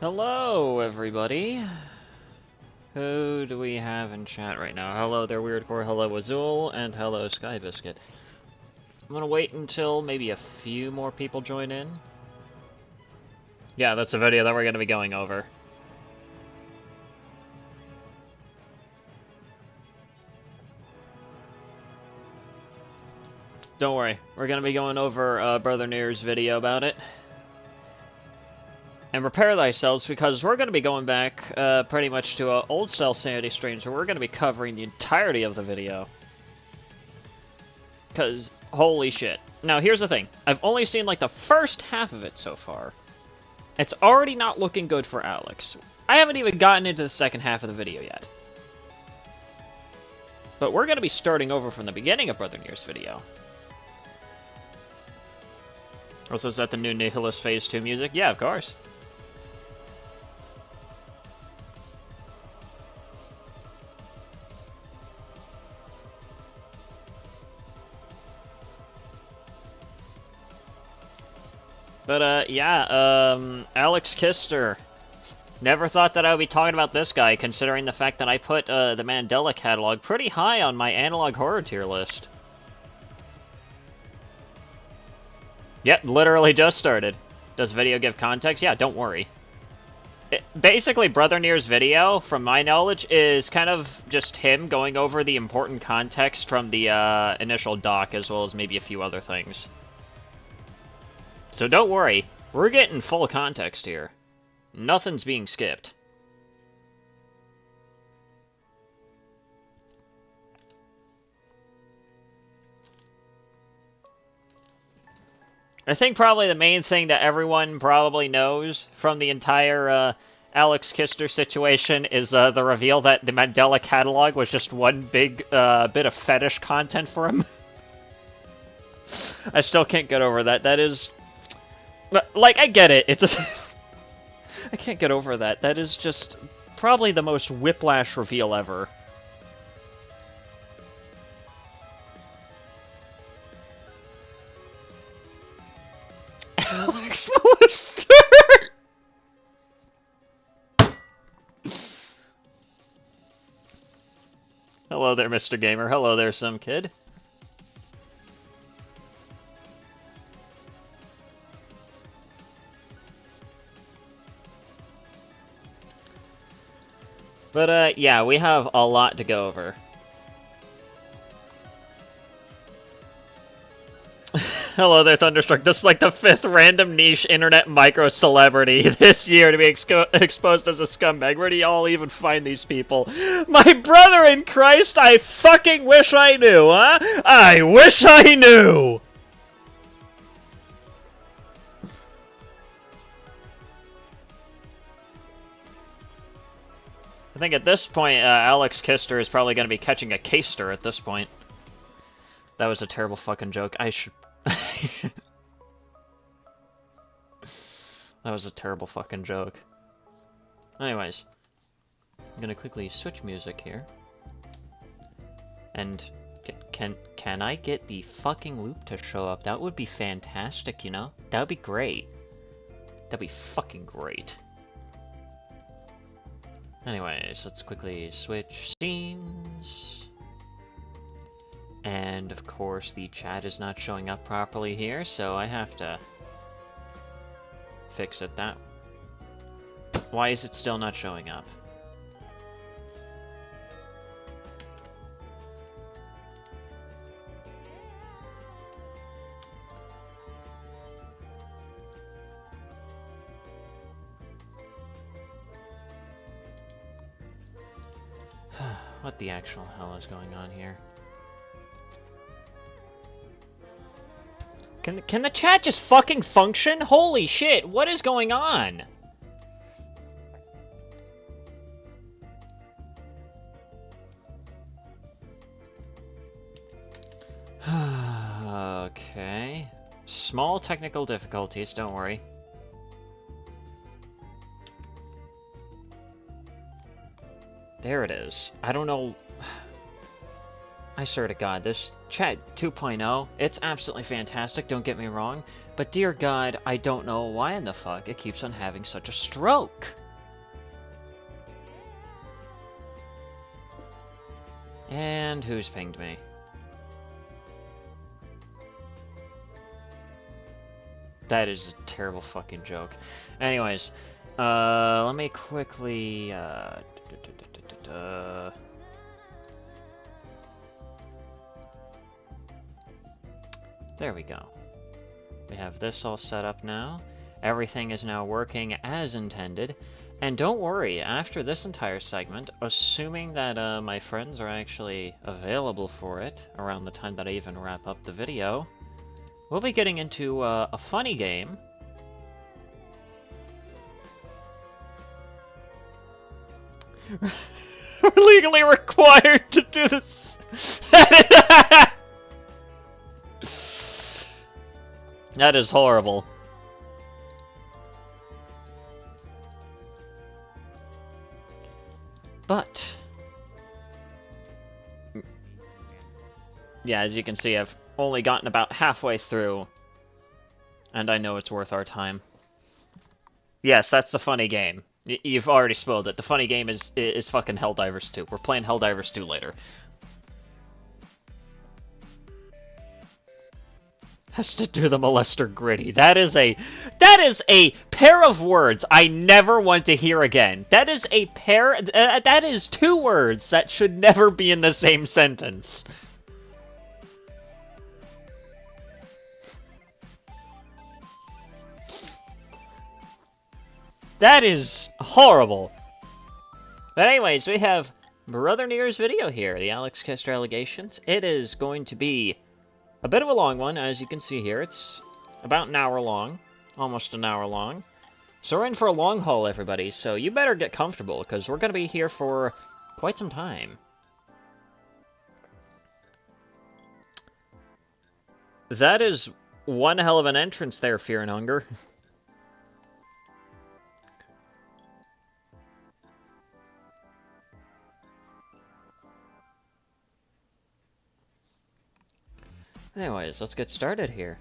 Hello, everybody. Who do we have in chat right now? Hello there, Weirdcore. Hello, Azul, and hello, Sky Biscuit. I'm gonna wait until maybe a few more people join in. Yeah, that's a video that we're gonna be going over. Don't worry, we're gonna be going over Brother Near's video about it. And prepare thyself, because we're going to be going back pretty much to an old-style Sanity stream, so we're going to be covering the entirety of the video. Because, holy shit. Now, here's the thing. I've only seen, like, the first half of it so far. It's already not looking good for Alex. I haven't even gotten into the second half of the video yet. But we're going to be starting over from the beginning of Brother Near's video. Also, is that the new Nihilist Phase 2 music? Yeah, of course. But, yeah, Alex Kister. Never thought that I would be talking about this guy, considering the fact that I put, the Mandela catalog pretty high on my analog horror tier list. Yep, literally just started. Does video give context? Yeah, don't worry. Basically, Brother Near's video, from my knowledge, is kind of just him going over the important context from the, initial doc, as well as maybe a few other things. So don't worry, we're getting full context here. Nothing's being skipped. I think probably the main thing that everyone probably knows from the entire Alex Kister situation is the reveal that the Mandela catalog was just one big bit of fetish content for him. I still can't get over that. That is... Like, I get it. It's a... I can't get over that. That is just probably the most whiplash reveal ever. Alex Molester! Hello there, Mr. Gamer. Hello there, some kid. But, yeah, we have a lot to go over. Hello there, Thunderstruck. This is like the 5th random niche internet micro-celebrity this year to be exposed as a scumbag. Where do y'all even find these people? My brother in Christ, I fucking wish I knew, huh? I wish I knew! I think at this point, Alex Kister is probably going to be catching a Kister at this point. That was a terrible fucking joke. I should... That was a terrible fucking joke. Anyways. I'm going to quickly switch music here. And... Can I get the fucking loop to show up? That would be fantastic, you know? That would be great. That'd be fucking great. Anyways, let's quickly switch scenes. And of course the chat is not showing up properly here, so I have to fix it that. Why is it still not showing up? What the actual hell is going on here? Can the chat just fucking function? Holy shit, what is going on? Okay. Small technical difficulties, don't worry. There it is. I don't know... I swear to God, this chat 2.0, it's absolutely fantastic, don't get me wrong, but dear God, I don't know why in the fuck it keeps on having such a stroke. And who's pinged me? That is a terrible fucking joke. Anyways, let me quickly, there we go. We have this all set up now. Everything is now working as intended. And don't worry, after this entire segment, assuming that my friends are actually available for it around the time that I even wrap up the video, we'll be getting into a funny game. We're legally required to do this. That is horrible. But yeah, as you can see, I've only gotten about halfway through, and I know it's worth our time. Yes, that's the funny game. You've already spoiled it. The funny game is fucking Helldivers 2. We're playing Helldivers 2 later. Has to do the molester gritty. That is a pair of words I never want to hear again. That is a pair. That is two words that should never be in the same sentence. That is horrible. But anyways, we have Brother Near's video here, the Alex Kister allegations. It is going to be a bit of a long one, as you can see here. It's about an hour long, almost an hour long. So we're in for a long haul, everybody, so you better get comfortable, because we're going to be here for quite some time. That is one hell of an entrance there, Fear and Hunger. Anyways, let's get started here.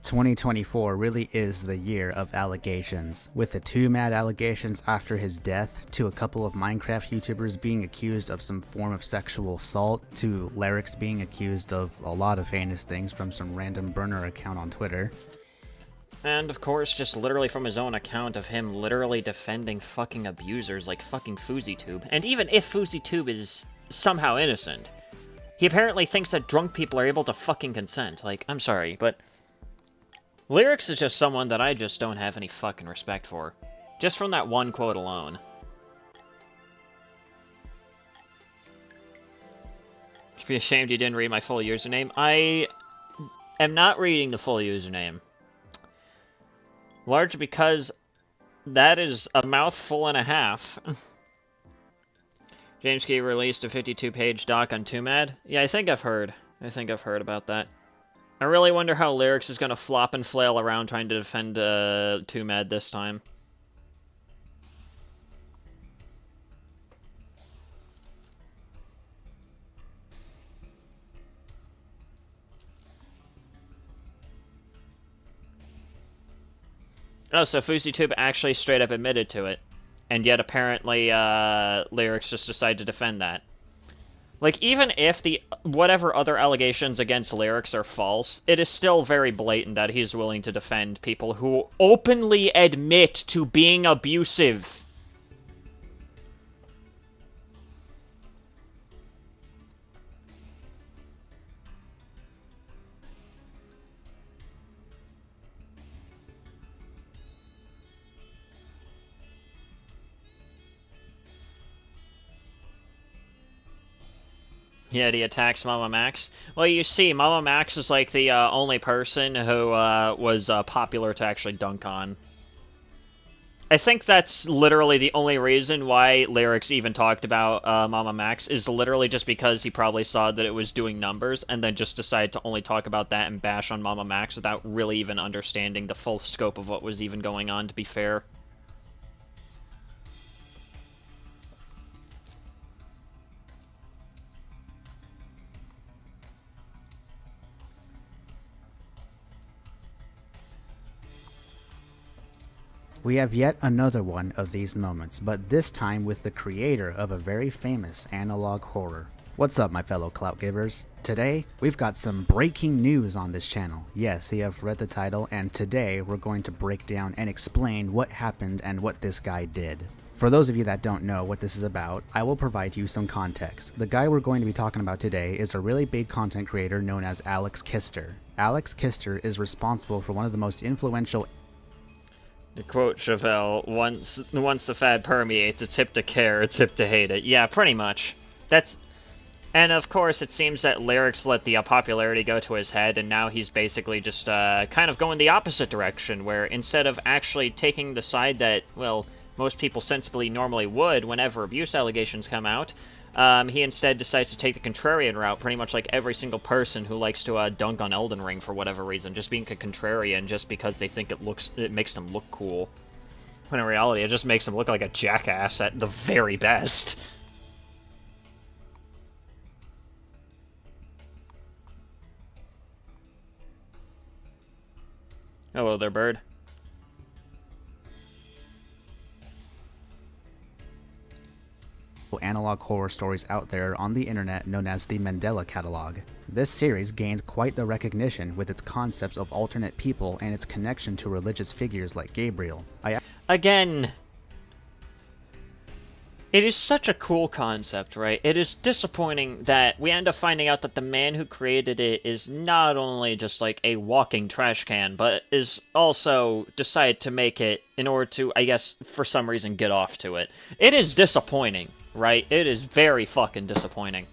2024 really is the year of allegations, with the two mad allegations after his death, to a couple of Minecraft YouTubers being accused of some form of sexual assault, to Lyrics being accused of a lot of heinous things from some random burner account on Twitter. And of course, just literally from his own account of him literally defending fucking abusers like fucking FouseyTube. And even if FouseyTube is somehow innocent, he apparently thinks that drunk people are able to fucking consent. Like, I'm sorry, but Lyrics is just someone that I just don't have any fucking respect for. Just from that one quote alone. Should be ashamed you didn't read my full username. I am not reading the full username. Largely because that is a mouthful and a half. James Key released a 52-page doc on 2Mad. Yeah, I think I've heard about that. I really wonder how Lyrics is gonna flop and flail around trying to defend 2Mad this time. Oh, so FouseyTube actually straight up admitted to it. And yet apparently Lyrics just decided to defend that. Like, even if the whatever other allegations against Lyrics are false, it is still very blatant that he's willing to defend people who openly admit to being abusive. Yet he attacks Mama Max. Well, you see, Mama Max is like the only person who was popular to actually dunk on. I think that's literally the only reason why Lyrics even talked about Mama Max, is literally just because he probably saw that it was doing numbers, and then just decided to only talk about that and bash on Mama Max without really even understanding the full scope of what was even going on, to be fair. We have yet another one of these moments, but this time with the creator of a very famous analog horror. What's up, my fellow clout givers? Today, we've got some breaking news on this channel. Yes, you have read the title, and today we're going to break down and explain what happened and what this guy did. For those of you that don't know what this is about, I will provide you some context. The guy we're going to be talking about today is a really big content creator known as Alex Kister. Alex Kister is responsible for one of the most influential... To quote Chevelle, once the fad permeates, it's hip to care, it's hip to hate it. Yeah, pretty much. And of course, it seems that lyrics let the popularity go to his head, and now he's basically just kind of going the opposite direction, where instead of actually taking the side that, well, most people sensibly normally would whenever abuse allegations come out, he instead decides to take the contrarian route, pretty much like every single person who likes to dunk on Elden Ring for whatever reason, just being a contrarian just because they think it makes them look cool. When in reality, it just makes them look like a jackass at the very best. Hello there, bird. Analog horror stories out there on the internet known as the Mandela Catalog. This series gained quite the recognition with its concepts of alternate people and its connection to religious figures like Gabriel. Again, it is such a cool concept, right? It is disappointing that we end up finding out that the man who created it is not only just like a walking trash can, but is also decided to make it in order to, I guess, for some reason get off to it. It is disappointing, right? It is very fucking disappointing.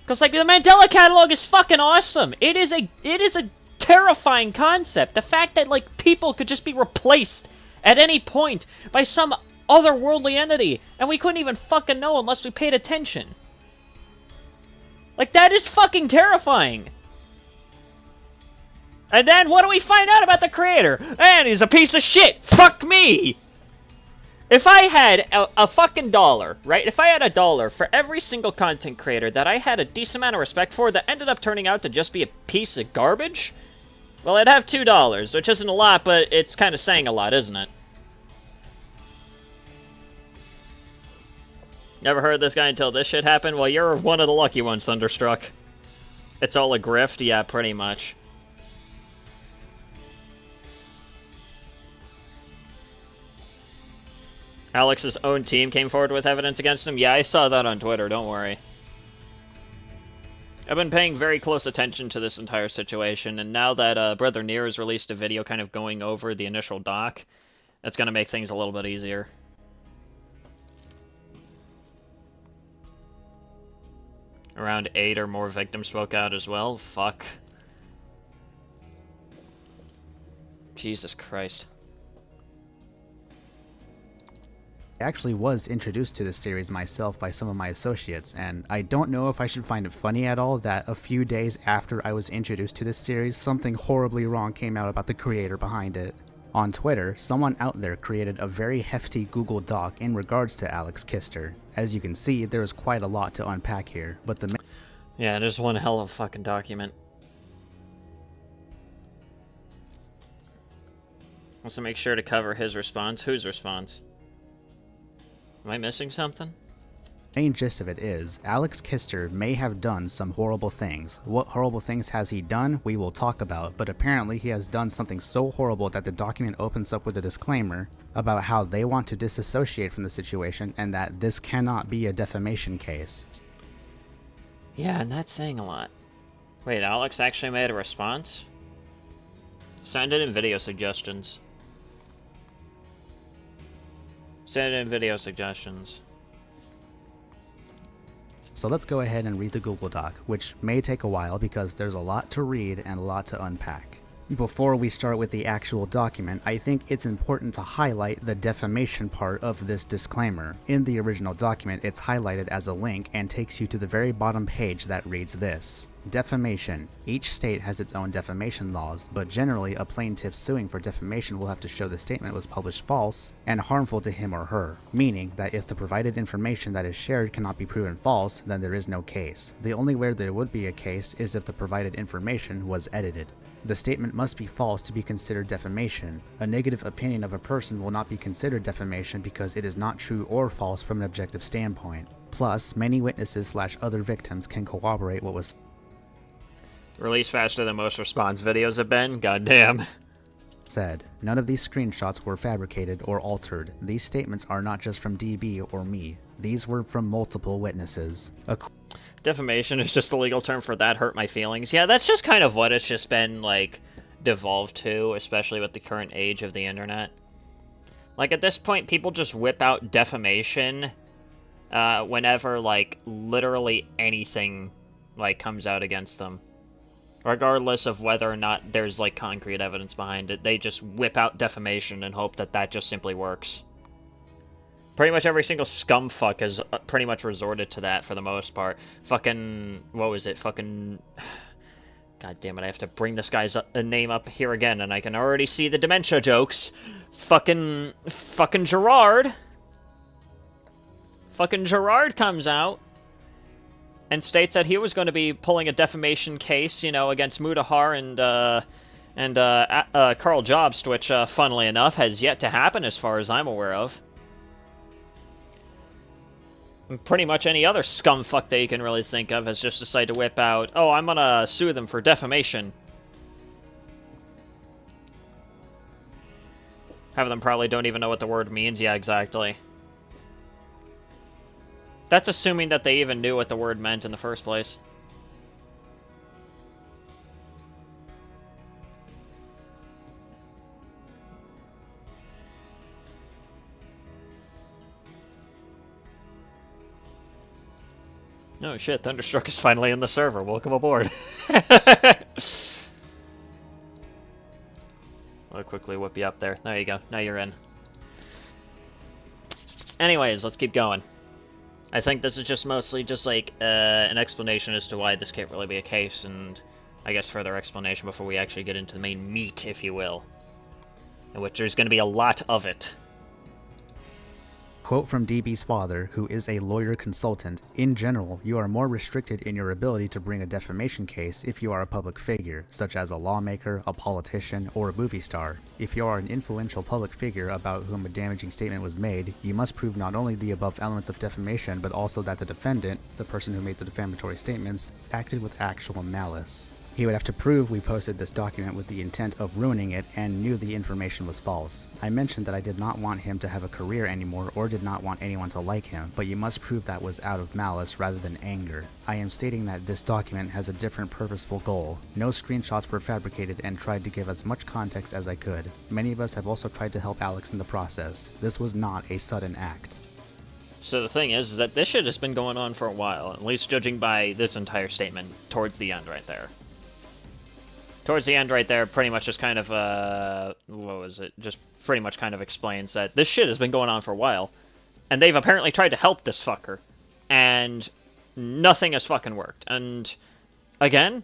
Because, like, the Mandela Catalog is fucking awesome! It is a terrifying concept. The fact that, like, people could just be replaced at any point by some otherworldly entity, and we couldn't even fucking know unless we paid attention. Like, that is fucking terrifying. And then what do we find out about the creator? And he's a piece of shit! Fuck me! If I had a fucking dollar, right? If I had a dollar for every single content creator that I had a decent amount of respect for that ended up turning out to just be a piece of garbage, well, I'd have $2, which isn't a lot, but it's kind of saying a lot, isn't it? Never heard of this guy until this shit happened? Well, you're one of the lucky ones, Thunderstruck. It's all a grift? Yeah, pretty much. Alex's own team came forward with evidence against him? Yeah, I saw that on Twitter, don't worry. I've been paying very close attention to this entire situation, and now that Brother Nier has released a video kind of going over the initial doc, that's going to make things a little bit easier. Around 8 or more victims spoke out as well. Fuck. Jesus Christ. I actually was introduced to this series myself by some of my associates, and I don't know if I should find it funny at all that a few days after I was introduced to this series, something horribly wrong came out about the creator behind it. On Twitter, someone out there created a very hefty Google Doc in regards to Alex Kister. As you can see, there is quite a lot to unpack here, but the yeah, there's one hell of a fucking document. Also make sure to cover his response. Whose response? Am I missing something? main gist of it is, Alex Kister may have done some horrible things. What horrible things has he done? We will talk about, but apparently he has done something so horrible that the document opens up with a disclaimer about how they want to disassociate from the situation and that this cannot be a defamation case. Yeah, and that's saying a lot. Wait, Alex actually made a response? Send it in video suggestions. Send it in video suggestions. So let's go ahead and read the Google Doc, which may take a while because there's a lot to read and a lot to unpack. Before we start with the actual document, I think it's important to highlight the defamation part of this disclaimer. In the original document, it's highlighted as a link and takes you to the very bottom page that reads this. Defamation. Each state has its own defamation laws, but generally a plaintiff suing for defamation will have to show the statement was published false and harmful to him or her, meaning that if the provided information that is shared cannot be proven false, then there is no case. The only way there would be a case is if the provided information was edited. The statement must be false to be considered defamation. A negative opinion of a person will not be considered defamation because it is not true or false from an objective standpoint. Plus, many witnesses/other victims can corroborate what was Released faster than most response videos have been? Goddamn. said. None of these screenshots were fabricated or altered. These statements are not just from DB or me. These were from multiple witnesses. Defamation is just a legal term for that hurt my feelings. Yeah, that's just kind of what it's just been, like, devolved to, especially with the current age of the internet. Like, at this point, people just whip out defamation whenever, like, literally anything, like, comes out against them. Regardless of whether or not there's, like, concrete evidence behind it, they just whip out defamation and hope that that just simply works. Pretty much every single scumfuck has pretty much resorted to that for the most part. Fucking, what was it? Fucking, god damn it, I have to bring this guy's name up here again, and I can already see the dementia jokes. Fucking Gerard. Fucking Gerard comes out and states that he was going to be pulling a defamation case, you know, against Mudahar and Carl Jobst, which, funnily enough, has yet to happen as far as I'm aware of. And pretty much any other scumfuck that you can really think of has just decided to whip out, oh, I'm gonna sue them for defamation. Half of them probably don't even know what the word means. Yeah, exactly. That's assuming that they even knew what the word meant in the first place. Oh shit, Thunderstruck is finally in the server. Welcome aboard. I'll quickly whip you up there. There you go. Now you're in. Anyways, let's keep going. I think this is just mostly just like an explanation as to why this can't really be a case, and I guess further explanation before we actually get into the main meat, if you will. In which there's going to be a lot of it. Quote from DB's father, who is a lawyer consultant, in general, you are more restricted in your ability to bring a defamation case if you are a public figure, such as a lawmaker, a politician, or a movie star. If you are an influential public figure about whom a damaging statement was made, you must prove not only the above elements of defamation, but also that the defendant, the person who made the defamatory statements, acted with actual malice. He would have to prove we posted this document with the intent of ruining it and knew the information was false. I mentioned that I did not want him to have a career anymore or did not want anyone to like him, but you must prove that was out of malice rather than anger. I am stating that this document has a different purposeful goal. No screenshots were fabricated and tried to give as much context as I could. Many of us have also tried to help Alex in the process. This was not a sudden act. So the thing is that this shit has been going on for a while, at least judging by this entire statement towards the end right there. Towards the end right there, pretty much just kind of, what was it? Just pretty much kind of explains that this shit has been going on for a while. And they've apparently tried to help this fucker. And nothing has fucking worked. And, again,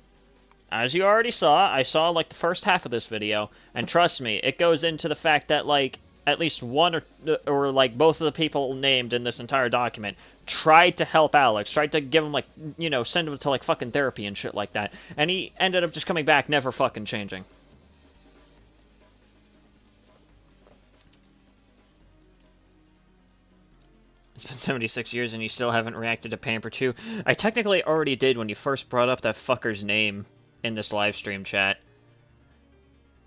as you already saw, I saw, like, the first half of this video. And trust me, it goes into the fact that, like, at least one or like, both of the people named in this entire document tried to help Alex, tried to give him, like, you know, send him to, like, fucking therapy and shit like that. And he ended up just coming back, never fucking changing. It's been 76 years and you still haven't reacted to Pamper 2. I technically already did when you first brought up that fucker's name in this live stream chat.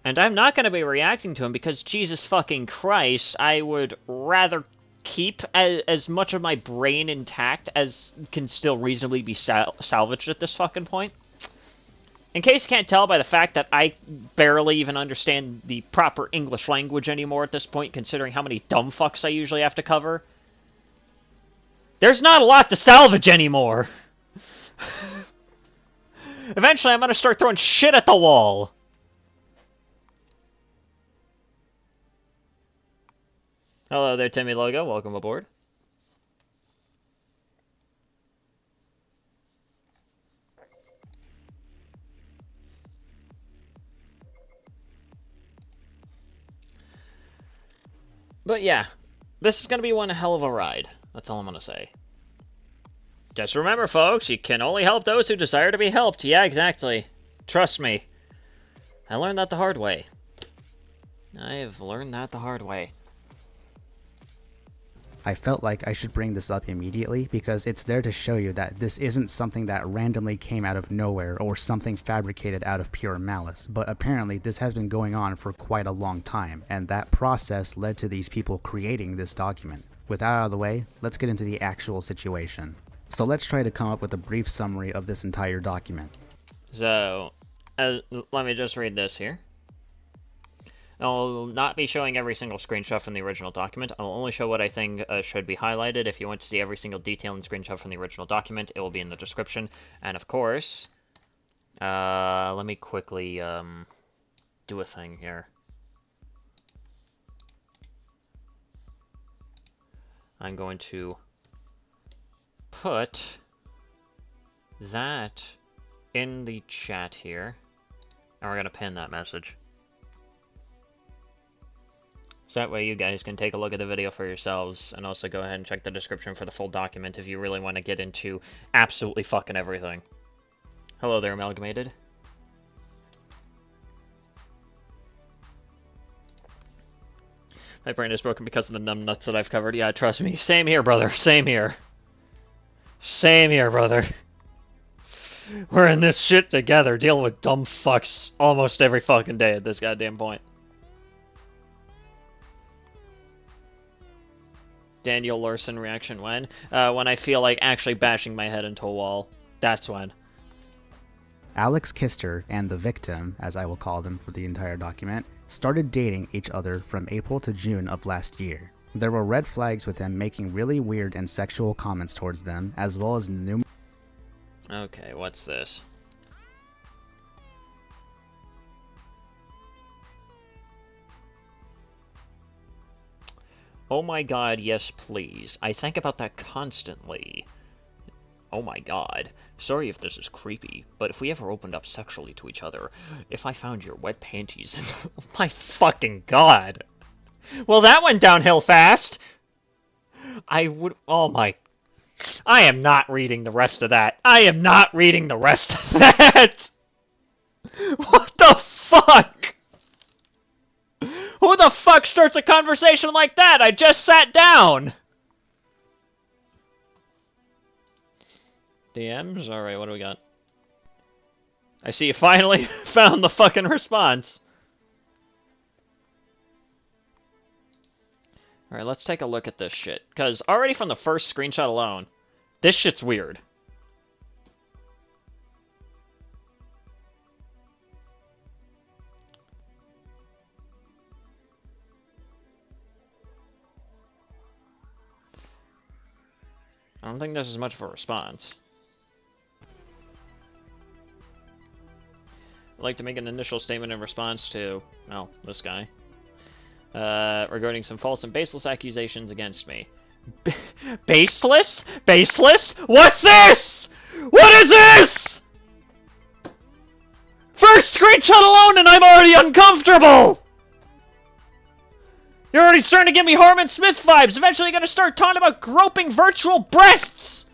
And I'm not going to be reacting to him because, Jesus fucking Christ, I would rather keep as much of my brain intact as can still reasonably be salvaged at this fucking point. In case you can't tell by the fact that I barely even understand the proper English language anymore at this point, considering how many dumb fucks I usually have to cover, there's not a lot to salvage anymore. Eventually I'm going to start throwing shit at the wall. Hello there, Timmy Logo. Welcome aboard. But yeah, this is going to be one hell of a ride. That's all I'm going to say. Just remember, folks, you can only help those who desire to be helped. Yeah, exactly. Trust me. I learned that the hard way. I have learned that the hard way. I felt like I should bring this up immediately because it's there to show you that this isn't something that randomly came out of nowhere or something fabricated out of pure malice, but apparently this has been going on for quite a long time, and that process led to these people creating this document. With that out of the way, let's get into the actual situation. So let's try to come up with a brief summary of this entire document. So, let me just read this here. I'll not be showing every single screenshot from the original document. I'll only show what I think should be highlighted. If you want to see every single detail and screenshot from the original document, it will be in the description. And of course, let me quickly do a thing here. I'm going to put that in the chat here, and we're going to pin that message. So that way you guys can take a look at the video for yourselves, and also go ahead and check the description for the full document if you really want to get into absolutely fucking everything. Hello there, Amalgamated. My brain is broken because of the numb nuts that I've covered. Yeah, trust me. Same here, brother. Same here. Same here, brother. We're in this shit together, dealing with dumb fucks almost every fucking day at this goddamn point. Daniel Larson reaction when? When I feel like actually bashing my head into a wall. That's when. Alex Kister and the victim, as I will call them for the entire document, started dating each other from April to June of last year. There were red flags with him making really weird and sexual comments towards them, as well as numerous... Okay, what's this? Oh my god, yes please. I think about that constantly. Oh my god. Sorry if this is creepy, but if we ever opened up sexually to each other, if I found your wet panties and... Oh my fucking god! Well, that went downhill fast! I would... Oh my... I am not reading the rest of that. I am not reading the rest of that! What the fuck? Who the fuck starts a conversation like that? I just sat down! DMs? Alright, what do we got? I see you finally found the fucking response. Alright, let's take a look at this shit. Because already from the first screenshot alone, this shit's weird. I don't think this is much of a response. I'd like to make an initial statement in response to, well, this guy. Regarding some false and baseless accusations against me. Baseless? Baseless? What's this? What is this? First screenshot alone and I'm already uncomfortable! You're already starting to give me Harmon Smith vibes. Eventually you're gonna start talking about groping virtual breasts!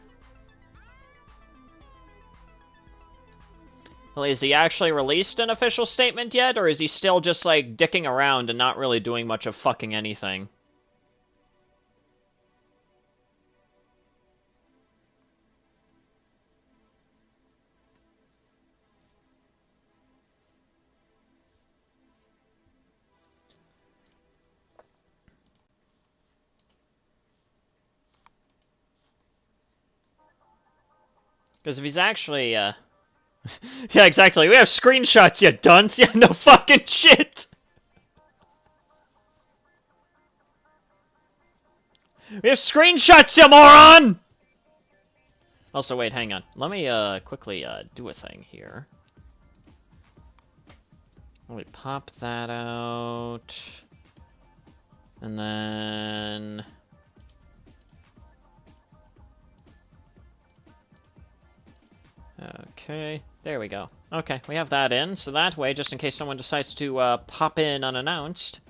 Well, is he actually released an official statement yet, or is he still just, like, dicking around and not really doing much of fucking anything? Because if he's actually, yeah, exactly. We have screenshots, you dunce. Yeah, no fucking shit. We have screenshots, you moron! Also, wait, hang on. Let me, quickly, do a thing here. Let me pop that out. And then... Okay, there we go. Okay, we have that in, so that way, just in case someone decides to pop in unannounced.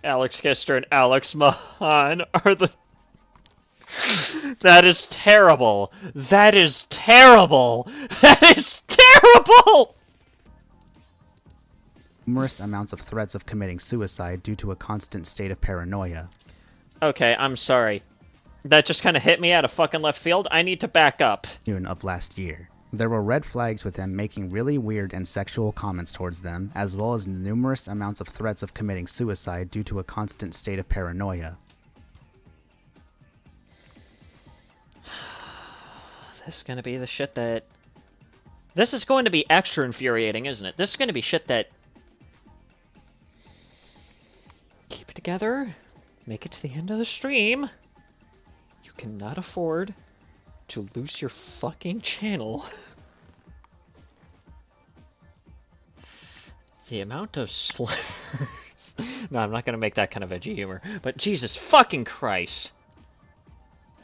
Alex Kister and Alex Mahan are the... That is terrible. That is terrible. That is terrible! Numerous amounts of threats of committing suicide due to a constant state of paranoia. Okay, I'm sorry. That just kind of hit me out of fucking left field. I need to back up. June of last year. There were red flags with him making really weird and sexual comments towards them, as well as numerous amounts of threats of committing suicide due to a constant state of paranoia. This is gonna be the shit that... This is going to be extra infuriating, isn't it? This is gonna be shit that... Keep it together. Make it to the end of the stream. You cannot afford to lose your fucking channel. The amount of slurs... No, I'm not gonna make that kind of edgy humor. But Jesus fucking Christ.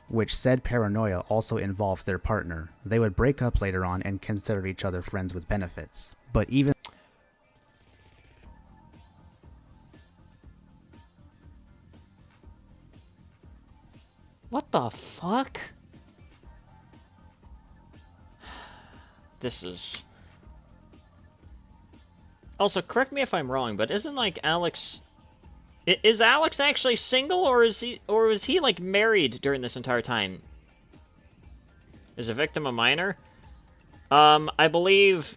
Which said paranoia also involved their partner. They would break up later on and consider each other friends with benefits. But even... What the fuck? This is... Also, correct me if I'm wrong, but isn't, like, Alex... Is Alex actually single, or is he, like, married during this entire time? Is a victim a minor? I believe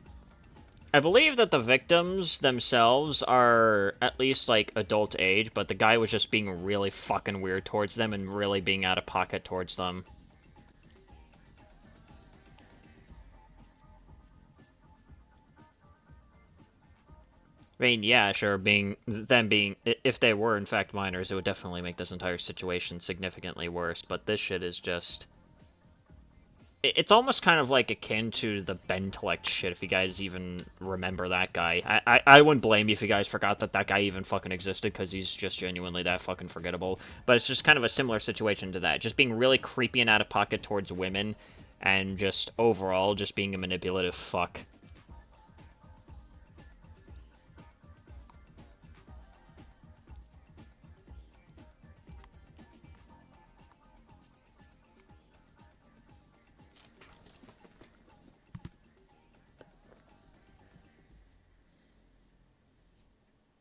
that the victims themselves are at least, like, adult age, but the guy was just being really fucking weird towards them and really being out of pocket towards them. I mean, yeah, sure, if they were in fact minors, it would definitely make this entire situation significantly worse, but this shit is just... It's almost kind of like akin to the Bentellect shit, if you guys even remember that guy. I wouldn't blame you if you guys forgot that that guy even fucking existed, because he's just genuinely that fucking forgettable. But it's just kind of a similar situation to that, just being really creepy and out of pocket towards women, and just overall just being a manipulative fuck.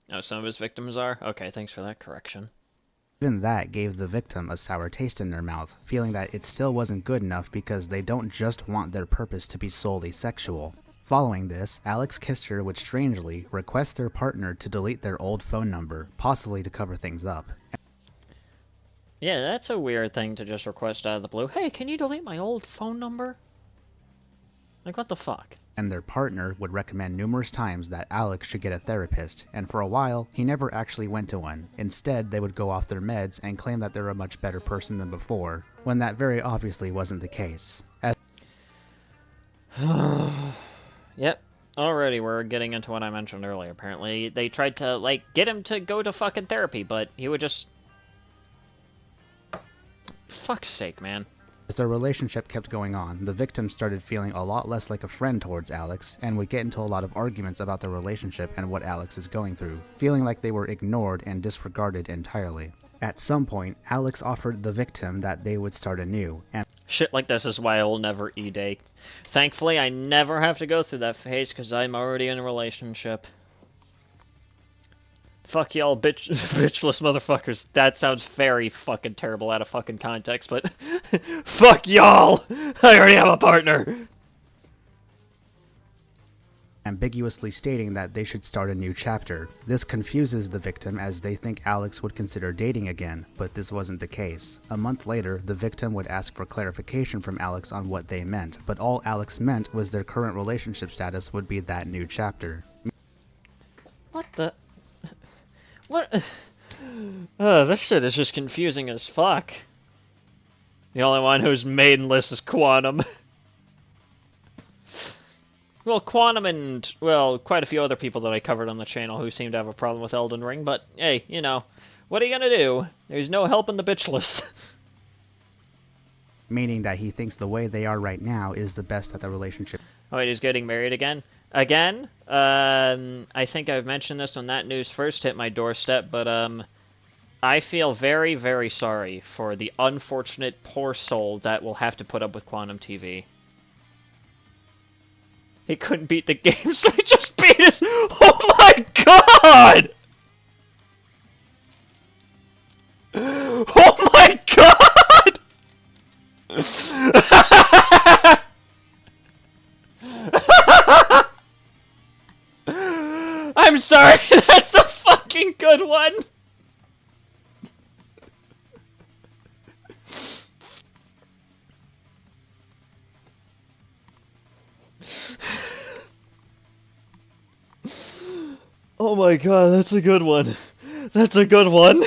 Oh, some of his victims are? Okay, thanks for that correction. Even that gave the victim a sour taste in their mouth, feeling that it still wasn't good enough because they don't just want their purpose to be solely sexual. Following this, Alex Kister would strangely request their partner to delete their old phone number, possibly to cover things up. Yeah, that's a weird thing to just request out of the blue. Hey, can you delete my old phone number? Like, what the fuck? And their partner would recommend numerous times that Alex should get a therapist, and for a while, he never actually went to one. Instead, they would go off their meds and claim that they're a much better person than before, when that very obviously wasn't the case. Yep. Already, we're getting into what I mentioned earlier. Apparently, they tried to, like, get him to go to fucking therapy, but he would just... Fuck's sake, man. As their relationship kept going on, the victim started feeling a lot less like a friend towards Alex, and would get into a lot of arguments about their relationship and what Alex is going through, feeling like they were ignored and disregarded entirely. At some point, Alex offered the victim that they would start anew, and Shit like this is why I will never e-date. Thankfully, I never have to go through that phase, because I'm already in a relationship. Fuck y'all, bitchless motherfuckers. That sounds very fucking terrible out of fucking context, but... Fuck y'all! I already have a partner! ambiguously stating that they should start a new chapter. This confuses the victim as they think Alex would consider dating again, but this wasn't the case. A month later, the victim would ask for clarification from Alex on what they meant, but all Alex meant was their current relationship status would be that new chapter. What the... What? This shit is just confusing as fuck. The only one who's maidenless is Quantum. Well, Quantum and, well, quite a few other people that I covered on the channel who seem to have a problem with Elden Ring, but, hey, you know, what are you gonna do? There's no helping the bitchless. Meaning that he thinks the way they are right now is the best that the relationship... Oh, wait, he's getting married again? Again? I think I've mentioned this when that news first hit my doorstep, but, I feel very, very sorry for the unfortunate poor soul that will have to put up with Quantum TV. He couldn't beat the game, so he just beat his... Oh my god! Oh my god! I'm sorry, that's a fucking good one! Oh my god, that's a good one. That's a good one.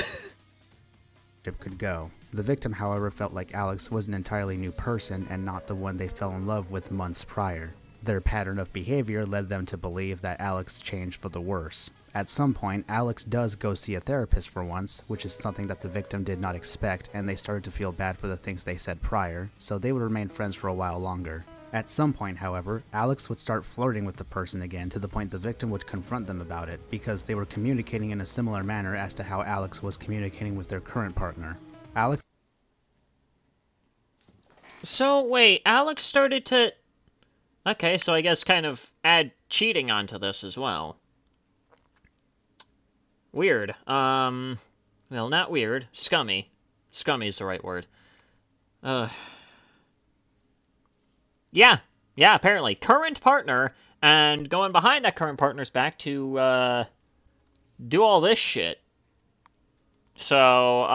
Could go. The victim, however, felt like Alex was an entirely new person and not the one they fell in love with months prior. Their pattern of behavior led them to believe that Alex changed for the worse. At some point, Alex does go see a therapist for once, which is something that the victim did not expect, and they started to feel bad for the things they said prior, so they would remain friends for a while longer. At some point, however, Alex would start flirting with the person again to the point the victim would confront them about it, because they were communicating in a similar manner as to how Alex was communicating with their current partner. Alex... So, wait, Alex started to... Okay, so I guess kind of add cheating onto this as well. Weird. Well, not weird. Scummy. Scummy is the right word. Yeah, apparently. Current partner, and going behind that current partner's back to, do all this shit. So,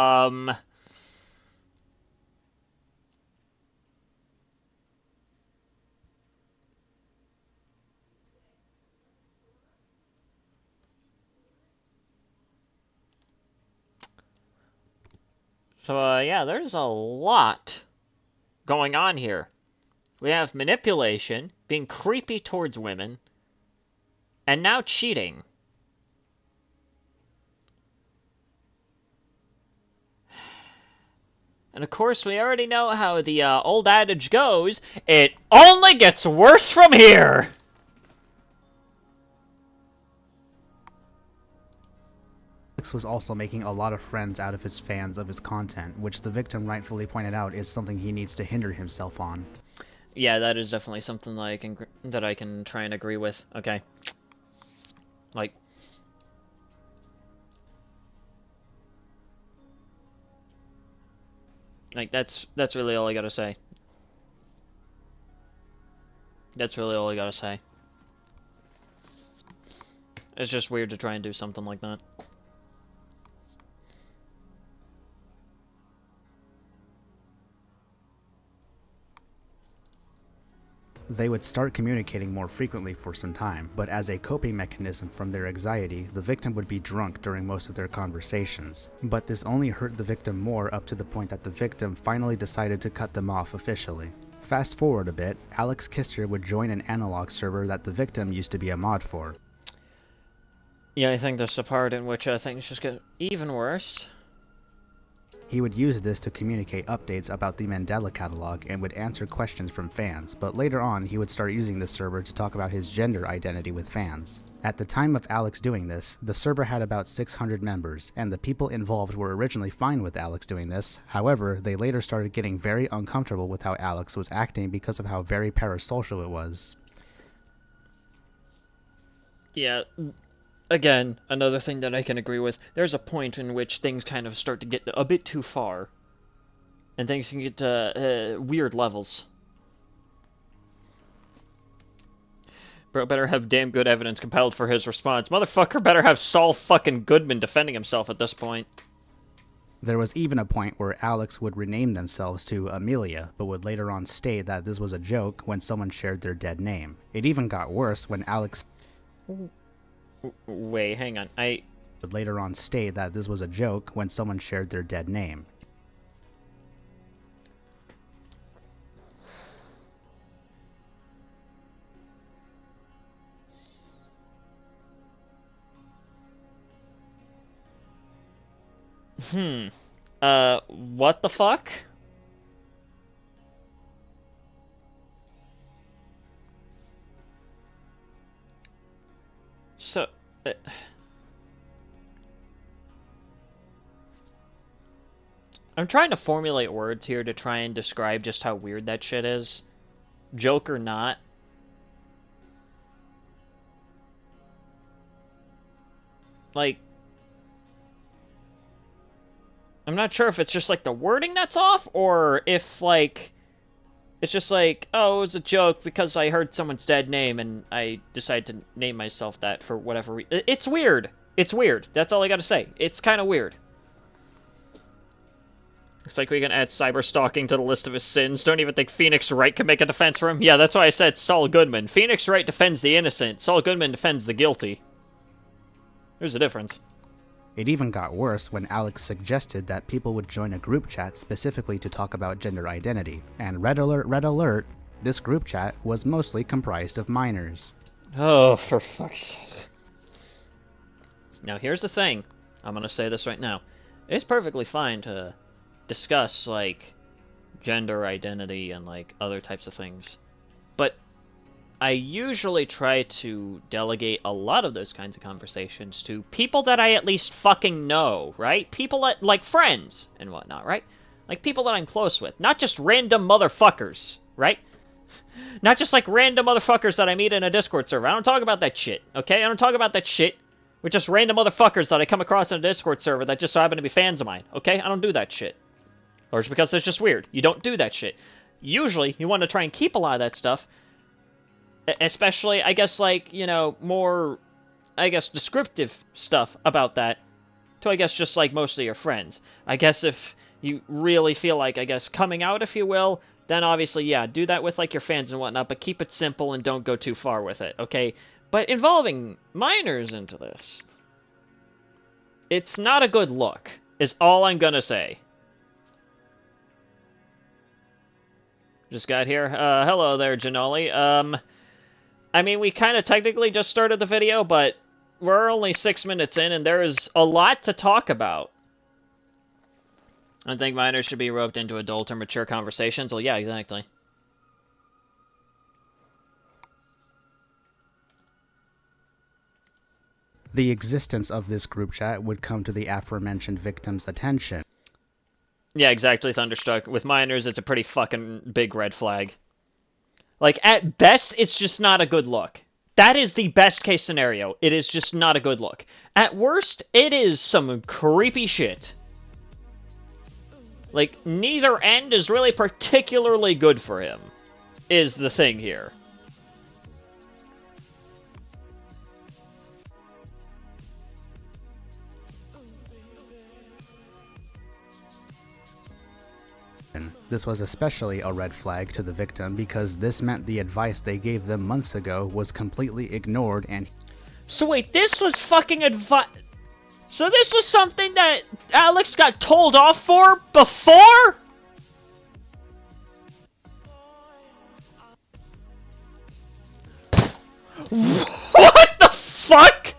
yeah, there's a lot going on here. We have manipulation, being creepy towards women, and now cheating. And of course, we already know how the old adage goes, it only gets worse from here! Alex was also making a lot of friends out of his fans of his content, which the victim rightfully pointed out is something he needs to hinder himself on. Yeah, that is definitely something that I can try and agree with. Okay. Like... that's really all I gotta say. That's really all I gotta say. It's just weird to try and do something like that. They would start communicating more frequently for some time, but as a coping mechanism from their anxiety, the victim would be drunk during most of their conversations. But this only hurt the victim more up to the point that the victim finally decided to cut them off officially. Fast forward a bit, Alex Kister would join an analog server that the victim used to be a mod for. Yeah, I think that's the part in which things just get even worse. He would use this to communicate updates about the Mandela catalog and would answer questions from fans, but later on he would start using this server to talk about his gender identity with fans. At the time of Alex doing this, the server had about 600 members, and the people involved were originally fine with Alex doing this. However, they later started getting very uncomfortable with how Alex was acting because of how very parasocial it was. Yeah. Again, another thing that I can agree with, there's a point in which things kind of start to get a bit too far. And things can get to weird levels. Bro better have damn good evidence compiled for his response. Motherfucker better have Saul fucking Goodman defending himself at this point. There was even a point where Alex would rename themselves to Amelia, but would later on state that this was a joke when someone shared their dead name. It even got worse when Alex... Wait, hang on. Would later on state that this was a joke when someone shared their dead name. What the fuck? So, I'm trying to formulate words here to try and describe just how weird that shit is. Joke or not. Like, I'm not sure if it's just, like, the wording that's off, or if, like, it's just like, oh, it was a joke because I heard someone's dead name and I decided to name myself that for whatever reason. It's weird. It's weird. That's all I gotta say. It's kind of weird. Looks like we can add cyberstalking to the list of his sins. Don't even think Phoenix Wright can make a defense for him. Yeah, that's why I said Saul Goodman. Phoenix Wright defends the innocent. Saul Goodman defends the guilty. There's a difference. It even got worse when Alex suggested that people would join a group chat specifically to talk about gender identity. And red alert, this group chat was mostly comprised of minors. Oh, for fuck's sake. Now, here's the thing. I'm gonna say this right now. It's perfectly fine to discuss, like, gender identity and, like, other types of things. But I usually try to delegate a lot of those kinds of conversations to people that I at least fucking know, right? People that, like, friends and whatnot, right? Like, people that I'm close with. Not just random motherfuckers, right? Not just, like, random motherfuckers that I meet in a Discord server. I don't talk about that shit, okay? I don't talk about that shit with just random motherfuckers that I come across in a Discord server that just so happen to be fans of mine, okay? I don't do that shit. Or it's because it's just weird. You don't do that shit. Usually, you want to try and keep a lot of that stuff, especially, I guess, like, you know, more, I guess, descriptive stuff about that, to, I guess, just, like, mostly your friends. I guess if you really feel like, I guess, coming out, if you will, then obviously, yeah, do that with, like, your fans and whatnot, but keep it simple and don't go too far with it, okay? But involving minors into this, it's not a good look, is all I'm gonna say. Just got here. Hello there, Janoli. I mean, we kind of technically just started the video, but we're only 6 minutes in, and there is a lot to talk about. I think minors should be roped into adult or mature conversations. Well, yeah, exactly. The existence of this group chat would come to the aforementioned victim's attention. Yeah, exactly, Thunderstruck. With minors, it's a pretty fucking big red flag. Like, at best, it's just not a good look. That is the best case scenario. It is just not a good look. At worst, it is some creepy shit. Like, neither end is really particularly good for him, is the thing here. This was especially a red flag to the victim because this meant the advice they gave them months ago was completely ignored and... So wait, this was fucking advice... So this was something that Alex got told off for before? What the fuck?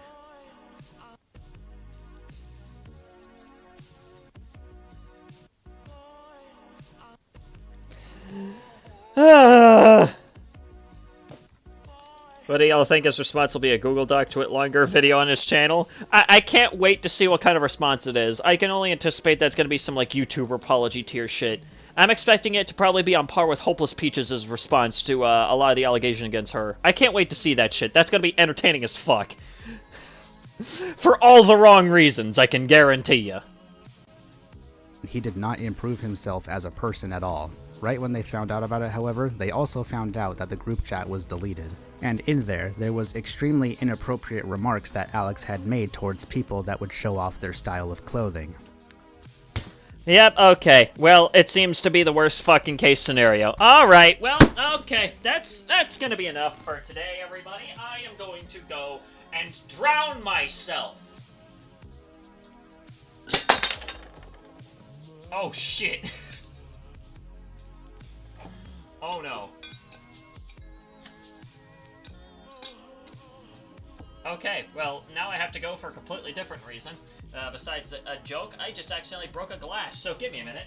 What do y'all think his response will be? A Google Doc twit longer video on his channel? I can't wait to see what kind of response it is. I can only anticipate that's going to be some, like, YouTuber apology tier shit. I'm expecting it to probably be on par with Hopeless Peaches' response to a lot of the allegation against her. I can't wait to see that shit. That's going to be entertaining as fuck. For all the wrong reasons, I can guarantee you. He did not improve himself as a person at all. Right when they found out about it, however, they also found out that the group chat was deleted. And in there was extremely inappropriate remarks that Alex had made towards people that would show off their style of clothing. Yep, okay. Well, it seems to be the worst fucking case scenario. Alright, well, okay. That's gonna be enough for today, everybody. I am going to go and drown myself. Oh, shit. Oh, no. Okay, well, now I have to go for a completely different reason. Besides a joke, I just accidentally broke a glass, so give me a minute.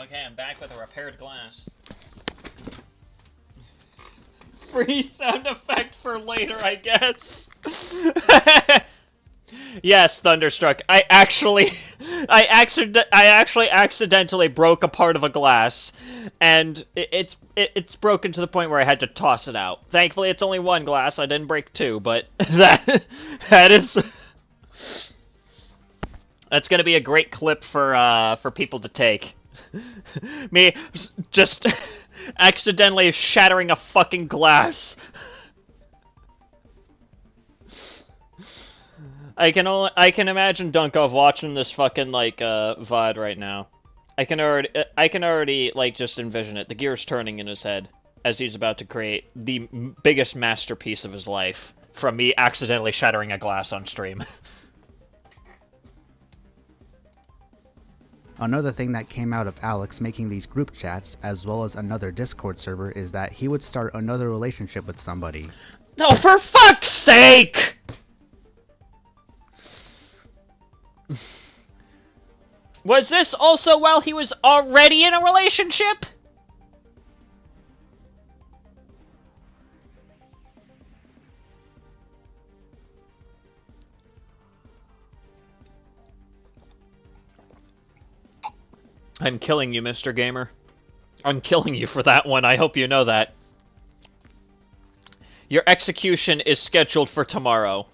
Okay, I'm back with a repaired glass. Free sound effect for later, I guess. Yes, Thunderstruck. I actually accidentally broke a part of a glass, and it's broken to the point where I had to toss it out. Thankfully, it's only one glass. I didn't break two, but that's gonna be a great clip for people to take. Me just accidentally shattering a fucking glass. I can imagine Dunkov watching this fucking like VOD right now. I can already like just envision it. The gears turning in his head as he's about to create the biggest masterpiece of his life from me accidentally shattering a glass on stream. Another thing that came out of Alex making these group chats, as well as another Discord server, is that he would start another relationship with somebody. No, for fuck's sake! Was this also while he was already in a relationship? I'm killing you, Mr. Gamer. I'm killing you for that one. I hope you know that. Your execution is scheduled for tomorrow.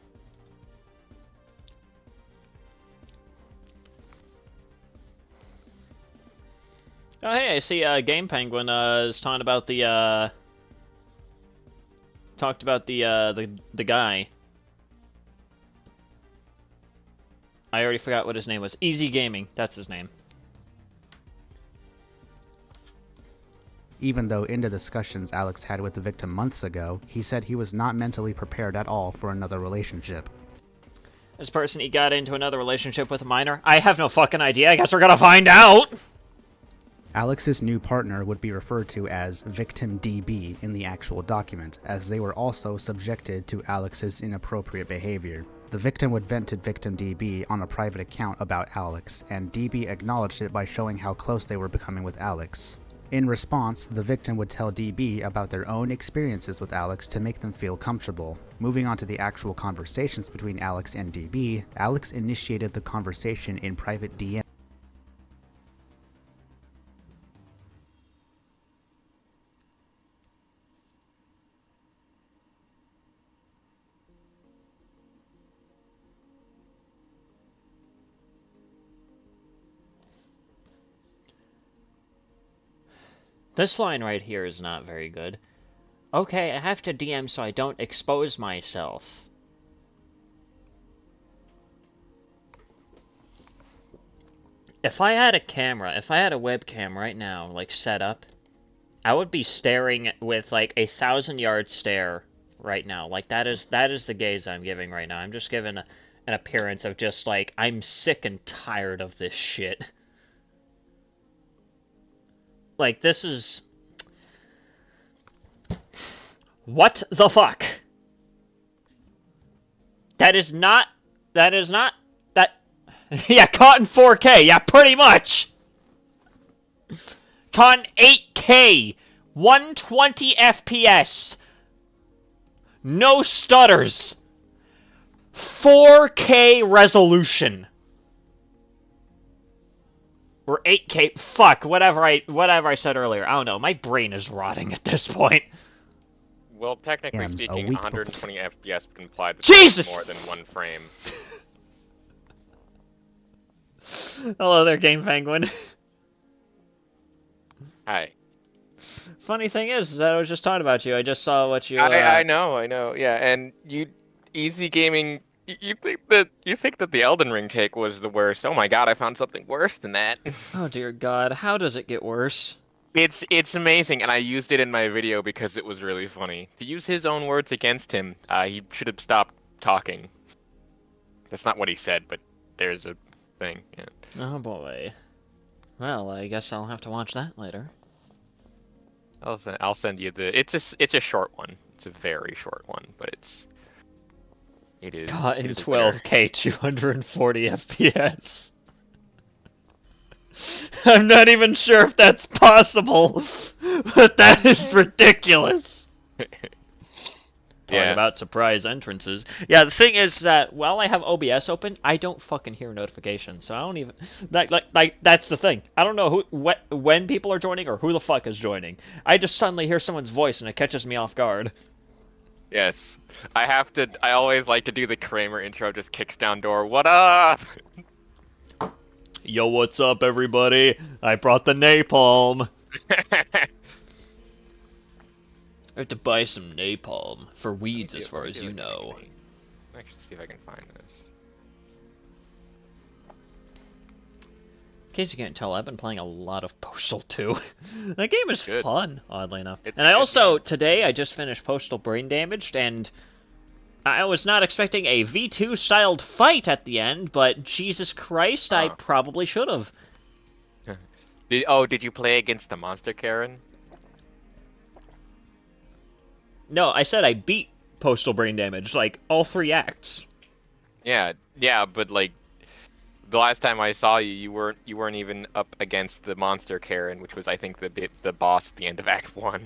Oh, hey, I see Game Penguin is talking about the talked about the guy. I already forgot what his name was. Easy Gaming, that's his name. Even though in the discussions Alex had with the victim months ago, he said he was not mentally prepared at all for another relationship. This person, he got into another relationship with a minor? I have no fucking idea. I guess we're gonna find out! Alex's new partner would be referred to as Victim DB in the actual document, as they were also subjected to Alex's inappropriate behavior. The victim would vent to Victim DB on a private account about Alex, and DB acknowledged it by showing how close they were becoming with Alex. In response, the victim would tell DB about their own experiences with Alex to make them feel comfortable. Moving on to the actual conversations between Alex and DB, Alex initiated the conversation in private DM. This line right here is not very good. Okay, I have to DM so I don't expose myself. If I had a camera, if I had a webcam right now, like, set up, I would be staring with, like, 1,000-yard stare right now. Like, that is the gaze I'm giving right now. I'm just giving an appearance of just, like, I'm sick and tired of this shit. Like, this is... What the fuck? That... Yeah, caught in 4K, yeah, pretty much! Caught in 8K! 120 FPS! No stutters! 4K resolution! Or 8K, fuck, whatever I said earlier. I don't know, my brain is rotting at this point. Well, technically speaking, 120 FPS would imply that Jesus! more than one frame. Hello there, Game Penguin. Hi. Funny thing is that I was just talking about you. I just saw what you... I know, yeah, and you... Easy Gaming... You think that the Elden Ring cake was the worst? Oh my god, I found something worse than that. Oh dear god, how does it get worse? It's amazing, and I used it in my video because it was really funny. To use his own words against him, he should have stopped talking. That's not what he said, but there's a thing. Yeah. Oh boy. Well, I guess I'll have to watch that later. I'll send you the. It's a short one. It's a very short one, but it is. Caught in 12K 240 FPS. I'm not even sure if that's possible, but that is ridiculous. Talking about surprise entrances. Yeah, the thing is that while I have OBS open, I don't fucking hear notifications, so I don't even like that's the thing. I don't know when people are joining or who the fuck is joining. I just suddenly hear someone's voice and it catches me off guard. Yes, I always like to do the Kramer intro. Just kicks down door. What up? Yo, what's up, everybody? I brought the napalm. I have to buy some napalm for weeds, as far as you know. Actually, see if I can find this. In case you can't tell, I've been playing a lot of Postal 2. That game is fun, oddly enough. It's and I good, also, yeah. today, I just finished Postal Brain Damaged, and I was not expecting a V2-styled fight at the end, but Jesus Christ, I probably should have. Did you play against the monster, Karen? No, I said I beat Postal Brain Damage, like, all 3 acts. Yeah, but like the last time I saw you, you weren't even up against the monster Karen, which was I think the boss at the end of Act 1.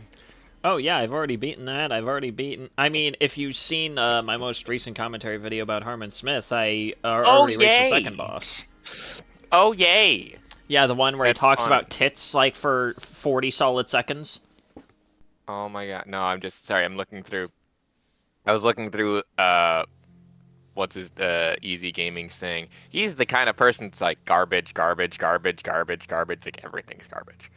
Oh yeah, I've already beaten that. I mean, if you've seen my most recent commentary video about Harmon Smith, I already reached the second boss. Oh yay! Yeah, the one where he talks about tits like for 40 solid seconds. Oh my god, no, I'm just sorry. I was looking through what's his Easy Gaming's thing. He's the kind of person that's like garbage, like everything's garbage.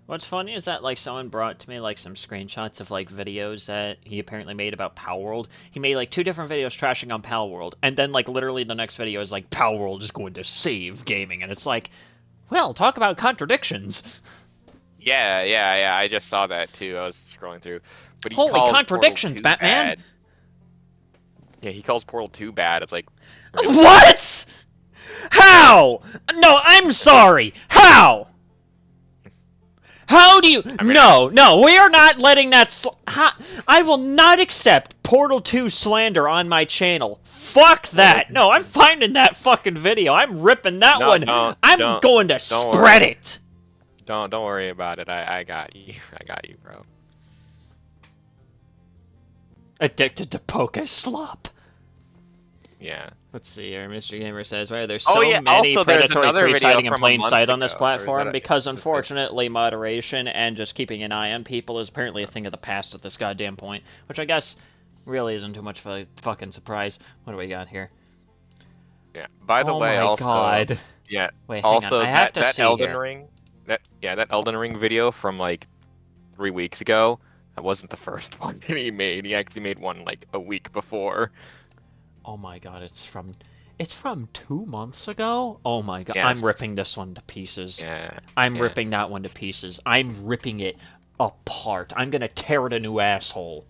What's funny is that like someone brought to me like some screenshots of like videos that he apparently made about Palworld. He made like 2 different videos trashing on Palworld, and then like literally the next video is like Palworld is going to save gaming, and it's like, well, talk about contradictions. Yeah. I just saw that too. I was scrolling through. But he Holy calls contradictions, Portal 2 Batman! bad. Yeah, he calls Portal 2 bad. It's like... What?! How?! No, I'm sorry! How?! How do you... No, we are not letting that... I will not accept Portal 2 slander on my channel. Fuck that! No, I'm finding that fucking video. I'm ripping that one. I'm going to spread it! Don't worry about it. I got you. I got you, bro. Addicted to poke slop. Yeah. Let's see here. Mr. Gamer says, right, there's so many also, predatory creeps hiding in plain sight on this ago, platform because, unfortunately, moderation and just keeping an eye on people is apparently a thing of the past at this goddamn point, which I guess really isn't too much of a fucking surprise. What do we got here? Yeah. By the way, also... God. Yeah. Wait, also, hang on. I have to that see Elden here. Ring... That Elden Ring video from, like, 3 weeks ago, that wasn't the first one that he made. He actually made one, like, a week before. Oh my god, it's from 2 months ago? Oh my god, Yes. I'm ripping this one to pieces. Yeah. I'm ripping that one to pieces. I'm ripping it apart. I'm gonna tear it a new asshole.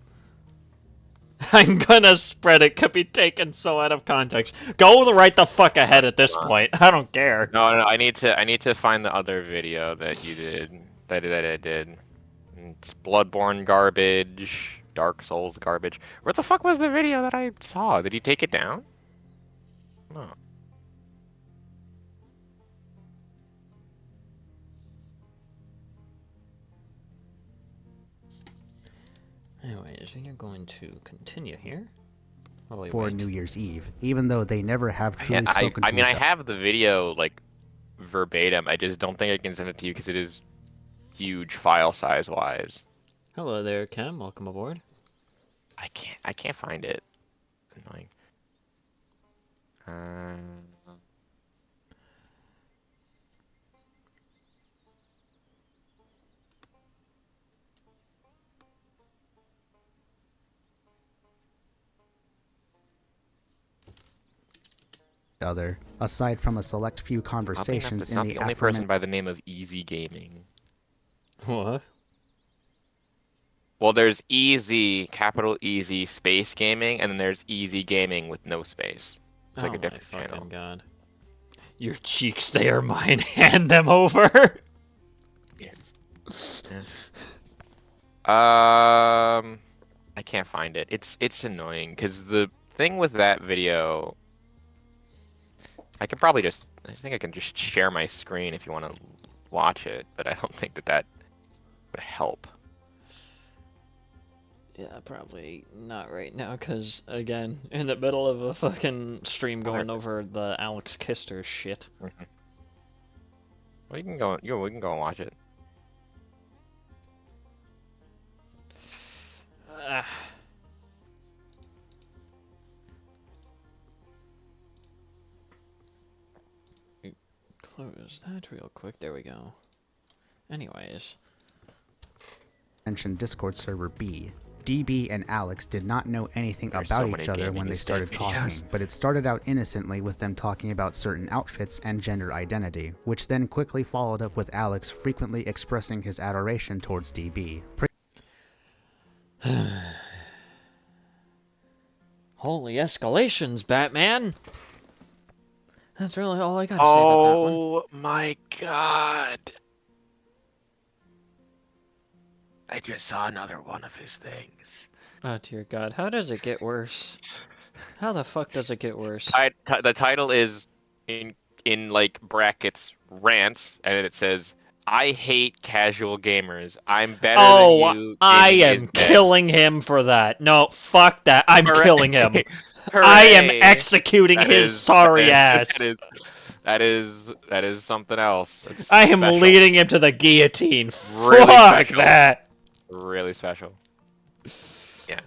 I'm gonna spread it. Could be taken so out of context. Go right the fuck ahead at this point. I don't care. No, I need to find the other video that you did. That I did. It's Bloodborne garbage. Dark Souls garbage. Where the fuck was the video that I saw? Did he take it down? No. Anyways, we are going to continue here. For New Year's Eve, even though they never have truly spoken to I mean, each I other. have the video, like, verbatim. I just don't think I can send it to you because it is huge file size-wise. Hello there, Cam. Welcome aboard. I can't find it. Annoying. Other, aside from a select few conversations It's in not the the only person by the name of Easy Gaming. What? Well, there's Easy, capital Easy, space gaming, and then there's Easy Gaming with no space. It's like a different channel. God. Your cheeks, they are mine. Hand them over. Yeah. I can't find it. It's annoying because the thing with that video, I think I can just share my screen if you want to watch it, but I don't think that would help. Yeah, probably not right now, because, again, in the middle of a fucking stream going over the Alex Kister shit. Mm-hmm. Well, we can go and watch it. Close that real quick. There we go. Anyways. Mentioned Discord server B. DB and Alex did not know anything There's about so each many other when gaming they started videos. talking, but it started out innocently with them talking about certain outfits and gender identity, which then quickly followed up with Alex frequently expressing his adoration towards DB. Holy escalations, Batman! That's really all I gotta say about that one. Oh my god. I just saw another one of his things. Oh dear god, how does it get worse? How the fuck does it get worse? The title is in like brackets rants, and it says, "I hate casual gamers. I'm better than you." I Gaming is am dead." killing him for that. No, fuck that. I'm Hooray. killing him. Hooray. I am executing That his is- sorry that ass. is- That is something else. It's I am special. leading him to the guillotine. Really Fuck special. that. Really special. Yeah.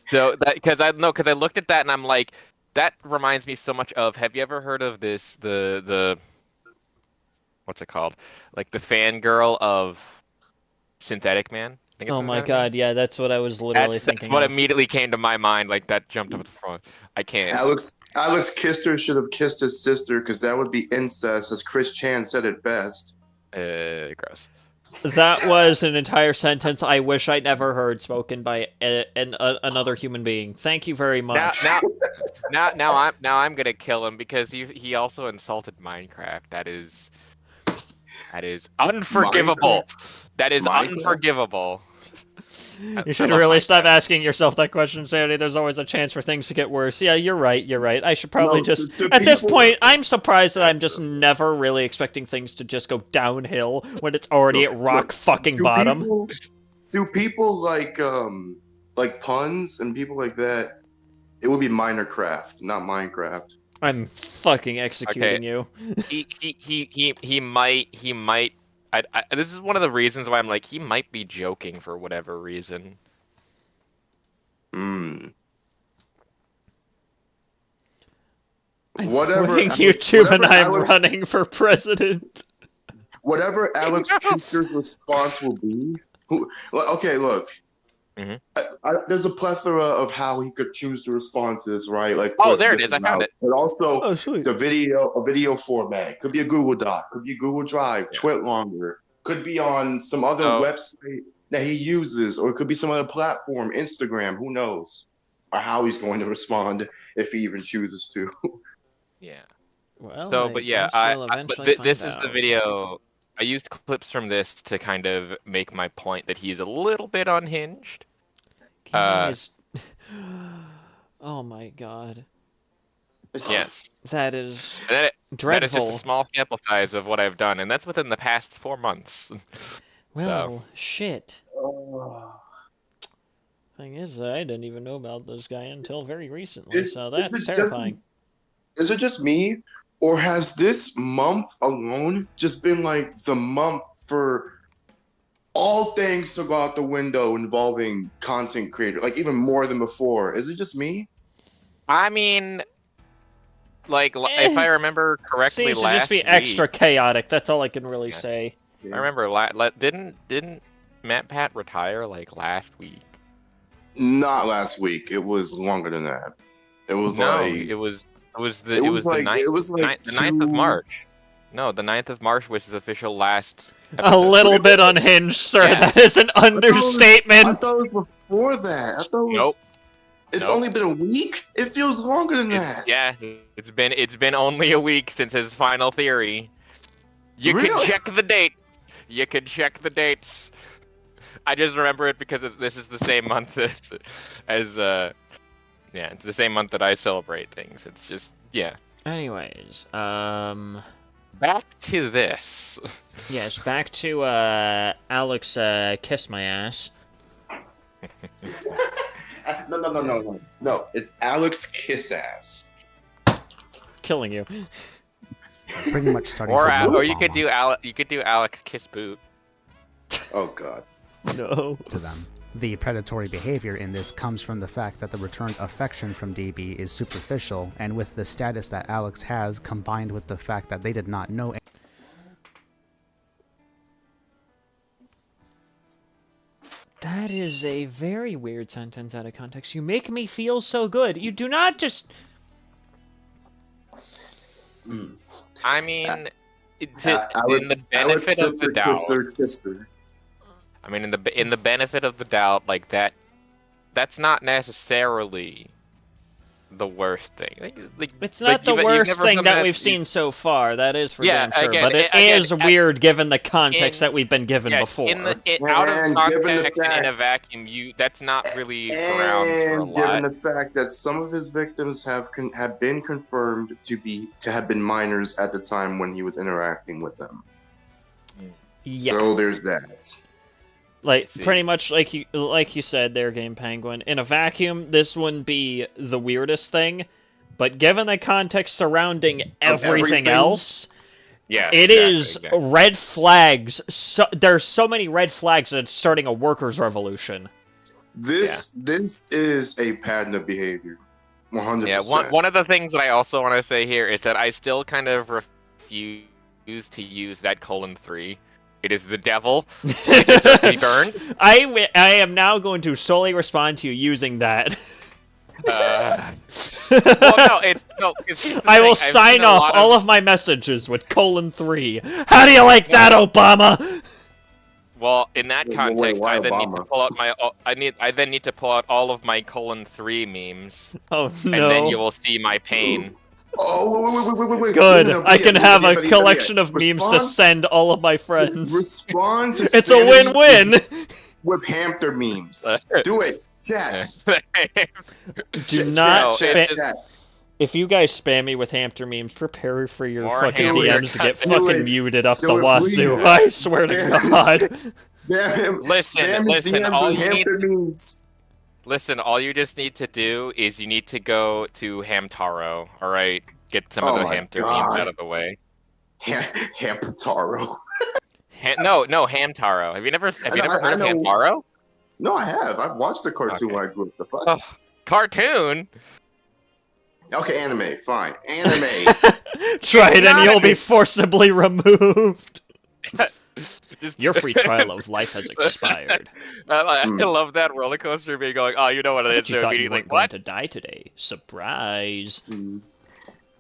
So that because I looked at that and I'm like, that reminds me so much of. Have you ever heard of this? The what's it called? Like the fangirl of Synthetic Man. I think it's Oh my Synthetic god, yeah, that's what I was literally Man? thinking That's what of. immediately came to my mind. Like that jumped up at the front. I can't. Alex Kister should have kissed his sister because that would be incest, as Chris Chan said it best. Gross. That was an entire sentence I wish I never heard spoken by another human being. Thank you very much. Now I'm gonna kill him because he also insulted Minecraft. That is unforgivable. That is Minecraft? unforgivable. You should I love really Minecraft. stop asking yourself that question, Sanity. There's always a chance for things to get worse. Yeah, you're right. I should probably No, just... to At this people- point, I'm surprised that I'm just never really expecting things to just go downhill when it's already at rock fucking Do bottom. people like puns and people like that? It would be Minercraft, not Minecraft. I'm fucking executing you. He might. This is one of the reasons why I'm like, he might be joking for whatever reason. I'm Whatever. quitting Alex- YouTube and whatever I'm Alex- running for president. Whatever Alex Kister's response will be. Okay, look. Mhm. There's a plethora of how he could choose to respond to this, right? Like, Oh, course, there it is. I different found routes, But also, Oh, sweet. a video format. Could be a Google Doc. Could be Google Drive. Twitlonger. Could be on some other Oh. website that he uses, or it could be some other platform, Instagram. Who knows? Or how he's going to respond if he even chooses to. Yeah. Well, So, I but yeah, guess we'll eventually find this is the out. video. I used clips from this to kind of make my point that he's a little bit unhinged. Guys. Oh my god. Yes. That is And then that is dreadful. just a small sample size of what I've done, and that's within the past 4 months. Well, shit. Oh. Thing is, I didn't even know about this guy until very recently, Is- so is that's it just- terrifying. Is it just me, or has this month alone just been like the month for all things to go out the window involving content creator, like even more than before? Is it just me? I mean, like, if I remember correctly, Seems to last just be week, extra chaotic. That's all I can really Yeah. say. I remember, didn't Matt Pat retire like last week? Not last week. It was longer than that. It was like it was the it it was was the like- 9th, it was like the 9th of two- March. No, the 9th of March was his official last. A episode. little bit unhinged, sir. Yeah. That is an I understatement. thought it was before that. I thought it was. Nope. It's Nope. only been a week. It feels longer than that. Yeah, it's been only a week since his final theory. You can Really? check the date. You can check the dates. I just remember it because this is the same month as yeah, it's the same month that I celebrate things. It's just yeah. Anyways, back to this. Yes, back to Alex kiss my ass. No. It's Alex Kiss Ass. Killing you. Pretty much starting Or to or you could do Alex kiss boot. Oh God. No. to them. The predatory behavior in this comes from the fact that the returned affection from DB is superficial, and with the status that Alex has, combined with the fact that they did not know. That is a very weird sentence out of context. You make me feel so good. You do not just... I mean, in Alex, the benefit of the doubt. Kister. I mean, in the benefit of the doubt, like that's not necessarily the worst thing. It's not the worst thing that we've seen so far, that is for damn sure, but it is weird given the context that we've been given before. Out of context and in a vacuum, that's not really grounds for a lot. Given the fact that some of his victims have been confirmed to have been minors at the time when he was interacting with them. Yeah. So there's that. Like, pretty much like you said there, Game Penguin. In a vacuum, this wouldn't be the weirdest thing, but given the context surrounding everything else, it is red flags. There's so many red flags that it's starting a workers' revolution. This is a pattern of behavior. 100%. Yeah, one of the things that I also want to say here is that I still kind of refuse to use that :3. It is the devil. It deserves to be burned. I am now going to solely respond to you using that. Well, no. I will sign off all of my messages with :3. How do you like that, Obama? Well, in that context, I then need to pull out I then need to pull out all of my :3 memes. Oh no! And then you will see my pain. Oh, wait. Good. I can have a collection of memes to send all of my friends. Respond to It's a win-win! With hamster memes. Do it. Chat. Do not spam. If you guys spam me with hamster memes, prepare for your fucking DMs to get fucking muted up the wazoo. I swear to God. Listen, all you just need to do is you need to go to Hamtaro, alright? Get some of the hamster memes out of the way. Hamtaro. No, Hamtaro. Have you never heard of Hamtaro? No, I have. I've watched the cartoon when I grew up. The fuck? Cartoon? Okay, anime. Fine. Anime. Try it and you'll be forcibly removed. Your free trial of life has expired. I love that roller coaster being going, oh, you know what it is. You thought you weren't going to die today. Surprise.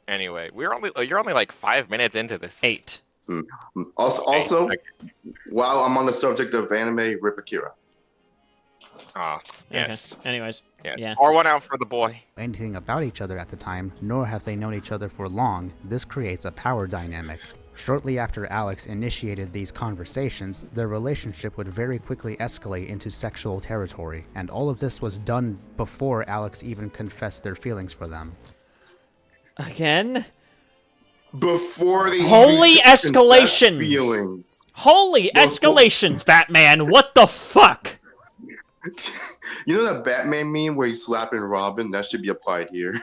Anyway, you're only like 5 minutes into this. 8. Also, while I'm on the subject of anime, Rip Akira. Oh, yes. Okay. Anyways, yeah. Pour one out for the boy. Anything about each other at the time, nor have they known each other for long. This creates a power dynamic. Shortly after Alex initiated these conversations, their relationship would very quickly escalate into sexual territory, and all of this was done before Alex even confessed their feelings for them. Again? Before they Holy escalations! Feelings. Holy escalations, Batman! What the fuck? You know that Batman meme where he's slapping Robin? That should be applied here.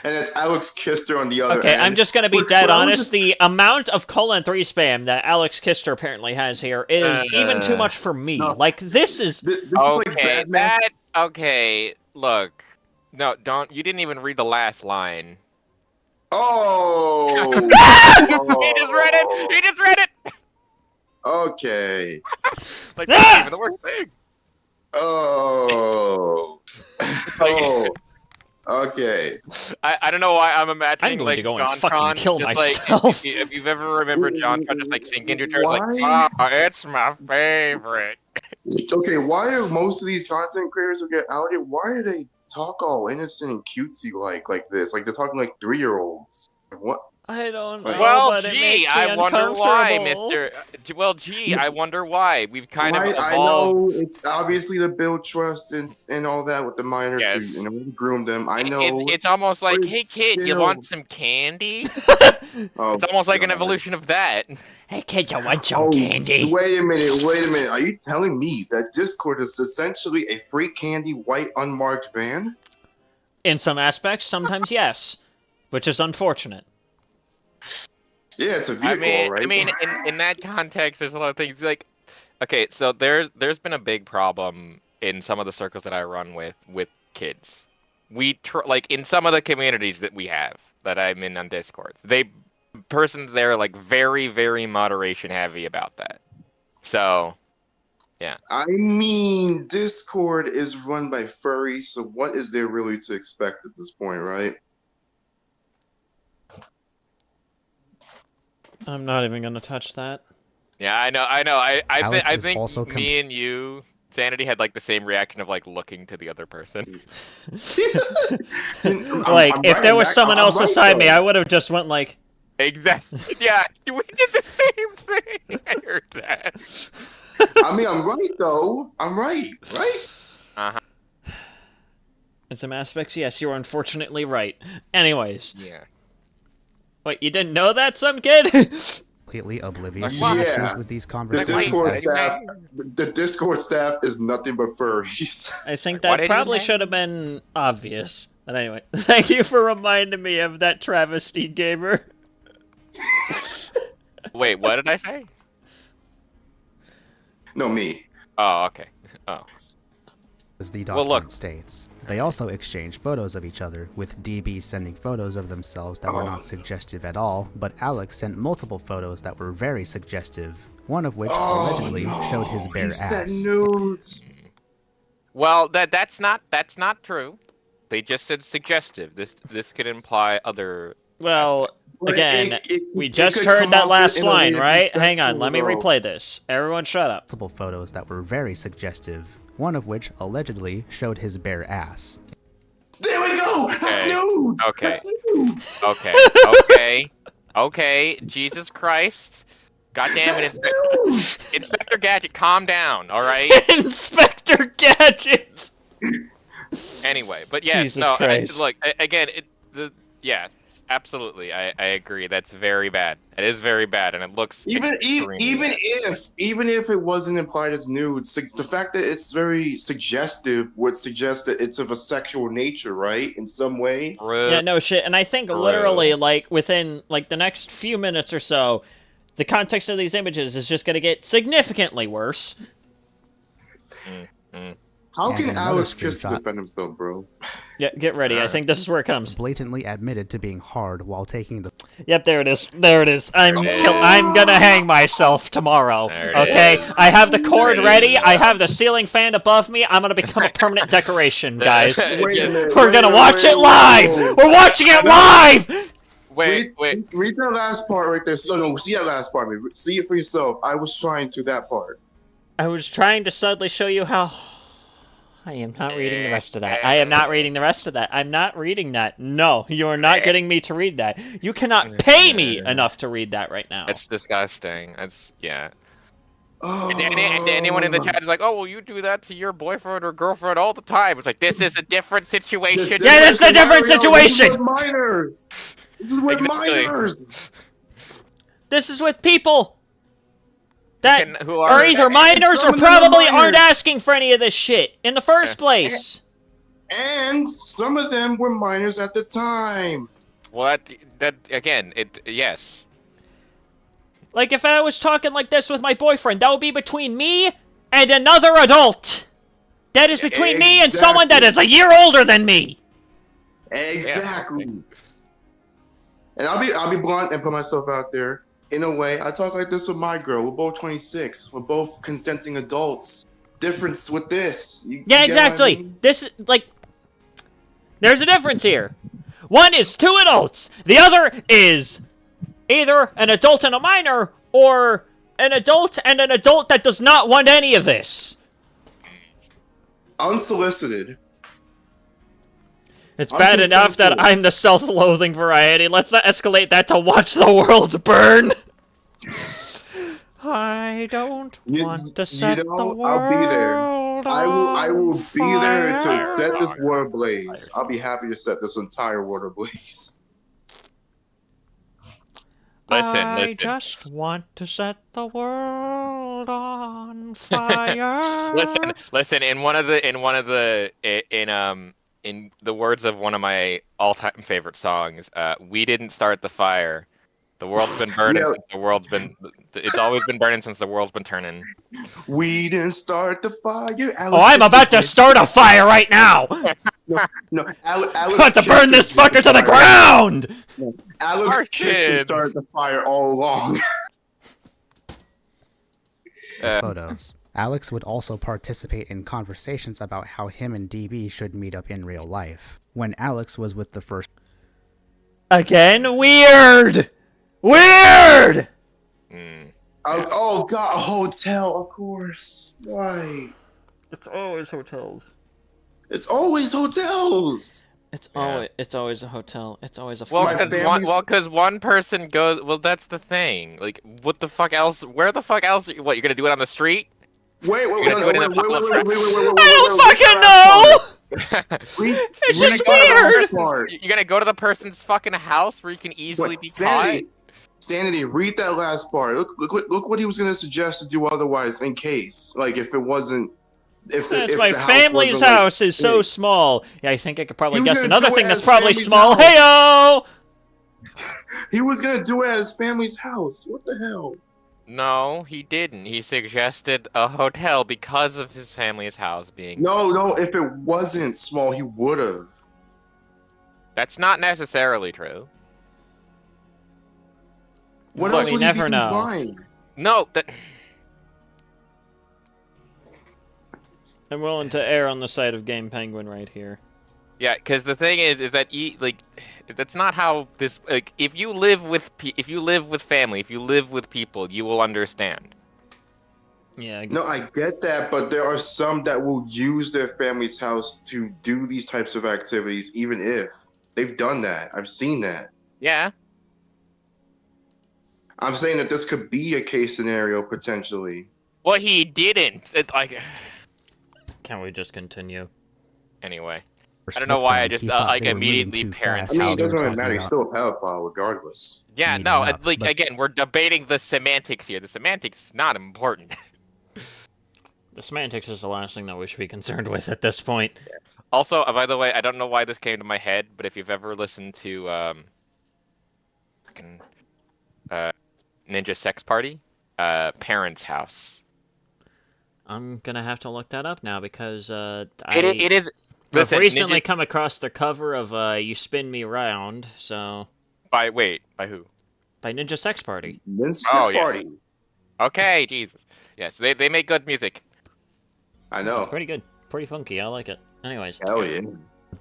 And it's Alex Kister on the other end. Okay, I'm just gonna be dead honest. The amount of :3 spam that Alex Kister apparently has here is even too much for me. No. Like, this is... This is like Batman. Okay, look. No, you didn't even read the last line. Oh! He just read it! He just read it! Okay. Like, that's not even the worst thing. Oh. Oh. Okay. I don't know why I'm imagining I'm going like to go and JonTron fucking kill just myself. like if you've ever remembered JonTron just like sinking your turns like, oh, it's my favorite. Okay, why are most of these content creators who get outed, why do they talk all innocent and cutesy like this? Like they're talking like 3-year-olds. What? I don't know, Well, but it gee, makes me I wonder why, uncomfortable. Mr. Well, gee, I wonder why. We've kind of I evolved. know it's obviously to build trust and all that with the minor Yes. to groom them. I know. It's almost like, but hey it's kid, you still- want some candy? Oh, It's almost like an God. evolution of that. Hey kid, you want some Oh, candy? wait a minute. Are you telling me that Discord is essentially a free candy white unmarked van? In some aspects, sometimes yes, which is unfortunate. Yeah, it's a vehicle, right? I mean, in that context, there's a lot of things like, okay, so there's been a big problem in some of the circles that I run with kids. Like in some of the communities that we have that I'm in on Discord, persons there are like very, very moderation heavy about that. So, yeah. I mean, Discord is run by furries, so what is there really to expect at this point, right? I'm not even gonna touch that. Yeah, I know. I Alex is think also me and you, Sanity, had like the same reaction of like looking to the other person. Like, if there was someone else right, beside me, though. I would have just went like, Exactly. Yeah, we did the same thing. I heard that. I mean, I'm right though. I'm right? Uh-huh. in some aspects, yes, you're unfortunately right. Anyways, Yeah. wait, you didn't know that, some kid? Completely oblivious Like, to yeah. issues with these The conversations. Discord wait, staff, the Discord staff is nothing but furries. I think Like, what that did probably you say? should have been obvious. But anyway, thank you for reminding me of that travesty gamer. Wait, what did I say? No, me. Oh, okay. Oh. As the Well, document look. states. They also exchange photos of each other, with DB sending photos of themselves that were not suggestive at all, but Alex sent multiple photos that were very suggestive, one of which allegedly showed his bare he sent ass. nudes. Well, that's not true. They just said suggestive. This could imply other. Well, But again, we it just could heard come that off last in a way line, to be right? Hang on, sexual, let me though. replay this. Everyone shut up. Multiple photos that were very suggestive, one of which allegedly showed his bare ass. There we go. That's Okay. nudes. Okay. That's nudes. Okay. Jesus Christ. God damn it, That's nudes. Inspector Gadget, calm down, all right? Inspector Gadget! Anyway, but yes, Jesus no, Christ. look, again, yeah, absolutely, I agree. That's very bad. It is very bad, and it looks extremely bad. Even if it wasn't implied as nudes, the fact that it's very suggestive would suggest that it's of a sexual nature, right? In some way. Yeah, no shit, and I think literally, like, within, like, the next few minutes or so, the context of these images is just gonna get significantly worse. How And can another Alex Kister screenshot. defend himself, bro? Yeah, get ready, I think this is where it comes. Blatantly admitted to being hard while taking the Yep, there it is. There it is. I'm is. gonna hang myself tomorrow. There it Okay? is. I have the cord There it ready. is. I have the ceiling fan above me. I'm gonna become a permanent decoration, guys. Wait a minute. We're gonna watch it live. We're watching it live. Wait. Read that last part right there. So no, see that last part. See it for yourself. I was trying to that part. I was trying to subtly show you how. I am not reading the rest of that. I am not reading the rest of that. I'm not reading that. No, you are not getting me to read that. You cannot pay me enough to read that right now. It's disgusting. Yeah. Oh. And anyone in the chat is like, "Oh, well, you do that to your boyfriend or girlfriend all the time." It's like, this is a different situation. Yeah, that's a different situation. This is with minors. This is with Exactly. minors. This is with people that Who are are either minors some or of them are probably aren't minors. asking for any of this shit in the first place. And some of them were minors at the time. what? That again? Yes. Like, if I was talking like this with my boyfriend, that would be between me and another adult. That is between me and someone that is a year older than me. Exactly. And I'll be blunt and put myself out there. In a way, I talk like this with my girl. We're both 26. We're both consenting adults. Difference with this. You Yeah, get what I exactly. mean? This is, like, there's a difference here. One is two adults. The other is either an adult and a minor, or an adult and an adult that does not want any of this. Unsolicited. It's I'm bad enough that consensual. I'm the self-loathing variety. Let's not escalate that to watch the world burn. I don't want to set the world I'll be there. I on will be there to fire. set this world ablaze. I'll be happy to set this entire world ablaze. I just want to set the world on fire. Listen. In the words of one of my all-time favorite songs, "We didn't start the fire. The world's been burning Yeah. since the world's been. It's always been burning since the world's been turning." We didn't start the fire. Oh, I'm about to start a fire right now! No, Alex I'm about to burn Kister this started fucker to the fire. ground! Alex Kister Martin. started the fire all along. Photos. Alex would also participate in conversations about how him and DB should meet up in real life. When Alex was with the first Again, weird! Weird! Oh god, a hotel, of course. Why? It's always hotels. It's always hotels. It's Yeah. always a hotel. It's always a Well, My family's- because one person goes. Well, that's the thing. Like, what the fuck else? Where the fuck else? What, you're gonna do it on the street? Wait, You're gonna do it in a public I don't fucking know! It's just weird! You're gonna go to the person's fucking house where you can easily be caught? Sanity, read that last part. Look what he was gonna suggest to do otherwise in case. Like if it wasn't if my the house family's wasn't, like, house is so big. small. Yeah, I think I could probably He was guess gonna another do it thing at that's his probably family's small. house. Heyo! He was gonna do it at his family's house. What the hell? No, he didn't. He suggested a hotel because of his family's house being. No, if it wasn't small, he would have. That's not necessarily true. What Look, else we would never he be know. buying? No, that. I'm willing to err on the side of Game Penguin right here. Yeah, because the thing is that that's not how this. Like, if you live with family, if you live with people, you will understand. Yeah. No, I get that, but there are some that will use their family's house to do these types of activities, even if they've done that. I've seen that. Yeah. I'm saying that this could be a case scenario potentially. Well, he didn't. Can we just continue? Anyway, I don't know why I just immediately parents. I mean, it doesn't really matter. He's still a pedophile regardless. Yeah, meeting no, up, but- again, we're debating the semantics here. The semantics is not important. The semantics is the last thing that we should be concerned with at this point. Also, by the way, I don't know why this came to my head, but if you've ever listened to Ninja Sex Party, Parents' House. I'm gonna have to look that up now because It is. I've Listen, recently come across the cover of You Spin Me Round, so by who? by Ninja Sex Party. Then sex Oh, yes. party. Okay, Jesus. Yes, they make good music. I know. It's pretty good, pretty funky. I like it. Anyways, Hell yeah.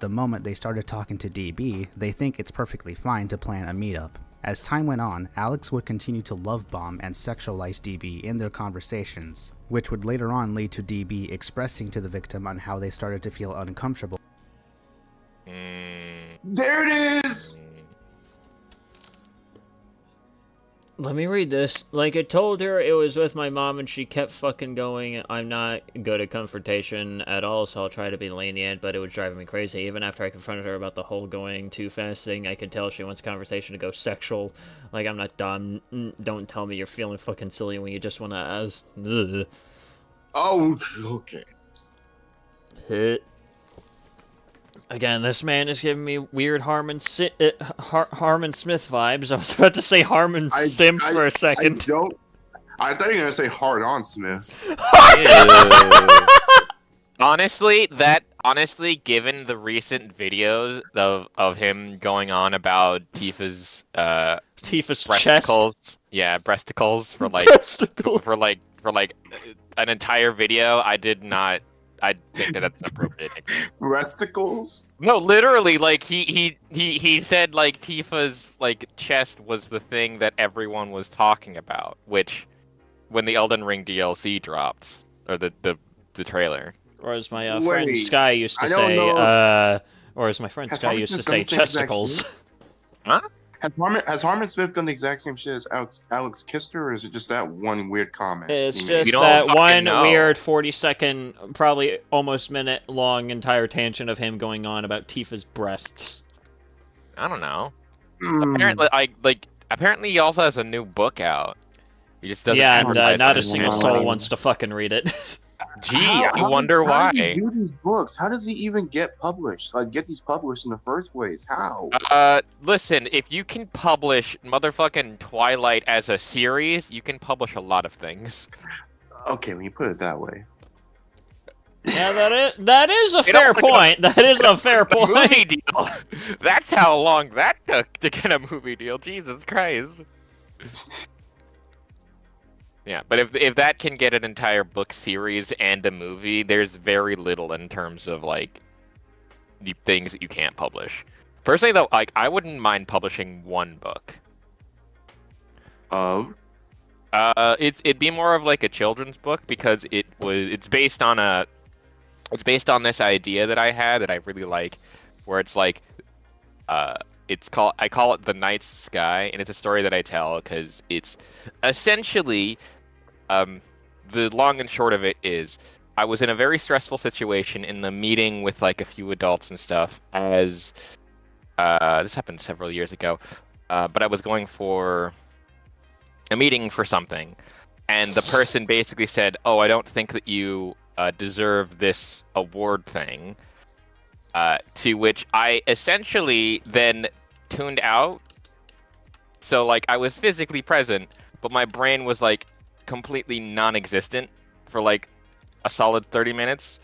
The moment they started talking to DB, they think it's perfectly fine to plan a meetup. As time went on, Alex would continue to love bomb and sexualize DB in their conversations, which would later on lead to DB expressing to the victim on how they started to feel uncomfortable. There it is. let me read this. Like, I told her it was with my mom and she kept fucking going. I'm not good at confrontation at all, so I'll try to be lenient, but it was driving me crazy. Even after I confronted her about the whole going too fast thing, I could tell she wants conversation to go sexual. Like, I'm not dumb. Don't tell me you're feeling fucking silly when you just wanna ask. Oh, okay. Hit. Again, this man is giving me weird Harmon Smith vibes. I was about to say Harmon Simp for a second. I thought you were gonna say hard on Smith. Honestly, given the recent videos of him going on about Tifa's Tifa's breasticles, chest. yeah, breasticles for like Breasticle. for like an entire video, I think that's appropriate. Breasticles? No, literally, like he said like Tifa's like chest was the thing that everyone was talking about, which when the Elden Ring DLC dropped or the trailer. Or as my friend Wait, Sky used to I don't say, know. Or as my friend Has Sky Harmon used to Smith done say, the same exact chesticles. shit? Huh? Has Harmon Smith done the exact same shit as Alex Kister, or is it just that one weird comment? It's he made? just We don't that fucking one know. weird 40-second, probably almost minute-long entire tangent of him going on about Tifa's breasts. I don't know. Hmm. Apparently he also has a new book out. He just doesn't Yeah, and advertise not on a his single channel soul anymore. wants to fucking read it. Gee, I wonder How why. does he do these books? How does he even get published? Like, get these published in the first place? How? Listen, if you can publish motherfucking Twilight as a series, you can publish a lot of things. Okay, when you put it that way. Yeah, that is a It fair also got- point. That is a fair The movie point. deal. That's how long that took to get a movie deal. Jesus Christ. Yeah, but if that can get an entire book series and a movie, there's very little in terms of like the things that you can't publish. Personally, though, like I wouldn't mind publishing one book. It'd be more of like a children's book because it's based on this idea that I had that I really like, where it's like I call it The Night's Sky, and it's a story that I tell because it's essentially the long and short of it is I was in a very stressful situation in the meeting with like a few adults and stuff as this happened several years ago, but I was going for a meeting for something, and the person basically said, "Oh, I don't think that you deserve this award thing," to which I essentially then tuned out. So like I was physically present, but my brain was like completely non-existent for like a solid 30 minutes,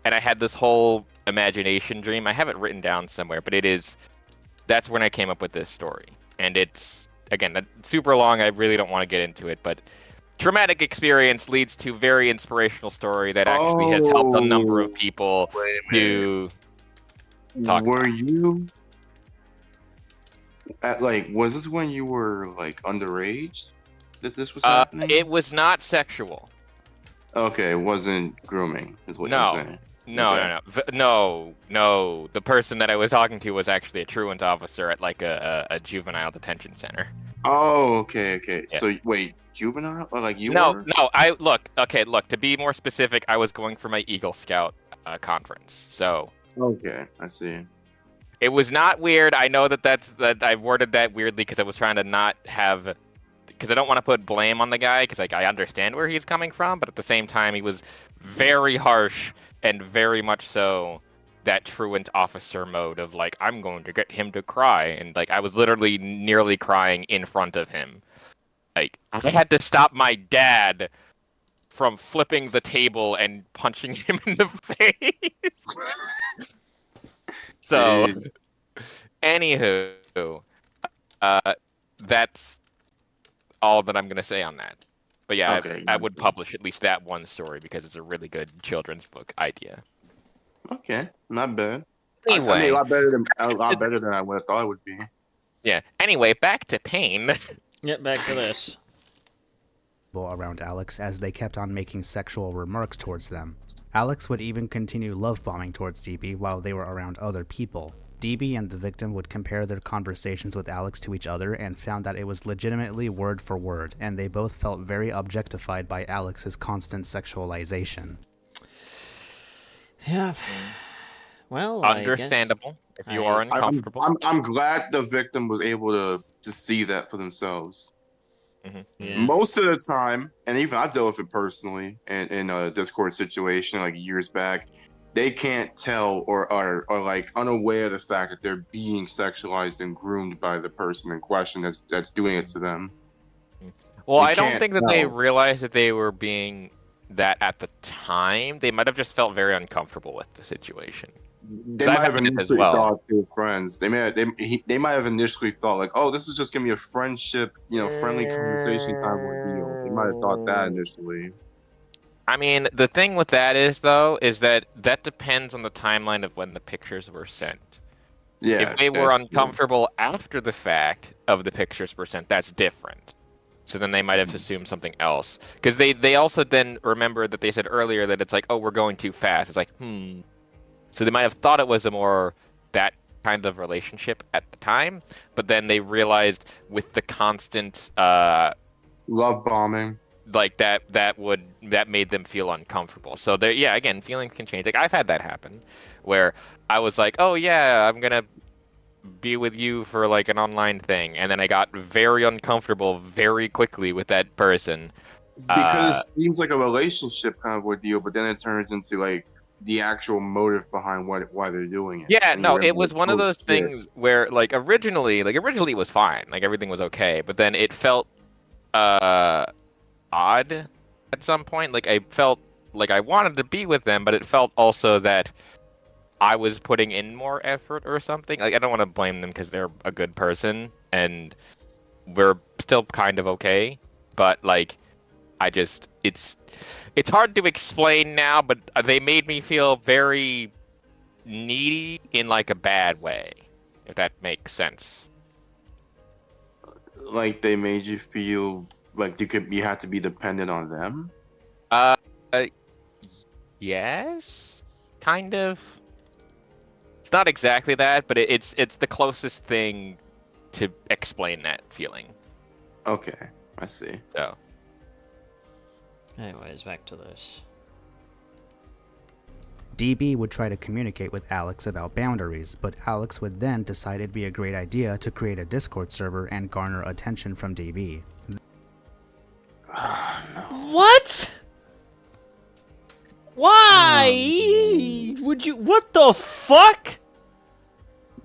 and I had this whole imagination dream. I have it written down somewhere, but that's when I came up with this story. And it's, again, super long. I really don't want to get into it, but traumatic experience leads to very inspirational story that actually has helped a number of people to talk Were about. you at was this when you were like underage that this was happening? It was not sexual. Okay, it wasn't grooming, is what No. you're saying. No. The person that I was talking to was actually a truant officer at like a juvenile detention center. Oh, okay. Yeah. So wait, juvenile or like you No, were? look. To be more specific, I was going for my Eagle Scout conference. So Okay, I see. it was not weird. I know that I worded that weirdly because I was trying to not have, because I don't want to put blame on the guy because like I understand where he's coming from, but at the same time he was very harsh and very much so that truant officer mode of like I'm going to get him to cry, and like I was literally nearly crying in front of him. Like I had to stop my dad from flipping the table and punching him in the face. So, Dude. anywho, that's all that I'm gonna say on that. But yeah, Okay, I would publish at least that one story because it's a really good children's book idea. Okay, not bad. Anyway, I mean, a lot better than I would have thought it would be. yeah. Anyway, back to Pain. Get back to this. Around Alex as they kept on making sexual remarks towards them. Alex would even continue love bombing towards DB while they were around other people. DB and the victim would compare their conversations with Alex to each other and found that it was legitimately word for word, and they both felt very objectified by Alex's constant sexualization. Yeah. Well, Understandable if you are uncomfortable. I'm glad the victim was able to see that for themselves. Mm-hmm. Yeah. Most of the time, and even I've dealt with it personally in a Discord situation like years back, they can't tell or are like unaware of the fact that they're being sexualized and groomed by the person in question that's doing it to them. Well, You I don't can't think that they tell. realized that they were being that at the time. They might have just felt very uncomfortable with the situation. They I've might have had it as initially well. thought they were friends. They might have initially thought like, oh, this is just gonna be a friendship, friendly conversation kind of ordeal. They might have thought that initially. I mean, the thing with that is that depends on the timeline of when the pictures were sent. Yeah. If they were that's true. uncomfortable after the fact of the pictures were sent, that's different. So then they might have assumed something else. Because they also then remembered that they said earlier that it's like, oh, we're going too fast. It's like, So they might have thought it was a more that kind of relationship at the time, but then they realized with the constant Love bombing. like that made them feel uncomfortable. So there, yeah, again, feelings can change. Like I've had that happen where I was like, oh yeah, I'm gonna be with you for like an online thing, and then I got very uncomfortable very quickly with that person. Because it seems like a relationship kind of ordeal, but then it turns into like the actual motive behind why they're doing it. Yeah, And no, you're it like, was one of oh, those shit. things where originally it was fine, like everything was okay, but then it felt odd at some point. Like I felt like I wanted to be with them, but it felt also that I was putting in more effort or something. Like I don't want to blame them because they're a good person and we're still kind of okay, but like it's hard to explain now, but they made me feel very needy in like a bad way, if that makes sense. Like they made you feel like you had to be dependent on them. Uh, yes, kind of. It's not exactly that, but it's the closest thing to explain that feeling. Okay, I see. So, Anyways, back to this. DB would try to communicate with Alex about boundaries, but Alex would then decide it'd be a great idea to create a Discord server and garner attention from DB. What? Why would you? What the fuck?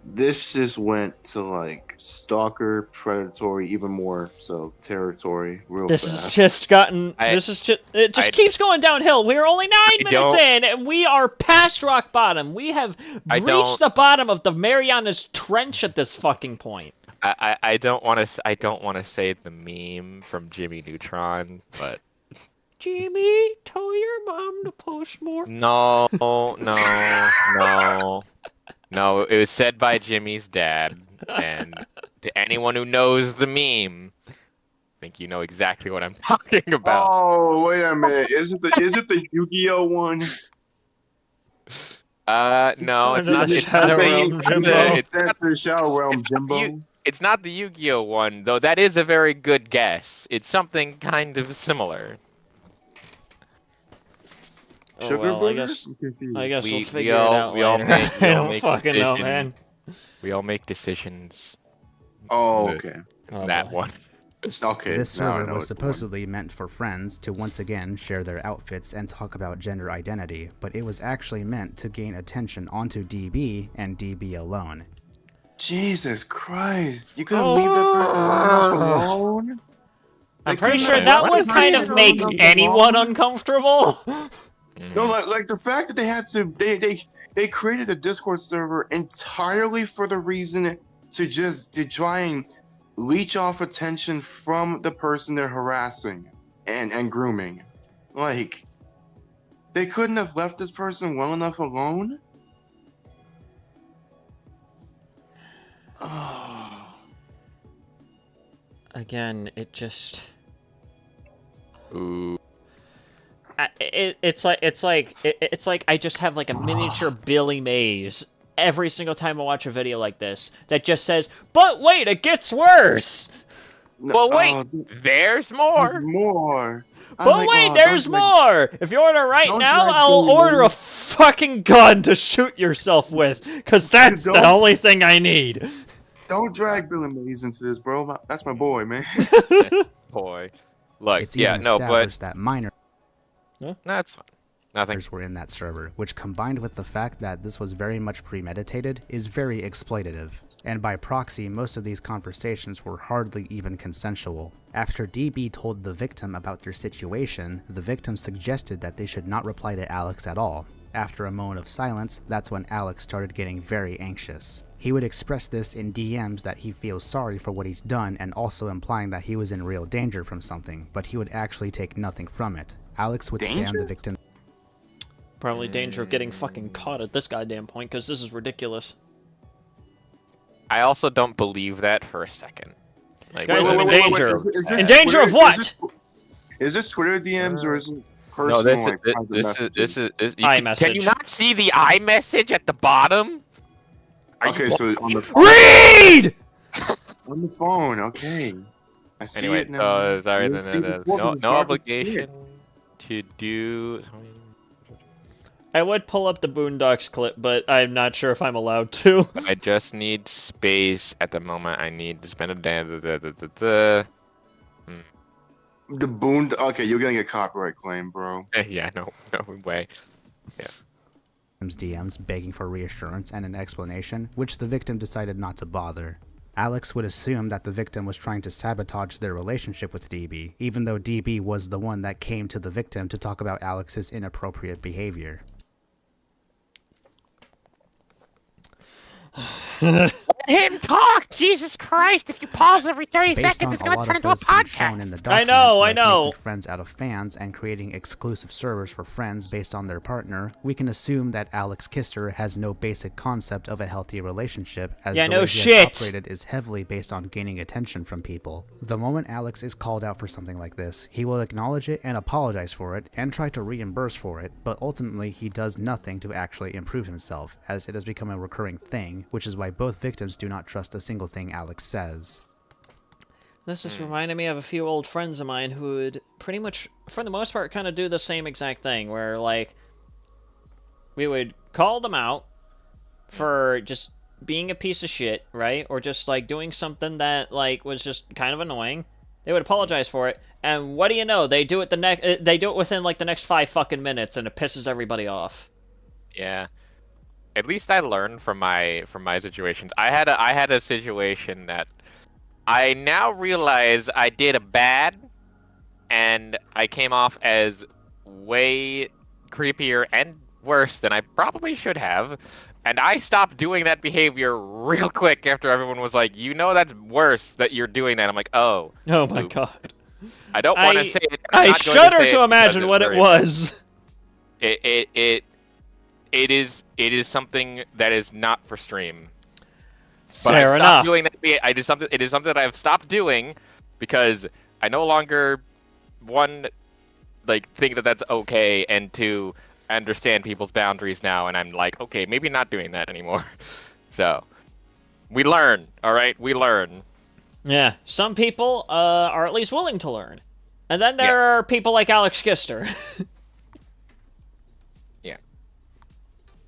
This just went to like stalker, predatory, even more so territory real This fast. has just gotten. I- It just I- keeps going downhill. We're only 9 minutes don't- in, and we are past rock bottom. We have I reached don't- the bottom of the Marianas Trench at this fucking point. I don't want to say the meme from Jimmy Neutron, but Jimmy, tell your mom to post more. no, it was said by Jimmy's dad, and to anyone who knows the meme, I think you know exactly what I'm talking about. Oh, wait a minute. Is it the Yu-Gi-Oh one? No, it's not. the It's Shadow not Realm, Jimbo. it's It's the Shadow Realm, it's not Jimbo. It's not the Yu-Gi-Oh one, though. That is a very good guess. It's something kind of similar. Oh, Sugar well, I Brother? guess. I'm confused. I guess We- we'll we figure all- it out we all later. make- we I all don't make fucking know, decisions. man. We all make decisions. Oh, The- okay. Oh, that boy. one. Okay. This now I server know was which one. supposedly meant for friends to once again share their outfits and talk about gender identity, but it was actually meant to gain attention onto DB and DB alone. Jesus Christ! You couldn't leave that person alone? I'm They pretty couldn't sure have that left would the kind person of make alone? anyone uncomfortable. No, like the fact that they had to they created a Discord server entirely for the reason to try and leech off attention from the person they're harassing and grooming. Like they couldn't have left this person well enough alone. Oh. Again, it just. Ooh. It's like I just have like a miniature Billy Mays every single time I watch a video like this that just says, "But wait, it gets worse." Well, wait. Oh, There's there's more. more. I'm But like, wait, oh, there's don't drag- more. If you order right don't now, drag I'll Billy order a Mays. fucking gun to shoot yourself with, cause that's the Don't- only thing I need. Don't drag Billy Mays into this, bro. That's my boy, man. Boy. Look, It's yeah, even no, but established that minors no, it's fine. Nothing. were in that server, which combined with the fact that this was very much premeditated, is very exploitative. And by proxy, most of these conversations were hardly even consensual. After DB told the victim about their situation, the victim suggested that they should not reply to Alex at all. After a moment of silence, that's when Alex started getting very anxious. He would express this in DMs that he feels sorry for what he's done and also implying that he was in real danger from something, but he would actually take nothing from it. Alex would stay on Danger? the victim. Probably danger of getting fucking caught at this goddamn point, cause this is ridiculous. I also don't believe that for a second. Like, Guys, I'm in wait, danger. Is this In danger of Twitter- what? Is this Twitter DMs or is it personal? No, this is like, private this messages? is you iMessage. can you not see the iMessage at the bottom? Okay, so on the phone. Read! On the phone, okay. I see Anyway, it now. sorry, You'll see the portal no is dark as obligation shit. to do. I would pull up the Boondocks clip, but I'm not sure if I'm allowed to. I just need space at the moment. I need to spend a day. The okay, you're gonna get copyright claim, bro. Yeah, no way. DMs begging for reassurance and an explanation, which the victim decided not to bother. Alex would assume that the victim was trying to sabotage their relationship with DB, even though DB was the one that came to the victim to talk about Alex's inappropriate behavior. Let him talk! Jesus Christ! If you pause every 30 Based seconds, on it's a gonna lot turn of into a things being shown in podcast. the document, I like know. making friends out of fans and creating exclusive servers for friends based on their partner, we can assume that Alex Kister has no basic concept of a healthy relationship, as Yeah, the no way he shit. has operated is heavily based on gaining attention from people. The moment Alex is called out for something like this, he will acknowledge it and apologize for it, and try to reimburse for it, but ultimately he does nothing to actually improve himself, as it has become a recurring thing, which is why both victims do not trust a single thing Alex says. This just reminded me of a few old friends of mine who would pretty much, for the most part, kind of do the same exact thing, where, like, we would call them out for just being a piece of shit, right? Or just, like, doing something that, like, was just kind of annoying. They would apologize for it, and what do you know? They do it they do it within, like, the next 5 fucking minutes, and it pisses everybody off. Yeah. At least I learned from my situations. I had a situation that I now realize I did a bad, and I came off as way creepier and worse than I probably should have. And I stopped doing that behavior real quick after everyone was like, "You know that's worse that you're doing that." I'm like, "Oh." Oh my oops. god. I don't want to say it. I'm I not going shudder say to it imagine because what it very- was. It is something that is not for stream. But Fair I've stopped enough. doing that. It is something that I've stopped doing because I no longer, one, like, think that that's okay, and two, understand people's boundaries now, and I'm like, okay, maybe not doing that anymore. So we learn, all right? We learn. Yeah, some people are at least willing to learn. And then there Yes. are people like Alex Kister. Yeah.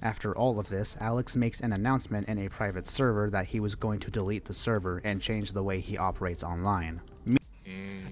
After all of this, Alex makes an announcement in a private server that he was going to delete the server and change the way he operates online.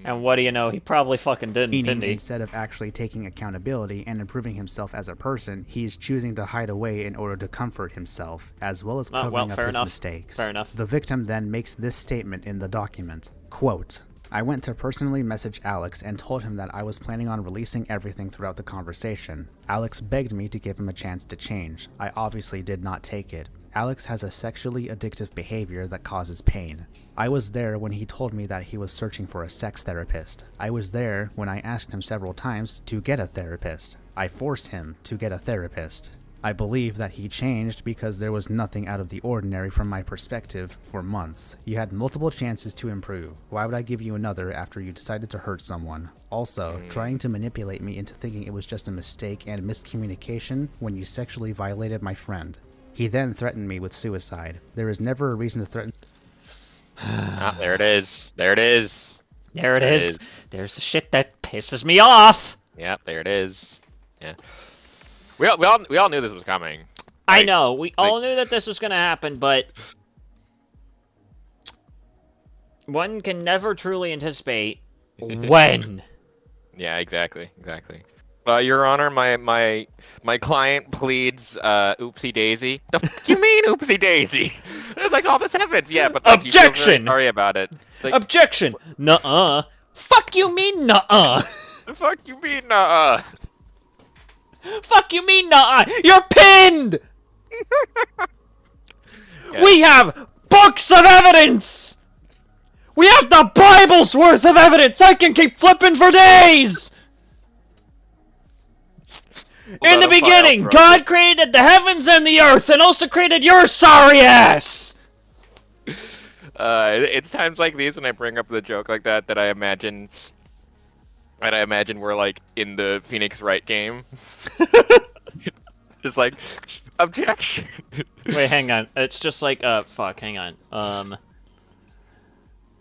And what do you know? He probably fucking didn't, Meaning, didn't he? instead of actually taking accountability and improving himself as a person, he's choosing to hide away in order to comfort himself, as well as covering up fair his enough. mistakes. Fair enough. The victim then makes this statement in the document. Quote, I went to personally message Alex and told him that I was planning on releasing everything throughout the conversation. Alex begged me to give him a chance to change. I obviously did not take it. Alex has a sexually addictive behavior that causes pain. I was there when he told me that he was searching for a sex therapist. I was there when I asked him several times to get a therapist. I forced him to get a therapist. I believe that he changed because there was nothing out of the ordinary from my perspective for months. You had multiple chances to improve. Why would I give you another after you decided to hurt someone? Also, trying to manipulate me into thinking it was just a mistake and miscommunication when you sexually violated my friend. He then threatened me with suicide. There is never a reason to threaten. Ah, there it is. There it is. There it There it is. is. There's the shit that pisses me off. Yep, there it is. Yeah. We all knew this was coming. I Like, know. We all knew that this was going to happen, but one can never truly anticipate when. Yeah, exactly. Your Honor, my client pleads oopsie daisy. The fuck you mean oopsie daisy? There's like all this evidence. Yeah, but like, you feel very Objection! sorry about it. It's like, Objection! Nuh-uh. Fuck you mean nuh-uh. the fuck you mean Fuck you mean nuh-uh. You're pinned! Yeah. We have books of evidence! We have the Bible's worth of evidence! I can keep flipping for days! In the beginning, God created the heavens and the earth, and also created your sorry ass! It's times like these when I bring up the joke like that that I imagine we're like in the Phoenix Wright game. Just like, Objection. Wait, hang on. It's just like fuck. Hang on.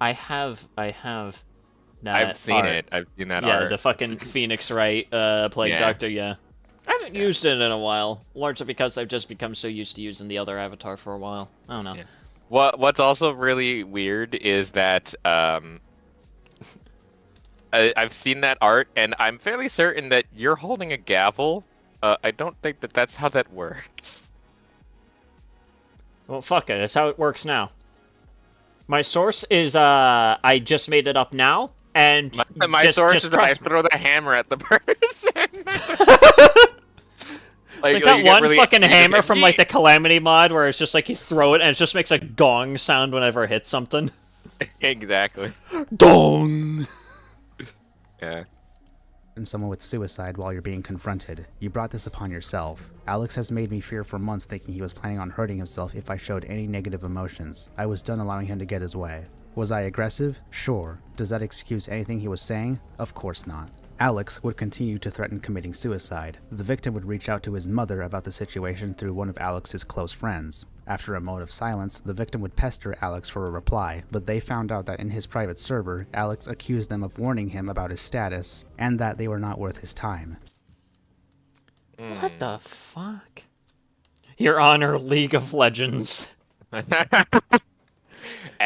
I have that. I've seen art. it. I've seen that Yeah, art. the fucking Phoenix Wright Plague Yeah. Doctor. Yeah. I haven't used it in a while, largely because I've just become so used to using the other avatar for a while. I don't know. Yeah. What's also really weird is that I've seen that art, and I'm fairly certain that you're holding a gavel. I don't think that that's how that works. Well, fuck it. That's how it works now. My source is I just made it up now, and My source is that I trust me. throw the hammer at the person. It's like that you get one really fucking angry, hammer just from like the Calamity mod where it's just like you throw it and it just makes a gong sound whenever it hits something. Exactly. Gong! Yeah. And someone with suicide while you're being confronted. You brought this upon yourself. Alex has made me fear for months, thinking he was planning on hurting himself if I showed any negative emotions. I was done allowing him to get his way. Was I aggressive? Sure. Does that excuse anything he was saying? Of course not. Alex would continue to threaten committing suicide. The victim would reach out to his mother about the situation through one of Alex's close friends. After a moment of silence, the victim would pester Alex for a reply, but they found out that in his private server, Alex accused them of warning him about his status, and that they were not worth his time. What the fuck? Your Honor, League of Legends.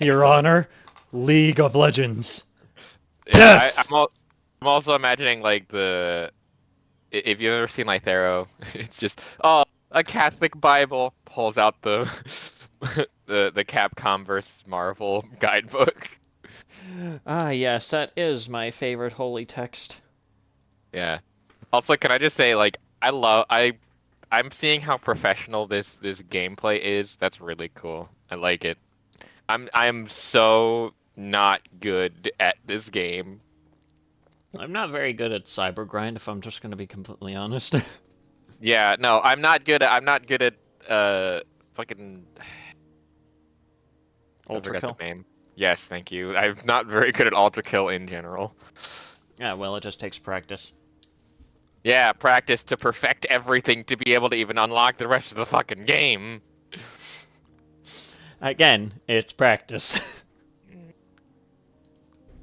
Your Honor, League of Legends. Yeah, I'm also imagining like if you've ever seen Lythero, it's just a Catholic Bible pulls out the the Capcom versus Marvel guidebook. Ah, yes, that is my favorite holy text. Yeah. Also, can I just say like I'm seeing how professional this gameplay is. That's really cool. I like it. I'm so not good at this game. I'm not very good at Cybergrind, if I'm just gonna be completely honest. Yeah, no, I'm not good at fucking I forgot Ultra the name. Yes, thank you. I'm not very good at Ultra Kill in general. Yeah, well, it just takes practice. Yeah, practice to perfect everything to be able to even unlock the rest of the fucking game. Again, it's practice.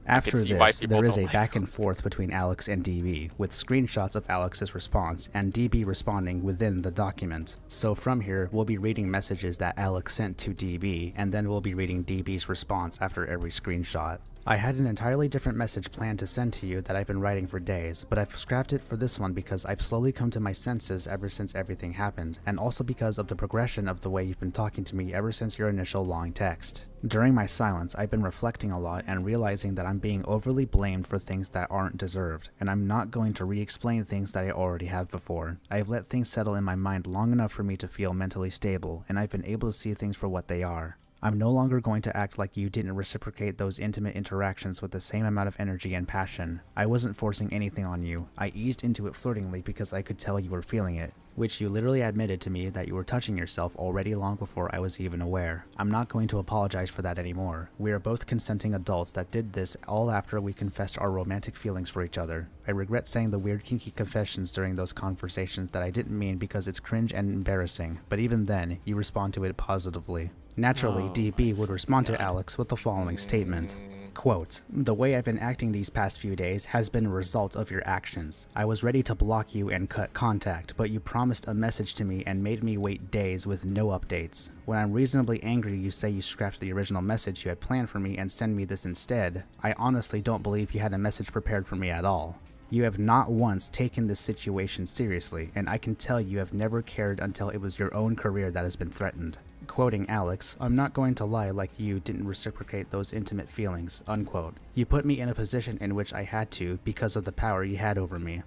After see why this, people there is don't a like back and forth between Alex and DB, with screenshots of Alex's response and DB responding within the document. So from here, we'll be reading messages that Alex sent to DB, and then we'll be reading DB's response after every screenshot. I had an entirely different message planned to send to you that I've been writing for days, but I've scrapped it for this one because I've slowly come to my senses ever since everything happened, and also because of the progression of the way you've been talking to me ever since your initial long text. During my silence, I've been reflecting a lot and realizing that I'm being overly blamed for things that aren't deserved, and I'm not going to re-explain things that I already have before. I've let things settle in my mind long enough for me to feel mentally stable, and I've been able to see things for what they are. I'm no longer going to act like you didn't reciprocate those intimate interactions with the same amount of energy and passion. I wasn't forcing anything on you. I eased into it flirtingly because I could tell you were feeling it, which you literally admitted to me that you were touching yourself already long before I was even aware. I'm not going to apologize for that anymore. We are both consenting adults that did this all after we confessed our romantic feelings for each other. I regret saying the weird kinky confessions during those conversations that I didn't mean because it's cringe and embarrassing, but even then, you respond to it positively. Naturally, DB would respond to Alex with the following statement. Quote, "The way I've been acting these past few days has been a result of your actions. I was ready to block you and cut contact, but you promised a message to me and made me wait days with no updates. When I'm reasonably angry, you say you scrapped the original message you had planned for me and send me this instead. I honestly don't believe you had a message prepared for me at all. You have not once taken this situation seriously, and I can tell you have never cared until it was your own career that has been threatened." Quoting Alex, "I'm not going to lie like you didn't reciprocate those intimate feelings," unquote. "You put me in a position in which I had to because of the power you had over me."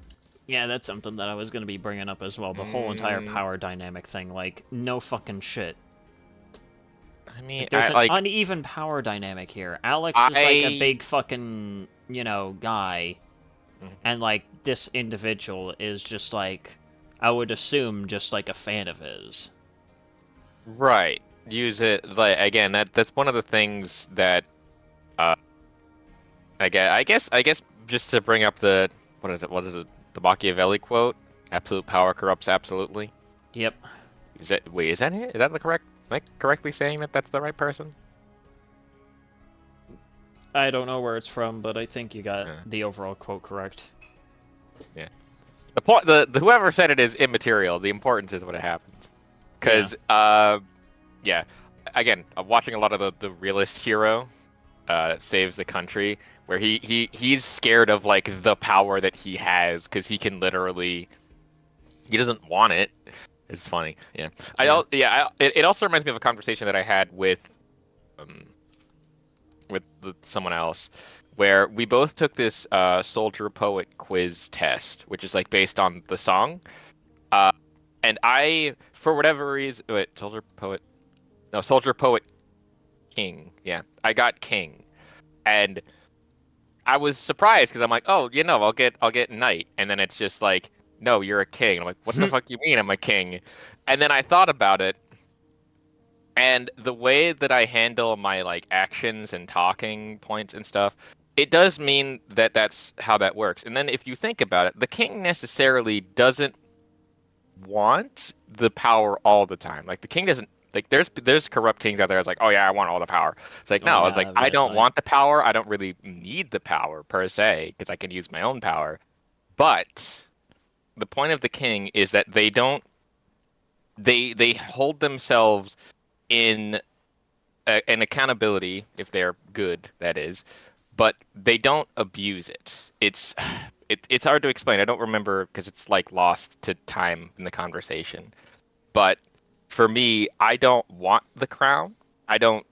Yeah, that's something that I was going to be bringing up as well. The whole entire power dynamic thing. Like, no fucking shit. I mean, Like, there's an uneven power dynamic here. Alex is like a big fucking, you know, guy. And, like, this individual is just like, I would assume, just like a fan of his. Right. Use it like again. That's one of the things that, I guess just to bring up the what is it? The Machiavelli quote: "Absolute power corrupts absolutely." Yep. Is that it? Is that the correct? Am I correctly saying that that's the right person? I don't know where it's from, but I think you got Yeah. the overall quote correct. Yeah. The point, the whoever said it is immaterial. The importance is what it happens. Because, yeah. Again, I'm watching a lot of the realist hero, saves the country, where he's scared of like the power that he has because he can literally, he doesn't want it. It's funny. Yeah. It also reminds me of a conversation that I had with someone else, where we both took this soldier poet quiz test, which is like based on the song. And I, for whatever reason, soldier poet king. Yeah, I got king, and I was surprised because I'm like, oh, I'll get knight, and then it's just like, no, you're a king. I'm like, what the fuck you mean I'm a king? And then I thought about it, and the way that I handle my like actions and talking points and stuff, it does mean that that's how that works. And then if you think about it, the king necessarily doesn't want the power all the time. Like the king doesn't, like there's corrupt kings out there. It's like, oh yeah, I want all the power. It's like, no, yeah, it's like I don't want the power. I don't really need the power per se because I can use my own power. But the point of the king is that they don't. They hold themselves in an accountability if they're good, that is, but they don't abuse it. It's hard to explain. I don't remember because it's like lost to time in the conversation. But for me, I don't want the crown. I don't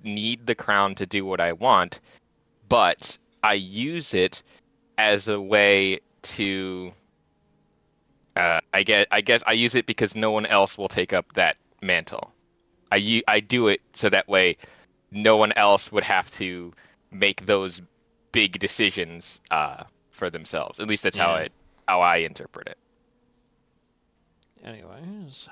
need the crown to do what I want, but I use it as a way to. I guess I use it because no one else will take up that mantle. I do it so that way no one else would have to make those big decisions for themselves. At least that's how I interpret it. Anyways.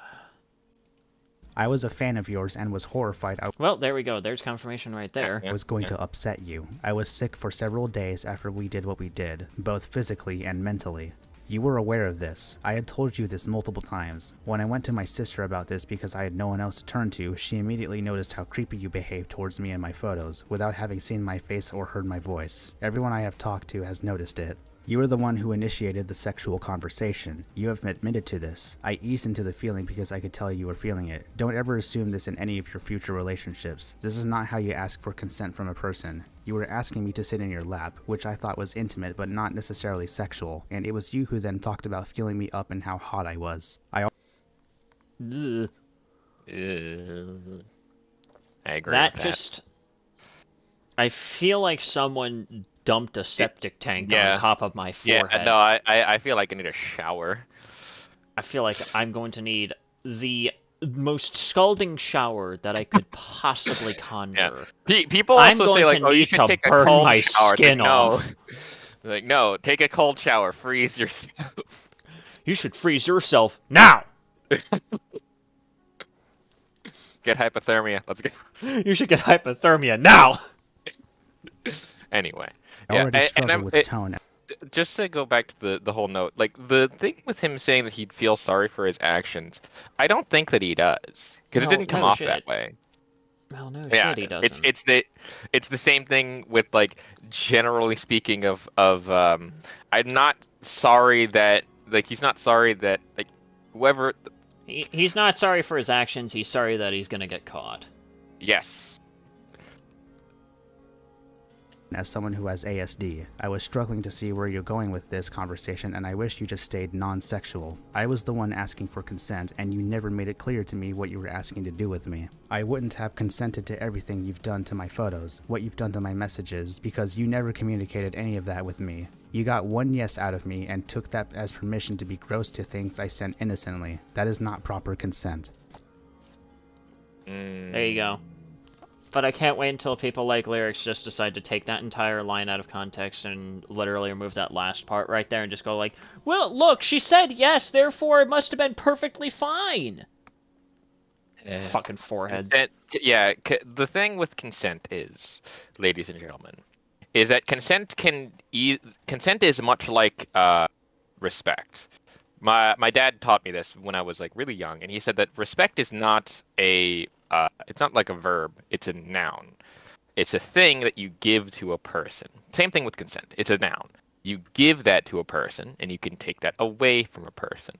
I was a fan of yours and was horrified Well, there we go. There's confirmation right there. I was going to upset you. I was sick for several days after we did what we did, both physically and mentally. You were aware of this. I had told you this multiple times. When I went to my sister about this because I had no one else to turn to, she immediately noticed how creepy you behaved towards me in my photos, without having seen my face or heard my voice. Everyone I have talked to has noticed it. You were the one who initiated the sexual conversation. You have admitted to this. I eased into the feeling because I could tell you were feeling it. Don't ever assume this in any of your future relationships. This is not how you ask for consent from a person. You were asking me to sit in your lap, which I thought was intimate but not necessarily sexual, and it was you who then talked about feeling me up and how hot I was. Ugh. I agree That with that. just... I feel like someone dumped a septic tank on top of my forehead. Yeah, no, I feel like I need a shower. I feel like I'm going to need the most scalding shower that I could possibly conjure. Yeah. People also say like, "Oh, you should take a cold my shower." Skin off. Like, no, take a cold shower, freeze yourself. You should freeze yourself now. Get hypothermia. Let's go. You should get hypothermia now. Anyway, I already struggle with tone. Just to go back to the whole note, like the thing with him saying that he'd feel sorry for his actions, I don't think that he does because it didn't come off that way. Well, no shit, he doesn't. It's the same thing with like generally speaking of I'm not sorry that like he's not sorry that like whoever he's not sorry for his actions. He's sorry that he's gonna get caught. Yes. As someone who has ASD, I was struggling to see where you're going with this conversation, and I wish you just stayed non-sexual. I was the one asking for consent, and you never made it clear to me what you were asking to do with me. I wouldn't have consented to everything you've done to my photos, what you've done to my messages, because you never communicated any of that with me. You got one yes out of me and took that as permission to be gross to things I sent innocently. That is not proper consent. There you go. But I can't wait until people like Lyrics just decide to take that entire line out of context and literally remove that last part right there and just go like, well, look, she said yes, therefore it must have been perfectly fine. Fucking foreheads. The thing with consent is, ladies and gentlemen, is that consent is much like respect. My dad taught me this when I was like really young, and he said that respect is not it's not like a verb, it's a noun. It's a thing that you give to a person. Same thing with consent. It's a noun. You give that to a person, and you can take that away from a person.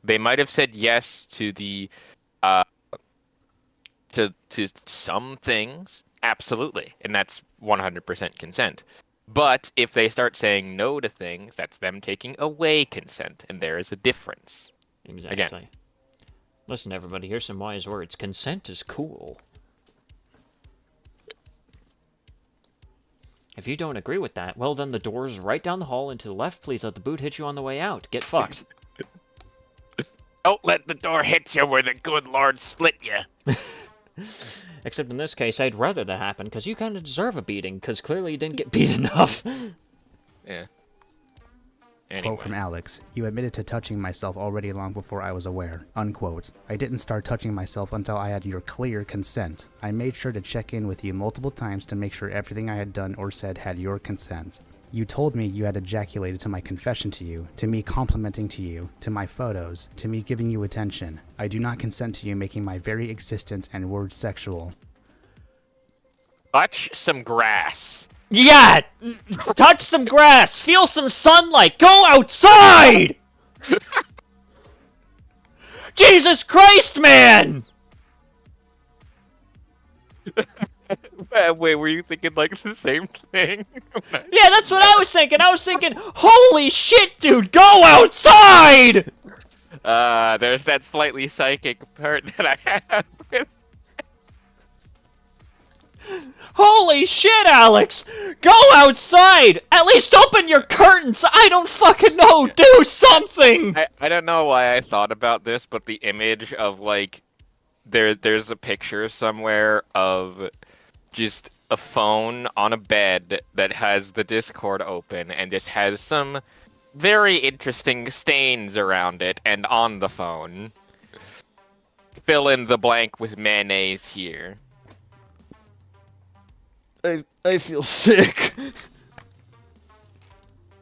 They might have said yes to the to some things, absolutely, and that's 100% consent. But if they start saying no to things, that's them taking away consent, and there is a difference. Exactly. Again. Listen, everybody, here's some wise words. Consent is cool. If you don't agree with that, well, then the door's right down the hall and to the left. Please let the boot hit you on the way out. Get fucked. Don't let the door hit you where the good Lord split you. Except in this case, I'd rather that happen, because you kind of deserve a beating, because clearly you didn't get beat enough. Yeah. Quote Anyway. from Alex, "You admitted to touching myself already long before I was aware." Unquote. "I didn't start touching myself until I had your clear consent. I made sure to check in with you multiple times to make sure everything I had done or said had your consent. You told me you had ejaculated to my confession to you, to me complimenting to you, to my photos, to me giving you attention. I do not consent to you making my very existence and words sexual." Touch some grass. Yeah! Touch some grass! Feel some sunlight! Go outside! Jesus Christ, man! Wait, were you thinking like the same thing? Yeah, that's what I was thinking. I was thinking, holy shit, dude, go outside! There's that slightly psychic part that I have with. Holy shit, Alex! Go outside! At least open your curtains! I don't fucking know! Do something! I don't know why I thought about this, but the image of like there's a picture somewhere of just a phone on a bed that has the Discord open and just has some very interesting stains around it and on the phone. Fill in the blank with mayonnaise here. I feel sick.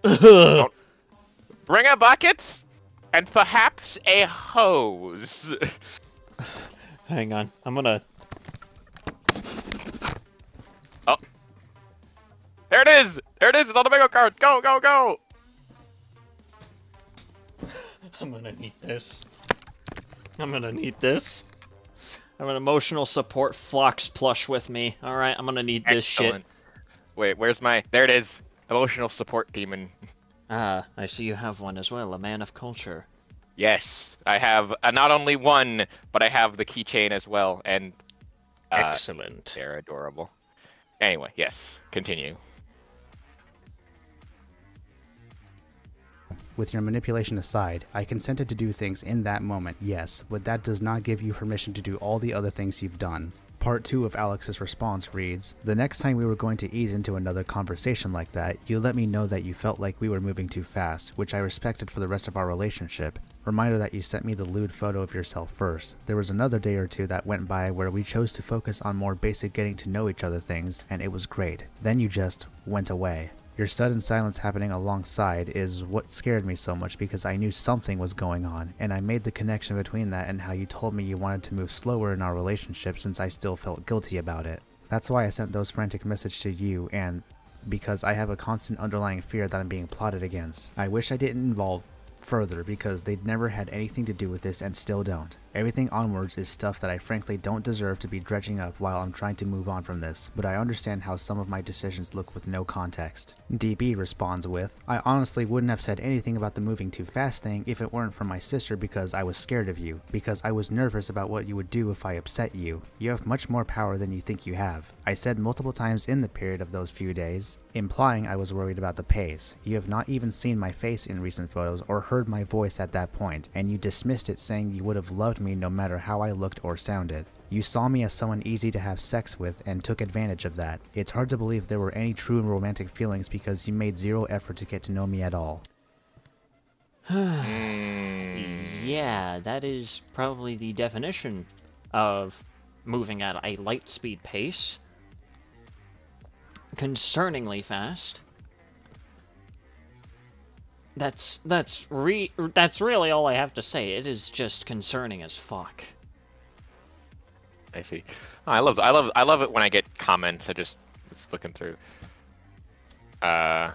Bring a bucket and perhaps a hose. Hang on, I'm gonna... Oh. There it is! There it is! It's on the bingo card! Go, go, go! I'm gonna need this. I'm gonna need this. I have an emotional support Phlox plush with me. Alright, I'm gonna need this Excellent. shit. Wait, where's my... There it is! Emotional support demon. Ah, I see you have one as well, a man of culture. Yes, I have not only one, but I have the keychain as well, and... Excellent. They're adorable. Anyway, yes, continue. With your manipulation aside, I consented to do things in that moment, yes, but that does not give you permission to do all the other things you've done. Part 2 of Alex's response reads, "The next time we were going to ease into another conversation like that, you let me know that you felt like we were moving too fast, which I respected for the rest of our relationship. Reminder that you sent me the lewd photo of yourself first. There was another day or two that went by where we chose to focus on more basic getting to know each other things, and it was great. Then you just went away. Your sudden silence happening alongside is what scared me so much because I knew something was going on, and I made the connection between that and how you told me you wanted to move slower in our relationship since I still felt guilty about it. That's why I sent those frantic messages to you, and because I have a constant underlying fear that I'm being plotted against. I wish I didn't involve further because they'd never had anything to do with this and still don't. Everything onwards is stuff that I frankly don't deserve to be dredging up while I'm trying to move on from this, but I understand how some of my decisions look with no context." DB responds with, "I honestly wouldn't have said anything about the moving too fast thing if it weren't for my sister because I was scared of you, because I was nervous about what you would do if I upset you. You have much more power than you think you have. I said multiple times in the period of those few days, implying I was worried about the pace. You have not even seen my face in recent photos or heard my voice at that point, and you dismissed it saying you would have loved me no matter how I looked or sounded. You saw me as someone easy to have sex with and took advantage of that. It's hard to believe there were any true romantic feelings because you made zero effort to get to know me at all." Yeah, that is probably the definition of moving at a light speed pace. Concerningly fast. That's really all I have to say. It is just concerning as fuck. I see. Oh, I love it when I get comments. I just was looking through. Yeah.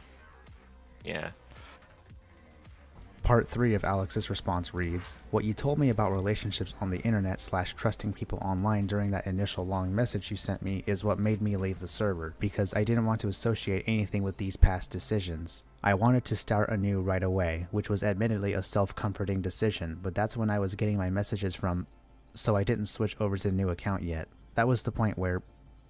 Part 3 of Alex's response reads, "What you told me about relationships on the internet / trusting people online during that initial long message you sent me is what made me leave the server, because I didn't want to associate anything with these past decisions. I wanted to start anew right away, which was admittedly a self-comforting decision, but that's when I was getting my messages from, so I didn't switch over to the new account yet. That was the point where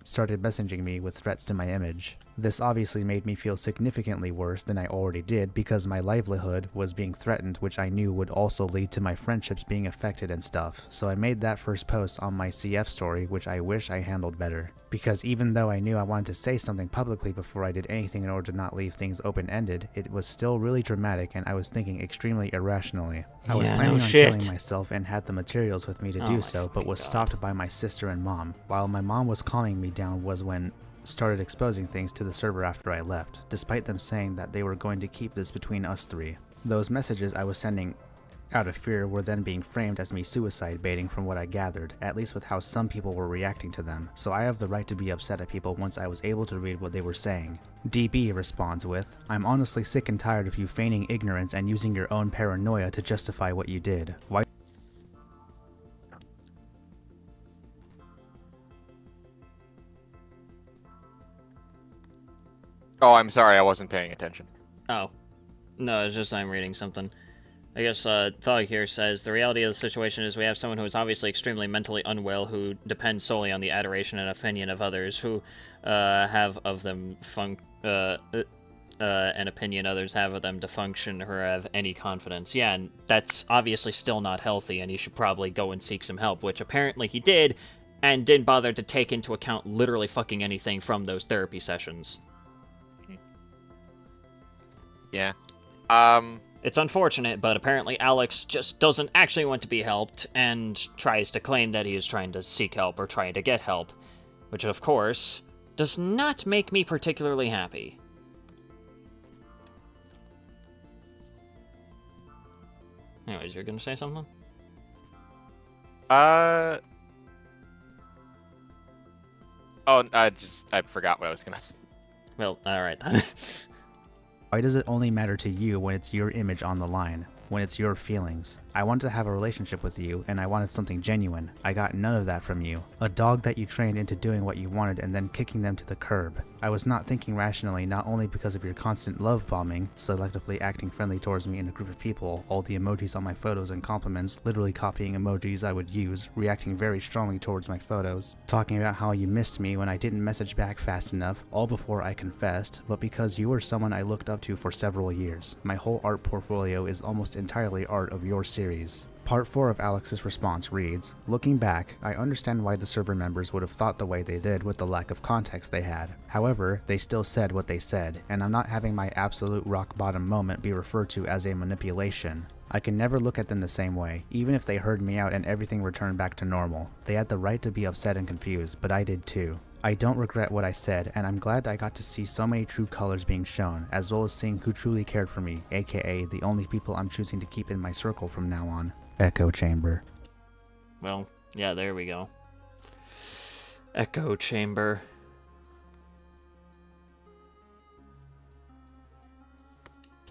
started messaging me with threats to my image. This obviously made me feel significantly worse than I already did because my livelihood was being threatened, which I knew would also lead to my friendships being affected and stuff. So I made that first post on my CF story, which I wish I handled better. Because even though I knew I wanted to say something publicly before I did anything in order to not leave things open-ended, it was still really dramatic and I was thinking extremely irrationally. I was planning on killing myself and had the materials with me to do so, but was stopped by my sister and mom. While my mom was calming me down was when started exposing things to the server after I left, despite them saying that they were going to keep this between us three. Those messages I was sending out of fear were then being framed as me suicide baiting from what I gathered, at least with how some people were reacting to them, so I have the right to be upset at people once I was able to read what they were saying." DB responds with, "I'm honestly sick and tired of you feigning ignorance and using your own paranoia to justify what you did. Why Oh, I'm sorry, I wasn't paying attention. Oh. No, it's just I'm reading something. I guess Thug here says, "The reality of the situation is we have someone who is obviously extremely mentally unwell who depends solely on the adoration and opinion of others who have of them an opinion others have of them to function or have any confidence." Yeah, and that's obviously still not healthy, and he should probably go and seek some help, which apparently he did, and didn't bother to take into account literally fucking anything from those therapy sessions. Yeah. It's unfortunate, but apparently Alex just doesn't actually want to be helped, and tries to claim that he is trying to seek help or trying to get help, which of course does not make me particularly happy. Anyways, you're gonna say something? Oh, I forgot what I was gonna say. Well, alright then. Why does it only matter to you when it's your image on the line? When it's your feelings? I wanted to have a relationship with you, and I wanted something genuine. I got none of that from you. A dog that you trained into doing what you wanted and then kicking them to the curb. I was not thinking rationally, not only because of your constant love bombing, selectively acting friendly towards me in a group of people, all the emojis on my photos and compliments, literally copying emojis I would use, reacting very strongly towards my photos, talking about how you missed me when I didn't message back fast enough, all before I confessed, but because you were someone I looked up to for several years. My whole art portfolio is almost entirely art of your series." Part 4 of Alex's response reads, "Looking back, I understand why the server members would have thought the way they did with the lack of context they had. However, they still said what they said, and I'm not having my absolute rock bottom moment be referred to as a manipulation. I can never look at them the same way, even if they heard me out and everything returned back to normal. They had the right to be upset and confused, but I did too. I don't regret what I said, and I'm glad I got to see so many true colors being shown, as well as seeing who truly cared for me, aka the only people I'm choosing to keep in my circle from now on. Echo Chamber." Well, yeah, there we go. Echo Chamber.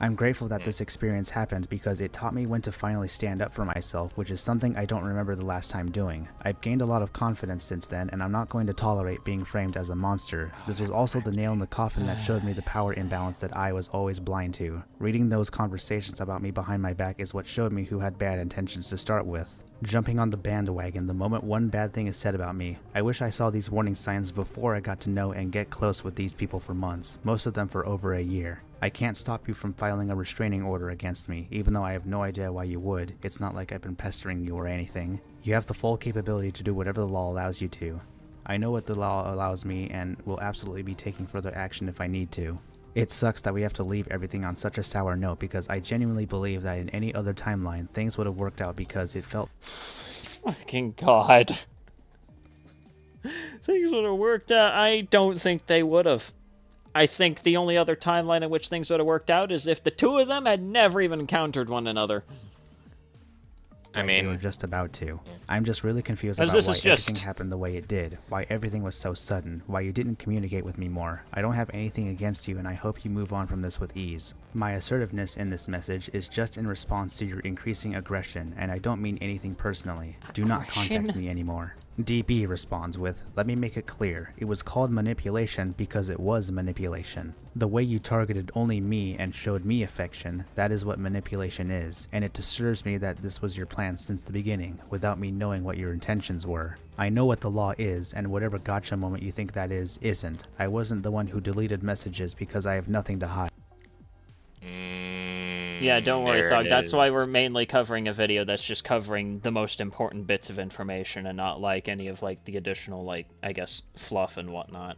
I'm grateful that this experience happened because it taught me when to finally stand up for myself, which is something I don't remember the last time doing. I've gained a lot of confidence since then, and I'm not going to tolerate being framed as a monster. This was also the nail in the coffin that showed me the power imbalance that I was always blind to. Reading those conversations about me behind my back is what showed me who had bad intentions to start with. Jumping on the bandwagon the moment one bad thing is said about me. I wish I saw these warning signs before I got to know and get close with these people for months, most of them for over a year. I can't stop you from filing a restraining order against me, even though I have no idea why you would. It's not like I've been pestering you or anything. You have the full capability to do whatever the law allows you to. I know what the law allows me and will absolutely be taking further action if I need to. It sucks that we have to leave everything on such a sour note because I genuinely believe that in any other timeline, things would have worked out because it felt... Fucking God. Things would have worked out. I don't think they would have. I think the only other timeline in which things would have worked out is if the two of them had never even encountered one another. I mean, they were just about to. I'm just really confused As about this why is just- everything happened the way it did, why everything was so sudden, why you didn't communicate with me more. I don't have anything against you and I hope you move on from this with ease. My assertiveness in this message is just in response to your increasing aggression, and I don't mean anything personally. Do not contact me anymore. DB responds with, let me make it clear, it was called manipulation because it was manipulation. The way you targeted only me and showed me affection, that is what manipulation is, and it disturbs me that this was your plan since the beginning, without me knowing what your intentions were. I know what the law is, and whatever gotcha moment you think that is, isn't. I wasn't the one who deleted messages because I have nothing to hide. Yeah, don't worry, there Thog. it That's is. why we're mainly covering a video that's just covering the most important bits of information and not, like, any of, like, the additional, like, I guess, fluff and whatnot.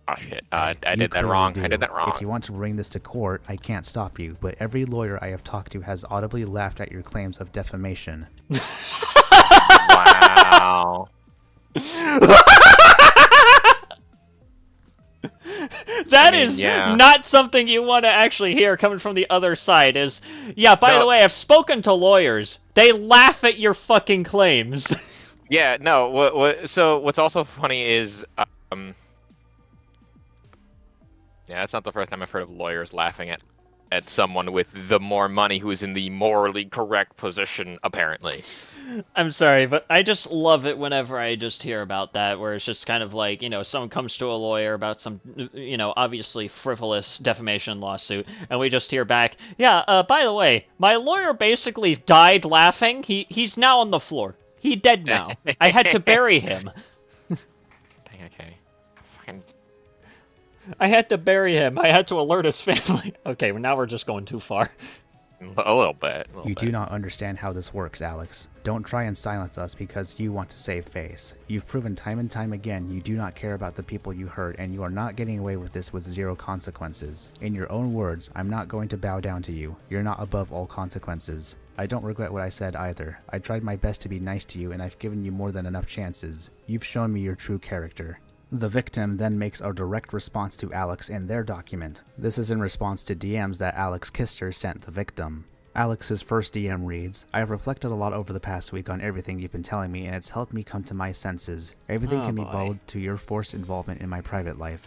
Oh shit, I You did that clearly wrong. do. I did that wrong. If you want to bring this to court, I can't stop you, but every lawyer I have talked to has audibly laughed at your claims of defamation. Wow. That I mean, is yeah. not something you want to actually hear coming from the other side is, yeah, by No. the way, I've spoken to lawyers. They laugh at your fucking claims. Yeah, no, so what's also funny is, yeah, that's not the first time I've heard of lawyers laughing at someone with the more money who is in the morally correct position, apparently. I'm sorry, but I just love it whenever I just hear about that, where it's just kind of like, you know, someone comes to a lawyer about some, you know, obviously frivolous defamation lawsuit, and we just hear back, yeah, by the way, my lawyer basically died laughing. He's now on the floor. He dead now. I had to bury him. Dang, okay. Fucking... I had to bury him. I had to alert his family. Okay, well, now we're just going too far. A little bit. You do not understand how this works, Alex. Don't try and silence us because you want to save face. You've proven time and time again you do not care about the people you hurt, and you are not getting away with this with zero consequences. In your own words, I'm not going to bow down to you. You're not above all consequences. I don't regret what I said either. I tried my best to be nice to you, and I've given you more than enough chances. You've shown me your true character. The victim then makes a direct response to Alex in their document. This is in response to DMs that Alex Kister sent the victim. Alex's first DM reads, I have reflected a lot over the past week on everything you've been telling me, and it's helped me come to my senses. Everything Oh, can be boy. bowed to your forced involvement in my private life.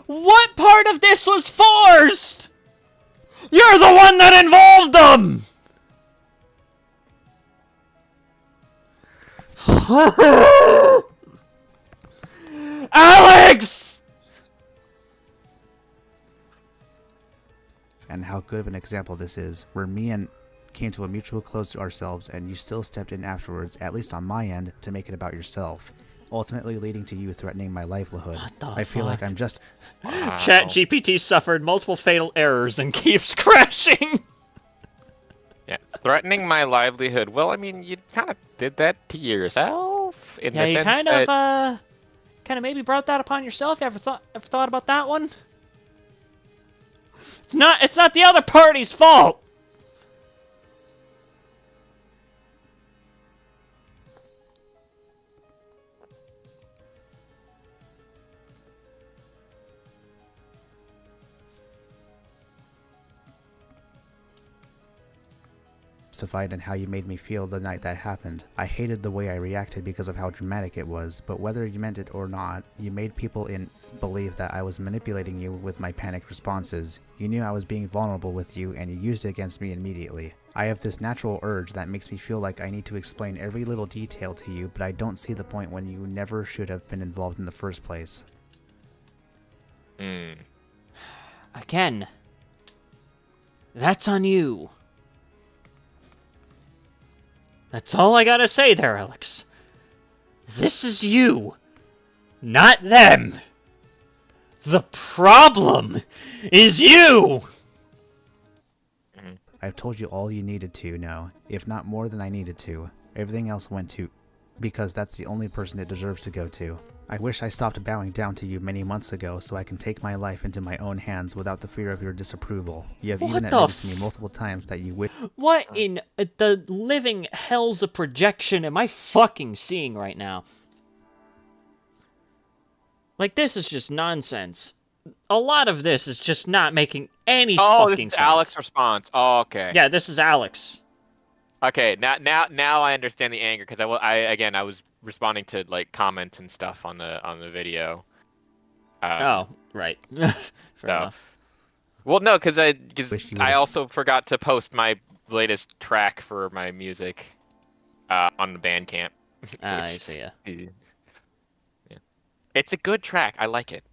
What part of this was forced? You're the one that involved them! Alex! And how good of an example this is, where me and came to a mutual close to ourselves and you still stepped in afterwards, at least on my end, to make it about yourself, ultimately leading to you threatening my livelihood. What the I feel like fuck? I'm just... Wow. ChatGPT suffered multiple fatal errors and keeps crashing. Yeah, threatening my livelihood. Well, I mean, you kind of did that to yourself in Yeah, the you sense kind that of maybe brought that upon yourself. You ever thought about that one? It's not the other party's fault. justified in how you made me feel the night that happened. I hated the way I reacted because of how dramatic it was, but whether you meant it or not, you made people believe that I was manipulating you with my panicked responses. You knew I was being vulnerable with you, and you used it against me immediately. I have this natural urge that makes me feel like I need to explain every little detail to you, but I don't see the point when you never should have been involved in the first place. Again, that's on you. That's all I gotta say there, Alex. This is you, not them. The problem is you! I've told you all you needed to know, if not more than I needed to. Everything else went to... because that's the only person it deserves to go to. I wish I stopped bowing down to you many months ago so I can take my life into my own hands without the fear of your disapproval. You have What even the admitted to me multiple times that you wish... What in the living hell's of projection am I fucking seeing right now? Like, this is just nonsense. A lot of this is just not making any Oh, fucking this is sense. Alex's response. Oh, okay. Yeah, this is Alex. Okay, now I understand the anger because I was responding to like comments and stuff on the video. Oh, right. Fair enough. Well, no, because Wish you I would've- also forgot to post my latest track for my music on the Bandcamp. I see, yeah. Yeah. It's a good track. I like it.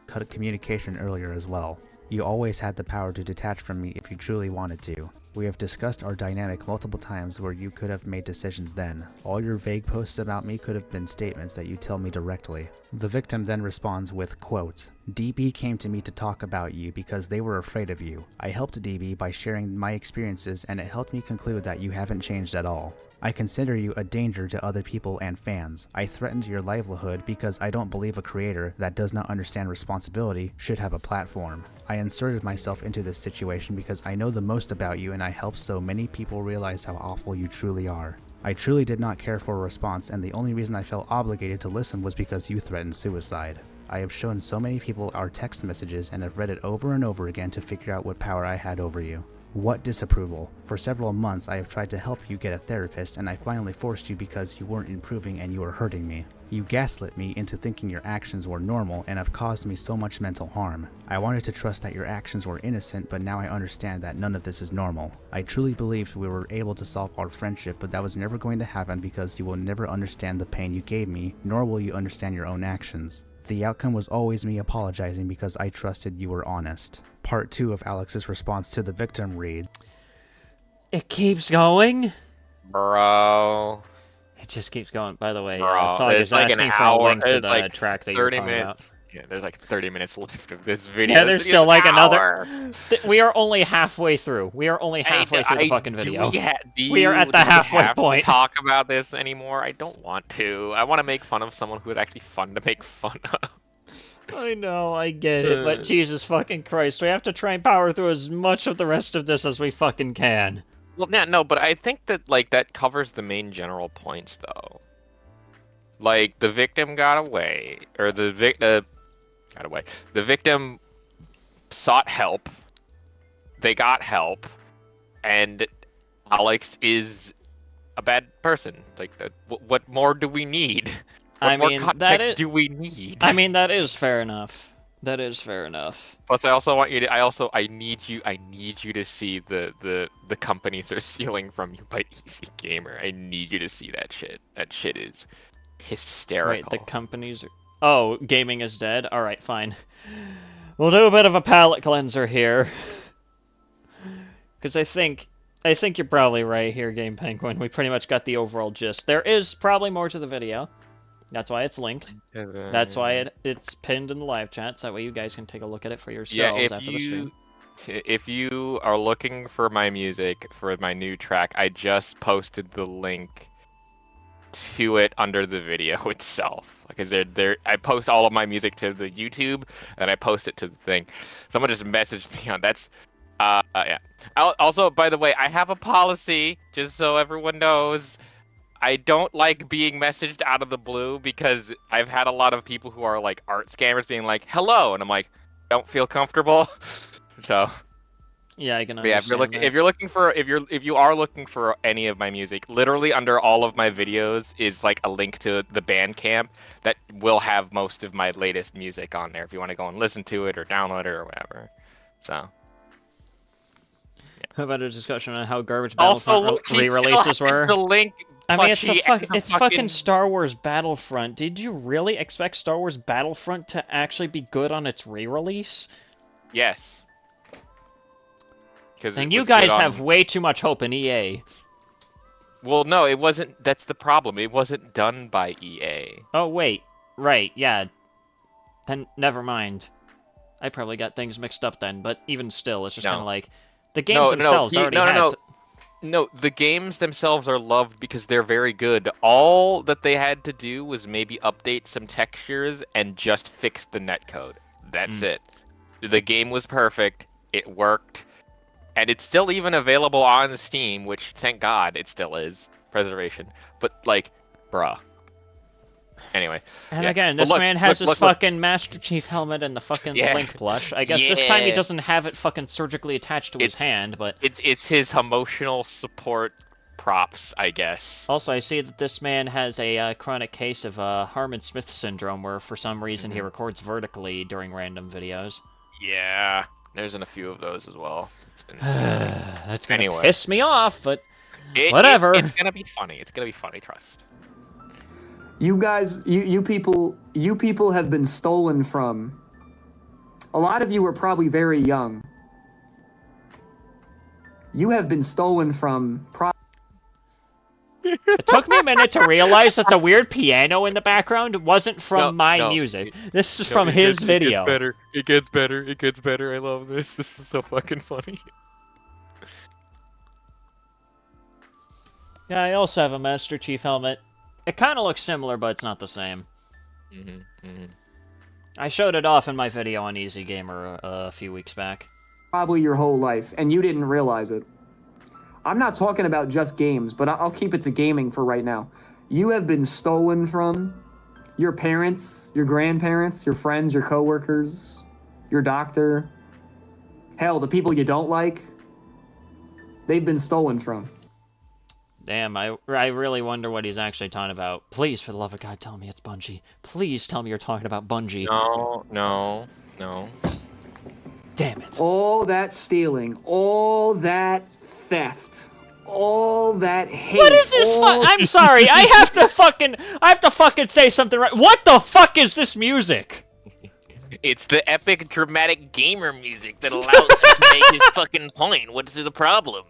Cut communication earlier as well. You always had the power to detach from me if you truly wanted to. We have discussed our dynamic multiple times where you could have made decisions then. All your vague posts about me could have been statements that you tell me directly. The victim then responds with, quote, DB came to me to talk about you because they were afraid of you. I helped DB by sharing my experiences and it helped me conclude that you haven't changed at all. I consider you a danger to other people and fans. I threatened your livelihood because I don't believe a creator that does not understand responsibility should have a platform. I inserted myself into this situation because I know the most about you and I helped so many people realize how awful you truly are. I truly did not care for a response and the only reason I felt obligated to listen was because you threatened suicide. I have shown so many people our text messages and have read it over and over again to figure out what power I had over you. What disapproval? For several months I have tried to help you get a therapist and I finally forced you because you weren't improving and you were hurting me. You gaslit me into thinking your actions were normal and have caused me so much mental harm. I wanted to trust that your actions were innocent, but now I understand that none of this is normal. I truly believed we were able to solve our friendship, but that was never going to happen because you will never understand the pain you gave me, nor will you understand your own actions. The outcome was always me apologizing because I trusted you were honest. Part 2 of Alex's response to the victim read, It keeps going? Bro. It just keeps going. By the way, Bro, Thug is it's like an asking for a hour. link to It's the like track that you were 30 talking minutes. about. Yeah, there's like 30 minutes left of this video. Yeah, there's This still is like an another... hour. We are only halfway through. We are only halfway through the fucking video. We are at the halfway point. Talk about this anymore? I don't want to. I want to make fun of someone who is actually fun to make fun of. I know, I get it, but Jesus fucking Christ, we have to try and power through as much of the rest of this as we fucking can. Well, yeah, no, but I think that like that covers the main general points, though. Like the victim got away, or the got away. The victim sought help. They got help, and Alex is a bad person. Like, what more do we need? What I mean, more context do we need? I mean, that is fair enough. That is fair enough. Plus, I also want you to. I need you to see the companies are stealing from you by Easy Gamer. I need you to see that shit. That shit is hysterical. Wait, the companies are... Oh, gaming is dead? Alright, fine. We'll do a bit of a palate cleanser here. Because I think you're probably right here, Game Penguin. We pretty much got the overall gist. There is probably more to the video. That's why it's linked. That's why it's pinned in the live chat, so that way you guys can take a look at it for yourselves after the stream. If you are looking for my music for my new track, I just posted the link to it under the video itself. Because I post all of my music to the YouTube, and I post it to the thing. Someone just messaged me on that's. Yeah. Also, by the way, I have a policy, just so everyone knows. I don't like being messaged out of the blue because I've had a lot of people who are like art scammers being like, "Hello," and I'm like, "Don't feel comfortable." So, yeah, I can yeah, understand if you are looking for any of my music, literally under all of my videos is like a link to the Bandcamp that will have most of my latest music on there. If you want to go and listen to it or download it or whatever. So. How about a discussion on how garbage Also, Battlefront re-releases were? The link. I mean, it's fucking Star Wars Battlefront. Did you really expect Star Wars Battlefront to actually be good on its re-release? Yes. And you guys have way too much hope in EA. Well, no, it wasn't. That's the problem. It wasn't done by EA. Oh, wait. Right, yeah. Then, never mind. I probably got things mixed up then, but even still, it's just kind of like... The games themselves already had... No, the games themselves are loved because they're very good. All that they had to do was maybe update some textures and just fix the netcode. That's it. The game was perfect. It worked. And it's still even available on Steam, which, thank God, it still is. Preservation. But, like, bruh. Anyway. And yeah. again, But this look, man has his look. fucking Master Chief helmet and the fucking Yeah. Link plush. I guess this time he Yeah. doesn't have it fucking surgically attached to his hand, but... It's his emotional support props, I guess. Also, I see that this man has a chronic case of Harmon-Smith syndrome, where for some reason he records vertically during random videos. Yeah, there's been a few of those as well. That's gonna piss me off, but whatever. It's gonna be funny. It's gonna be funny. Trust. You guys, you people have been stolen from. A lot of you are probably very young. You have been stolen from. It took me a minute to realize that the weird piano in the background wasn't from my music. This is from his video. It gets better. It gets better. I love this. This is so fucking funny. Yeah, I also have a Master Chief helmet. It kind of looks similar, but it's not the same. I showed it off in my video on Easy Gamer a few weeks back. Probably your whole life, and you didn't realize it. I'm not talking about just games, but I'll keep it to gaming for right now. You have been stolen from your parents, your grandparents, your friends, your coworkers, your doctor. Hell, the people you don't like. They've been stolen from. Damn, I really wonder what he's actually talking about. Please, for the love of God, tell me it's Bungie. Please tell me you're talking about Bungie. No. Damn it. All that stealing, all that theft, all that hate. What is this I'm sorry, I have to fucking say something right. What the fuck is this music? It's the epic, dramatic gamer music that allows him to make his fucking point. What's the problem?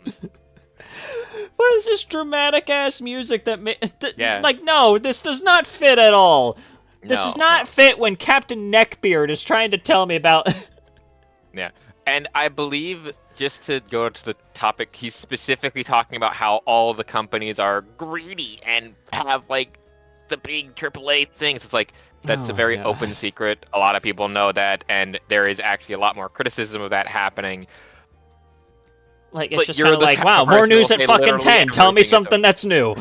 What is this dramatic ass music that Yeah. like, no, this does not fit at all. This does not fit when Captain Neckbeard is trying to tell me about... Yeah, and I believe, just to go to the topic, he's specifically talking about how all the companies are greedy and have, like, the big AAA things. It's like, that's a very open secret. A lot of people know that, and there is actually a lot more criticism of that happening. Like, it's just kind of like, wow, more news at fucking 10. Tell me something that's new.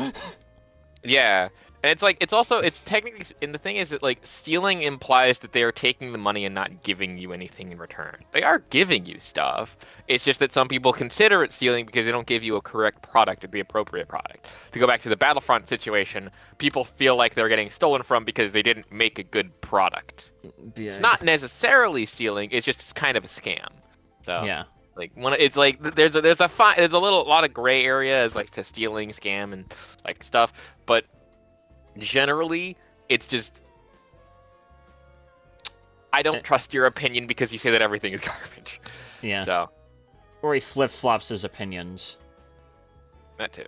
Yeah. And it's like, it's technically, and the thing is that, like, stealing implies that they are taking the money and not giving you anything in return. They are giving you stuff. It's just that some people consider it stealing because they don't give you a correct product or the appropriate product. To go back to the Battlefront situation, people feel like they're getting stolen from because they didn't make a good product. Yeah. It's not necessarily stealing, it's just kind of a scam. So, yeah. Like, it's like, there's a lot of gray areas, like, to stealing, scam, and, like, stuff, but generally, it's just, I don't trust your opinion because you say that everything is garbage. Yeah. So. Or he flip-flops his opinions. That too.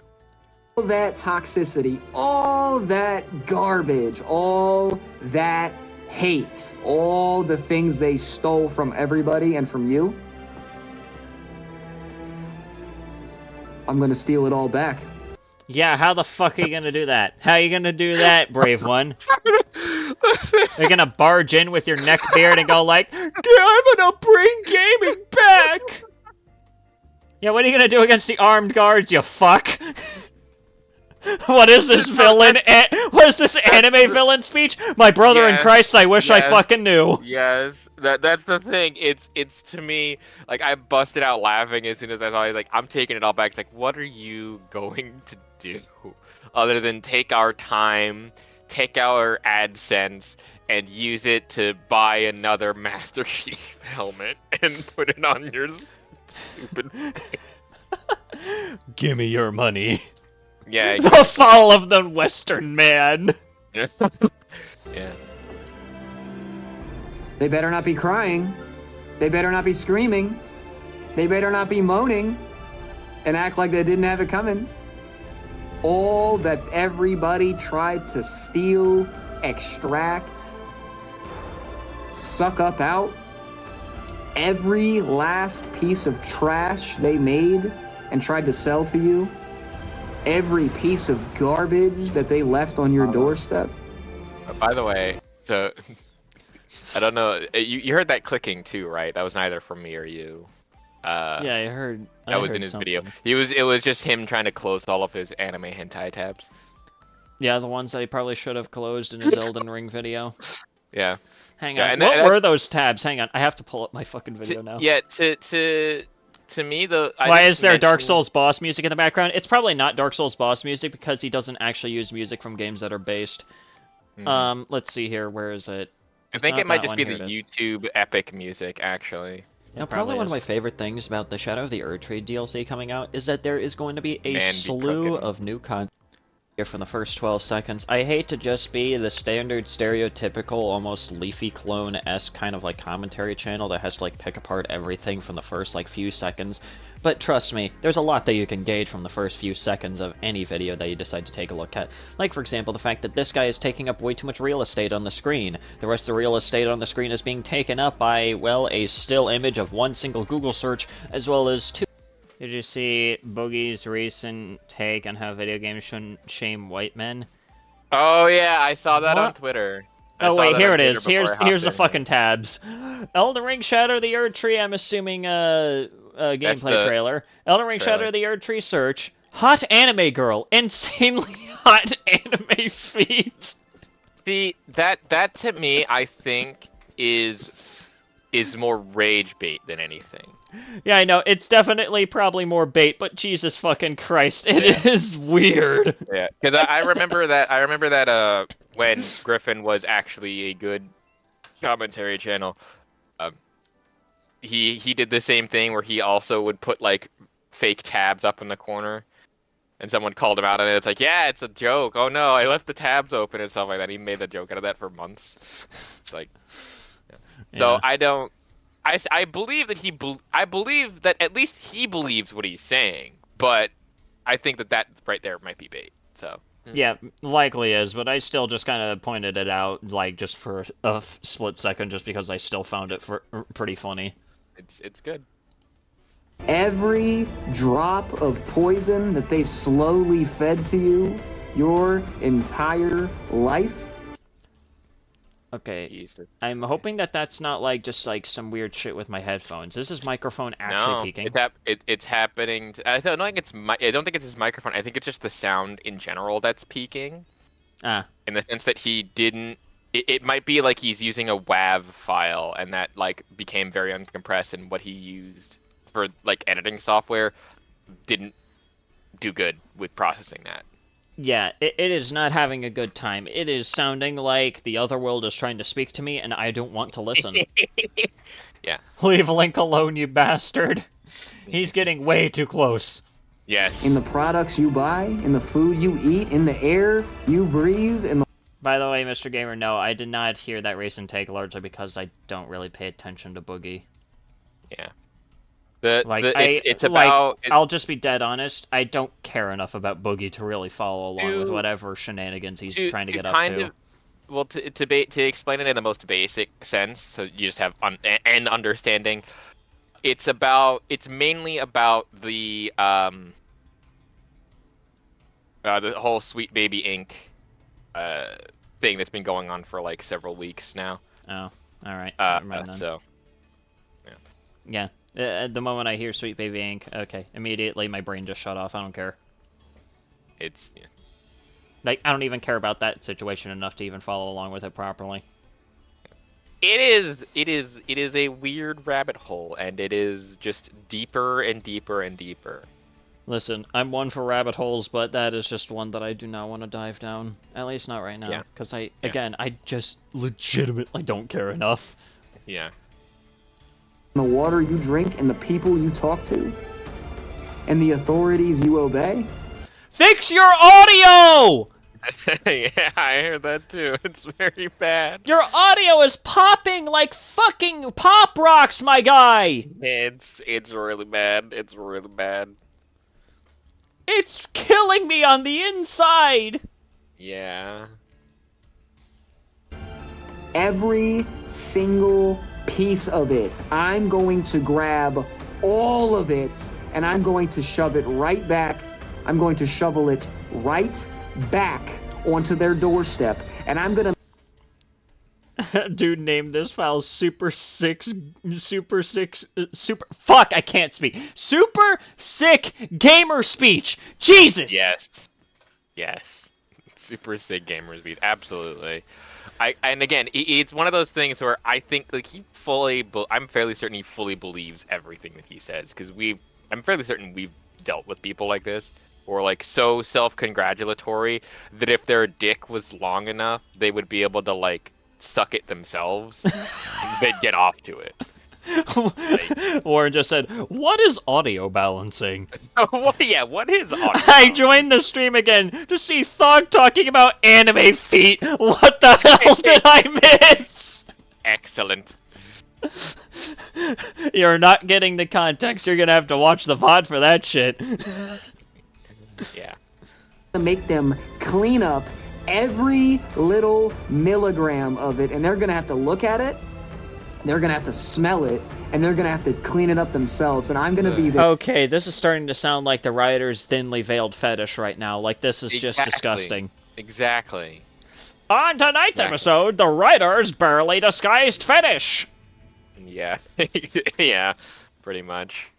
All that toxicity, all that garbage, all that hate, all the things they stole from everybody and from you, I'm gonna steal it all back. Yeah, how the fuck are you gonna do that? How are you gonna do that, brave one? You're gonna barge in with your neck beard and go like, I'm gonna bring gaming back! Yeah, what are you gonna do against the armed guards, you fuck? What is this villain? What is this anime villain speech? My brother in Christ, I wish I fucking knew. Yes, that's the thing. It's to me, like, I busted out laughing as soon as I saw it. Like, I'm taking it all back. It's like, what are you going to do other than take our time, take our AdSense, and use it to buy another Master Chief helmet and put it on your stupid Give me your money. Yeah. The fall of the Western man. Yeah. They better not be crying. They better not be screaming. They better not be moaning and act like they didn't have it coming. All that everybody tried to steal, extract, suck up out, every last piece of trash they made and tried to sell to you, every piece of garbage that they left on your doorstep. By the way, so I don't know. You heard that clicking too, right? That was neither from me or you. Yeah, I heard. That was in his video. It was just him trying to close all of his anime hentai tabs. Yeah, the ones that he probably should have closed in his Elden Ring video. Yeah. Hang Yeah, on. and What that- were those tabs? Hang on. I have to pull up my fucking video now. Yeah, to me, Why is there Dark Souls boss music in the background? It's probably not Dark Souls boss music because he doesn't actually use music from games that are based. Let's see here. Where is it? I think it might just be Here the it is. YouTube epic music, actually. You know, probably one of my favorite things about the Shadow of the Erdtree DLC coming out is that there is going to be a Man be slew cooking. of new content here from the first 12 seconds. I hate to just be the standard, stereotypical, almost Leafy clone-esque kind of like commentary channel that has to like pick apart everything from the first like few seconds, but trust me, there's a lot that you can gauge from the first few seconds of any video that you decide to take a look at. Like, for example, the fact that this guy is taking up way too much real estate on the screen. The rest of the real estate on the screen is being taken up by, well, a still image of one single Google search, as well as two. Did you see Boogie's recent take on how video games shouldn't shame white men? Oh yeah, I saw that on What? Twitter. Oh wait, here it is. Here's the fucking tabs. Elden Ring Shadow of the Erdtree, I'm assuming a gameplay the trailer. Elden Ring trailer. Shadow of the Erdtree search. Hot anime girl. Insanely hot anime feet. See, that to me, I think is more rage bait than anything. Yeah, I know. It's definitely probably more bait, but Jesus fucking Christ, it is weird. Yeah, because I remember that. I remember that when Griffin was actually a good commentary channel, he did the same thing where he also would put like fake tabs up in the corner, and someone called him out on it. It's like, yeah, it's a joke. Oh no, I left the tabs open and stuff like that. He made a joke out of that for months. It's like, yeah. So I don't. I believe that I believe that at least he believes what he's saying, but I think that right there might be bait. So yeah, likely is, but I still just kind of pointed it out, like just for a split second, just because I still found it pretty funny. it's good. Every drop of poison that they slowly fed to you your entire life. Okay, I'm hoping that that's not like just like some weird shit with my headphones. Is his microphone actually peaking? It's happening. I don't think I don't think it's his microphone. I think it's just the sound in general that's peaking. Ah. In the sense that he didn't. It might be like he's using a WAV file, and that like became very uncompressed, and what he used for like editing software didn't do good with processing that. Yeah, it is not having a good time. It is sounding like the other world is trying to speak to me, and I don't want to listen. Yeah. Leave Link alone, you bastard. He's getting way too close. Yes. In the products you buy, in the food you eat, in the air you breathe, in the... By the way, Mr. Gamer, no, I did not hear that recent take largely because I don't really pay attention to Boogie. Yeah. I'll just be dead honest. I don't care enough about Boogie to really follow along with whatever shenanigans he's trying to get up to. Well, to explain it in the most basic sense, so you just have an understanding. It's mainly about the whole Sweet Baby Inc. Thing that's been going on for like several weeks now. Oh, all right. Never mind then. So. Yeah. At the moment I hear Sweet Baby Inc., okay, immediately my brain just shut off. I don't care. Yeah. Like, I don't even care about that situation enough to even follow along with it properly. It is a weird rabbit hole, and it is just deeper and deeper and deeper. Listen, I'm one for rabbit holes, but that is just one that I do not want to dive down. At least not right now, because I just legitimately don't care enough. Yeah. the water you drink and the people you talk to and the authorities you obey? Fix your audio! Yeah, I heard that too. It's very bad. Your audio is popping like fucking pop rocks, my guy! It's really bad. It's really bad. It's killing me on the inside! Yeah. Every single piece of it. I'm going to grab all of it and I'm going to shove it right back. I'm going to shovel it right back onto their doorstep, and I'm gonna... Dude, name this file Super... Fuck, I can't speak. Super Sick Gamer Speech! Jesus! Yes. Yes. Super sick gamers beat. Absolutely. And again, it's one of those things where I think like I'm fairly certain he fully believes everything that he says because I'm fairly certain we've dealt with people like this or like so self-congratulatory that if their dick was long enough, they would be able to like suck it themselves. They'd get off to it. Warren just said, "What is audio balancing?" Yeah, what is audio? I joined the stream again to see Thog talking about anime feet. What the hell did I miss? Excellent. You're not getting the context. You're gonna have to watch the VOD for that shit. Yeah. To make them clean up every little milligram of it, and they're gonna have to look at it. They're gonna have to smell it, and they're gonna have to clean it up themselves, and I'm gonna be there. Okay, this is starting to sound like the writer's thinly veiled fetish right now. Like, this is just disgusting. Exactly. On tonight's episode, the writer's barely disguised fetish! Yeah. Yeah, pretty much.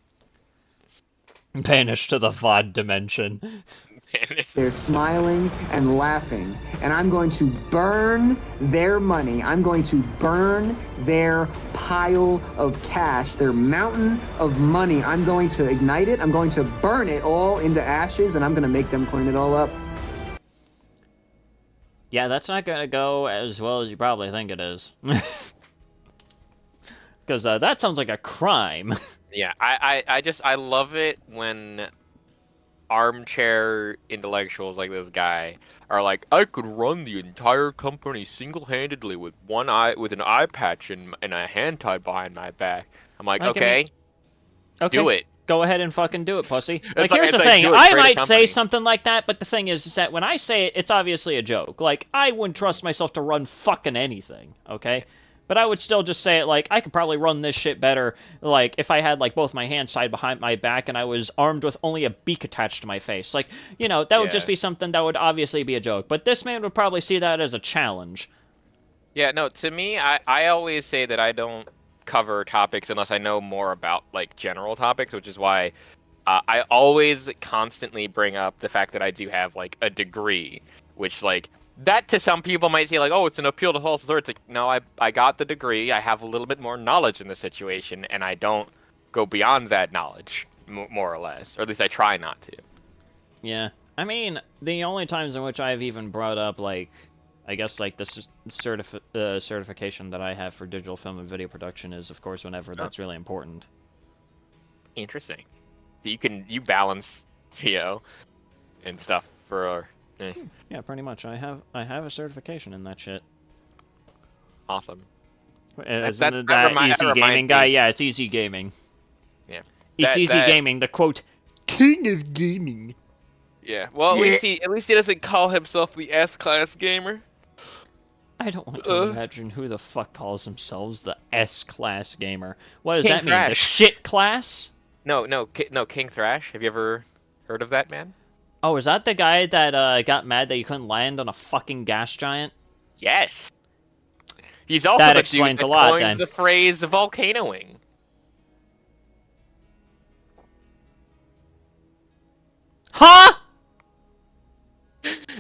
Banished to the VOD dimension. They're smiling and laughing, and I'm going to burn their money. I'm going to burn their pile of cash, their mountain of money. I'm going to ignite it. I'm going to burn it all into ashes, and I'm going to make them clean it all up. Yeah, that's not gonna go as well as you probably think it is. Because that sounds like a crime. Yeah, I love it when armchair intellectuals like this guy are like, I could run the entire company single-handedly with an eye patch and a hand tied behind my back. I'm like, okay, do it. Go ahead and fucking do it, pussy. Like, Here's the it's thing. like, I might say something like that, but the thing is that when I say it, it's obviously a joke. Like, I wouldn't trust myself to run fucking anything, okay? But I would still just say it like, I could probably run this shit better, like, if I had, like, both my hands tied behind my back and I was armed with only a beak attached to my face. Like, you know, that would just be something that would obviously be a joke. But this man would probably see that as a challenge. Yeah, no, to me, I always say that I don't cover topics unless I know more about, like, general topics, which is why I always constantly bring up the fact that I do have, like, a degree, which, like, that to some people might say, like, oh, it's an appeal to false authority. It's like, no, I got the degree, I have a little bit more knowledge in the situation, and I don't go beyond that knowledge, more or less. Or at least I try not to. Yeah. I mean, the only times in which I've even brought up, like, I guess, like, the certification that I have for digital film and video production is, of course, whenever that's really important. Interesting. So you balance video and stuff for... Nice. Yeah, pretty much. I have a certification in that shit. Awesome. Isn't that Easy Gaming guy? Yeah, it's Easy Gaming. Yeah. It's Easy Gaming, the quote, king of gaming. Yeah. Well, at least he doesn't call himself the S-class gamer. I don't want to imagine who the fuck calls themselves the S-class gamer. What does King that mean? Thrash. The shit class? No, King Thrash. Have you ever heard of that man? Oh, is that the guy that got mad that you couldn't land on a fucking gas giant? Yes. He's also That the explains dude a that lot, coined then. the phrase volcanoing. Huh?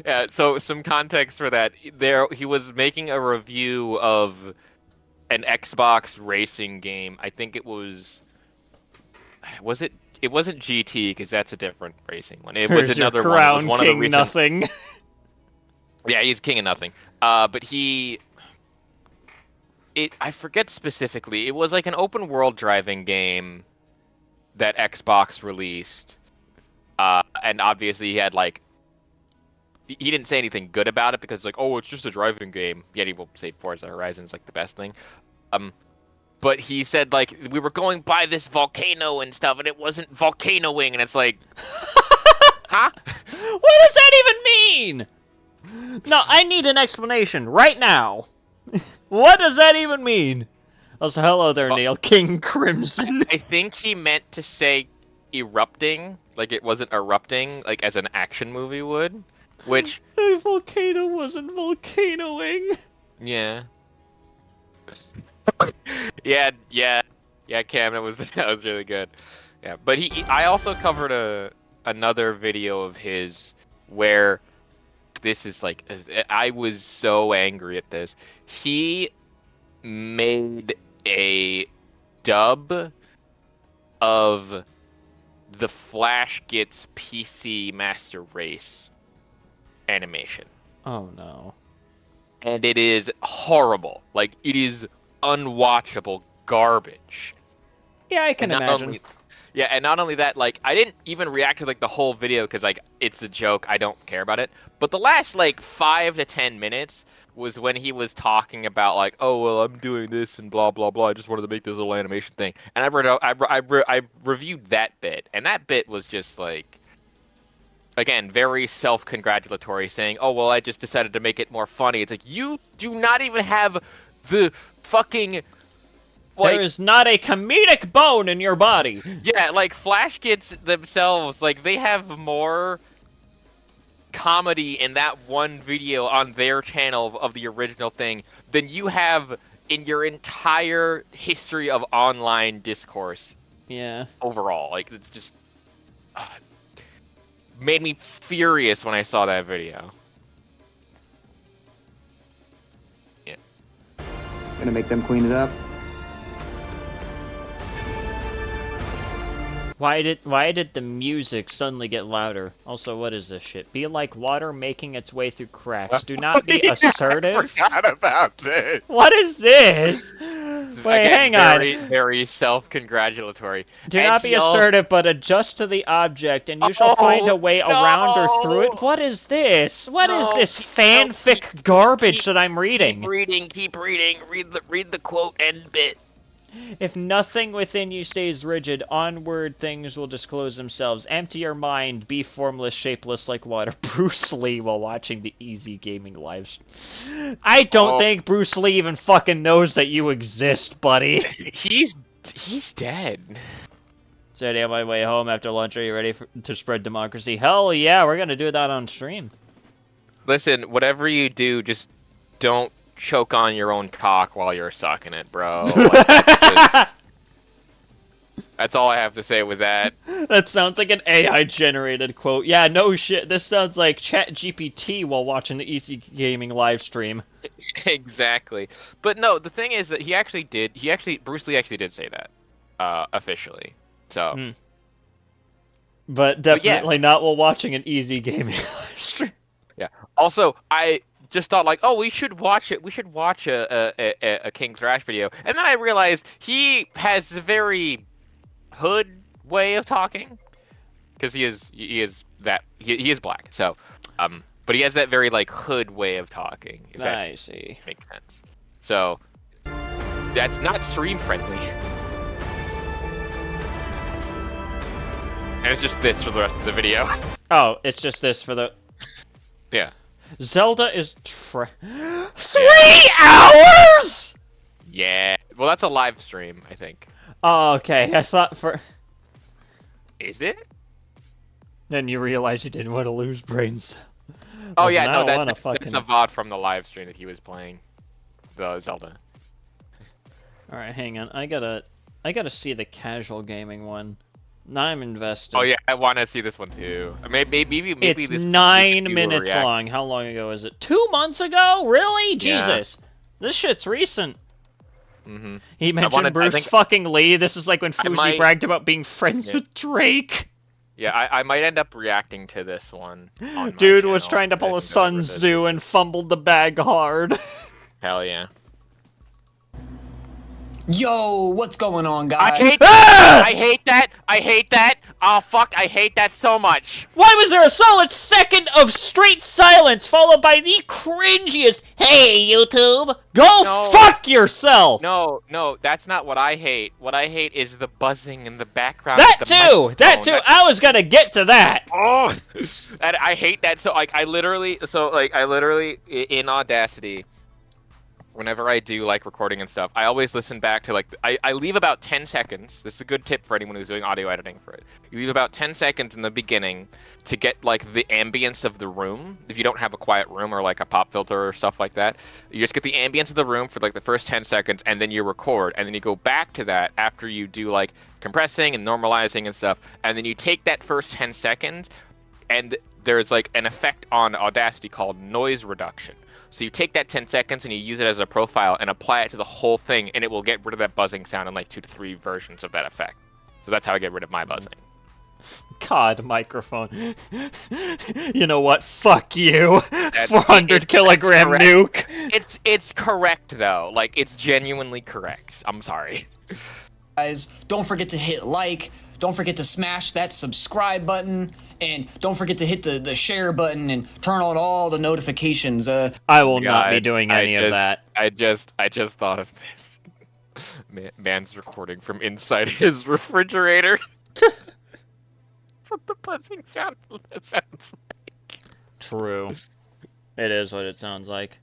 Yeah, so some context for that. He was making a review of an Xbox racing game. I think it was it? It wasn't GT because that's a different racing one. It was another one. It was one of the recent... Nothing. Yeah, he's king of nothing. But I forget specifically. It was like an open world driving game that Xbox released. And obviously he had like, he didn't say anything good about it because like, oh, it's just a driving game. Yet he will say Forza Horizon is like the best thing. But he said like, we were going by this volcano and stuff and it wasn't volcanoing, and it's like, huh? What does that even mean? No, I need an explanation right now. What does that even mean? Also, hello there, Neil. King Crimson. I think he meant to say erupting, like it wasn't erupting, like as an action movie would, which... The volcano wasn't volcanoing. Yeah. yeah, Cam, that was really good. Yeah, but I also covered another video of his where this is like, I was so angry at this. He made a dub of the Flash Gets PC Master Race animation. Oh no. And it is horrible. Like, it is unwatchable garbage. Yeah, I can imagine. And not only that, like, I didn't even react to, like, the whole video because, like, it's a joke. I don't care about it. But the last, like, 5 to 10 minutes was when he was talking about, like, oh, well, I'm doing this and blah, blah, blah. I just wanted to make this little animation thing. And I reviewed that bit. And that bit was just, like, again, very self-congratulatory, saying, oh, well, I just decided to make it more funny. It's like, you do not even have the fucking... Like, there is not a comedic bone in your body. Yeah, like, Flash Kids themselves, like, they have more comedy in that one video on their channel of the original thing than you have in your entire history of online discourse. Yeah. Overall. Like, it's just... made me furious when I saw that video. Yeah. Gonna make them clean it up. Why did the music suddenly get louder? Also, what is this shit? Be like water making its way through cracks. Do not be assertive. I forgot about this. What is this? Wait, Again, hang on. Very self-congratulatory. Do not be assertive, but adjust to the object, and you shall find a way around or through it. What is this? What is this fanfic garbage that I'm reading? Keep reading. Read the quote end bit. If nothing within you stays rigid, onward things will disclose themselves. Empty your mind, be formless, shapeless like water. Bruce Lee while watching the Easy Gaming live. I don't think Bruce Lee even fucking knows that you exist, buddy. He's dead. Saturday on my way home after lunch. Are you ready to spread democracy? Hell yeah, we're gonna do that on stream. Listen, whatever you do, just don't choke on your own cock while you're sucking it, bro. Like, that's all I have to say with that. That sounds like an AI-generated quote. Yeah, no shit. This sounds like ChatGPT while watching the Easy Gaming live stream. Exactly. But no, the thing is that Bruce Lee actually did say that, officially. So. But definitely not while watching an Easy Gaming live stream. Yeah. Also, I just thought, like, oh, we should watch it. We should watch a King Thrash video, and then I realized he has a very hood way of talking, because he is black. So, but he has that very like hood way of talking. If I see. Makes sense. So that's not stream friendly. And it's just this for the rest of the video. Oh, it's just this for the. Yeah. Zelda is 3 hours? Yeah. Well, that's a live stream, I think. Oh, okay. I thought for... Is it? Then you realize you didn't want to lose brains. Oh, yeah, no, that's fucking... a VOD from the live stream that he was playing. The Zelda. Alright, hang on. I gotta see the casual gaming one. Now I'm invested. Oh yeah, I want to see this one too. Maybe it's this 9 minutes long. How long ago is it? 2 months ago? Really? Yeah. Jesus. This shit's recent. Mm-hmm. He mentioned Bruce fucking Lee. This is like when Fuzi bragged about being friends with Drake. Yeah, I might end up reacting to this one. On Dude was trying to pull a Sun Tzu and fumbled the bag hard. Hell yeah. Yo, what's going on, guys? I hate that! I hate that! Oh, fuck, I hate that so much! Why was there a solid second of straight silence followed by the cringiest, hey, YouTube, go fuck yourself! No, that's not what I hate. What I hate is the buzzing in the background. That too! I was gonna get to that! Oh! And I hate that, so, I literally, in Audacity, whenever I do, like, recording and stuff, I always listen back to, like, I leave about 10 seconds. This is a good tip for anyone who's doing audio editing for it. You leave about 10 seconds in the beginning to get, like, the ambience of the room. If you don't have a quiet room or, like, a pop filter or stuff like that, you just get the ambience of the room for, like, the first 10 seconds, and then you record. And then you go back to that after you do, like, compressing and normalizing and stuff. And then you take that first 10 seconds and there's like an effect on Audacity called noise reduction. So you take that 10 seconds and you use it as a profile and apply it to the whole thing, and it will get rid of that buzzing sound in like 2 to 3 versions of that effect. So that's how I get rid of my buzzing. God, microphone. You know what? Fuck you. 400 kilogram nuke. It's correct though. Like, it's genuinely correct. I'm sorry. Guys, don't forget to hit like, don't forget to smash that subscribe button, and don't forget to hit the share button and turn on all the notifications. I will not be doing any of that. I just thought of this. Man's recording from inside his refrigerator. That's what the buzzing sound sounds like. True. It is what it sounds like.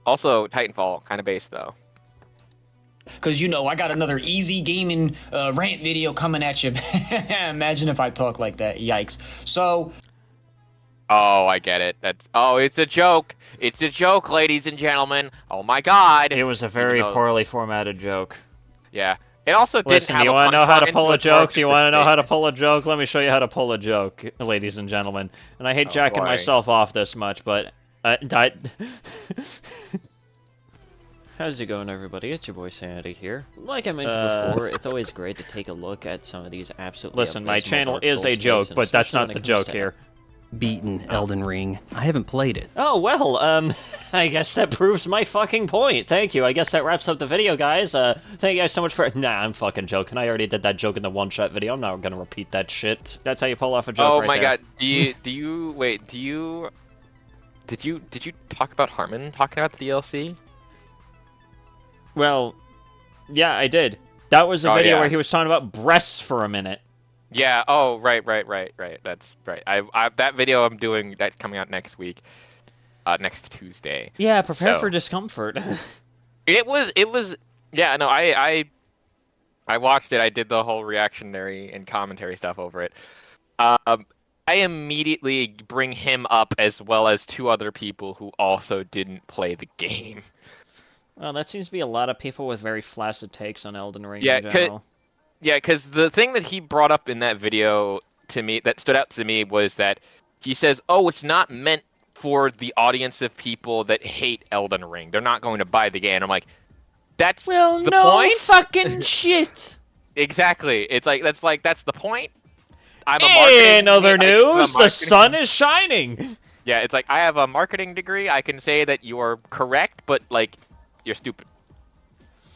Also, Titanfall, kind of based though. Because, you know, I got another easy gaming rant video coming at you. Imagine if I talk like that. Yikes. So... Oh, I get it. It's a joke. It's a joke, ladies and gentlemen. Oh my god. It was a very poorly formatted joke. Yeah. It also didn't Listen, have do you want to know how to pull a joke? Do you want to know how to pull a joke? Let me show you how to pull a joke, ladies and gentlemen. And I hate jacking myself off this much, but... How's it going, everybody? It's your boy Sanity here. Like I mentioned before, it's always great to take a look at some of these absolutely... Listen, my channel is a joke, but that's not the joke here. Beaten Elden Ring. I haven't played it. Oh, well, I guess that proves my fucking point. Thank you. I guess that wraps up the video, guys. Thank you guys so much for... Nah, I'm fucking joking. I already did that joke in the one-shot video. I'm not gonna repeat that shit. That's how you pull off a joke right there. Oh my god, wait, did you talk about Harmon talking about the DLC? Well, yeah, I did. That was a video where he was talking about breasts for a minute. Yeah. Oh, right. That's right. That video I'm doing, that's coming out next week, next Tuesday. Yeah, prepare for discomfort. It was. Yeah. No, I watched it. I did the whole reactionary and commentary stuff over it. I immediately bring him up as well as 2 other people who also didn't play the game. Well, that seems to be a lot of people with very flaccid takes on Elden Ring in general. Yeah, because the thing that he brought up in that video to me, that stood out to me, was that he says, oh, it's not meant for the audience of people that hate Elden Ring. They're not going to buy the game. I'm like, that's the point? Fucking shit! Exactly. It's like, that's the point? I'm a marketing... In other news, the sun is shining! Yeah, it's like, I have a marketing degree. I can say that you are correct, but, like, you're stupid.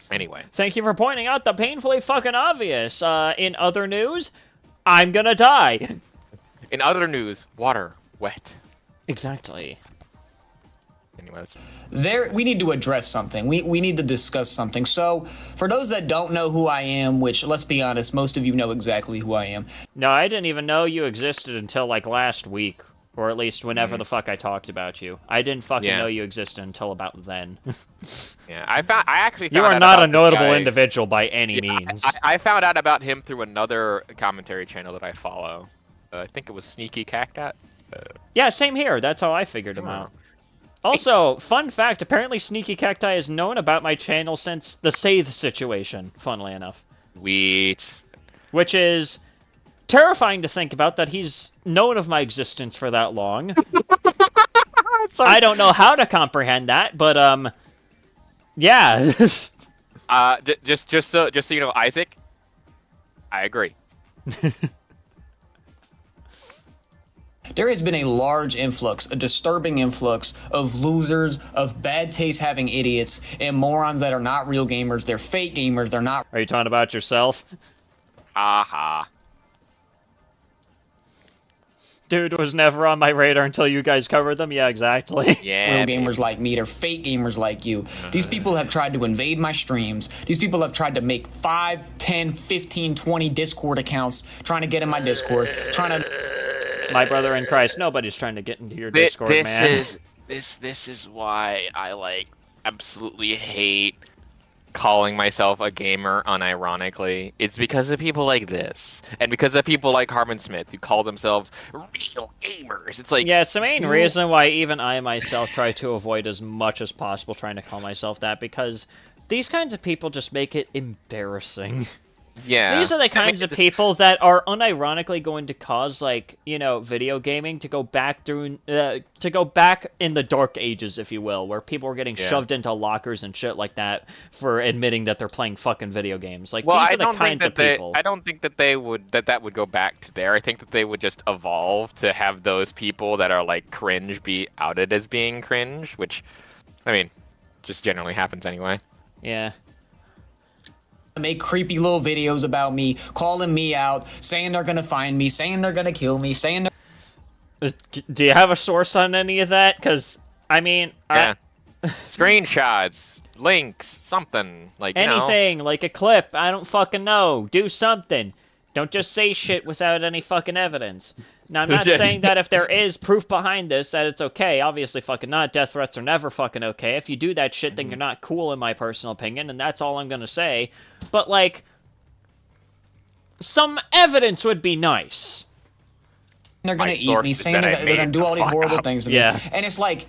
Anyway. Thank you for pointing out the painfully fucking obvious. In other news, I'm gonna die. In other news, water wet. Exactly. Anyways. We need to address something. We need to discuss something. So, for those that don't know who I am, which, let's be honest, most of you know exactly who I am. No, I didn't even know you existed until, like, last week. Or at least whenever the fuck I talked about you. I didn't fucking know you existed until about then. Yeah, I actually found you are out not about a notable guy. Individual by any means. I found out about him through another commentary channel that I follow. I think it was Sneaky Cactat. Yeah, same here. That's how I figured him out. Also, fun fact, apparently Sneaky Cacti has known about my channel since the Scythe situation, funnily enough. Sweet. Which is... terrifying to think about that he's known of my existence for that long. I don't know how to comprehend that, but yeah. Just so you know, Isaac, I agree. There has been a large influx, a disturbing influx of losers, of bad taste having idiots, and morons that are not real gamers. They're fake gamers. They're not. Are you talking about yourself? Aha. Dude was never on my radar until you guys covered them. Yeah, exactly. Yeah. Real gamers like me, they're fake gamers like you. These people have tried to invade my streams. These people have tried to make 5, 10, 15, 20 Discord accounts, trying to get in my Discord, trying to... My brother in Christ, nobody's trying to get into your Discord, man. This is why I, like, absolutely hate calling myself a gamer unironically. It's because of people like this, and because of people like Harmon Smith who call themselves real gamers. It's like, yeah, it's the main reason why even I myself try to avoid as much as possible trying to call myself that, because these kinds of people just make it embarrassing. Yeah. These are the kinds of people that are unironically going to cause, like, you know, video gaming to go back through, to go back in the dark ages, if you will, where people were getting shoved into lockers and shit like that for admitting that they're playing fucking video games. Like, these are the kinds of people. I don't think that that would go back to there. I think that they would just evolve to have those people that are like cringe be outed as being cringe, which, I mean, just generally happens anyway. Yeah. Make creepy little videos about me, calling me out, saying they're gonna find me, saying they're gonna kill me, saying they're... Do you have a source on any of that? Because, I mean... Yeah. Screenshots, links, something. Like, anything, like a clip, I don't fucking know. Do something. Don't just say shit without any fucking evidence. Now, I'm not saying that if there is proof behind this, that it's okay. Obviously fucking not. Death threats are never fucking okay. If you do that shit, then you're not cool, in my personal opinion, and that's all I'm gonna say. But, like, some evidence would be nice. They're gonna eat me, saying they're gonna do all these horrible things to me. And it's like,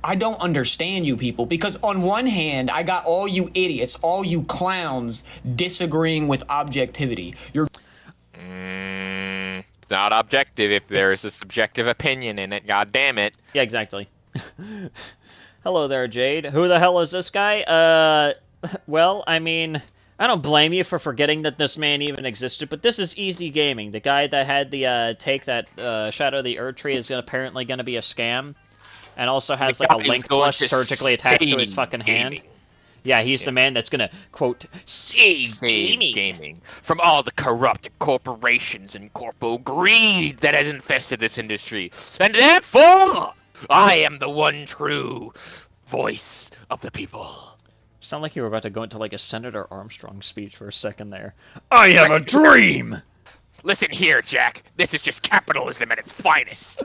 I don't understand you people, because on one hand, I got all you idiots, all you clowns disagreeing with objectivity. You're not objective if there is a subjective opinion in it, god damn it. Yeah, exactly. Hello there, Jade. Who the hell is this guy? Well, I mean, I don't blame you for forgetting that this man even existed, but this is Easy Gaming, the guy that had the take that Shadow of the Erd Tree is apparently going to be a scam, and also has like a link plus surgically attached to his fucking hand. Yeah, he's the man that's gonna, quote, save gaming from all the corrupt corporations and corpo greed that has infested this industry. And therefore, I am the one true voice of the people. Sound like you were about to go into like a Senator Armstrong speech for a second there. I have a dream! Listen here, Jack. This is just capitalism at its finest.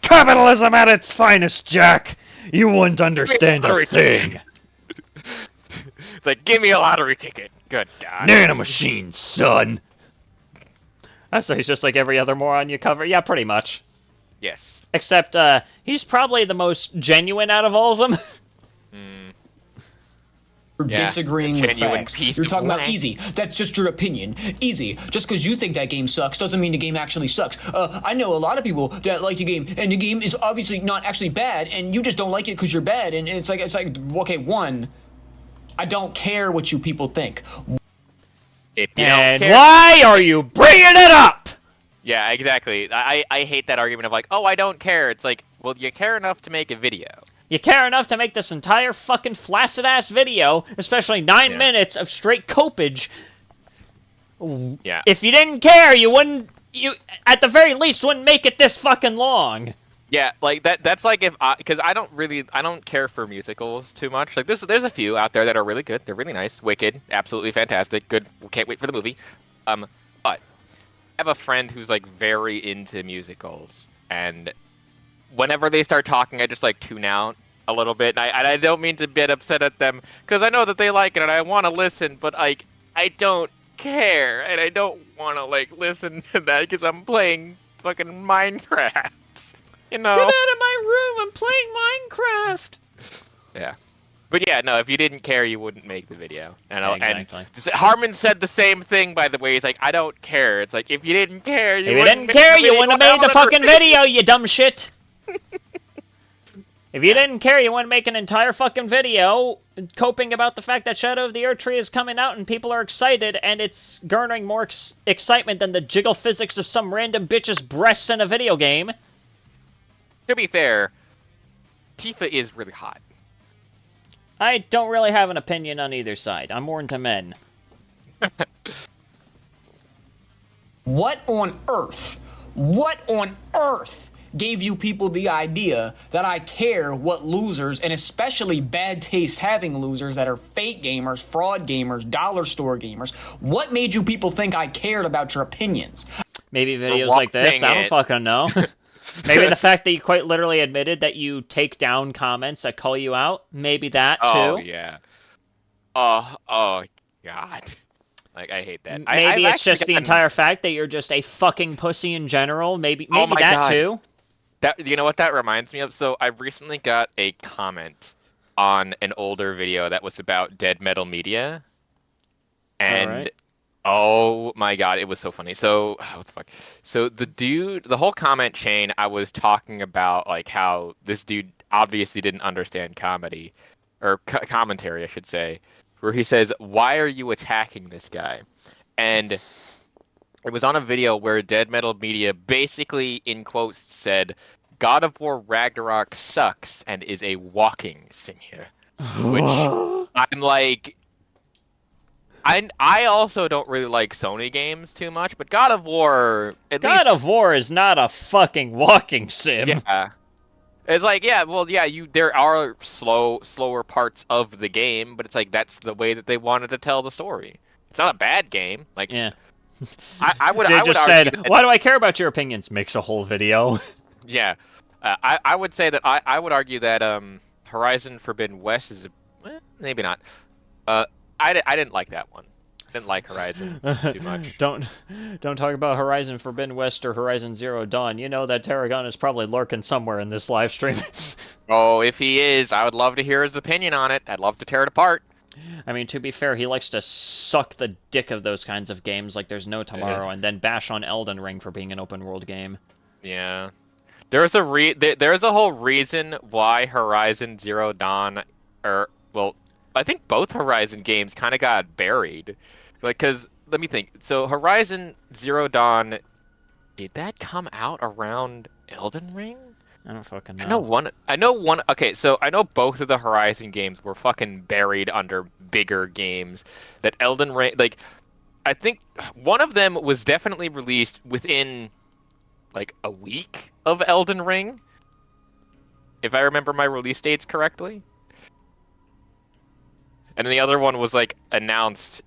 Capitalism at its finest, Jack! You wouldn't understand a thing. It's like, give me a lottery ticket. Good God. Nanomachine, son! So he's just like every other moron you cover? Yeah, pretty much. Yes. Except, he's probably the most genuine out of all of them. You're disagreeing with facts. You're talking about Easy. That's just your opinion. Easy. Just because you think that game sucks doesn't mean the game actually sucks. I know a lot of people that like the game, and the game is obviously not actually bad, and you just don't like it because you're bad. And it's like, okay, one, I don't care what you people think. If you and don't care, why are you bringing it up? Yeah, exactly. I hate that argument of like, oh, I don't care. It's like, well, you care enough to make a video. You care enough to make this entire fucking flaccid-ass video, especially 9 minutes of straight copage. Yeah. If you didn't care, you wouldn't, at the very least, wouldn't make it this fucking long. Yeah, like that's like if because I don't care for musicals too much. Like there's a few out there that are really good. They're really nice. Wicked, absolutely fantastic. Good. Can't wait for the movie. But I have a friend who's like very into musicals, and whenever they start talking, I just like tune out a little bit. And I don't mean to get upset at them because I know that they like it and I want to listen, but like I don't care and I don't want to like listen to that because I'm playing fucking Minecraft. You know? Get out of my room! I'm playing Minecraft. Yeah, but yeah, no. If you didn't care, you wouldn't make the video. And, exactly. and Harmon said the same thing, by the way. He's like, I don't care. It's like if you didn't care, you wouldn't have made the fucking video, you dumb shit. If you didn't care, you wouldn't make an entire fucking video coping about the fact that Shadow of the Erd Tree is coming out and people are excited and it's garnering more excitement than the jiggle physics of some random bitch's breasts in a video game. To be fair, Tifa is really hot. I don't really have an opinion on either side. I'm more into men. What on earth gave you people the idea that I care what losers, and especially bad taste having losers that are fake gamers, fraud gamers, dollar store gamers? What made you people think I cared about your opinions? Maybe videos like this? I don't fucking know. Maybe the fact that you quite literally admitted that you take down comments that call you out. Maybe that, too. Oh, yeah. Oh, God. Like, I hate that. Maybe it's just the entire fact that you're just a fucking pussy in general. Maybe that, God. Too. You know what that reminds me of? So, I recently got a comment on an older video that was about Dead Metal Media. And Oh my god, it was so funny. So, what the fuck? So the whole comment chain, I was talking about like how this dude obviously didn't understand comedy, or commentary, I should say, where he says, "Why are you attacking this guy?" And it was on a video where Dead Metal Media basically, in quotes, said, "God of War Ragnarok sucks and is a walking simulator," which I'm like. I also don't really like Sony games too much, but God of War God of War is not a fucking walking sim. Yeah. It's like, yeah, well, yeah, there are slower parts of the game, but it's like that's the way that they wanted to tell the story. It's not a bad game. Like, yeah. I would just argue said, "Why do I care about your opinions?" Makes a whole video. Yeah, I would say that I would argue that Horizon Forbidden West is maybe not. I didn't like that one. I didn't like Horizon too much. Don't talk about Horizon Forbidden West or Horizon Zero Dawn. You know that Tarragon is probably lurking somewhere in this live stream. Oh, if he is, I would love to hear his opinion on it. I'd love to tear it apart. I mean, to be fair, he likes to suck the dick of those kinds of games like there's no tomorrow, and then bash on Elden Ring for being an open world game. Yeah. There's a whole reason why Horizon Zero Dawn, I think both Horizon games kind of got buried. Like, because, let me think. So, Horizon Zero Dawn, did that come out around Elden Ring? I don't fucking know. I know one, okay, so I know both of the Horizon games were fucking buried under bigger games. That Elden Ring, like, I think one of them was definitely released within, like, a week of Elden Ring. If I remember my release dates correctly. And then the other one was, like, announced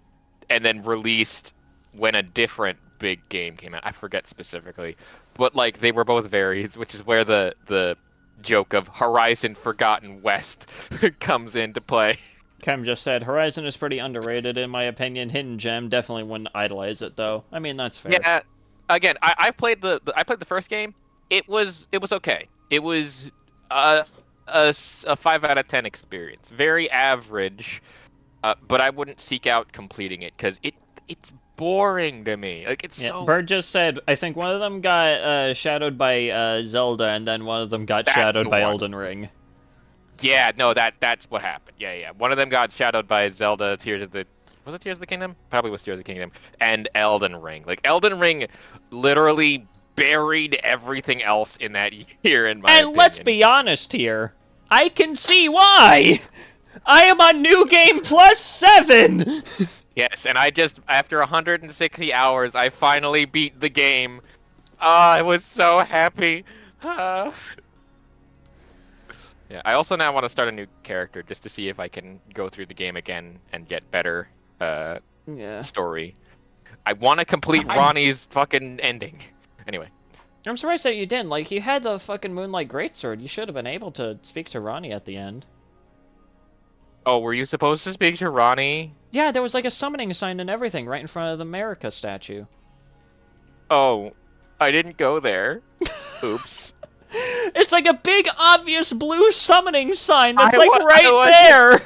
and then released when a different big game came out. I forget specifically. But, like, they were both varied, which is where the joke of Horizon Forgotten West comes into play. Kem just said, Horizon is pretty underrated in my opinion. Hidden Gem, definitely wouldn't idolize it, though. I mean, that's fair. Yeah, again, I played the first game. It was okay. It was a 5 out of 10 experience. Very average, but I wouldn't seek out completing it because it's boring to me. Like, it's so... Bird just said, I think one of them got shadowed by Zelda, and then one of them got shadowed by Elden Ring. Yeah, no, that's what happened. Yeah. One of them got shadowed by Zelda, Tears of the... Was it Tears of the Kingdom? Probably was Tears of the Kingdom. And Elden Ring. Like, Elden Ring literally buried everything else in that year, in my opinion. And let's be honest here. I can see why! I am on New Game Plus 7! Yes, and I just, after 160 hours, I finally beat the game. I was so happy. Yeah, I also now want to start a new character just to see if I can go through the game again and get better story. I want to complete Ronnie's fucking ending. Anyway. I'm surprised that you didn't. Like, you had the fucking Moonlight Greatsword. You should have been able to speak to Ronnie at the end. Oh, were you supposed to speak to Ronnie? Yeah, there was like a summoning sign and everything right in front of the America statue. Oh, I didn't go there. Oops. It's like a big, obvious blue summoning sign that's right there!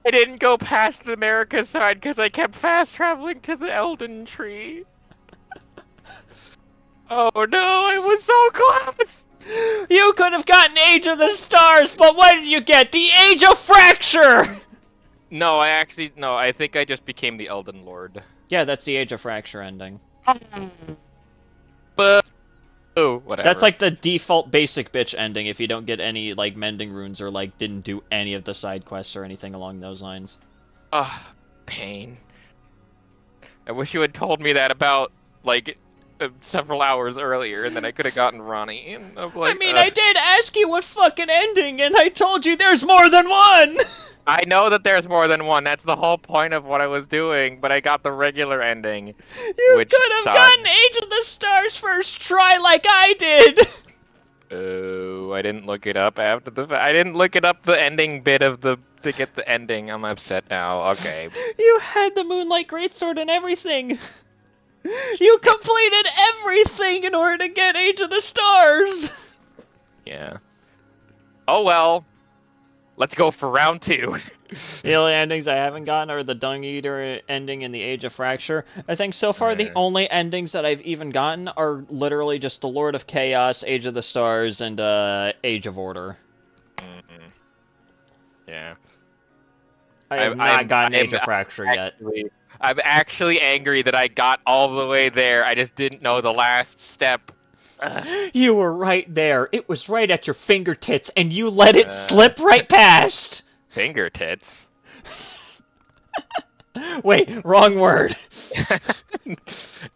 I didn't go past the America sign because I kept fast traveling to the Elden Tree. Oh no, I was so close! You could have gotten Age of the Stars, but what did you get? The Age of Fracture! No, I think I just became the Elden Lord. Yeah, that's the Age of Fracture ending. But... Oh, whatever. That's like the default basic bitch ending if you don't get any, like, mending runes or, like, didn't do any of the side quests or anything along those lines. Ah, pain. I wish you had told me that about, like, several hours earlier, and then I could have gotten Ronnie. And I'm like, I mean, I did ask you what fucking ending, and I told you there's more than one! I know that there's more than one. That's the whole point of what I was doing, but I got the regular ending. You could have gotten Age of the Stars first try like I did! Oh, I didn't look it up after I didn't look it up the ending bit of to get the ending. I'm upset now. Okay. You had the Moonlight Greatsword and everything! You completed everything in order to get Age of the Stars! Yeah. Oh well. Let's go for round 2. The only endings I haven't gotten are the Dung Eater ending and the Age of Fracture. I think so far the only endings that I've even gotten are literally just the Lord of Chaos, Age of the Stars, and Age of Order. Yeah. I have not gotten Age of Fracture yet. I'm actually angry that I got all the way there. I just didn't know the last step. You were right there. It was right at your fingertips, and you let it slip right past. Finger tits. Wait, wrong word.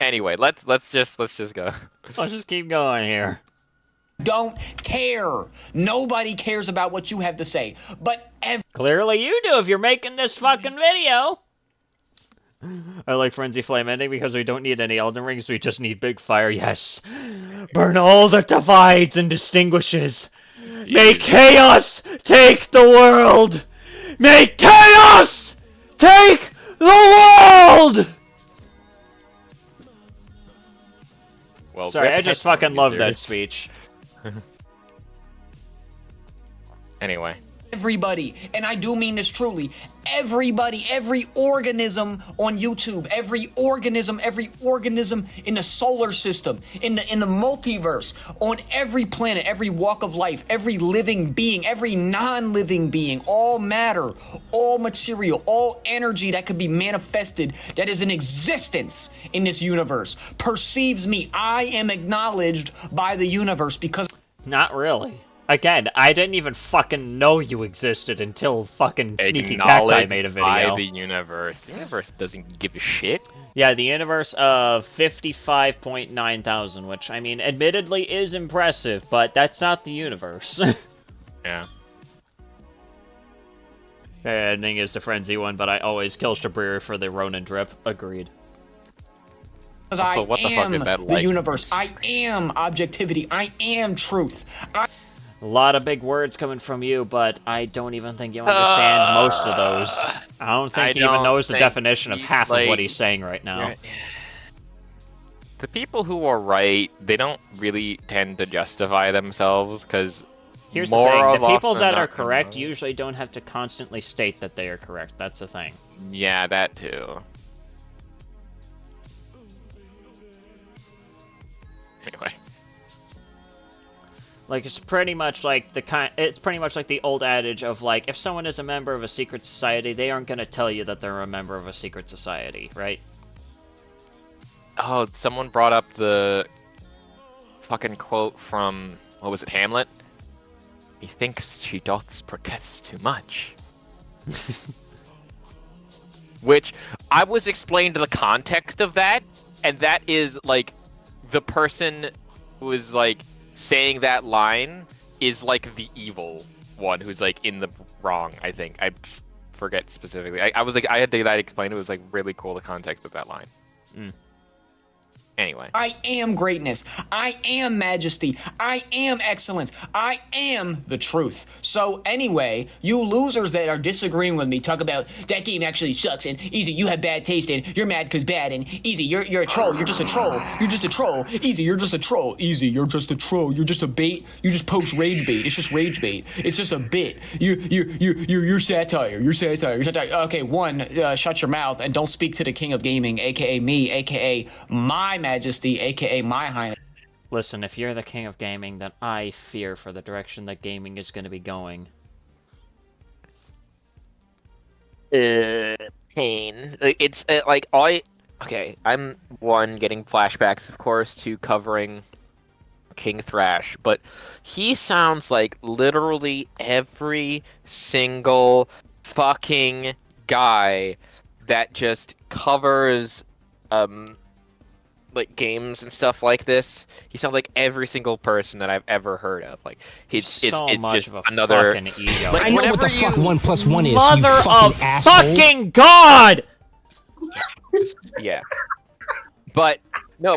Anyway, let's just go. Let's just keep going here. Don't care. Nobody cares about what you have to say. But Clearly you do if you're making this fucking video. I like Frenzy Flame ending because we don't need any Elden Rings, we just need big fire, yes. Burn all that divides and distinguishes. May chaos take the world! May chaos take the world! Well, sorry, I just fucking love that speech. Anyway. everybody, and I do mean this truly, everybody, every organism on YouTube, every organism in the solar system, in the multiverse, on every planet, every walk of life, every living being, every non-living being, all matter, all material, all energy that could be manifested, that is in existence in this universe, perceives me. I am acknowledged by the universe because... Not really. Again, I didn't even fucking know you existed until fucking Sneaky Cacti made a video. By the universe. The universe doesn't give a shit. Yeah, the universe of 55.9 thousand, which, I mean, admittedly is impressive, but that's not the universe. Yeah. The ending is the Frenzy one, but I always kill Shabrir for the Ronin drip. Agreed. Also, what the fuck is that like? The universe. I am objectivity. I am truth. A lot of big words coming from you, but I don't even think you understand most of those. I don't think he even knows the definition of half of what he's saying right now. Right. The people who are right, they don't really tend to justify themselves, because here's the thing, the people that are correct usually don't have to constantly state that they are correct. That's the thing. Yeah, that too. Anyway. Like, it's pretty much like the old adage of, like, if someone is a member of a secret society, they aren't gonna tell you that they're a member of a secret society, right? Oh, someone brought up the fucking quote from, what was it, Hamlet? He thinks she doth protest too much. Which, I was explained the context of that, and that is, like, the person who is, like, saying that line is like the evil one who's like in the wrong, I think. I forget specifically. I was like, I had to get that explained. It was like really cool, the context of that line. Anyway. I am greatness. I am majesty. I am excellence. I am the truth. So anyway, you losers that are disagreeing with me talk about that game actually sucks and Easy, you have bad taste and you're mad because bad and Easy, you're a troll. You're just a troll. You're just a troll. Easy, you're just a troll. Easy, you're just a troll. You're just a bait. You just post rage bait. It's just rage bait. It's just a bit. You're satire. You're satire. You're satire. Okay, shut your mouth and don't speak to the king of gaming, aka me, aka my majesty, aka my highness. Listen, if you're the king of gaming, then I fear for the direction that gaming is going to be going. Pain. It's like okay, I'm getting flashbacks, of course, to covering King Thrash, but he sounds like literally every single fucking guy that just covers like games and stuff like this. He sounds like every single person that I've ever heard of. Like it's much just of a another fucking ego. Like, I know what the fuck 1 + 1 is. Mother you fucking of asshole. fucking God! Yeah. But no,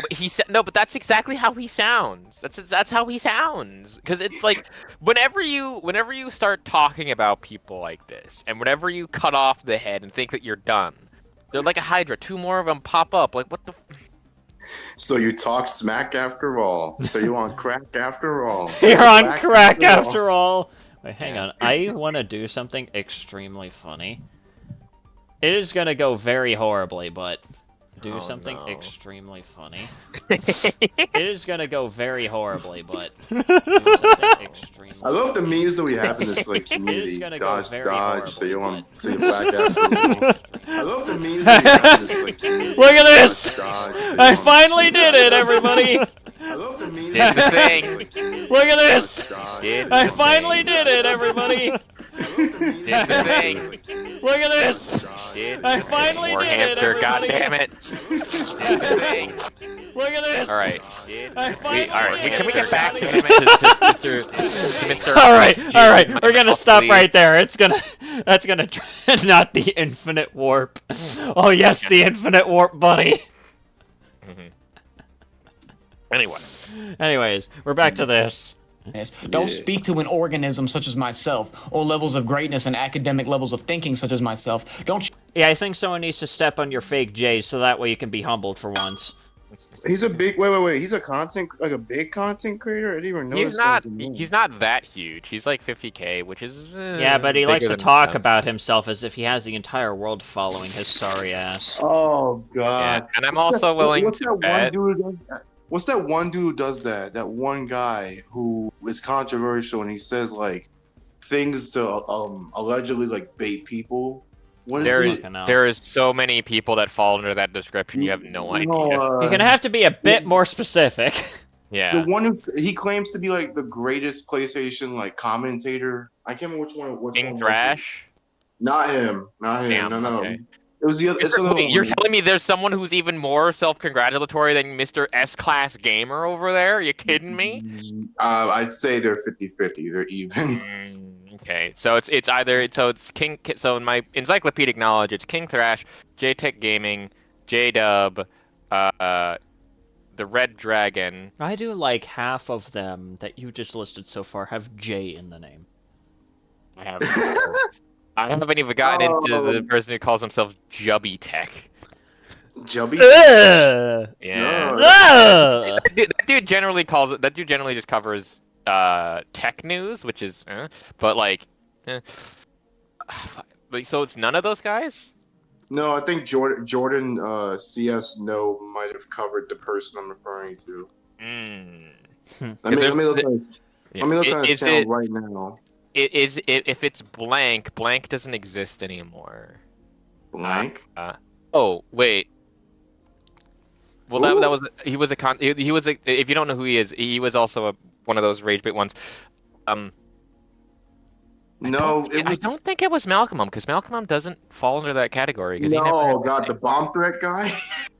but that's exactly how he sounds. That's how he sounds. Because it's like whenever you start talking about people like this, and whenever you cut off the head and think that you're done, they're like a Hydra. 2 more of them pop up. Like what the. So you talk smack after all. So you on crack after all. You're on crack after all. Wait, hang on. I want to do something extremely funny. It is gonna go very horribly, but do something extremely funny. It is gonna go very horribly, but do something extremely. I love the memes that we have in this like community. It is gonna Dodge, go very dodge. So you're horribly, on. So you're black after. I love the memes that we have in this like community. Look at this! Dodge, I finally did it, everybody! I love the memes. Did the thing. Look at this! Did I the finally thing. did it, everybody! Did the thing. Look at this! Did I finally more did it, hamster, everybody! goddammit. Did the thing. Look at this! Alright. I finally Alright, did can we it, get back to everybody! Mr. Alright, we're gonna stop right there. That's gonna not the infinite warp. Oh yes, the infinite warp, buddy. Anyway. Anyways, we're back to this. Don't speak to an organism such as myself, or levels of greatness and academic levels of thinking such as myself. Don't. Yeah, I think someone needs to step on your fake J's so that way you can be humbled for once. He's a big wait. He's a big content creator. I didn't even know. He's not that huge. He's like 50K, which is yeah, but he likes to talk about himself as if he has the entire world following his sorry ass. Oh god. Yeah, and I'm also willing to bet. What's that one dude who does that? That one guy who is controversial and he says like things to allegedly like bait people. What is it? There is so many people that fall under that description. You have no idea. You're gonna have to be a bit more specific. Yeah. The one he claims to be like the greatest PlayStation like commentator. I can't remember which one. King Thrash? Not him. Damn, No. okay. It was the other. You're telling me there's someone who's even more self-congratulatory than Mr. S-Class Gamer over there? Are you kidding me? I'd say they're 50-50. They're even. Okay, so it's King. So in my encyclopedic knowledge, it's King Thrash, JTech Gaming, JDub, the Red Dragon. I do like half of them that you just listed so far have J in the name. I haven't even gotten into the person who calls himself Jubby Tech. Jubby? Yeah. That dude generally just covers tech news, which is but like so it's none of those guys? No, I think Jordan CS No might have covered the person I'm referring to. Let me look at his channel right now. If it's blank doesn't exist anymore. Blank? Oh wait. Well, that was he was a if you don't know who he is, he was also one of those rage bait ones. I don't think it was Malcolm because Malcolm doesn't fall under that category. No, the bomb threat guy.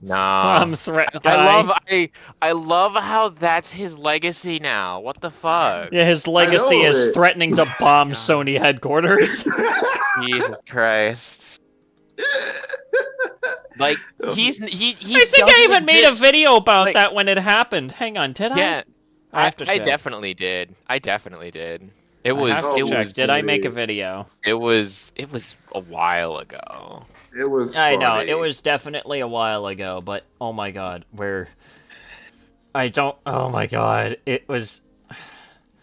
No, bomb threat guy. I love how that's his legacy now. What the fuck? Yeah, his legacy is threatening to bomb Sony headquarters. Jesus Christ. Like he's I think I even made a video about that when it happened. Hang on, did I? Yeah, I definitely did. It was. Did I make a video? It was a while ago. It was. I know it was definitely a while ago, but oh my god, oh my god, it was.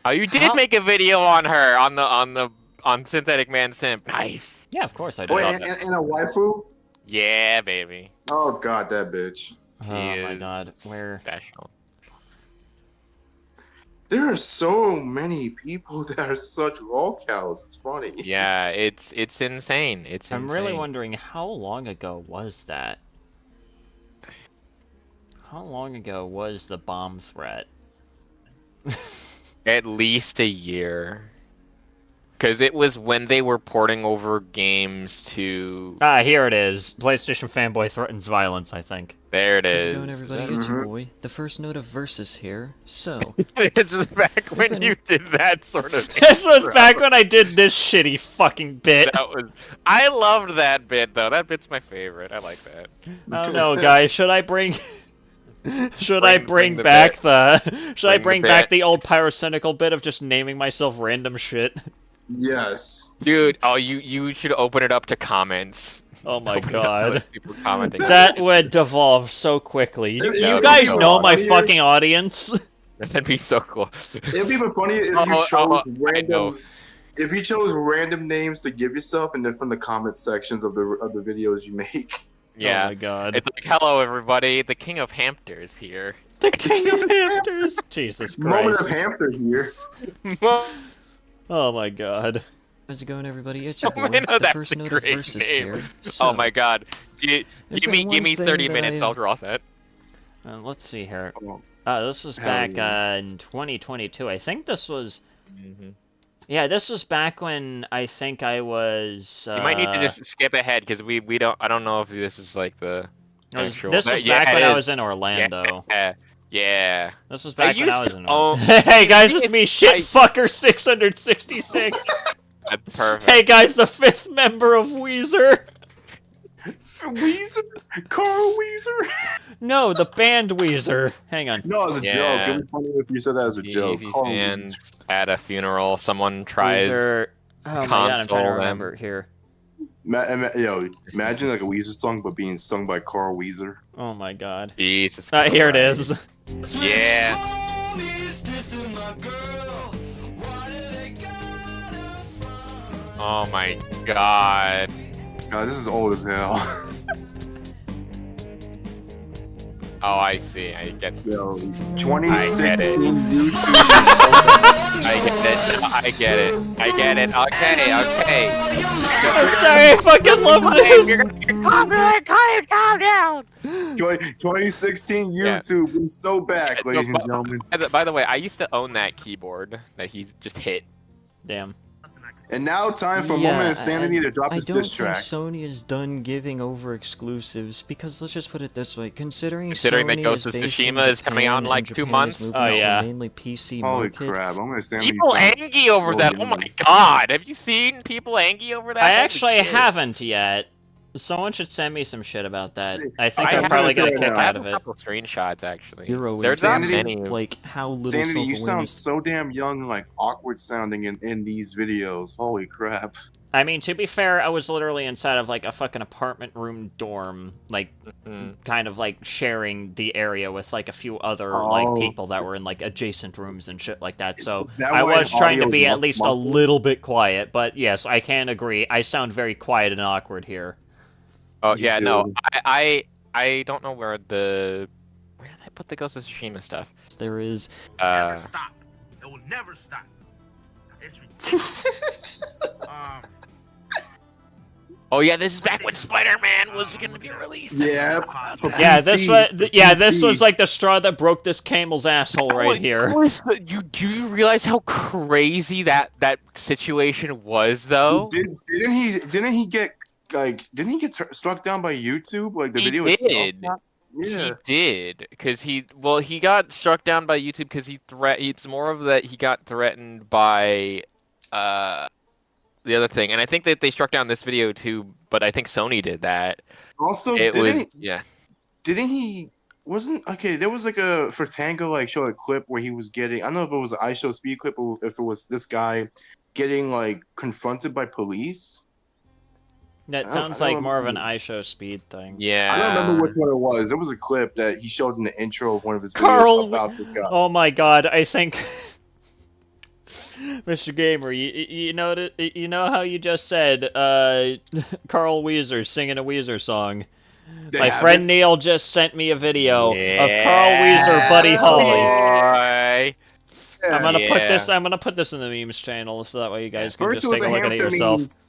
Oh, you did make a video on her on Synthetic Man Simp. Nice. Yeah, of course I did. Wait, and a waifu? Yeah, baby. Oh god, that bitch. Oh my god, special. There are so many people that are such lolcows. It's funny. Yeah, it's insane. I'm really wondering how long ago was that? How long ago was the bomb threat? At least a year. Because it was when they were porting over games to... Ah, here it is. PlayStation fanboy threatens violence, I think. There it is. How's it going, everybody? It's your boy. The first note of Versus here. So... It's back when you did that sort of... This was back when I did this shitty fucking bit. I loved that bit, though. That bit's my favorite. I like that. I don't know, guys. Should I bring... Should I bring back the the old pyrocynical bit of just naming myself random shit? Yes. Dude, you should open it up to comments. Oh my god. People commenting. That would devolve so quickly. You guys know my fucking audience. That'd be so cool. It'd be funny if you chose random... if you chose random names to give yourself, and then from the comment sections of the videos you make. Yeah. Oh my god. It's like, hello everybody, the King of Hampters here. The King of Hampters! Jesus Moment Christ. of Hampton here. Oh my god. How's it going, everybody? It's your Oh, boy, I know, the that's first a note of great versus name. here. Oh So, my god. Give there's me been one 30 thing minutes, that I'll draw that. Let's see here. Oh, This was Hell back yeah. in 2022. I think this was... Mm-hmm. Yeah, this was back when I think I was... You might need to just skip ahead, because we don't... I don't know if this is like the... actual... This was Yeah, back it when I is. was in Orlando. Yeah. This was back when I used was to in own- Orlando. Hey guys, it's me, I- Shitfucker666! That's perfect. Hey guys, the 5th member of Weezer! Weezer? Carl Weezer? No, the band Weezer. Hang on. No, it's a joke. Yeah. It'd be funny if you said that as a joke. Easy Carl fans Weezer. at a funeral, someone tries... Weezer... Oh my god, I'm trying to console remember it here. Imagine like a Weezer song, but being sung by Carl Weezer. Oh my god. Jesus Here it Christ. is. Yeah. Oh my god. God, this is old as hell. Oh, I see. I get it. Yo, I 2016 YouTube. I get it. I get it. Okay, okay. I'm sorry, I fucking love this! Calm down. 2016 Yeah. YouTube. We're so back, ladies and gentlemen. By the way, I used to own that keyboard that he just hit. Damn. And now time for a yeah, moment of sanity to drop I his don't diss think track. Sony is done giving over exclusives, because let's just put it this way, considering Considering that Sony Ghost of is based Tsushima in is coming out in Japan like and 2 Japan is months. moving Oh, out with yeah. mainly PC Holy market. crap! I'm gonna sanity. People angry over Oh, that. yeah. Oh my god. Have you seen people angry over that? I Holy actually shit. haven't yet. Someone should send me some shit about that. See, I think I I'll have probably to get a say kick that. I out have of a it. couple screenshots actually. Hero There's is not Sanity- many. like how little Sanity, you sound self-awareness. so damn young and like awkward sounding in these videos. Holy crap! I mean, to be fair, I was literally inside of like a fucking apartment room dorm, like kind of like sharing the area with like a few other like Oh. people that were in like adjacent rooms and shit like that. So Is that I why was trying to audio be is at least a muffled? little bit quiet, but yes, I can agree. I sound very quiet and awkward here. Oh You yeah, no. do. I don't know where did I put the Ghost of Tsushima stuff? There is Never stop. It will never stop. It's ridiculous. Oh yeah, this is back when Spider-Man was gonna be released. Yeah. for Yeah, PC, this was for this PC. was like the straw that broke this camel's asshole right here. Do you realize how crazy that situation was though? Didn't he get struck down by YouTube? Like the He video did. itself? Yeah. He did, because he got struck down by YouTube because it's more of that he got threatened by the other thing, and I think that they struck down this video too, but I think Sony did that. Also, It didn't was didn't he? Wasn't okay. There was like a for Tango like showed a clip where he was getting. I don't know if it was an iShow Speed clip or if it was this guy getting like confronted by police. That I sounds don't like more of an remember. iShow speed thing. yeah. I don't remember which one it was. There was a clip that he showed in the intro of one of his Carl, videos about this guy. oh my god, I think, Mr. Gamer, you know how you just said, Carl Weezer singing a Weezer song. They My have friend it? Neil just sent me a video of Yeah. Carl Weezer, Buddy Holly. Boy. I'm gonna put Yeah. this. I'm gonna put this in the memes channel so that way you guys can First it just was take a a look at it Hampton yourself. memes,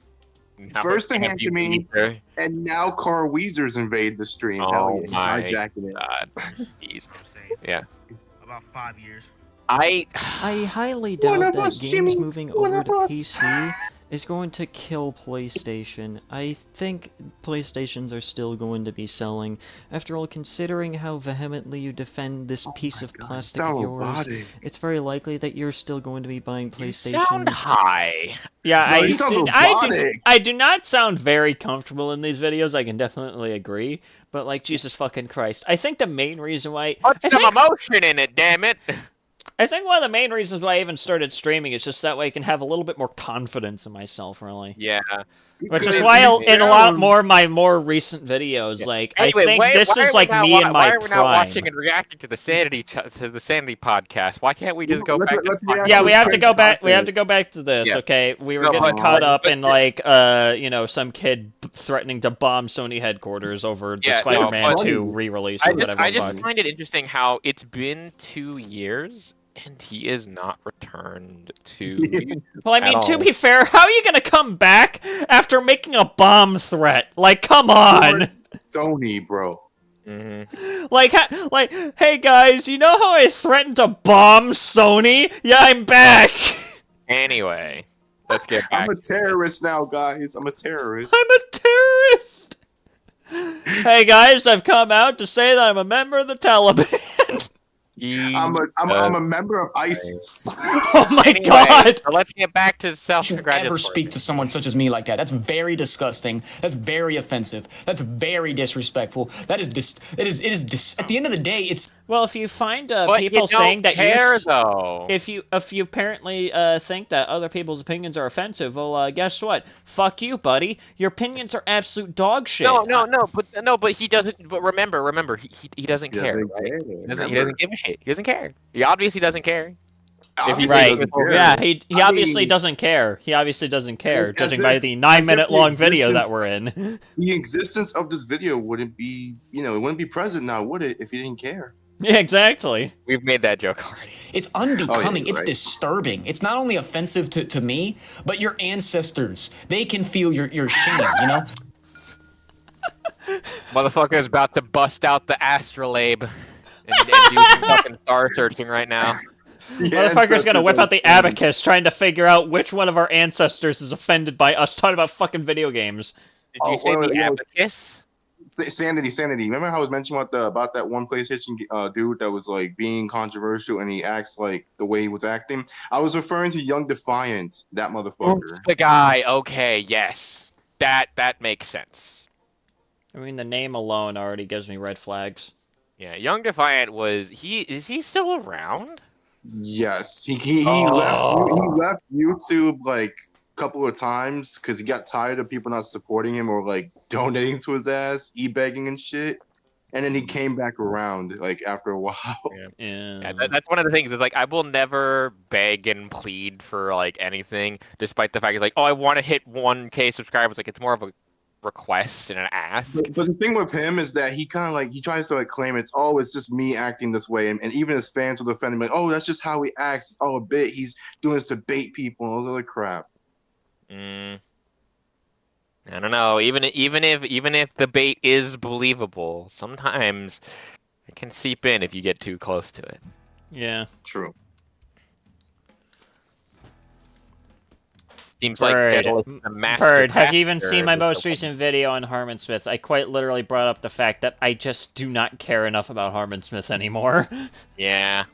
Now First the it's Hampton gonna be memes. Weezer. and now Carl Weezer's invaded the stream. Oh Hell yeah, my hijacking it. God. Jeez. I'm saying. Yeah. About 5 years. I I highly One doubt of that us, games Jimmy, moving one over of to us. PC is going to kill PlayStation. I think PlayStations are still going to be selling. After all, considering how vehemently you defend this piece of God, plastic so of yours, robotic. it's very likely that you're still going to be buying you PlayStations. sound high. Yeah, No, he sounds robotic. I do not sound very comfortable in these videos. I can definitely agree, but like Jesus fucking Christ, I think the main reason why Put some emotion in it, damn it. I think one of the main reasons why I even started streaming is just that way I can have a little bit more confidence in myself, really. Yeah. Which is why in a lot more of my more recent videos, like Anyway, I think this is like me in my Why are we prime. not watching and reacting to the Sanity podcast? Why can't we just go back? Yeah, we have to go back. We have to go back to this. Yeah. Okay, we were No, getting but- caught up but- in like some kid threatening to bomb Sony headquarters over the Yeah, no, Spider-Man but- 2 re-release I or just, whatever. I just fuck. find it interesting how it's been 2 years and he is not returned to. Well, I mean, at to all. be fair, how are you gonna come back after making a bomb threat? Like, come on! Sony, bro. Like, hey guys, you know how I threatened to bomb Sony? Yeah, I'm back! Anyway, let's get back. I'm a terrorist now, guys. I'm a terrorist. I'm a terrorist! Hey guys, I've come out to say that I'm a member of the Taliban. I'm a member of ISIS. Oh my Anyway, god! so let's get back to You self-congratulatory. ever speak to someone such as me like that? That's very disgusting. That's very offensive. That's very disrespectful. That is at the end of the day, it's. Well, if you find But people you don't saying that care, though. if you apparently think that other people's opinions are offensive, well, guess what? Fuck you, buddy. Your opinions are absolute dog shit. But he doesn't. But remember, he doesn't care. Right? He doesn't give a shit. He doesn't care. He obviously doesn't care. Right. Yeah, he obviously doesn't care. He obviously doesn't care, judging by the 9-minute long video that we're in. The existence of this video wouldn't be, it wouldn't be present now, would it, if he didn't care? Yeah, exactly. We've made that joke already. It's unbecoming. Oh, yeah, it's right. disturbing. It's not only offensive to me, but your ancestors. They can feel your shame, you know? Motherfucker's about to bust out the astrolabe and do some fucking star searching right now. Motherfucker's gonna whip out the abacus trying to figure out which one of our ancestors is offended by us talking about fucking video games. Did you say the abacus? Sanity. Remember how I was mentioning about that one PlayStation dude that was like being controversial and he acts like the way he was acting? I was referring to Young Defiant, that motherfucker. The guy. Okay, yes, that makes sense. I mean, the name alone already gives me red flags. Yeah, Young Defiant was is he still around? Yes, he left YouTube like a couple of times because he got tired of people not supporting him or like donating to his ass, e-begging and shit. And then he came back around like after a while. Yeah. That's one of the things. Is like I will never beg and plead for like anything, despite the fact it's like, oh, I want to hit 1K subscribers. Like it's more of a request and an ask. But the thing with him is that he kind of like he tries to like claim it's just me acting this way, and even his fans will defend him like, oh, that's just how he acts. Oh, a bit he's doing this to bait people and all this other crap. I don't know. Even if the bait is believable, sometimes it can seep in if you get too close to it. Yeah. True. Seems Bird. like Daedalus is a master Bird, have you even pastor seen my with most the- recent video on Harmon Smith? I quite literally brought up the fact that I just do not care enough about Harmon Smith anymore. Yeah,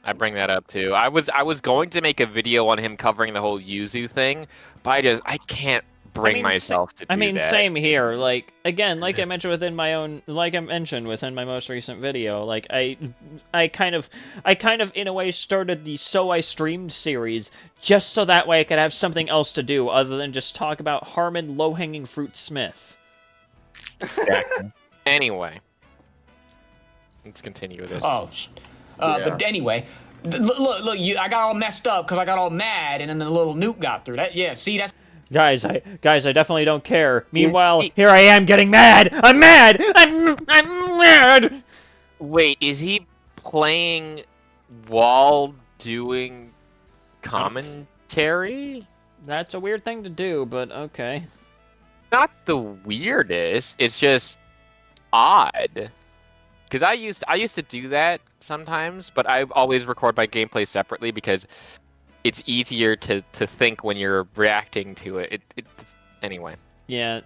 I bring that up too. I was going to make a video on him covering the whole Yuzu thing, but I can't bring myself to do that. Same here. Like again, like I mentioned within my most recent video, like I kind of in a way started the So I Streamed series just so that way I could have something else to do other than just talk about Harmon Low-Hanging Fruit Smith. Exactly. Anyway, let's continue with this. But anyway, look, I got all messed up because I got all mad, and then the little nuke got through. See, that's. Guys, I definitely don't care. Meanwhile, here I am getting mad. I'm mad. I'm mad. Wait, is he playing while doing commentary? That's a weird thing to do, but okay. Not the weirdest. It's just odd. Because I used to do that sometimes, but I always record my gameplay separately because it's easier to think when you're reacting to it. Anyway. Yeah,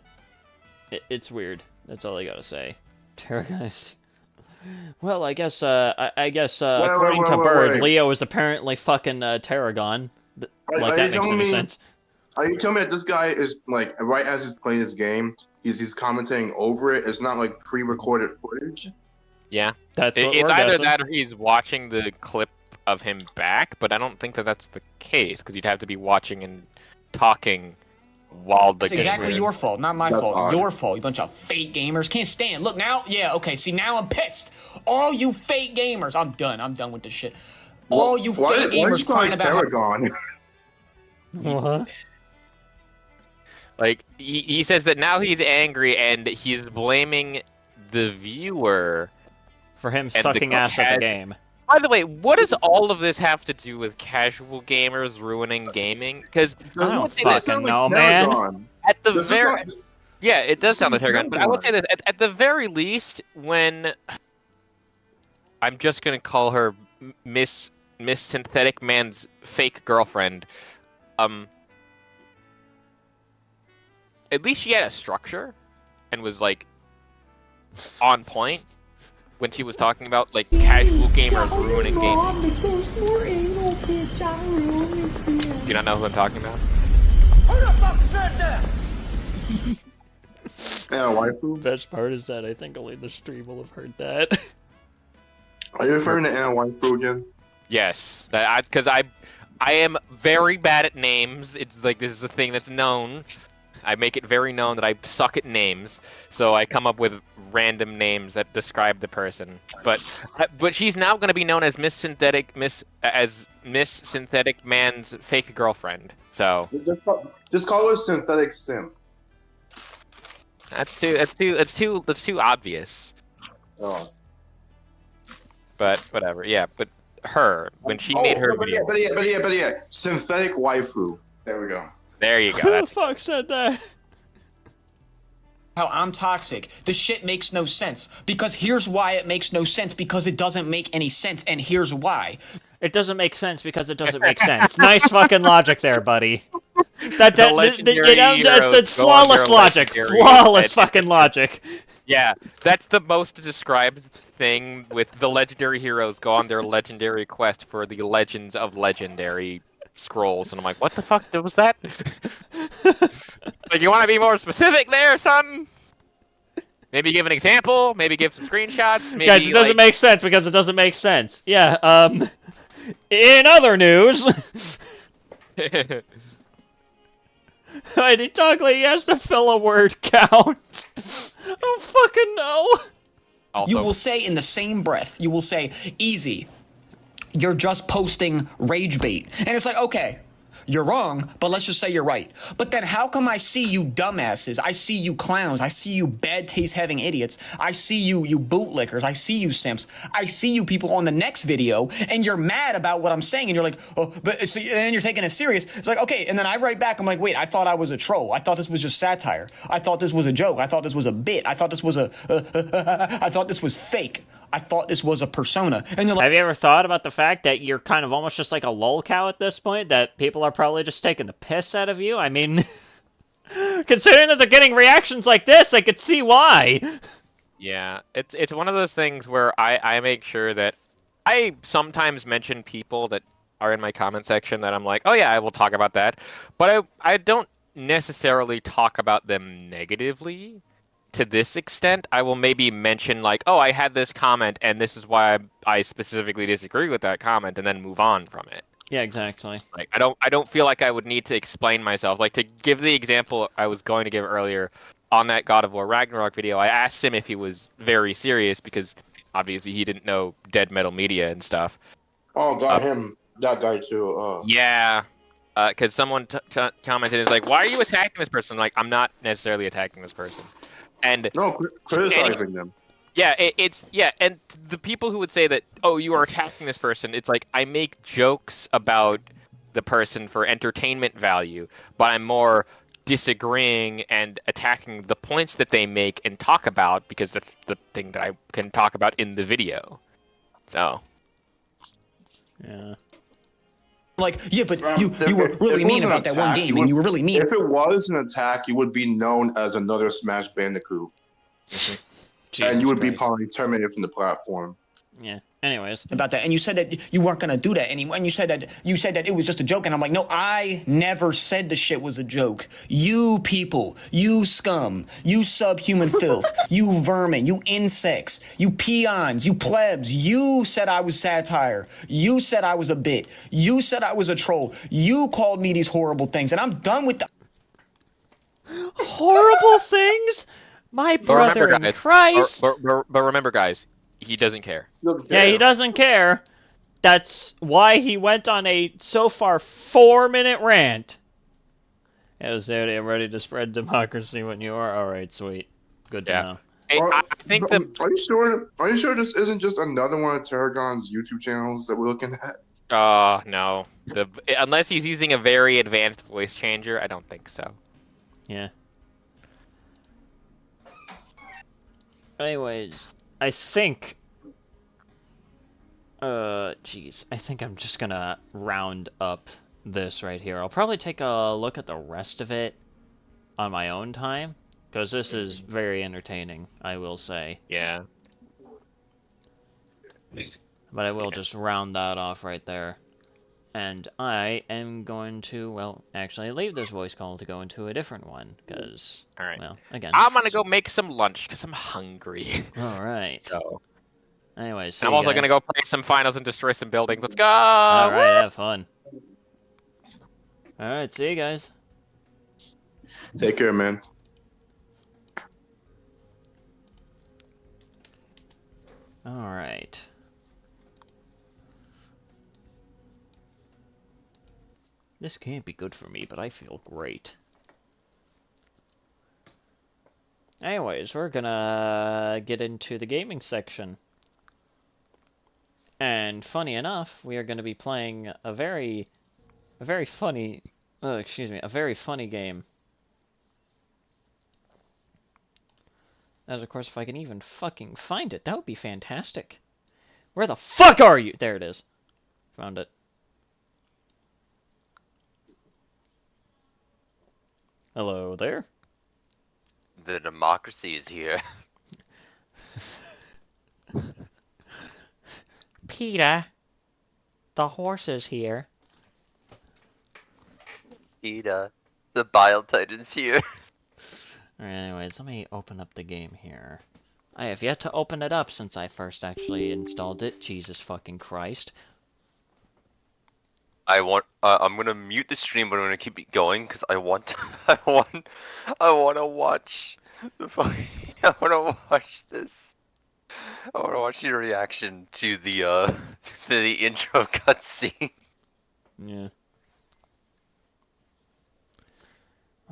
it's weird. That's all I gotta say. Terra guys. Well, I guess according to Bird, Leo is apparently fucking Tarragon. Like that makes any sense. Are you telling me that this guy is like right as he's playing his game, he's commenting over it? It's not like pre-recorded footage. Yeah, it's either that or he's watching the clip of him back, but I don't think that that's the case because you'd have to be watching and talking while the It's exactly your fault, not my fault. odd. Your fault, you bunch of fake gamers. Can't stand. Look now, yeah, okay. See, now I'm pissed. All you fake gamers, I'm done. I'm done with this shit. All you fake gamers crying about Paragon? What? Like he says that now he's angry and he's blaming the viewer For him and sucking ass at the game. By the way, what does all of this have to do with casual gamers ruining gaming? Because I don't fucking know, man. At the very, yeah, it does sound like Paragon. But I will say this: at the very least, when I'm just gonna call her Miss Synthetic Man's fake girlfriend, at least she had a structure and was like on point when she was talking about like casual gamers ruining gaming. Do you not know who I'm talking about? Who the fuck said that? Yeah, waifu. Best part is that I think only the stream will have heard that. Are you referring to Anna Waifu again? Yes, because I am very bad at names. It's like this is a thing that's known. I make it very known that I suck at names, so I come up with random names that describe the person. But she's now going to be known as Miss Synthetic Man's fake girlfriend. So just call her Synthetic Simp. that's too obvious. Oh. But whatever. Yeah, but her when she made her video. But yeah, Synthetic Waifu. There we go. There you go. Who the That's fuck said that? how I'm toxic. This shit makes no sense. Because here's why it makes no sense. Because it doesn't make any sense, and here's why. It doesn't make sense because it doesn't make sense. Nice fucking logic there, buddy. That's flawless logic. Flawless fucking logic. Yeah, that's the most described thing with the legendary heroes go on their legendary quest for the Legends of Legendary scrolls, and I'm like, what the fuck was that? Like, you want to be more specific there, son? Maybe give an example, maybe give some screenshots, maybe, Guys, it doesn't make sense because it doesn't make sense. Yeah, in other news... I talk like he has to fill a word count. I don't fucking know. Also, You will say in the same breath, you will say, easy, you're just posting rage bait. And it's like, okay, you're wrong, but let's just say you're right. But then how come I see you dumbasses, I see you clowns, I see you bad taste having idiots, I see you bootlickers, I see you simps, I see you people on the next video, and you're mad about what I'm saying, and you're like, oh, but so, and then you're taking it serious. It's like, okay, and then I write back, I'm like, wait, I thought I was a troll. I thought this was just satire. I thought this was a joke. I thought this was a bit. I thought this was I thought this was fake. I thought this was a persona. And you're like, Have you ever thought about the fact that you're kind of almost just like a lolcow at this point? That people are probably just taking the piss out of you? I mean, considering that they're getting reactions like this, I could see why. yeah, it's one of those things where I make sure that I sometimes mention people that are in my comment section that I'm like, oh yeah, I will talk about that. But I don't necessarily talk about them negatively. To this extent, I will maybe mention like, oh, I had this comment and this is why I specifically disagree with that comment, and then move on from it. Yeah, exactly. Like I don't feel like I would need to explain myself. Like, to give the example I was going to give earlier on that God of War Ragnarok video, I asked him if he was very serious because obviously he didn't know Dead Metal Media and stuff. Oh, got him. That guy too. Yeah. Because someone commented, is like, why are you attacking this person? I'm like, I'm not necessarily attacking this person. And no, criticizing them. Yeah, and the people who would say that, oh, you are attacking this person, it's like, I make jokes about the person for entertainment value, but I'm more disagreeing and attacking the points that they make and talk about because that's the thing that I can talk about in the video. So. Yeah. Like, yeah, but you were really mean about that one game, and you were really mean. If it was an attack, you would be known as another Smash Bandicoot. And you would be probably terminated from the platform. Yeah. Anyways. About that, and you said that you weren't gonna do that anymore, and you said that it was just a joke, and I'm like, no, I never said the shit was a joke. You people, you scum, you subhuman filth, you vermin, you insects, you peons, you plebs, you said I was satire, you said I was a bit, you said I was a troll, you called me these horrible things, and I'm done with the horrible things? My brother in Christ! But remember, guys, he doesn't care. Yeah, he doesn't care. That's why he went on a, so far, 4-minute rant. Yeah, Sanity, I'm ready to spread democracy when you are. Alright, sweet. Good to know. Hey, I think Are you sure? Are you sure this isn't just another one of Tarragon's YouTube channels that we're looking at? No. Unless he's using a very advanced voice changer, I don't think so. Yeah. Anyways, I think... jeez. I think I'm just gonna round up this right here. I'll probably take a look at the rest of it on my own time, because this is very entertaining, I will say. Yeah. But I will just round that off right there. And I am going to, well, actually leave this voice call to go into a different one, because, well, again... I'm gonna go make some lunch, because I'm hungry. Alright. So... Anyways, I'm also gonna go play some finals and destroy some buildings. Let's go! Alright, have fun. Alright, see you guys. Take care, man. Alright. This can't be good for me, but I feel great. Anyways, we're gonna get into the gaming section. And funny enough, we are gonna be playing a very funny game. As of course, if I can even fucking find it, that would be fantastic. Where the fuck are you? There it is. Found it. Hello there. The democracy is here. Peter, the horse is here. Peter, the Bile Titan's here. Alright, anyways, let me open up the game here. I have yet to open it up since I first actually installed it. Jesus fucking Christ. I'm gonna mute the stream, but I'm gonna keep it going because I want to watch the fucking. I want to watch this. I want to watch your reaction to the intro cutscene. Yeah.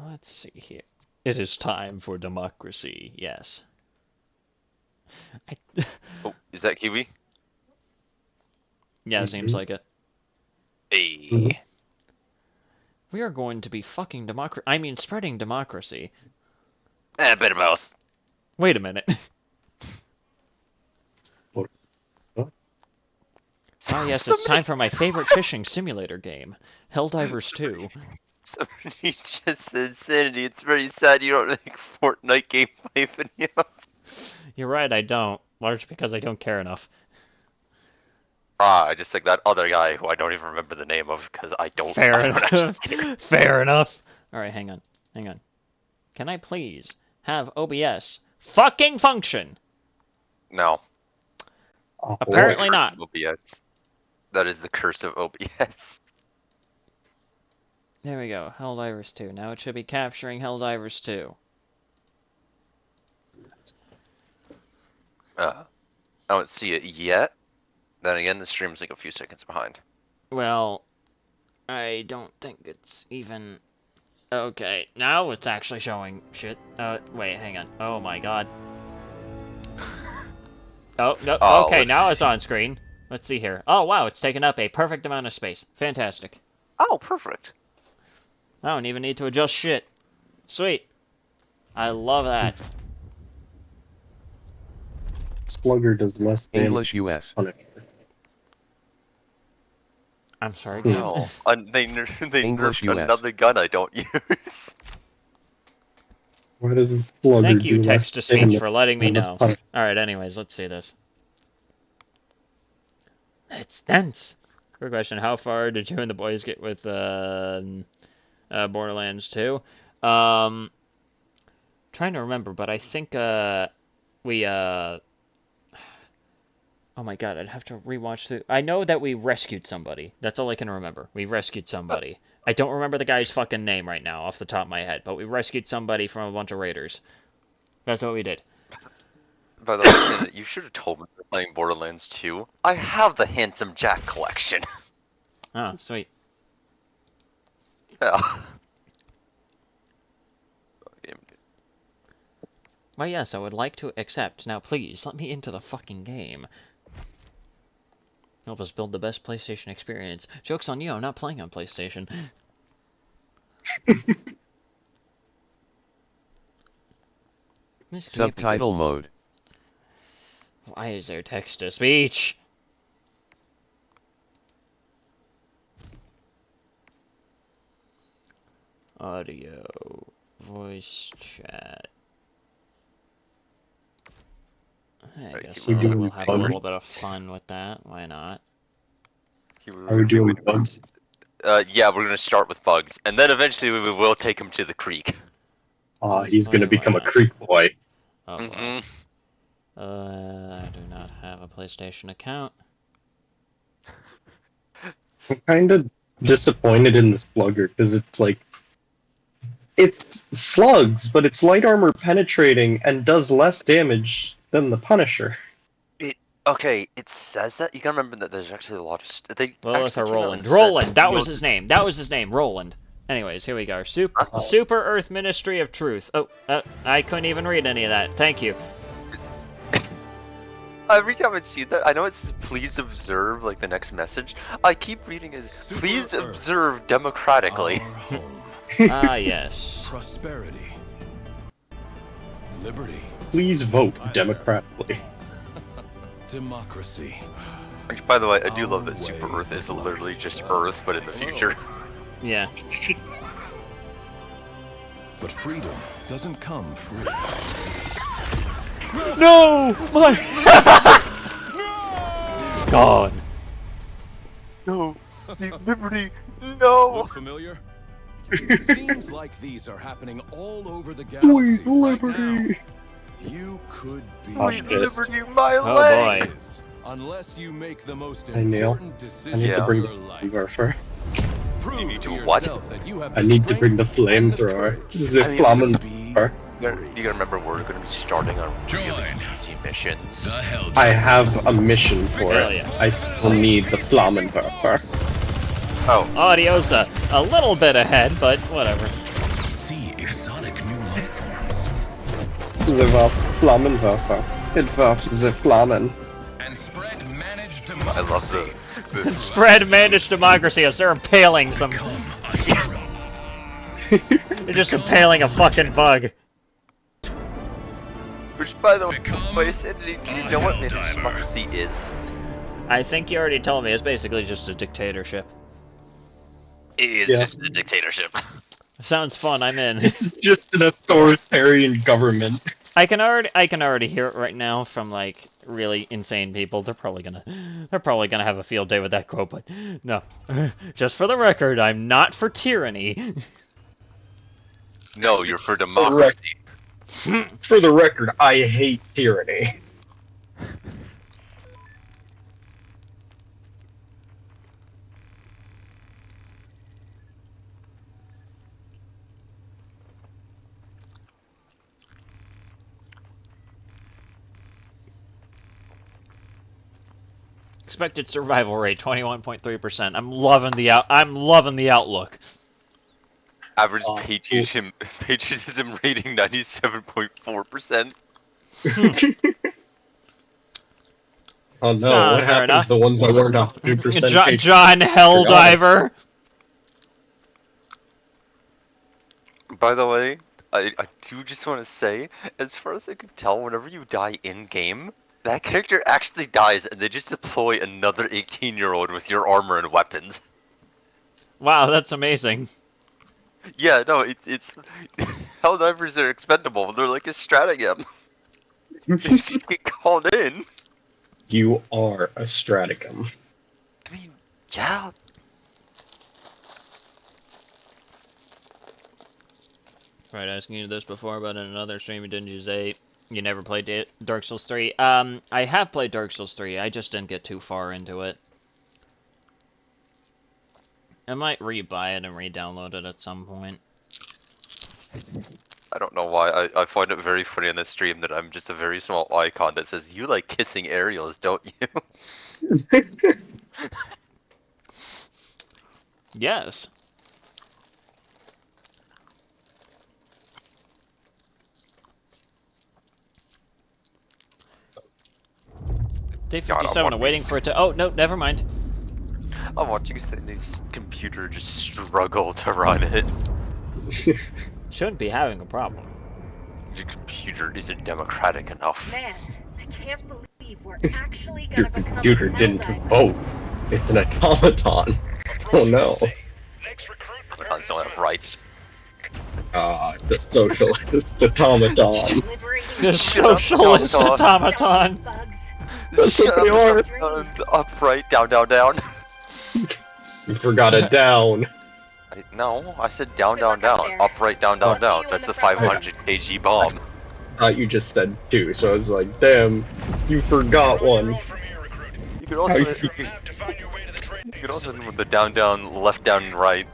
Let's see here. It is time for democracy. Yes. Oh, is that Kiwi? Yeah, seems like it. Hey. We are going to be fucking spreading democracy. Better mouse. Wait a minute. Ah, yes, it's time for my favorite fishing simulator game, Helldivers 2. Somebody just said, Sanity, it's very sad you don't make Fortnite gameplay videos. You're right, I don't. Largely because I don't care enough. I just think that other guy who I don't even remember the name of because I don't. Fair enough. Fair enough. Alright, hang on. Hang on. Can I please have OBS fucking function? No. Apparently not. OBS. That is the curse of OBS. There we go. Helldivers 2. Now it should be capturing Helldivers 2. I don't see it yet. Then again, the stream's like a few seconds behind. Well, I don't think it's even... Okay, now it's actually showing shit. Wait, hang on. Oh my god. Oh, no, okay, now it's on screen. Let's see here. Oh, wow, it's taken up a perfect amount of space. Fantastic. Oh, perfect. I don't even need to adjust shit. Sweet. I love that. Slugger does less than English US. I'm sorry. No, they English nerfed another gun I don't use. Why does this Slugger Thank you, do less text-to-speech, than for letting me know. the- Alright, anyways, let's see this. It's dense. Quick question: how far did you and the boys get with Borderlands 2? Trying to remember, but I think we oh my god, I'd have to rewatch through. I know that we rescued somebody. That's all I can remember. We rescued somebody. I don't remember the guy's fucking name right now off the top of my head, but we rescued somebody from a bunch of raiders. That's what we did. By the way, you should have told me you're playing Borderlands 2. I have the Handsome Jack collection. Oh, sweet. Yeah. Well, yes, I would like to accept. Now, please, let me into the fucking game. Help us build the best PlayStation experience. Joke's on you, I'm not playing on PlayStation. Subtitle mode. Why is there text-to-speech? Audio. Voice chat. I guess we'll have a little bit of fun with that. Why not? Are we doing bugs? Yeah, we're gonna start with bugs, and then eventually we will take him to the creek. He's gonna become a creek boy. Oh, boy. I do not have a PlayStation account. I'm kind of disappointed in the Slugger, because it's like... It's slugs, but it's light armor penetrating and does less damage than the Punisher. Okay, it says that. You gotta remember that there's actually a lot of... Well, it's a Roland. Roland! That was his name. That was his name. Roland. Anyways, here we go. Super Earth Ministry of Truth. Oh, I couldn't even read any of that. Thank you. Every time I see that, I know it says please observe, like the next message. I keep reading as please observe democratically. Ah, yes. Prosperity. Liberty. Please vote democratically. Democracy. Which, by the way, I do love that Super Earth is literally just Earth, but in the future. Yeah. But freedom doesn't come free. No! My... God. No. Liberty. No. Look familiar? Scenes like these are happening all over the galaxy. Sweet liberty. You could be Sweet liberty, my oh leg. Boy. Unless you make the most Hey Neil, important I decision need to bring of the your life. flamethrower. You need to what? I need to bring the flamethrower. The flamethrower. You gotta remember, we're gonna be starting on really easy missions. I have a mission for it. Yeah. I still need the flamethrower. Oh. Audio's a little bit ahead, but whatever. See exotic new life forms. The flamethrower. It works the flamen. And spread managed I love the Spread managed democracy as they're impaling some... They're just impaling a fucking bug. Which, by the way, Sanity, do you know what managed democracy is? I think you already told me. It's basically just a dictatorship. It is just a dictatorship. Sounds fun. I'm in. It's just an authoritarian government. I can already hear it right now from like really insane people. They're probably gonna have a field day with that quote. But no, just for the record, I'm not for tyranny. No, you're for democracy. For the record, I hate tyranny. Expected survival rate 21.3%. I'm loving the outlook. Average patriotism rating 97.4%. Oh no, what happened to the ones that weren't 100% John Helldiver. By the way, I do just want to say, as far as I can tell, whenever you die in-game, that character actually dies and they just deploy another 18-year-old with your armor and weapons. Wow, that's amazing. Yeah, no, it's Helldivers are expendable. They're like a stratagem. They just get called in. You are a stratagem. Yeah. Right, asking you this before, but in another stream you didn't use 8. You never played Dark Souls 3. I have played Dark Souls 3, I just didn't get too far into it. I might re-buy it and re-download it at some point. I don't know why. I find it very funny on this stream that I'm just a very small icon that says, "You like kissing aerials, don't you?" Yes. Day 57, I'm waiting for it to... Oh, no, never mind. I'm watching Sandy's computer just struggle to run it. Shouldn't be having a problem. Your computer isn't democratic enough. Man, I can't believe we're actually Your gonna become computer didn't vote. It's an automaton. Oh no. Automatons don't have rights. The socialist automaton. The socialist automaton. That's what they are. Up, right, down, down, down. You forgot a down. No, I said down, down, down. Up, right, down, down, down. That's a 500 kg bomb. I thought you just said 2, so I was like, damn, you forgot one. You could also, you could also do the down, down, left, down, right.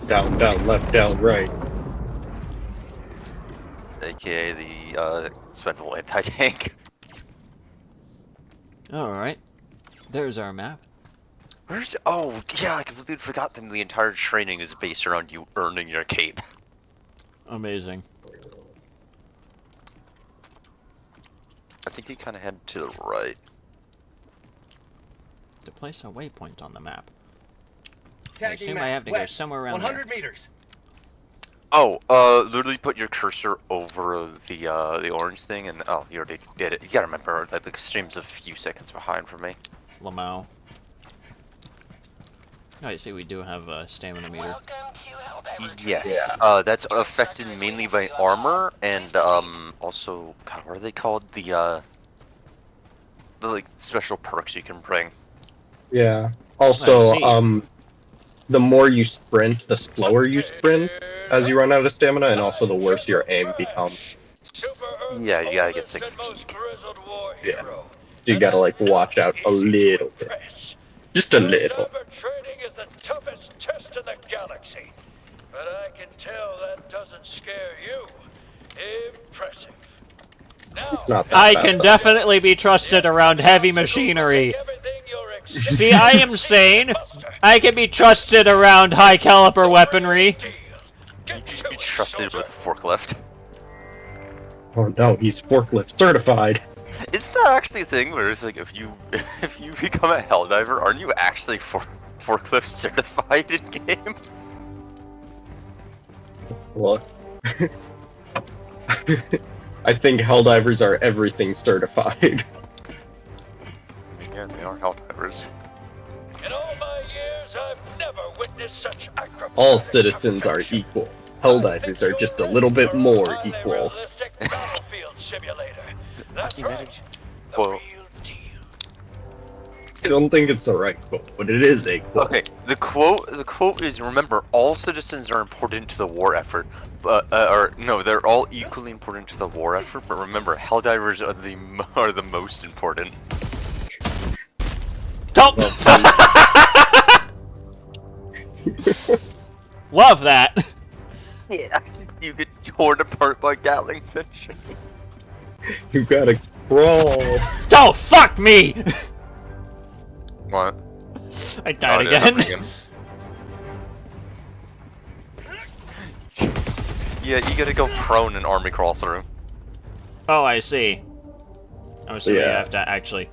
Down, down, left, down, right. AKA the expendable anti-tank. Alright. There's our map. Where's... Oh, yeah, I completely forgot that the entire training is based around you earning your cape. Amazing. I think you kind of head to the right. To place a waypoint on the map. I Tagging assume map I have to west, go somewhere around 100 there. meters. Oh, literally put your cursor over the orange thing, and oh, you already did it. You gotta remember that the stream's a few seconds behind for me. Lamau. Oh, I see we do have a stamina meter. Yes. That's affected mainly by armor, and also, God, what are they called? The like special perks you can bring. Yeah. Also, the more you sprint, the slower you sprint as you run out of stamina, and also the worse your aim becomes. Yeah, you gotta get sick. Yeah. So you gotta like watch out a little bit. Just a little. Training is the toughest test in the galaxy. But I can tell that doesn't scare you. Impressive. It's not that I bad, can though. definitely be trusted around heavy machinery. See, I am sane. I can be trusted around high caliber weaponry. You can be trusted with a forklift. Oh no, he's forklift certified. Isn't that actually a thing where it's like if you become a helldiver, aren't you actually forklift certified in game? What? I think helldivers are everything certified. Yeah, they are helldivers. In all my years, I've never witnessed such acrobatic. All citizens are equal. Helldivers are just a little bit more equal. Battlefield simulator. That's right. Well, I don't think it's the right quote, but it is a quote. okay, the quote is, remember, all citizens are important to the war effort, but or no, they're all equally important to the war effort, but remember, helldivers are the most important. Don't. Love that. Yeah, you get torn apart by Gatling fish. You gotta crawl. Don't fuck me. What? I died again. Yeah, you gotta go prone and army crawl through. Oh, I see. I'm assuming you Yeah. have to actually.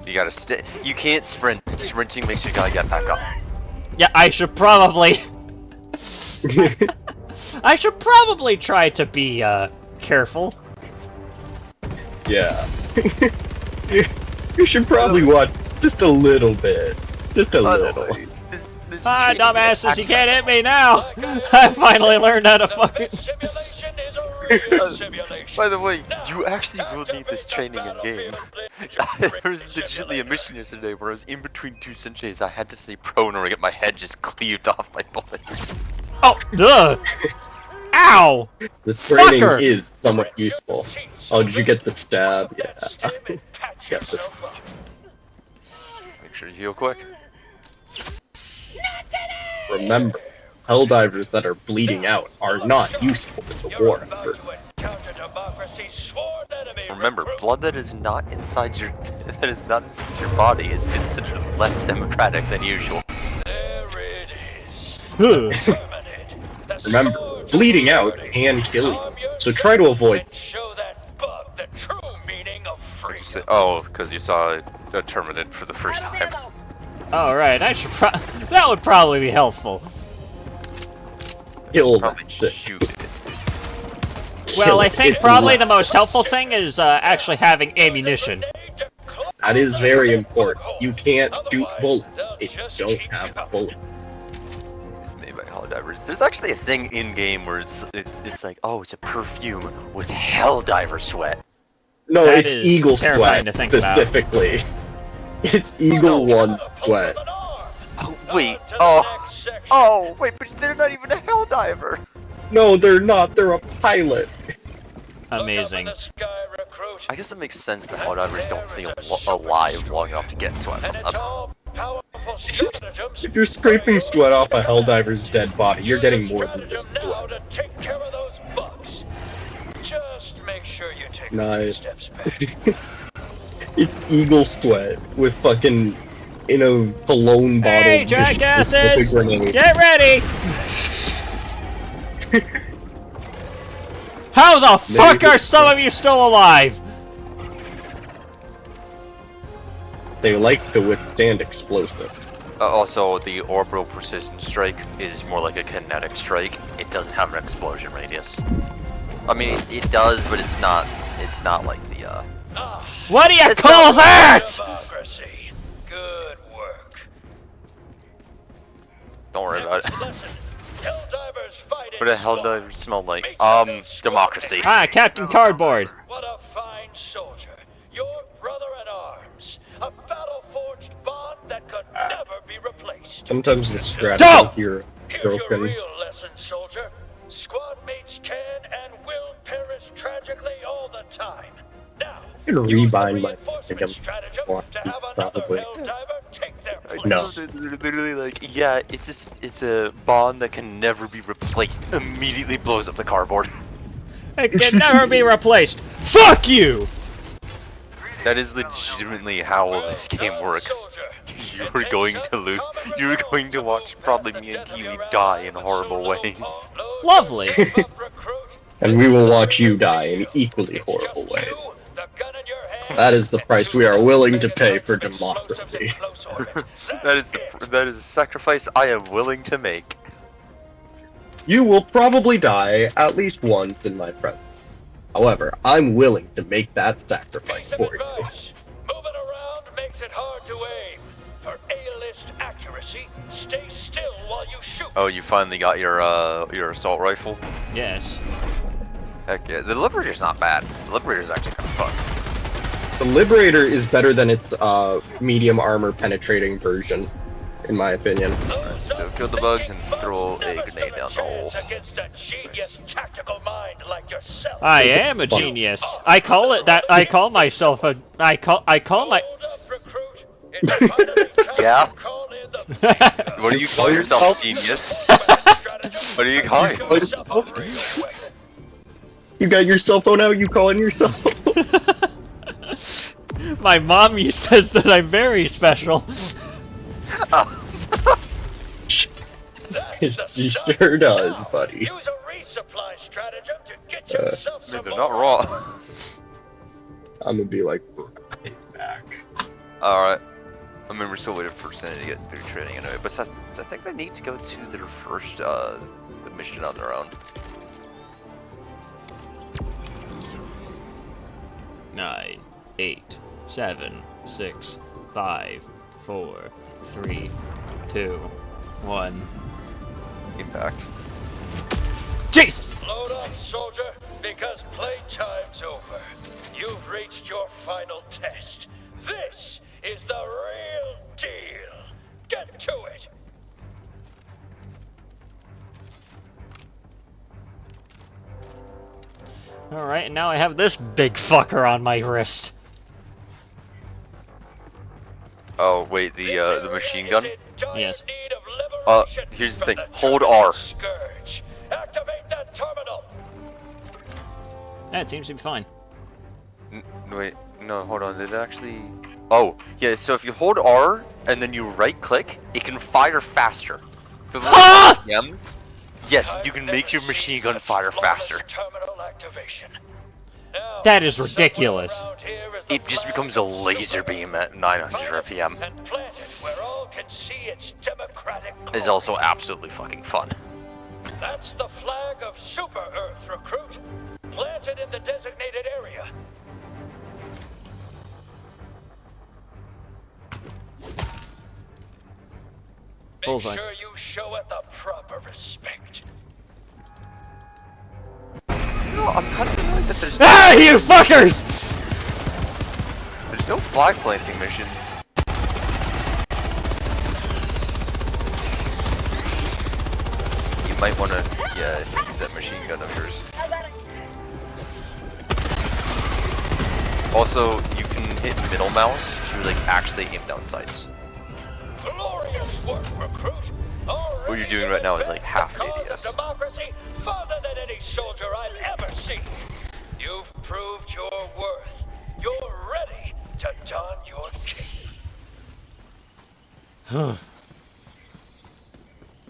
You gotta stay. You can't sprint. Sprinting makes you gotta get back up. Yeah, I should probably. I should probably try to be careful. Yeah. You should probably watch just a little bit. Just a little. Ah, dumbasses, you can't hit me now! I finally learned how to fucking... By the way, you actually will need this training in game. There was legitimately a mission yesterday where I was in between two sentries. I had to stay prone or get my head just cleaved off by bullet. Oh, duh! Ow! The training Fucker! is somewhat useful. Oh, did you get the stab? Yeah. Get this. Make sure you heal quick. Remember, Helldivers that are bleeding out are not useful to the war effort. Remember, blood that is not inside your body is considered less democratic than usual. Remember, bleeding out can kill you, so try to avoid. Oh, because you saw a Terminate for the first time. Alright, that would probably be helpful. Kill Probably shit. shoot it. Well, I think It's probably not- the most helpful thing is actually having ammunition. That is very important. You can't shoot bullets if you don't have a bullet. It's made by Helldivers. There's actually a thing in game where it's like, oh, it's a perfume with Helldiver sweat. No, That it's is Eagle terrifying Sweat to think about. specifically. It's Eagle One Sweat. Oh wait, oh wait, but they're not even a Helldiver. No, they're not. They're a pilot. Amazing. I guess it makes sense that Helldivers don't stay alive long enough to get sweat from them. If you're scraping sweat off a Helldiver's dead body, you're getting more than just sweat. Nice. It's Eagle Sweat with fucking in a cologne bottle. Hey, just with a jackasses! grenade. Get ready! How the fuck are some of you still alive? They like to withstand explosives. Also, the orbital precision strike is more like a kinetic strike. It doesn't have an explosion radius. I mean, it does, but it's not like the What do you call that? Good work. Don't worry about it. What do Helldivers smell like? Democracy. Ah, Captain Cardboard. What a fine soldier. Your brother in arms. A battle-forged bond that could never be replaced. Sometimes the strategy here is Here's your broken. real lesson, soldier. Squad mates can and will perish tragically all the time. Now, I'm gonna rebind my reinforcement stratagem to have another probably. Helldiver take their place. No. They're literally like, yeah, it's a bond that can never be replaced. Immediately blows up the cardboard. It can never be replaced. Fuck you! That is legitimately how this game works. You're going to lose. You're going to watch probably me and Kiwi die in horrible ways. Lovely. And we will watch you die in equally horrible ways. That is the price we are willing to pay for democracy. that is a sacrifice I am willing to make. You will probably die at least once in my presence. However, I'm willing to make that sacrifice for you. Moving around makes it hard to aim. For A-list accuracy, stay still while you shoot. Oh, you finally got your assault rifle? Yes. Heck yeah. The Liberator's not bad. The Liberator's actually kind of fun. The Liberator is better than its medium armor penetrating version, in my opinion. So kill the bugs and throw a grenade down the hole. I am a genius. I call it that. I call myself a. I call my. Yeah? What do you call yourself, genius? What do you call yourself? You got your cell phone out, you calling yourself? My mom says that I'm very special. She sure does, buddy. Use a resupply stratagem to get yourself some They're not wrong. I'm gonna be like, right back. Alright. I mean, we're still waiting for Sanity to get through training anyway, but I think they need to go to their first mission on their own. 9, 8, 7, 6, 5, 4, 3, 2, 1. Impact. Jesus! Load up, soldier. Because playtime's over. You've reached your final test. This is the real deal. Get to it. Alright, and now I have this big fucker on my wrist. Oh, wait, the machine gun? Yes. Here's the thing. Hold R. Activate that terminal. Yeah, it seems to be fine. Wait, no, hold on. Did it actually... Oh, yeah, so if you hold R and then you right-click, it can fire faster. For the yes, you can make your machine gun fire faster. That is ridiculous. It just becomes a laser beam at 900 RPM. It's also absolutely fucking fun. That's the flag of Super Earth, recruit. Planted in the designated area. Bullseye. Make sure you show it the proper respect. No, I'm kind of annoyed that there's... Ah, you fuckers! There's no flag planting missions. You might want to, yeah, use that machine gun of yours. Also, you can hit middle mouse to like actually aim down sights. Glorious work, recruit. What you're doing right now is like half an ADS. Democracy further than any soldier I've ever seen. You've proved your worth. You're ready to don your cape.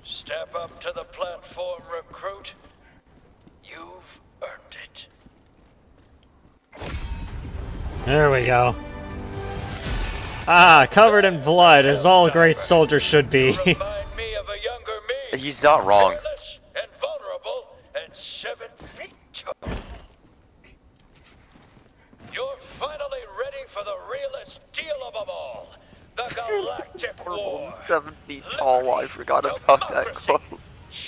Step up to the platform, recruit. You've earned it. There we go. Ah, covered in blood, as all great soldiers should be. He's not wrong. And vulnerable and 7 feet tall. You're finally ready for the realest deal of them all. The Galactic War. 7 feet tall, I forgot about that quote.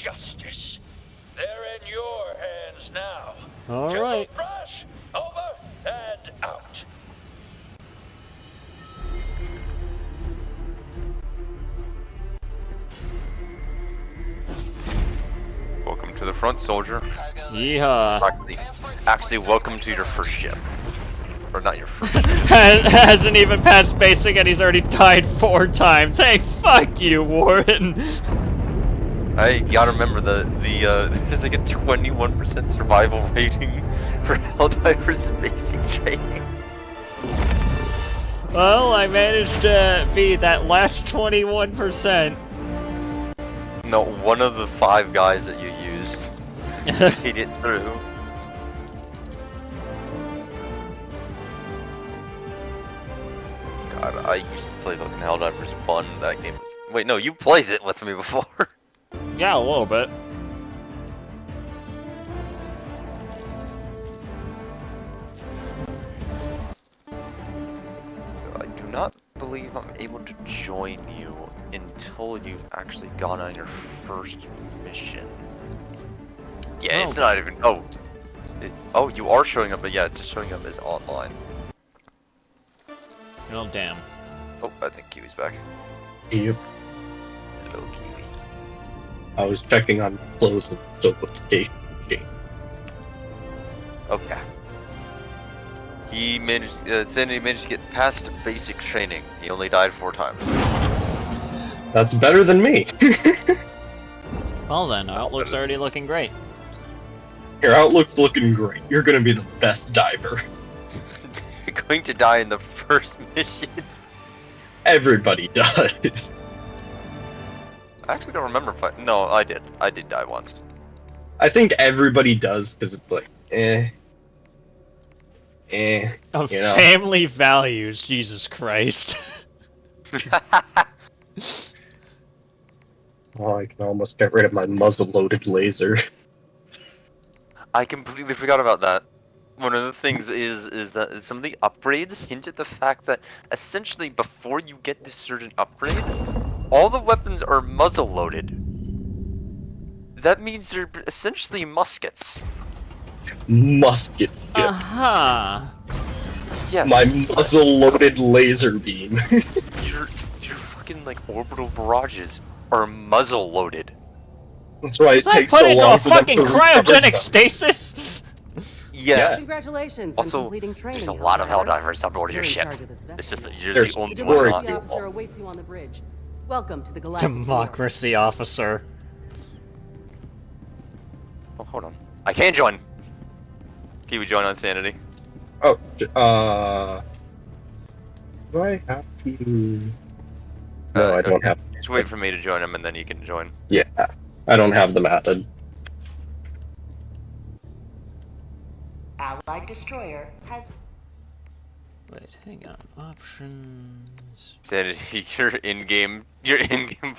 Justice. They're in your hands now. Alright. Fresh, over, and out. Welcome to the front, soldier. Yeehaw. Actually, welcome to your first ship. Or not your first ship. Hasn't even passed basic and he's already died 4 times. Hey, fuck you, Warren. I gotta remember there's like a 21% survival rating for Helldivers in basic training. Well, I managed to be that last 21%. No, one of the 5 guys that you used made it through. God, I used to play fucking Helldivers 1. That game was... Wait, no, you played it with me before. Yeah, a little bit. So I do not believe I'm able to join you until you've actually gone on your first mission. Yeah, it's not even... Oh. Oh, you are showing up, but yeah, it's just showing up as online. Oh, damn. Oh, I think Kiwi's back. Yep. Hello, Kiwi. I was checking on clothes and notification machine. Okay. He managed... Sanity managed to get past basic training. He only died 4 times. That's better than me. Well then, Outlook's already looking great. Your Outlook's looking great. You're gonna be the best diver. You're going to die in the first mission. Everybody does. I actually don't remember if I... No, I did. I did die once. I think everybody does, because it's like, Of you know. family values, Jesus Christ. Oh, I can almost get rid of my muzzle-loaded laser. I completely forgot about that. One of the things is that some of the upgrades hint at the fact that essentially before you get this certain upgrade, all the weapons are muzzle-loaded. That means they're essentially muskets. musket ship. Yes. My muzzle-loaded laser beam. Your fucking like orbital barrages are muzzle-loaded. That's why it Was I takes put so into long a for them fucking to recover cryogenic stuff. stasis? Yeah. Congratulations on Also, completing training. there's a lot of Helldriver. Helldivers on board your You're in ship. charge of this vessel. It's just that you're There's the only The one democracy not. officer awaits you on the bridge. Welcome to the Galactic War. Democracy officer. Oh, hold on. I can join. Can we join on Sanity? Oh, do I have to? No, I don't have. Just wait for me to join him and then you can join. Yeah, I don't have them added. Allied destroyer has. Wait, hang on. Options. Sanity, your in-game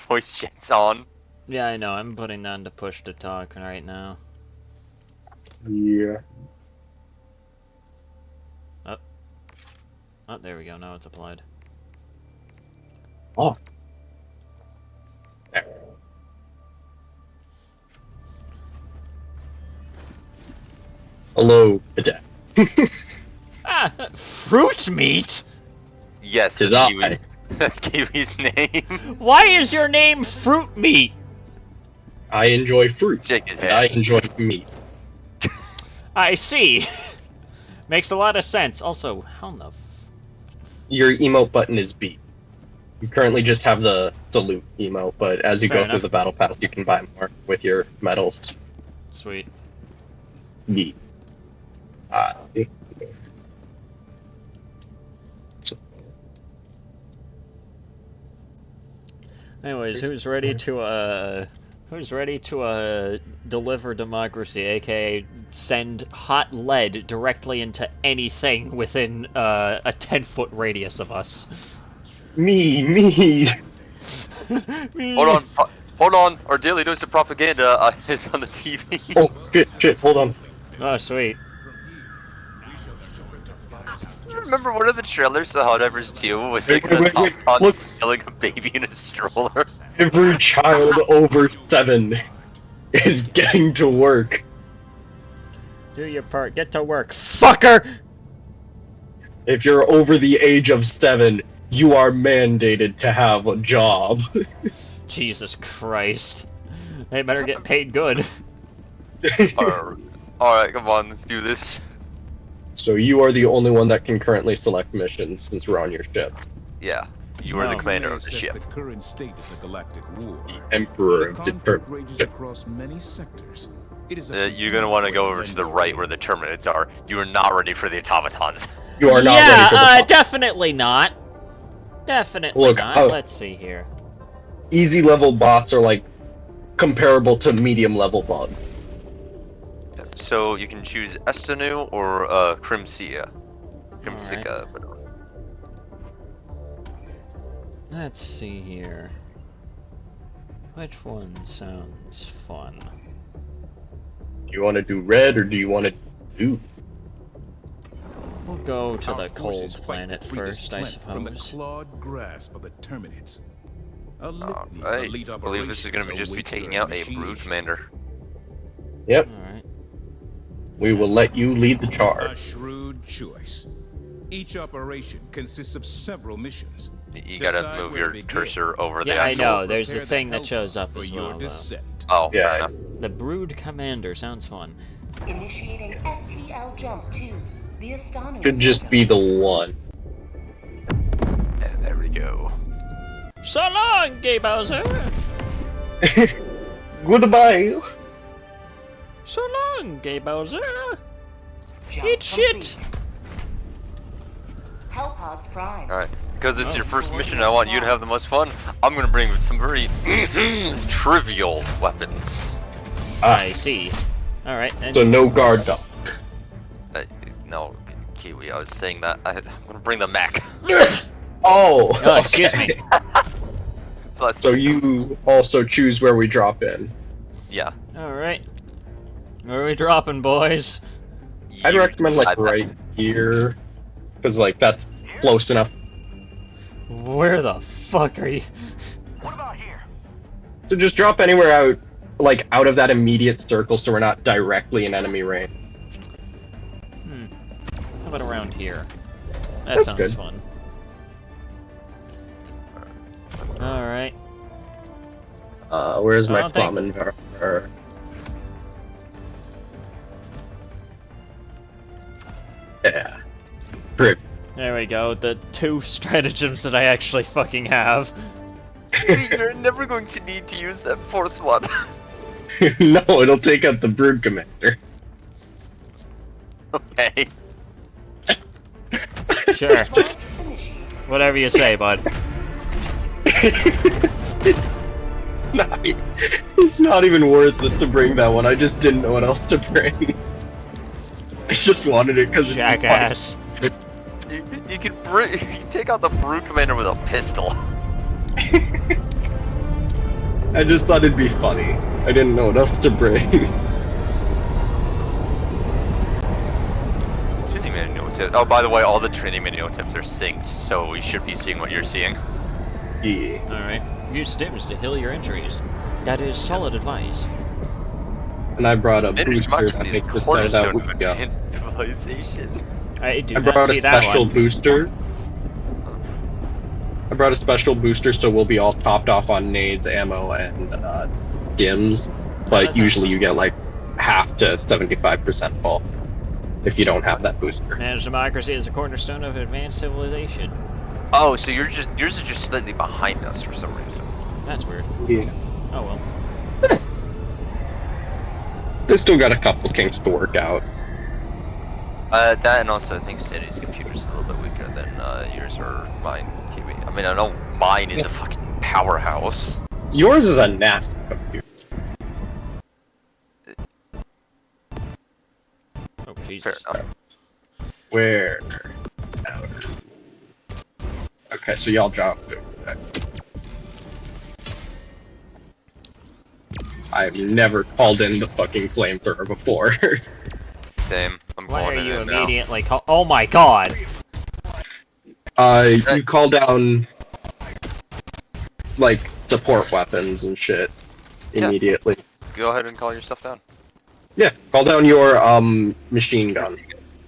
voice chat's on. Yeah, I know. I'm putting on to push to talk right now. Yeah. Oh, there we go. Now it's applied. Oh. Hello, cadet. Fruit meat? Yes, Tis that's I. Kiwi. That's Kiwi's name. Why is your name Fruit Meat? I enjoy fruit. Shake his and head. I enjoy meat. I see. Makes a lot of sense. Also, how the Your emote button is B. You currently just have the salute emote, but as you Fair go enough. through the battle pass, you can buy more with your medals. Sweet. B. Anyways, who's ready to deliver democracy, aka send hot lead directly into anything within a 10-foot radius of us? Me. Hold on. Our daily dose of propaganda is on the TV. Oh, shit, hold on. Oh, sweet. Remember one of the trailers to Helldivers 2 was Wait, like an wait, automaton stealing a baby in a stroller? Every child over 7 is getting to work. Do your part. Get to work, fucker! If you're over the age of 7, you are mandated to have a job. Jesus Christ. They better get paid good. Alright, come on, let's do this. So you are the only one that can currently select missions since we're on your ship. Yeah, you are the commander of the ship. The current state of the Galactic War. Emperor of Conflict the rages across many sectors. It is You're gonna want to go over to the right where the Terminids are. You are not ready for the automatons. You are not yeah, ready for the definitely not. Definitely Look, not. Let's see here. easy level bots are like comparable to medium level bots. So you can choose Estanu or Crimsia. Crimsica. Let's see here. Which one sounds fun? Do you want to do red or do you want to do? We'll go to Our the cold forces fight planet to free this first, I planet From the suppose. clawed grasp of the Terminids. A litany of I elite believe this is gonna be operations just be await taking your out a initiation. brood commander. Yep. Alright. We will let you lead the A charge. shrewd choice. Each operation consists of several missions. You gotta move your cursor over the Yeah, I actual... know. There's a Prepare the thing that help shows up for as your well, though. descent. Oh, Yeah. fair enough. The Brood Commander sounds fun. Initiating FTL jump to the Astonishing. Should just be the one. Yeah, there we go. So long, Gay Bowser! Goodbye. So long, Gay Bowser! Jump Eat shit! Hellpods Prime. Alright, because it's your first mission, I want you to have the most fun. I'm gonna bring some very trivial weapons. I see. Alright, and So no guard dog. No, Kiwi, I was saying that. I'm gonna bring the mech. Oh, Oh, excuse me. Plus, So you also choose where we drop in. yeah. Alright. Where are we dropping, boys? I'd recommend like right here, because like that's close enough. Where the fuck are you? So just drop anywhere out, like out of that immediate circle, so we're not directly in enemy range. How about around here? That That's sounds good. fun. Alright. Where's I my don't think- Flammenwerfer? Yeah. Great. There we go, the 2 stratagems that I actually fucking have. You're never going to need to use that 4th one. No, it'll take out the Brood Commander. Okay. Sure. Whatever you say, bud. It's not even worth it to bring that one. I just didn't know what else to bring. I just wanted it because Jackass. You can take out the Brood Commander with a pistol. I just thought it'd be funny. I didn't know what else to bring. Trinity Menu tips. Oh, by the way, all the Trinity Menu tips are synced, so we should be seeing what you're seeing. Yeah. Alright. Use stims to heal your injuries. That is solid advice. And I brought a It is booster much that the makes the side cornerstone out. of advanced civilization. I do I not brought a see that special one. booster. I brought a special booster, so we'll be all topped off on nades, ammo, and dims. But usually you get like half to 75% full if you don't have that booster. Managed democracy is a cornerstone of advanced civilization. Oh, so yours is just slightly behind us for some reason. That's weird. Yeah. Oh well. They still got a couple kinks to work out. That and also I think Sanity's computer's a little bit weaker than yours or mine, Kiwi. I mean, I know mine is a fucking powerhouse. Yours is a nasty computer. Oh Jesus. Where? Okay, so y'all dropped it. I've never called in the fucking flamethrower before. Same. I'm Why calling are it you in now. immediately call? Oh my god! You call down like support weapons and shit immediately. Go ahead and call your stuff down. Yeah, call down your machine gun.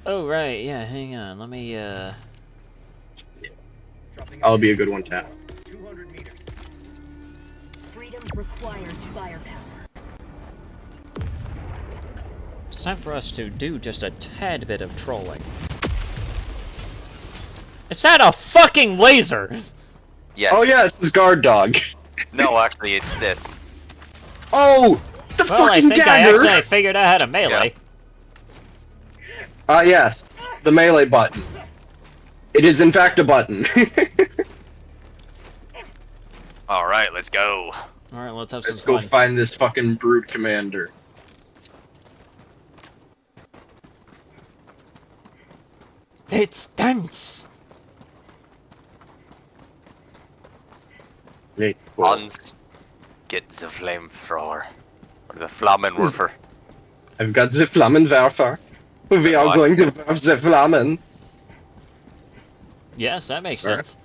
Oh right, yeah. Hang on. Let me That'll be a good one to have. Freedom requires firepower. It's time for us to do just a tad bit of trolling. Is that a fucking laser? Yes. Oh yeah, it's guard dog. No, actually, it's this. Oh, the Well, I fucking think I dagger! actually figured out how to melee. Yes, the melee button. It is in fact a button. All right, let's go. All right, let's have Let's some go fun. find this fucking Brood Commander. It's dense. Wait, Hans, get the flamethrower. Or the Flammenwerfer. I've got the Flammenwerfer. We are going to werf the Flammen. Yes, that makes Alright. sense.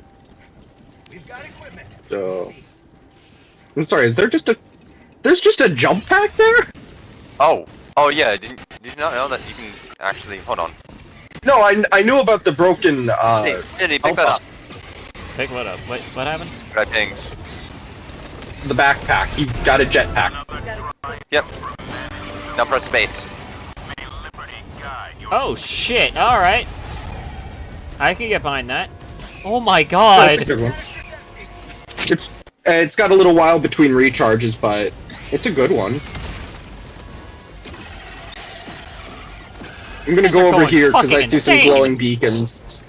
So, I'm sorry. Is there just a? There's just a jump pack there? Oh yeah. Did you not know that you can actually hold on? No, I knew about the broken. Hey, Sanity, pick that up. Pick what up? Wait, what happened? I pinged. The backpack. You got a jetpack. Yep. Now press space. Oh shit! All right. I can get behind that. Oh my god! That's a good one. It's got a little while between recharges, but it's a good one. I'm gonna These go are over going here because I fucking see some insane. glowing beacons.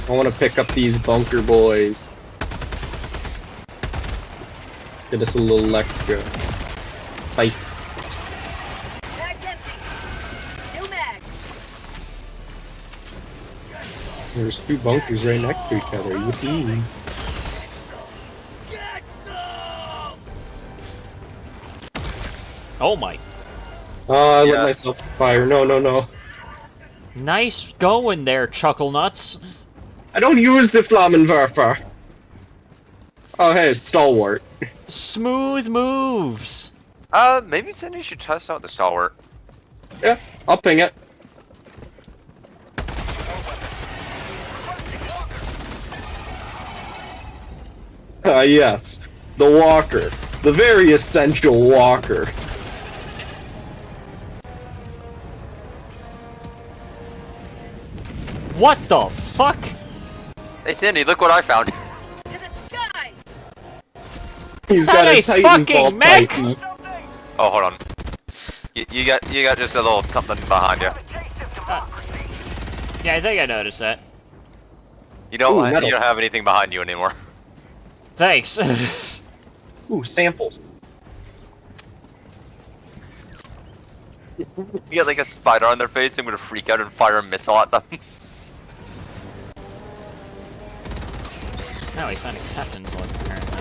I want to pick up these bunker boys. Get us a little extra spice. Mag's empty. New mag. There's two bunkers right next to each other. Yippee. Oh my! I let myself fire. No, no, no. Nice going there, Chuckle Nuts. I don't use the Flammenwerfer. Oh, hey, stalwart. Smooth moves. Maybe Sanity should test out the Stalwart. Yeah, I'll ping it. Yes. The walker. The very essential walker. What the fuck? Hey Sandy, look what I found. He's got a Titanfall Titan. Oh, hold on. You got just a little something behind you. Yeah, I think I noticed that. You don't Ooh, metal. you don't have anything behind you anymore. Thanks. Ooh, samples. You get like a spider on their face, I'm gonna freak out and fire a missile at them. Now we found a captain's log, apparently.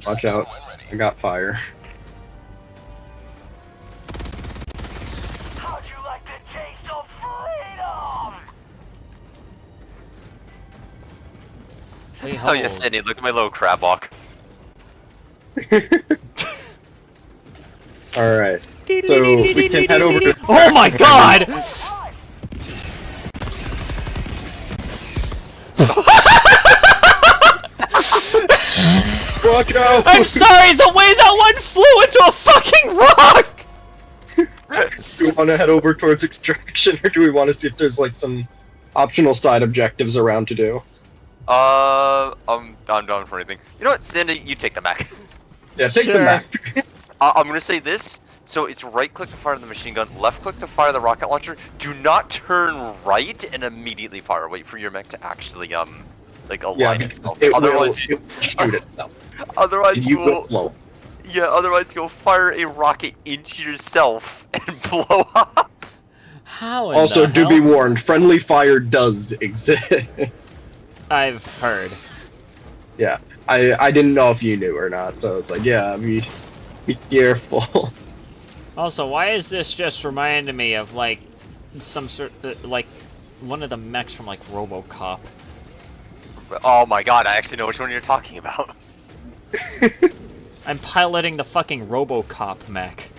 Watch out. I got fire. How'd you like the taste of freedom? Oh yes, Sandy, look at my little crab walk. Alright. So we can head over to Oh my god! Fuck no! I'm sorry, the way that one flew into a fucking rock! Do we want to head over towards extraction, or do we want to see if there's like some optional side objectives around to do? I'm down for anything. You know what, Sandy, you take them back. Yeah, take them back. I'm gonna say this. So it's right click to fire the machine gun, left click to fire the rocket launcher. Do not turn right and immediately fire. Wait for your mech to actually like align itself. Otherwise, it will shoot itself. Otherwise you will blow. Yeah, otherwise you'll fire a rocket into yourself and blow up. How in Also, the do hell? be warned, friendly fire does exist. I've heard. Yeah, I didn't know if you knew or not, so it's like, yeah, be careful. Also, why is this just reminding me of, like, some sort like, one of the mechs from, like, RoboCop? Oh my god, I actually know which one you're talking about. I'm piloting the fucking RoboCop mech.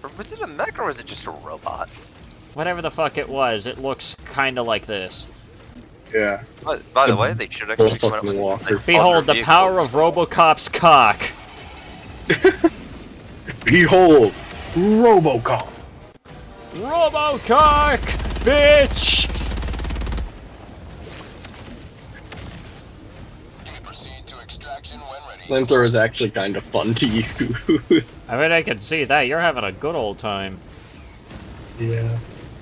Or was it a mech or was it just a robot? Whatever the fuck it was, it looks kinda like this. Yeah. By the way, they should actually come out with like, Behold other the power of vehicles. RoboCop's cock. Behold, RoboCop. RoboCock, bitch! Flamethrower is actually kind of fun to use. I mean, I can see that. You're having a good old time. Yeah.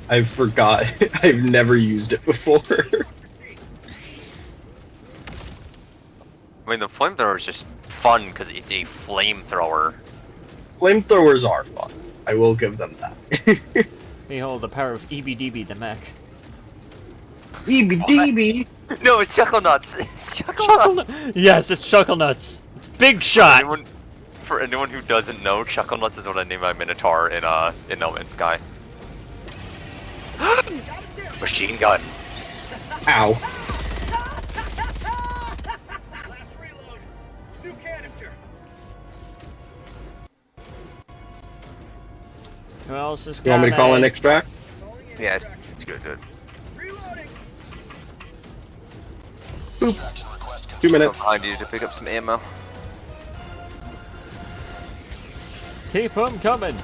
I forgot. I've never used it before. I mean, the flamethrower is just fun because it's a flamethrower. Flamethrowers are fun. I will give them that. Behold the power of EBDB the mech. EBDB? No, it's Chuckle Nuts. It's Chuckle Nuts. Yes, it's Chuckle Nuts. It's Big Shot. For anyone who doesn't know, Chuckle Nuts is what I named my Minotaur in No Man's Sky. Machine gun. Ow. Last reload. New canister. Who else is You want me to call in extract? Yeah, it's good. Boop. 2 minutes. Behind you to pick up some ammo. Keep them coming.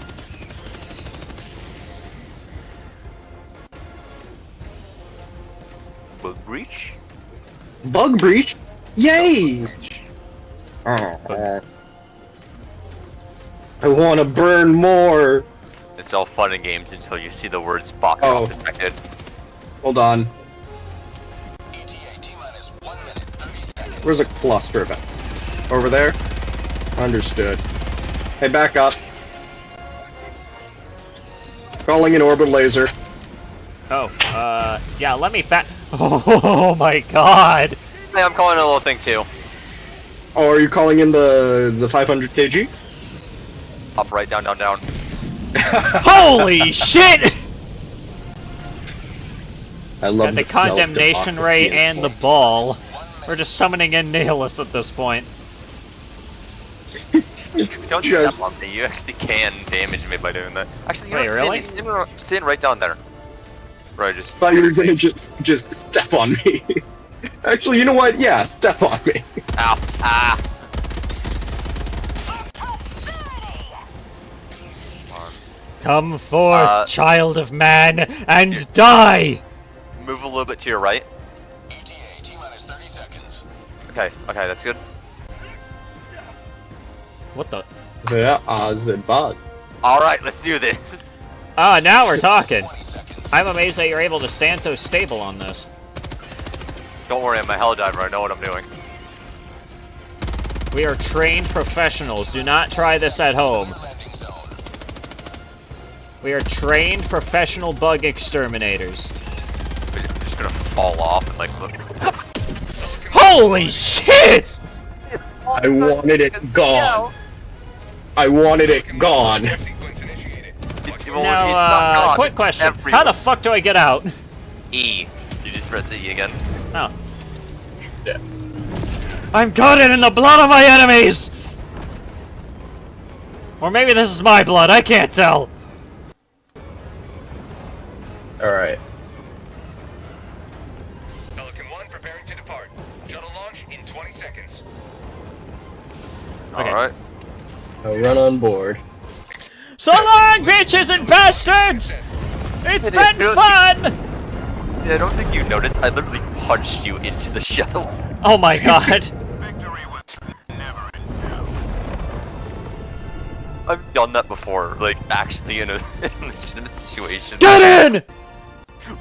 Bug breach? Bug breach? Yay! Oh. I want to burn more. It's all fun and games until you see the words box detected. Hold on. Where's a cluster of it? Over there? Understood. Hey, back up. Calling in orbit laser. Oh, yeah, let me back. Oh my god! Hey, I'm calling a little thing too. Oh, are you calling in the 500 kg? Up, right, down. Holy shit! I love the smell of condemnation democracy ray in and the form. ball. We're just summoning in Nihilus at this point. Don't step on me, you actually can damage me by doing that. Actually, you Wait, know, really? Stand right down there. Right, just... Thought you were gonna just step on me. Actually, you know what? Yeah, step on me. Ow. Ah. Come forth, child of man, and die! Move a little bit to your right. ETA, T-minus 30 seconds. Okay, that's good. What the? Yeah, Zedbad. Alright, let's do this. Ah, now we're talking. I'm amazed that you're able to stand so stable on this. Don't worry, I'm a helldiver. I know what I'm doing. We are trained professionals. Do not try this at home. We are trained professional bug exterminators. I'm just gonna fall off and like look. Holy shit! I wanted it gone. I wanted it gone. Now, quick question. How the fuck do I get out? E. You just press E again. Oh. Yeah. I'm coated in the blood of my enemies! Or maybe this is my blood, I can't tell. Alright. Pelican 1 preparing to depart. Shuttle launch in 20 seconds. Okay. Alright. I'll run on board. So long, bitches and bastards! It's been fun! Yeah, I don't think you noticed. I literally punched you into the shuttle. Oh my god. I've done that before, like, actually in a legitimate situation. Get in!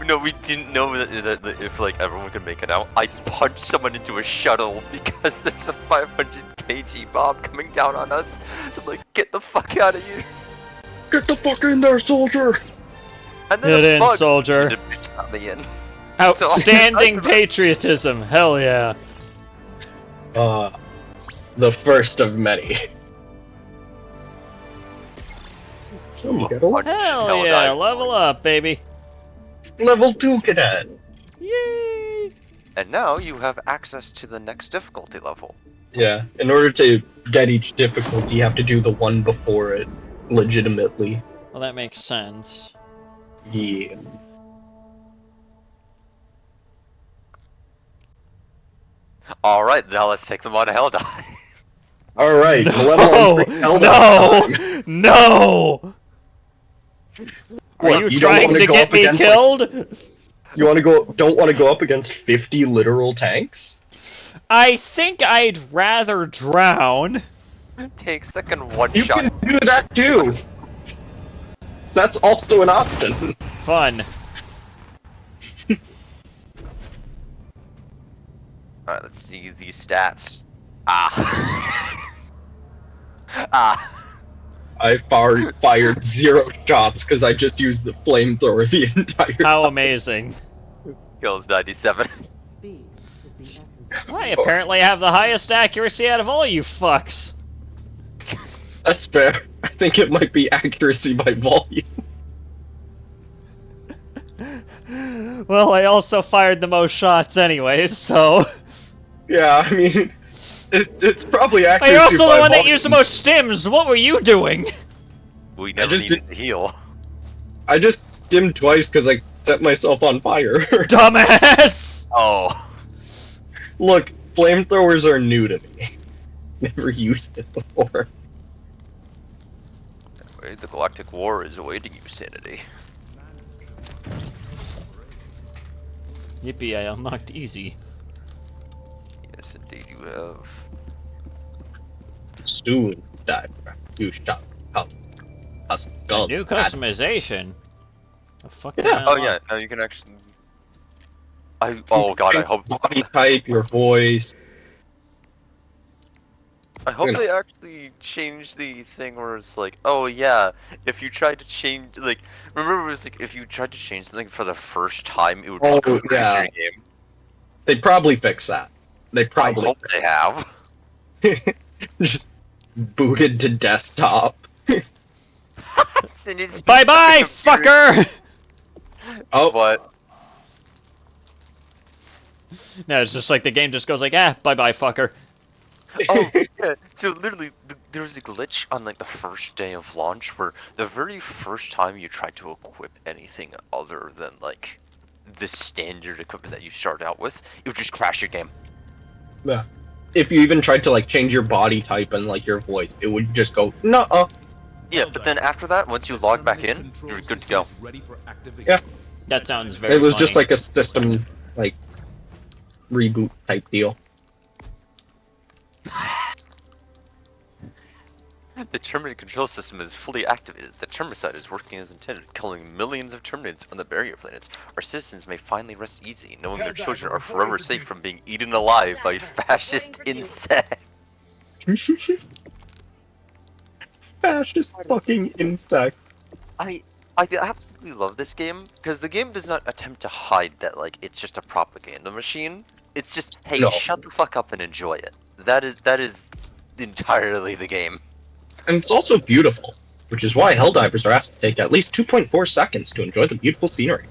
No, we didn't know that if, like, everyone could make it out. I punched someone into a shuttle because there's a 500 kg bomb coming down on us. So I'm like, get the fuck out of here. Get the fuck in there, soldier! And then Get a in, bug soldier. tried to bitch slap me in. Outstanding patriotism, hell yeah. The first of many. Hell yeah, level up, baby. Level 2 cadet. Yay! And now you have access to the next difficulty level. Yeah, in order to get each difficulty, you have to do the one before it, legitimately. Well, that makes sense. Yeah. Alright, now let's take them on a hell dive. Alright, No! No! Are What, you don't trying wanna to go get up me against, killed? Don't want to go up against 50 literal tanks? I think I'd rather drown. Take second one You shot. can do that too! That's also an option. Fun. Alright, let's see these stats. I fired 0 shots because I just used the flamethrower the entire time. How amazing. Kills 97. I apparently have the highest accuracy out of all you fucks. That's fair. I think it might be accuracy by volume. Well, I also fired the most shots anyways, so... Yeah, I mean, it's probably accuracy You're also by the one that volume. used the most stims. What were you doing? We never needed to heal. I just dimmed twice because I set myself on fire. Dumbass! Oh. Look, flamethrowers are new to me. Never used it before. Anyway, the Galactic War is awaiting you, Sanity. Yippee, I unlocked easy. Yes, indeed you have. Soon, diver, you shall come. A skull. New customization? The fuck Yeah. Oh yeah, now you can actually... oh god, I hope... Body type, your voice. I hope they actually change the thing where it's like, oh yeah, if you tried to change, like, remember it was like, if you tried to change something for the first time, it would just crash yeah. your game. They'd probably fix that. They probably I hope they have. just booted to desktop. Bye-bye, fucker! Oh, what? No, it's just like the game just goes like, bye-bye, fucker. Oh, yeah, so literally, there was a glitch on like the first day of launch where the very first time you tried to equip anything other than like the standard equipment that you start out with, it would just crash your game. Yeah. If you even tried to like change your body type and like your voice, it would just go nuh-uh. Yeah, but then after that, once you log back in, you're good to go. Yeah. That sounds very It was funny. just like a system like reboot type deal. The Terminator control system is fully activated. The Termicide is working as intended, killing millions of Terminates on the barrier planets. Our citizens may finally rest easy, knowing their children are forever safe from being eaten alive by fascist insects. Fascist fucking insect. I absolutely love this game because the game does not attempt to hide that like it's just a propaganda machine. It's just, hey, No. shut the fuck up and enjoy it. That is entirely the game. And it's also beautiful, which is why Helldivers are asked to take at least 2.4 seconds to enjoy the beautiful scenery.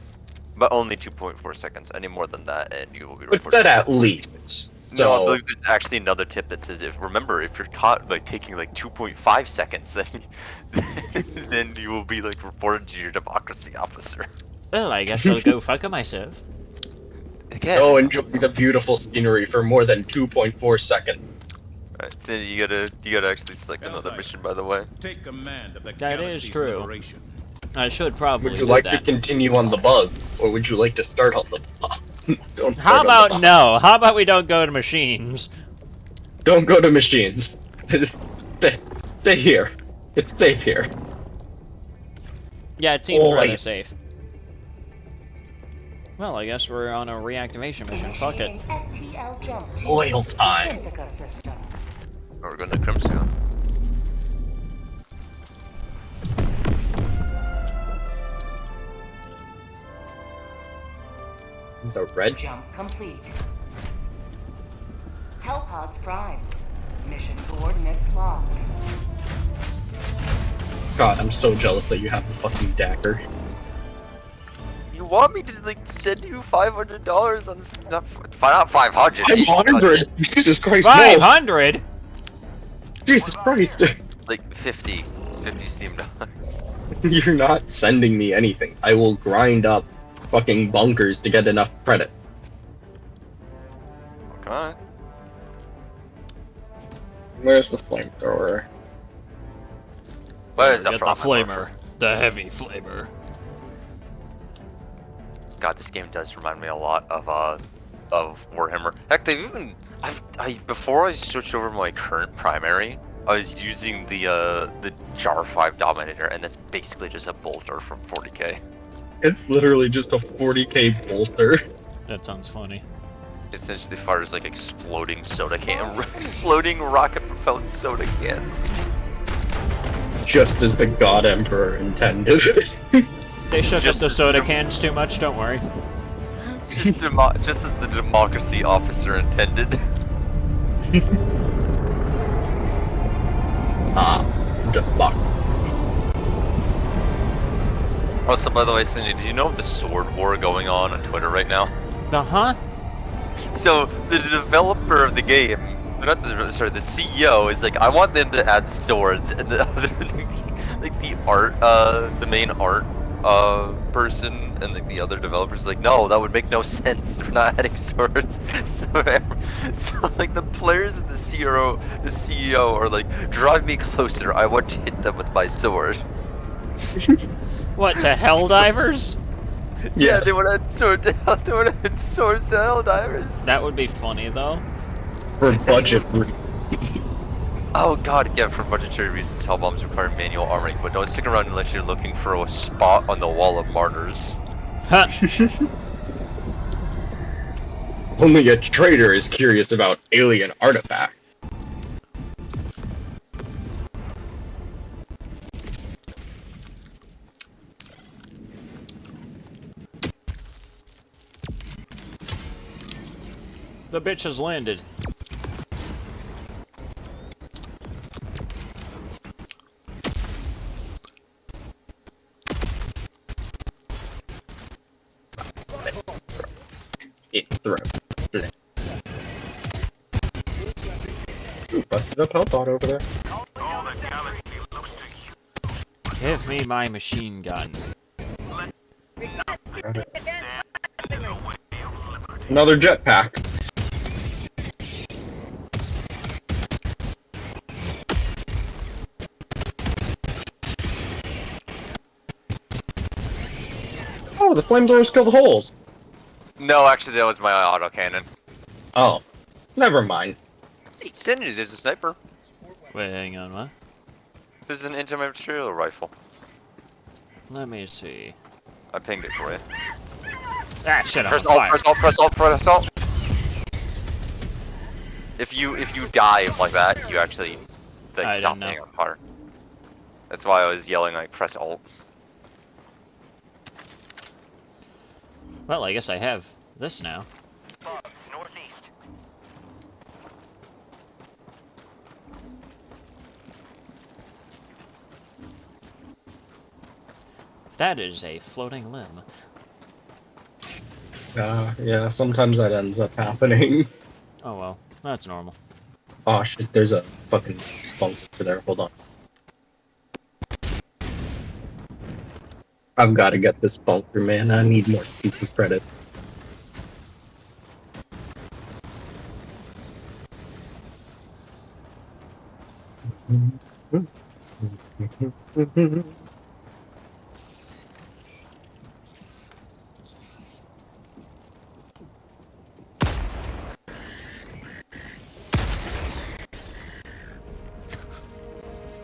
But only 2.4 seconds. Any more than that, and you will be It reported. said at least. No, I So believe there's actually another tip that says if you're caught like taking like 2.5 seconds, then you will be like reported to your democracy officer. Well, I guess I'll go fuck myself. Again. go enjoy the beautiful scenery for more than 2.4 seconds. Alright, so you gotta actually select another mission, by the way. Take command of the That is galaxy's true. liberation. I should probably Would you do like that. to continue on the bug, or would you like to start on the bug? Don't How start on the about bug. no? How about we don't go to machines? Don't go to machines. Stay here. It's safe here. Yeah, it seems Oi. rather safe. Well, I guess we're on a reactivation mission. Fuck it. FTL jump to Oil time. Whimsica system. We're going to Crimson. The red. Jump complete. Hellpods prime. Mission coordinates locked. God, I'm so jealous that you have the fucking dagger. You want me to like send you $500 on this? Not 500. 500? Jesus Christ, 500? Jesus Christ. Like 50 Steam dollars. You're not sending me anything. I will grind up fucking bunkers to get enough credit. Okay. Where's the flamethrower? Where's the Get the flamer. The heavy flamer. God, this game does remind me a lot of Warhammer. Heck, they've even before I switched over to my current primary, I was using the Jar 5 Dominator, and that's basically just a bolter from 40k. It's literally just a 40k bolter. That sounds funny. It essentially fires like exploding exploding rocket-propelled soda cans. Just as the God Emperor intended. They shook up Just the as soda dem- cans too much, don't worry. Just as the democracy officer intended. Also, by the way, Cindy, did you know of the sword war going on Twitter right now? Uh-huh. So, the developer of the game, the CEO is like, I want them to add swords, and the other, like the art, the main art, person, and like the other developers like, no, that would make no sense, we're not adding swords. So like the players and the CEO are like, drive me closer, I want to hit them with my sword. What, to Helldivers? Yeah, they want to add swords to Helldivers. That would be funny, though. For budget. Oh god, yeah, for budgetary reasons, Hellbombs require manual armoring, but don't stick around unless you're looking for a spot on the Wall of Martyrs. Huh. Only a traitor is curious about alien artifacts. The bitch has landed. It throw. Ooh, busted up Hellbot over there. Give me my machine gun. Another jetpack. Oh, the flamethrowers killed holes. No, actually, that was my autocannon. Oh, never mind. Hey, Sanity, there's a sniper. Wait, hang on, what? There's an anti-material rifle. Let me see. I pinged it for you. Ah, shit, I'm Press on alt, fire. press alt, press alt, press alt. If you dive like that, you actually I stop didn't know. being on fire. That's why I was yelling like press alt. Well, I guess I have this now. Northeast. That is a floating limb. Yeah, sometimes that ends up happening. Oh well, that's normal. Oh shit, there's a fucking bunker there. Hold on. I've got to get this bunker, man. I need more super credit.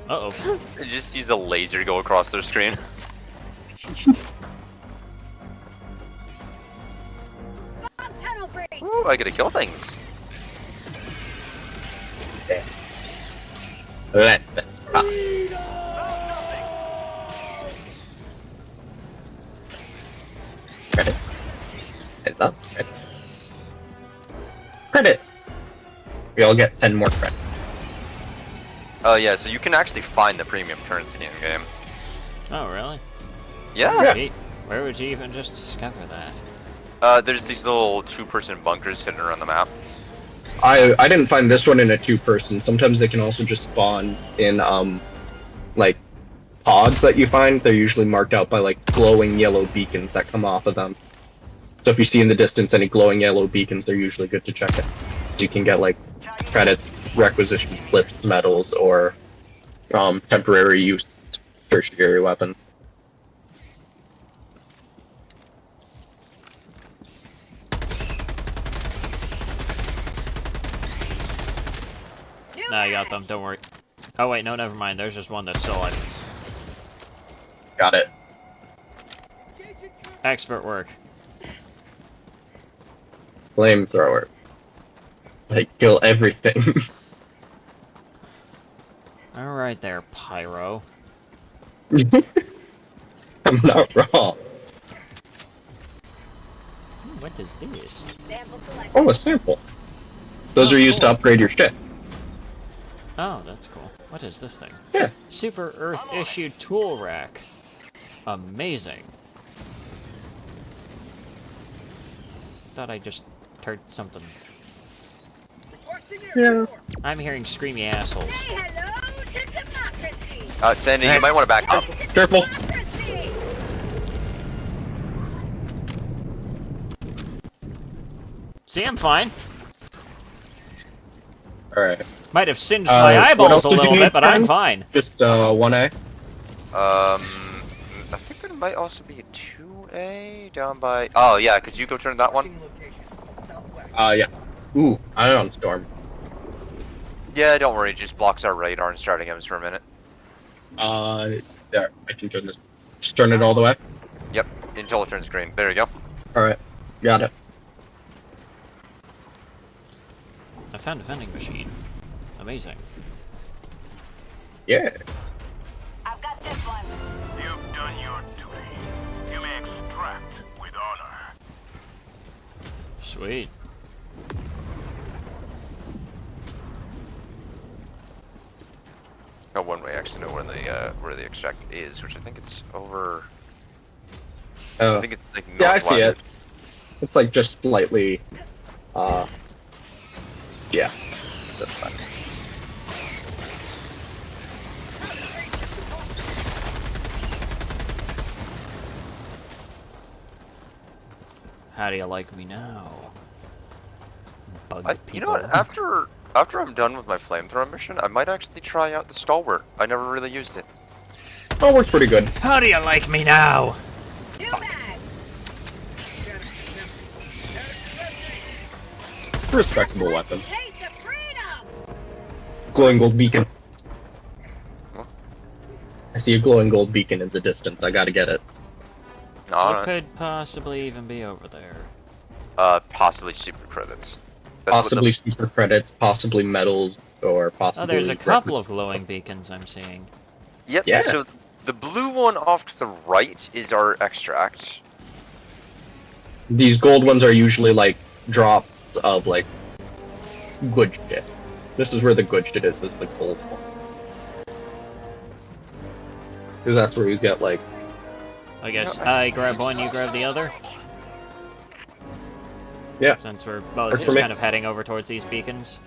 Uh-oh. It just sees a laser go across their screen. Ooh, I get to kill things. Let the credit. Heads up. Credit. We all get 10 more credit. Oh yeah, so you can actually find the premium currency in game. Oh, really? Yeah. Neat. Where would you even just discover that? There's these little two-person bunkers hidden around the map. I didn't find this one in a 2-person. Sometimes they can also just spawn in like pods that you find. They're usually marked out by like glowing yellow beacons that come off of them. So if you see in the distance any glowing yellow beacons, they're usually good to check it. So you can get like credits, requisitions, flips, medals, or temporary use tertiary weapons. Nah, I got them, don't worry. Oh wait, no, never mind. There's just one that's still alive. Got it. Expert work. Flamethrower. Like, kill everything. Alright there, Pyro. I'm not wrong. What is this? Oh, a sample. Those are used to upgrade your ship. Oh, that's cool. What is this thing? Yeah. Super Earth issued tool rack. Amazing. Thought I just heard something. Yeah. I'm hearing screamy assholes. Sandy, you might want to back up. Careful. See, I'm fine. Alright. Might have singed my eyeballs a little bit, but I'm fine. Just 1A. I think there might also be a 2A down by. Oh yeah, could you go turn that one? Yeah. Ooh, ion storm. Yeah, don't worry, it just blocks our radar and starting him for a minute. There, I can turn this. Just turn it all the way. Yep, until it turns green. There you go. Alright, got it. I found a vending machine. Amazing. Yeah. I've got this one. You've done your duty. You may extract with honor. Sweet. Oh, one way I actually know where the extract is, which I think it's over. I think it's like yeah, I see it. northwest. It's like just slightly. Yeah. That's fine. How do you like me now? people. You know what? After I'm done with my flamethrower mission, I might actually try out the stalwart. I never really used it. Stalwart's pretty good. How do you like me now? Respectable weapon. Glowing gold beacon. I see a glowing gold beacon in the distance. I gotta get it. What could possibly even be over there? Possibly super credits. Possibly super credits, possibly medals, or possibly... Oh, there's a couple of glowing beacons I'm seeing. Yep, Yeah. So the blue one off to the right is our extract. These gold ones are usually like drops of like good shit. This is where the good shit is the gold one. Because that's where you get like... I guess I grab one, you grab the other? Yeah. Since we're both just kind of heading over towards these beacons.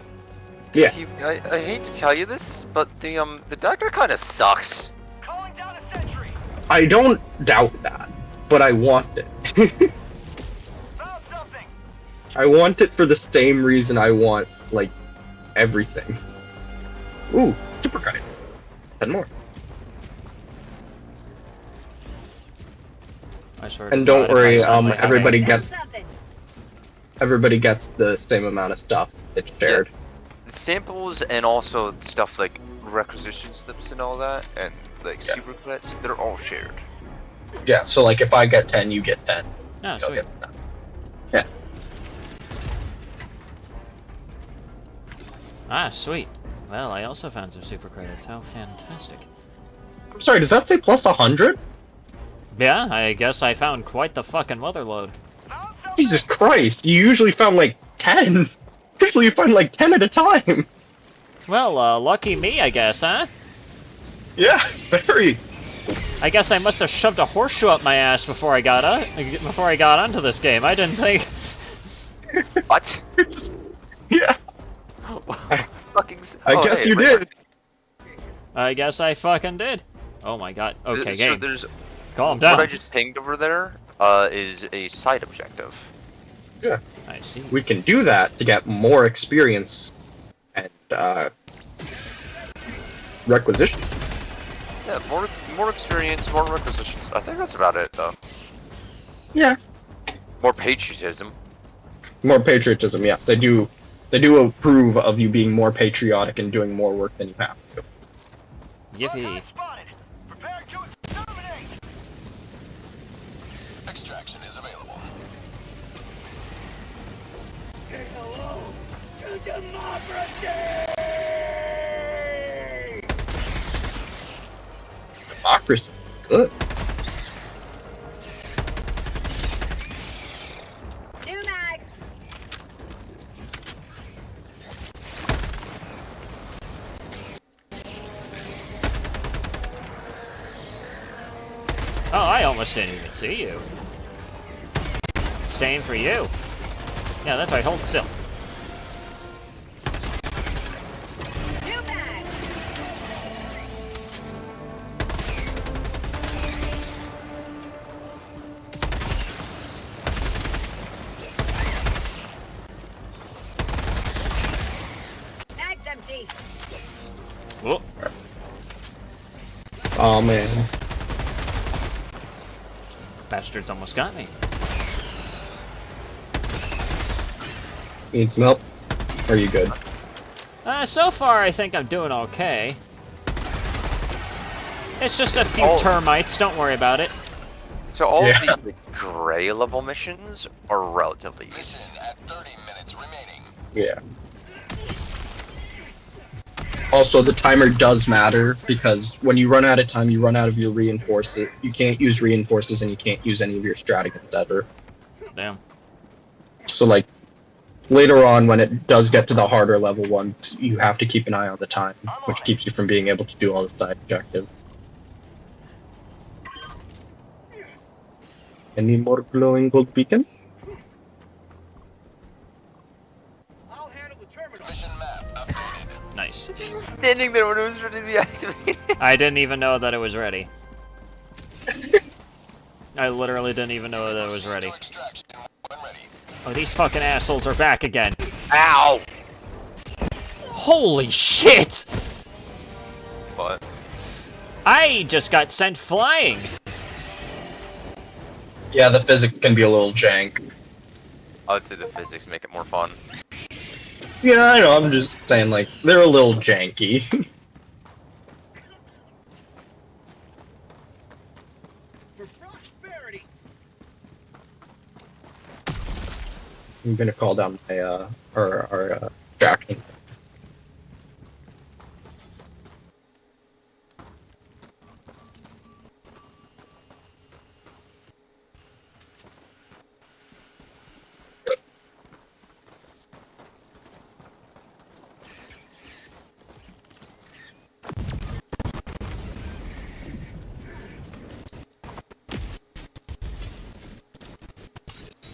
Yeah. I hate to tell you this, but the Dagger kind of sucks. I don't doubt that, but I want it. I want it for the same reason I want, like, everything. Ooh, super credit. 10 more. And don't worry, everybody gets the same amount of stuff. It's shared. Yeah. Samples and also stuff like requisition slips and all that, and like super credits, they're all shared. Yeah, so like if I get 10, you get 10. Oh, sweet. Get 10. Yeah. Ah, sweet. Well, I also found some super credits. How fantastic. I'm sorry, does that say plus 100? Yeah, I guess I found quite the fucking motherload. Jesus Christ, you usually found like 10. Usually you find like 10 at a time. Well, lucky me, I guess, huh? Yeah, very. I guess I must have shoved a horseshoe up my ass before I got onto this game. I didn't think. What? Yeah. I guess you did. I guess I fucking did. Oh my god. Okay, game. There's calm down. What I just pinged over there is a side objective. Yeah. I see. We can do that to get more experience and requisition. Yeah, more experience, more requisitions. I think that's about it, though. Yeah. More patriotism. More patriotism, yes. They do approve of you being more patriotic and doing more work than you have to. Yippee. Extraction is available. Say hello to democracy! Democracy. Good. New mag. Oh, I almost didn't even see you. Same for you. Yeah, that's right, hold still. New mag. Mag's empty. Whoa. Oh man. Bastards almost got me. Need some help? Are you good? So far I think I'm doing okay. It's just a few termites, don't worry about it. So all of these like, gray level missions are relatively easy. Mission at 30 minutes remaining. Yeah. Also, the timer does matter, because when you run out of time, you run out of your reinforces. You can't use reinforces, and you can't use any of your stratagems ever. Damn. So, like, later on, when it does get to the harder level ones, you have to keep an eye on the time, which keeps you from being able to do all the side objectives. Any more glowing gold beacon? Nice. Just standing there when it was ready to be activated. I didn't even know that it was ready. I literally didn't even know that it was ready. Oh, these fucking assholes are back again. Ow! Holy shit! What? I just got sent flying! Yeah, the physics can be a little jank. I would say the physics make it more fun. Yeah, I know, I'm just saying, like, they're a little janky. I'm gonna call down my, our Jackson.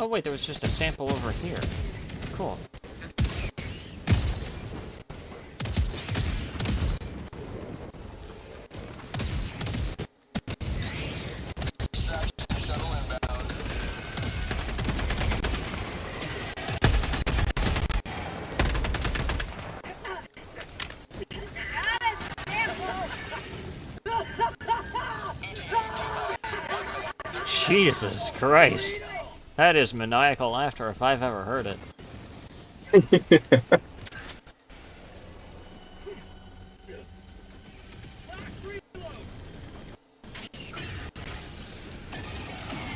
Oh wait, there was just a sample over here. Cool. Jesus Christ. That is maniacal laughter if I've ever heard it.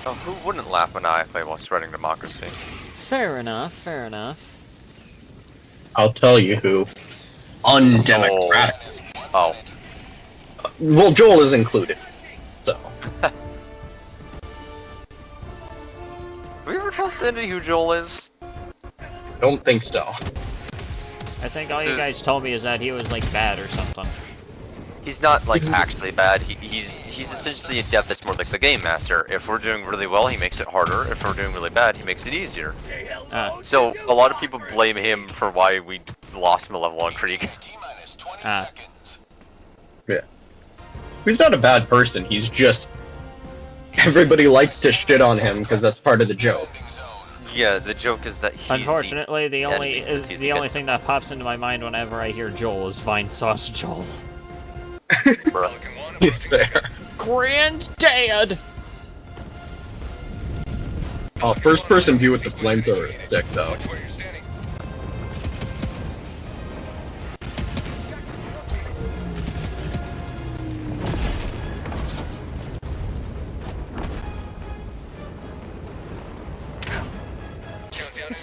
Oh, who wouldn't laugh maniacally while spreading democracy? Fair enough, fair enough. I'll tell you who. Undemocratic. Oh. Well, Joel is included, so. Have we ever told Sanity who Joel is? Don't think so. I think all you guys told me is that he was like bad or something. He's not like actually bad. He's essentially a dev that's more like the game master. If we're doing really well, he makes it harder. If we're doing really bad, he makes it easier. So a lot of people blame him for why we lost him a level on Krieg. Yeah. He's not a bad person. He's just everybody likes to shit on him because that's part of the joke. Yeah, the joke is that he's unfortunately the only thing that pops into my mind whenever I hear Joel is Vine Sauce Joel. There. Granddad! Oh, first person view with the flamethrower is sick though.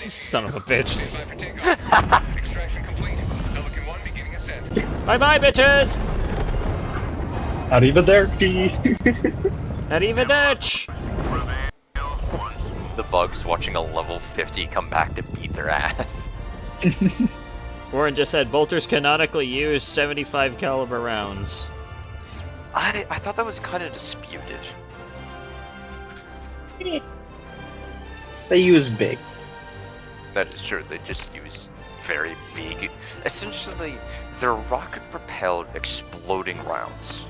Son of a bitch. Bye bye, bitches! Arrivederci! Arrivederci! The bugs watching a level 50 come back to beat their ass. Warren just said bolters canonically use 75 caliber rounds. I thought that was kind of disputed. They use big. That is true, they just use very big. Essentially, they're rocket-propelled exploding rounds.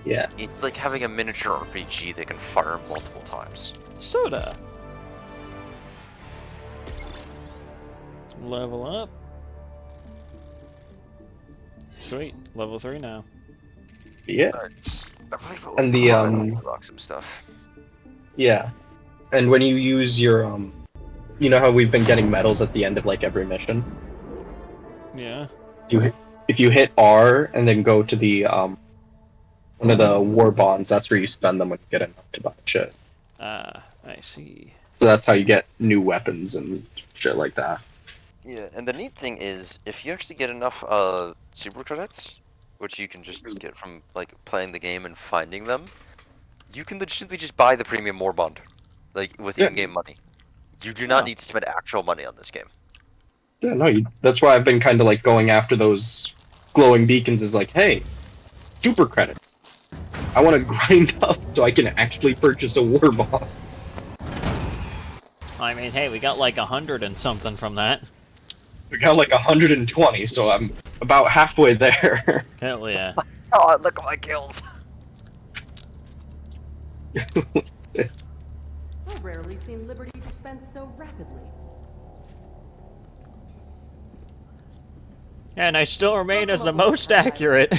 Yeah. It's like having a miniature RPG that can fire multiple times. Soda! Level up. Sweet, level 3 now. Yeah. Nice. And the Lock some stuff. Yeah. And when you use your you know how we've been getting medals at the end of like every mission? Yeah. If you hit R and then go to the one of the war bonds, that's where you spend them when you get enough to buy shit. Ah, I see. So that's how you get new weapons and shit like that. Yeah, and the neat thing is, if you actually get enough super credits, which you can just get from like playing the game and finding them, you can legitimately just buy the premium war bond, like with in-game money. You do not need to spend actual money on this game. Yeah, no, that's why I've been kind of like going after those glowing beacons. Is like, hey, super credit. I want to grind up so I can actually purchase a war bond. I mean, hey, we got like 100 and something from that. We got like 120, so I'm about halfway there. Hell yeah. Oh, look at my kills. I've rarely seen liberty dispensed so rapidly. And I still remain as the most accurate.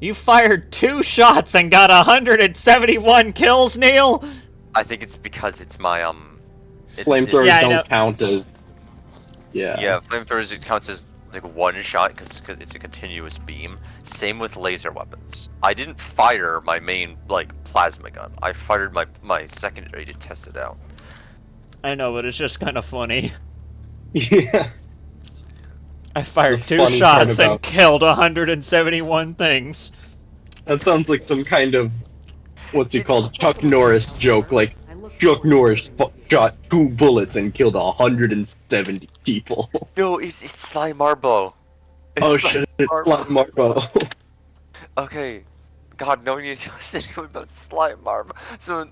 You fired 2 shots and got 171 kills, Neil? I think it's because it's my Flamethrowers don't count as. Yeah, flamethrowers it counts as like 1 shot because it's a continuous beam. Same with laser weapons. I didn't fire my main like plasma gun. I fired my secondary to test it out. I know, but it's just kind of funny. Yeah. I fired 2 shots and killed 171 things. That sounds like some kind of what's he called, Chuck Norris joke. Like Chuck Norris shot 2 bullets and killed 170 people. No, it's Sly Marbo. Oh shit, it's Sly Marbo. Okay, God, no one needs to listen to anyone about Sly Marbo. So,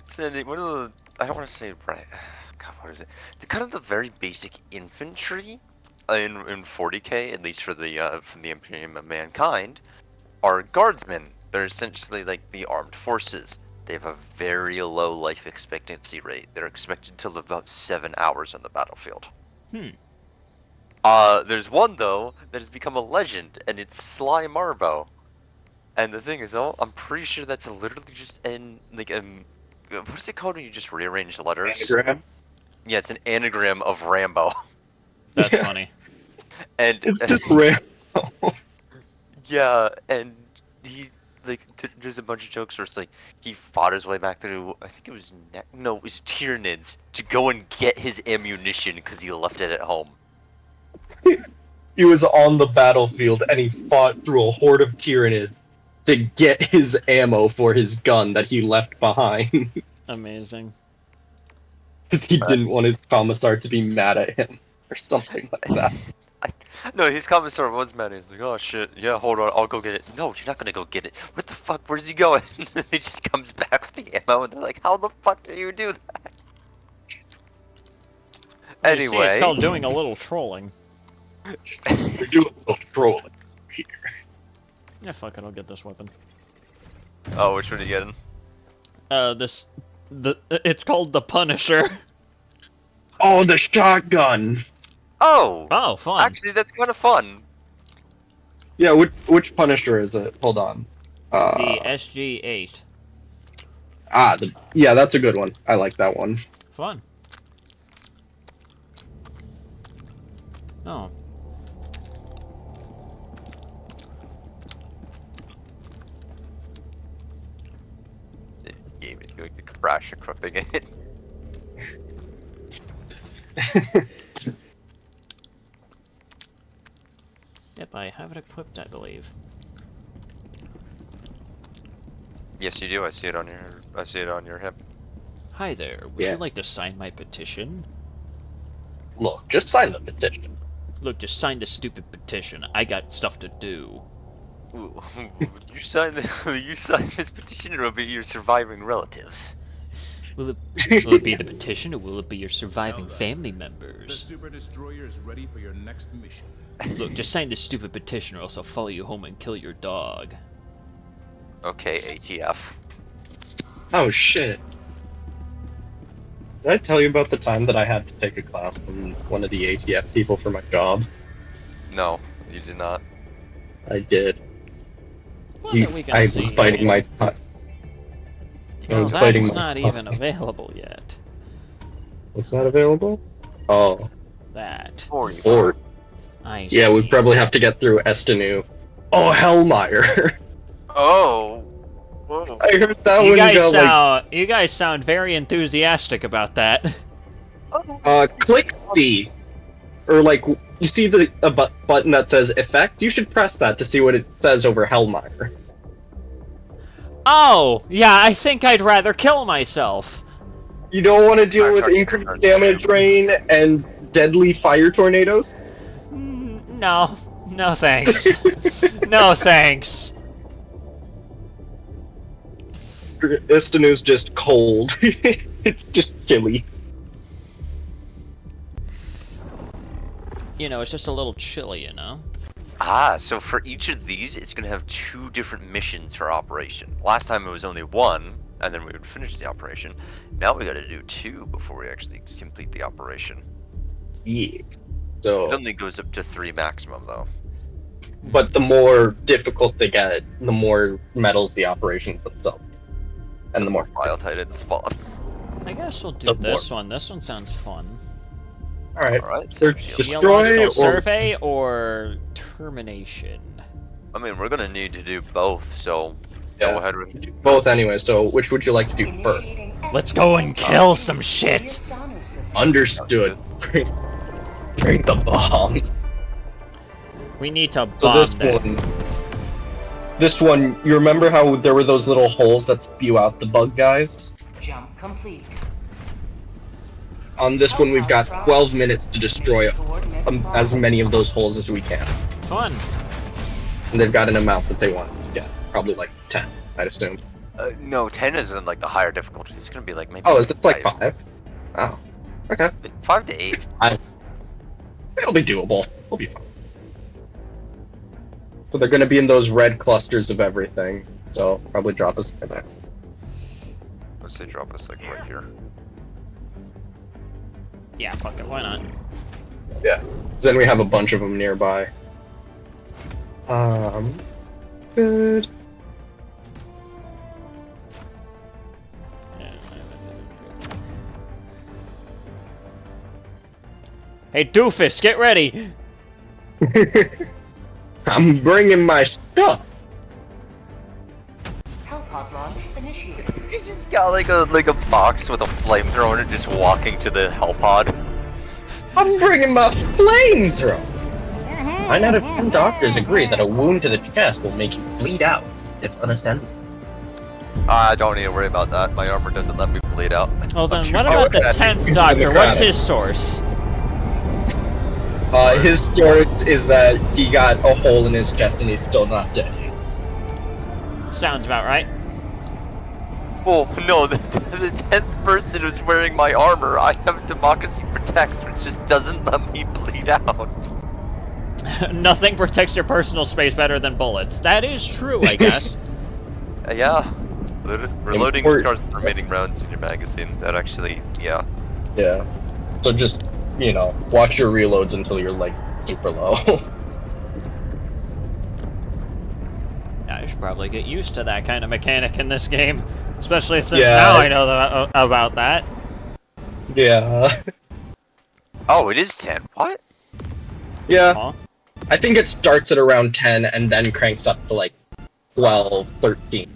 Sandy, one of the I don't want to say right. God, what is it? Kind of the very basic infantry in 40k, at least for the from the Imperium of Mankind, are guardsmen. They're essentially like the armed forces. They have a very low life expectancy rate. They're expected to live about 7 hours on the battlefield. There's one though that has become a legend, and it's Sly Marbo. And the thing is, though, I'm pretty sure that's literally just what is it called when you just rearrange the letters? Anagram? Yeah, it's an anagram of Rambo. That's funny. And it's just Rambo. Yeah, and he there's a bunch of jokes where it's like he fought his way back through. I think it was it was Tyranids to go and get his ammunition because he left it at home. He was on the battlefield and he fought through a horde of Tyranids to get his ammo for his gun that he left behind. Amazing. Because he didn't want his commissar to be mad at him or something like that. No, his commissar was mad. He's like, oh shit, yeah, hold on, I'll go get it. No, you're not gonna go get it. What the fuck, where's he going? He just comes back with the ammo and they're like, how the fuck did you do that? Anyway. See, it's called doing a little trolling. We're doing a little trolling here. Yeah, fuck it, I'll get this weapon. Oh, which one are you getting? It's called the Punisher. Oh, the shotgun! Oh, fun. Actually, that's kind of fun. Yeah, which Punisher is it? Hold on. The SG-8. Yeah, that's a good one. I like that one. Fun. Oh. Game is going to crash equipping it. Yep, I have it equipped, I believe. Yes, you do. I see it on your hip. Hi there. Would you like to sign my petition? Look, just sign the petition. Look, just sign the stupid petition. I got stuff to do. You sign this petition, or will it be your surviving relatives? Will it be the petition, or will it be your surviving family The members? Super Destroyer is ready for your next mission. Look, just sign this stupid petition, or else I'll follow you home and kill your dog. Okay, ATF. Oh shit. Did I tell you about the time that I had to take a class from one of the ATF people for my job? No, you did not. I did. Well, then we can I was see. fighting my time. Oh, that's not even available yet. It's not available? Oh. That. Or. I Yeah, we see. probably have to get through Estenu. Oh, Hellmeyer! Oh. Whoa. I heard that one go like... You guys sound very enthusiastic about that. Click C. Or like, you see the button that says Effect? You should press that to see what it says over Hellmeyer. Oh! Yeah, I think I'd rather kill myself. You don't want to deal with increased damage rain and deadly fire tornadoes? No. No thanks. No thanks. Istanu's just cold. It's just chilly. You know, it's just a little chilly, you know? Ah, so for each of these, it's going to have 2 different missions for operation. Last time it was only 1, and then we would finish the operation. Now we got to do 2 before we actually complete the operation. Yeah. So. It only goes up to 3 maximum though. But the more difficult they get, the more medals the operations themselves. And the more File Titan spawn. I guess we'll do this one. This one sounds fun. Alright. Destroy Geological or survey or termination? I mean, we're gonna need to do both, so go ahead with both anyway. So which would you like to do first? Let's go and kill some shit. Understood. Bring the bombs. We need to So bomb this one, you remember how there were those little holes that spew out the bug guys? Jump complete. On this one, we've got 12 minutes to destroy as many of those holes as we can. Fun. And they've got an amount that they want to get. Probably like 10, I'd assume. no, 10 is in like the higher difficulty. It's gonna be like maybe. Oh, is it like 5? Oh, okay. 5 to 8. It'll be doable. We'll be fine. So they're gonna be in those red clusters of everything. So probably drop us right there. Let's say drop us like right here. Yeah, fuck it, why not? Yeah. Then we have a bunch of them nearby. Good. Hey, doofus, get ready! I'm bringing my stuff. Hellpod launch initiated. He's just got like a box with a flamethrower and just walking to the Hellpod. I'm bringing my flamethrower. 9 out of 10 doctors agree that a wound to the chest will make you bleed out. It's understandable. I don't need to worry about that. My armor doesn't let me bleed out. Well then, what about the 10th Doctor? What's his source? His story is that he got a hole in his chest and he's still not dead. Sounds about right. Oh no, the 10th person who's wearing my armor, I have Democracy Protects, which just doesn't let me bleed out. Nothing protects your personal space better than bullets. That is true, I guess. Yeah. Reloading starts the remaining rounds in your magazine. That actually, yeah. Yeah. So just, you know, watch your reloads until you're like super low. Yeah, I should probably get used to that kind of mechanic in this game. Especially since now I know about that. Yeah. Oh, it is 10. What? Yeah. Huh? I think it starts at around 10 and then cranks up to like 12, 13.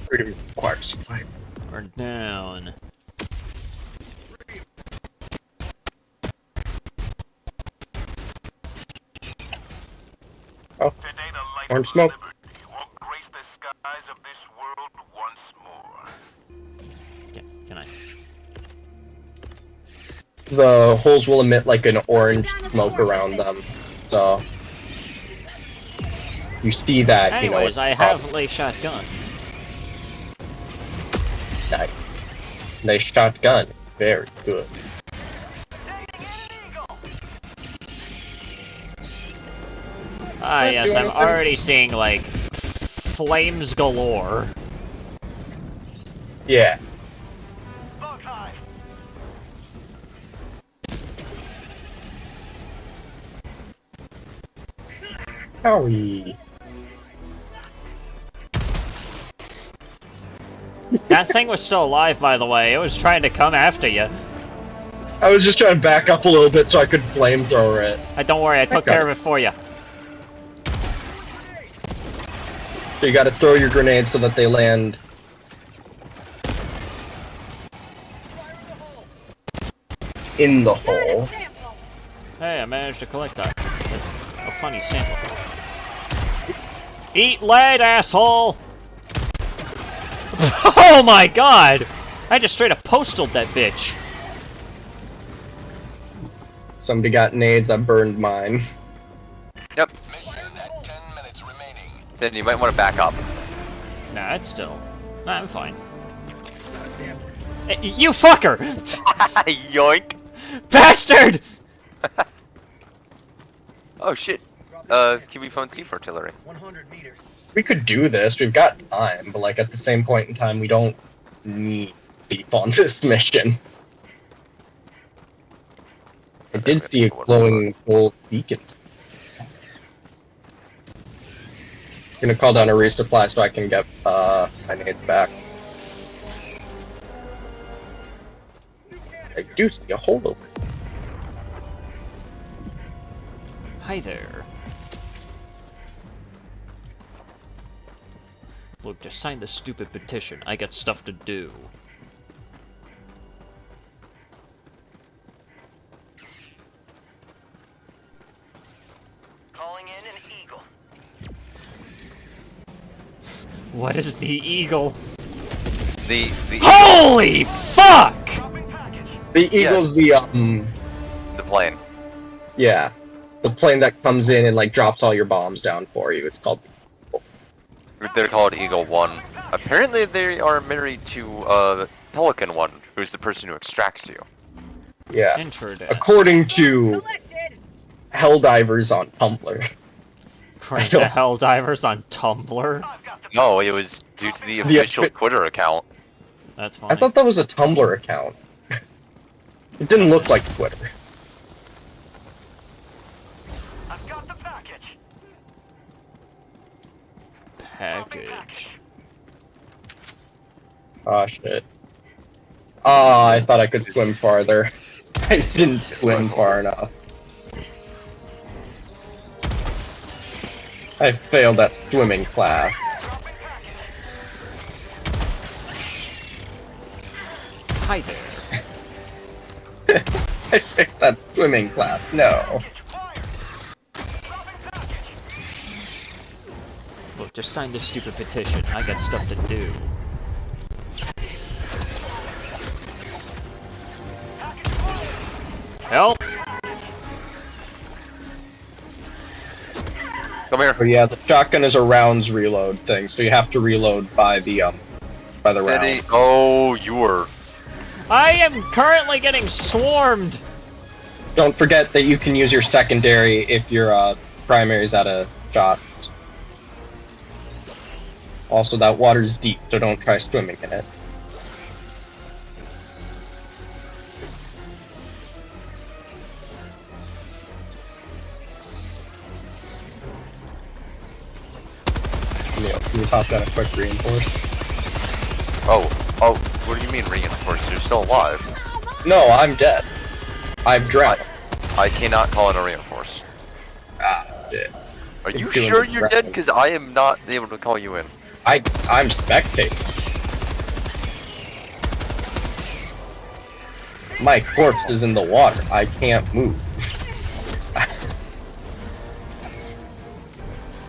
Requires fire. We're down. Oh, orange smoke. Can I? The holes will emit like an orange smoke around them, so you see that. Anyways, you know, I have a shotgun. Nice shotgun. Very good. Ah, yes, I'm already seeing, like, flames galore. Yeah. Howie. That thing was still alive, by the way. It was trying to come after you. I was just trying to back up a little bit so I could flamethrower it. Don't worry, I took care of it for you. So you gotta throw your grenades so that they land. In the hole. Hey, I managed to collect that. A funny sample. Eat lead, asshole! Oh my god! I just straight up postaled that bitch. Somebody got nades, I burned mine. Yep. Then you might want to back up. Nah, it's still... Nah, I'm fine. Hey, you fucker! Yoink! Bastard! Oh shit. Can we phone C for artillery? 100 meters. We could do this. We've got time, but like at the same point in time, we don't need Thief on this mission. I did see a glowing gold beacon. I'm gonna call down a resupply so I can get my nades back. I do see a hole over. Hi there. Look, just sign the stupid petition. I got stuff to do. Calling in an eagle. What is the eagle? The Holy fuck! The eagle's the plane. Yeah. The plane that comes in and like drops all your bombs down for you. It's called They're called Eagle 1. Apparently they are married to Pelican 1, who's the person who extracts you. Yeah. Interesting. According to Helldivers on Tumblr. According to Helldivers on Tumblr? No, it was due to the official Twitter account. That's funny. I thought that was a Tumblr account. It didn't look like Twitter. I've got the package. Package. Oh shit. Ah, I thought I could swim farther. I didn't swim far enough. I failed that swimming class. Hi there. I failed that swimming class, no. Look, just sign this stupid petition. I got stuff to do. Help! Come here. But yeah, the shotgun is a rounds reload thing, so you have to reload by the round. Oh, you were. I am currently getting swarmed! Don't forget that you can use your secondary if your primary's out of shot. Also, that water's deep, so don't try swimming in it. Can you pop that a quick reinforce? Oh, what do you mean reinforced? You're still alive. No, I'm dead. I've drowned. I cannot call it a reinforce. Ah, shit. Are you sure you're dead? Because I am not able to call you in. I'm spectating. My corpse is in the water. I can't move.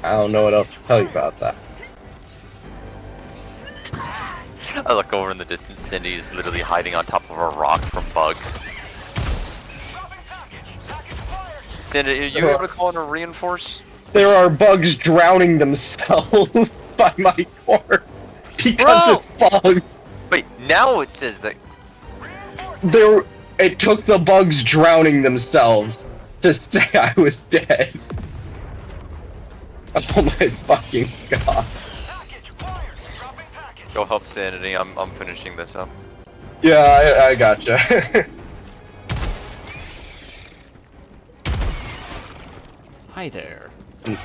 I don't know what else to tell you about that. I look over in the distance. Cindy is literally hiding on top of a rock from bugs. Cindy, are you able to call in a reinforce? There are bugs drowning themselves by my corpse because it's bugs. Wait, now it says that. It took the bugs drowning themselves to say I was dead. Oh my fucking god. Go help Sanity. I'm finishing this up. Yeah, I gotcha. Hi there. Would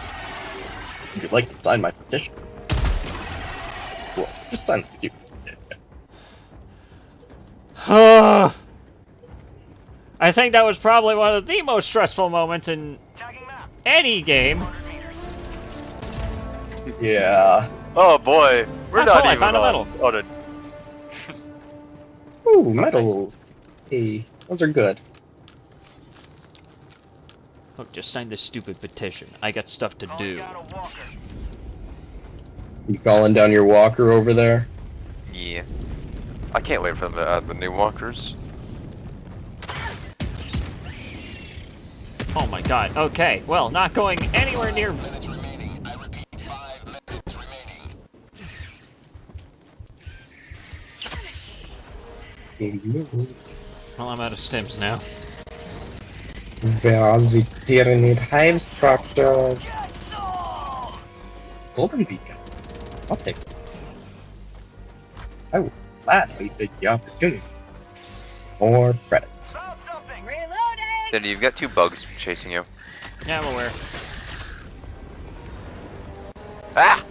you like to sign my petition? Well, just sign the I think that was probably one of the most stressful moments in any game. Yeah. Oh boy, we're not even I found a medal. on it. Ooh, medals. Hey, those are good. Look, just sign this stupid petition. I got stuff to do. You calling down your walker over there? Yeah. I can't wait for the new walkers. Oh my god. Okay, well, not going anywhere near. Well, I'm out of stims now. Where are the pyramid hive structures? golden beacon. I'll take it. I will gladly take the opportunity. More credits. Reloading! Sandy, you've got 2 bugs chasing you. Yeah, I'm aware. Ah!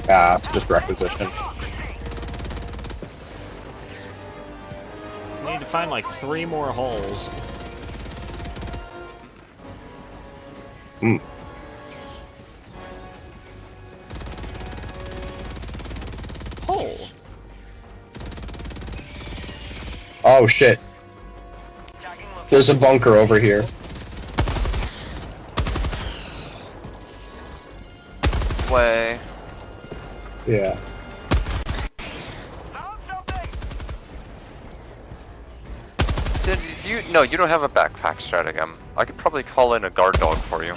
Ah, it's just requisition. We need to find like 3 more holes. Hmm. Hole. Oh shit. There's a bunker over here. Way. Yeah. Sandy, no, you don't have a backpack strategem. I could probably call in a guard dog for you.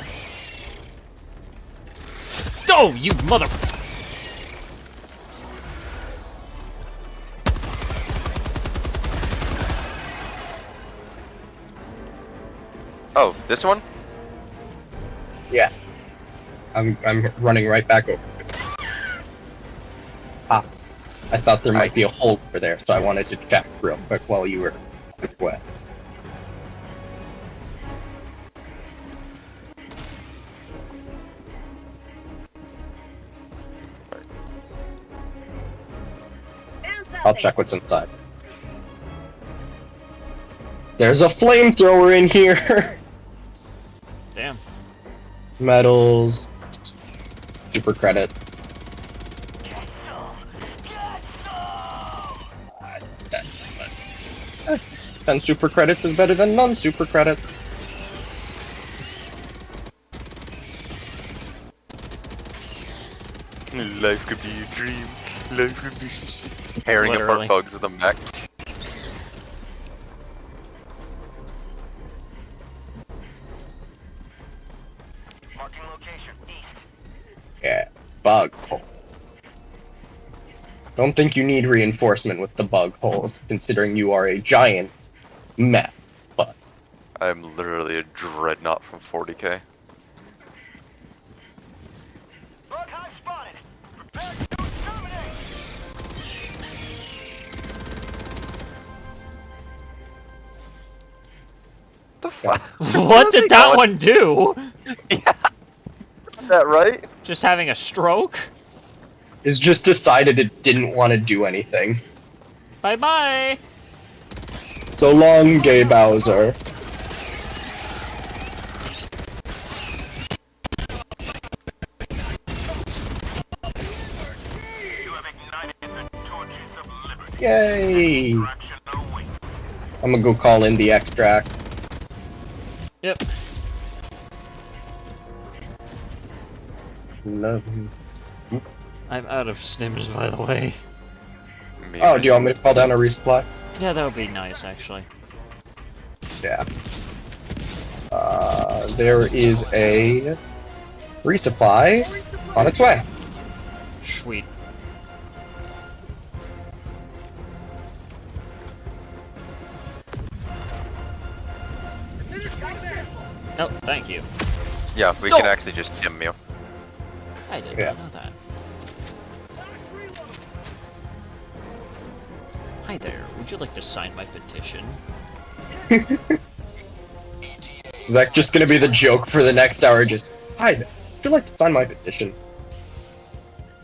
Oh, you mother... Oh, this one? Yes. I'm running right back over. Ah. I thought there might be a hole over there, so I wanted to check real quick while you were wet. I'll check what's inside. There's a flamethrower in here! Damn. Metals. Super credit. 10 super credits is better than none super credits. Life could be a dream. Life could be tearing apart bugs with a mech. Marking location east. Yeah, bug hole. Don't think you need reinforcement with the bug holes, considering you are a giant mech. But I'm literally a dreadnought from 40k. Bug hive spotted. Prepare to exterminate. The fuck? What did that one do? Yeah. Is that right? Just having a stroke? it's just decided it didn't want to do anything. Bye bye! So long, gay Bowser. Yay! I'm gonna go call in the extract. Yep. Love. I'm out of stims, by the way. Oh, do you want me to call down a resupply? Yeah, that would be nice, actually. Yeah. There is a resupply on its way. Sweet. Oh, thank you. Yeah, we can actually just stim you. I didn't know that. Hi there, would you like to sign my petition? Is that just gonna be the joke for the next hour? Just, hi, would you like to sign my petition?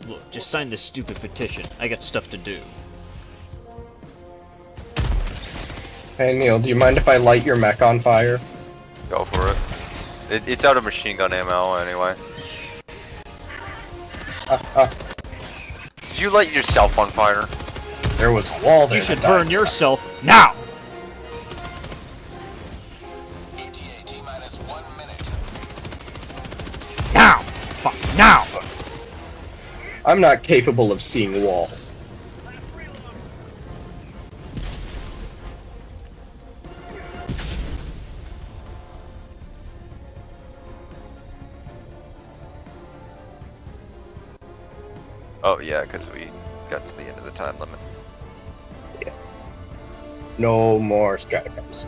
Look, just sign this stupid petition. I got stuff to do. Hey Neil, do you mind if I light your mech on fire? Go for it. It's out of machine gun ammo anyway. Did you light yourself on fire? There was a wall there. You should burn yourself now! Now! Fuck, now! I'm not capable of seeing wall. Oh yeah, because we got to the end of the time limit. Yeah. No more stratagems.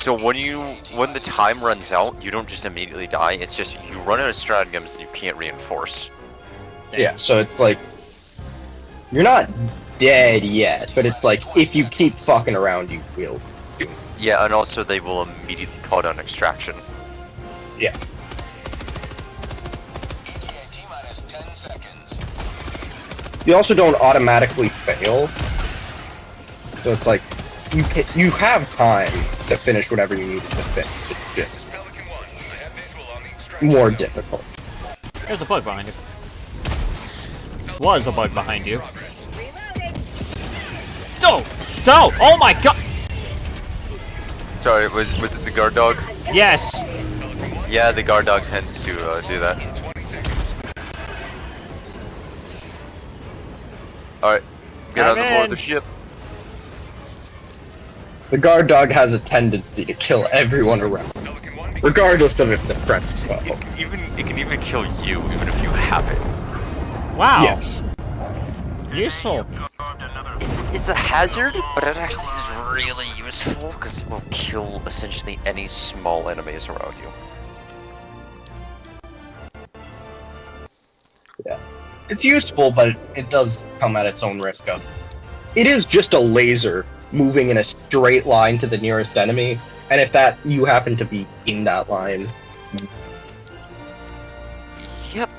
So when the time runs out, you don't just immediately die. It's just you run out of stratagems and you can't reinforce. Yeah, so it's like you're not dead yet, but it's like if you keep fucking around, you will. Yeah, and also they will immediately call down extraction. Yeah. You also don't automatically fail, so it's like you have time to finish whatever you need to finish. It's just more difficult. There's a bug behind you. Was a bug behind you. No! No! Oh my god! Sorry, was it the guard dog? Yes! Yeah, the guard dog tends to do that. Alright, get on board the ship. The guard dog has a tendency to kill everyone around, regardless of if the friend is well. It can even kill you, even if you have it. Wow. Yes. Useful. It's a hazard, but it actually is really useful because it will kill essentially any small enemies around you. Yeah. It's useful, but it does come at its own risk of. It is just a laser moving in a straight line to the nearest enemy, and if you happen to be in that line, yep.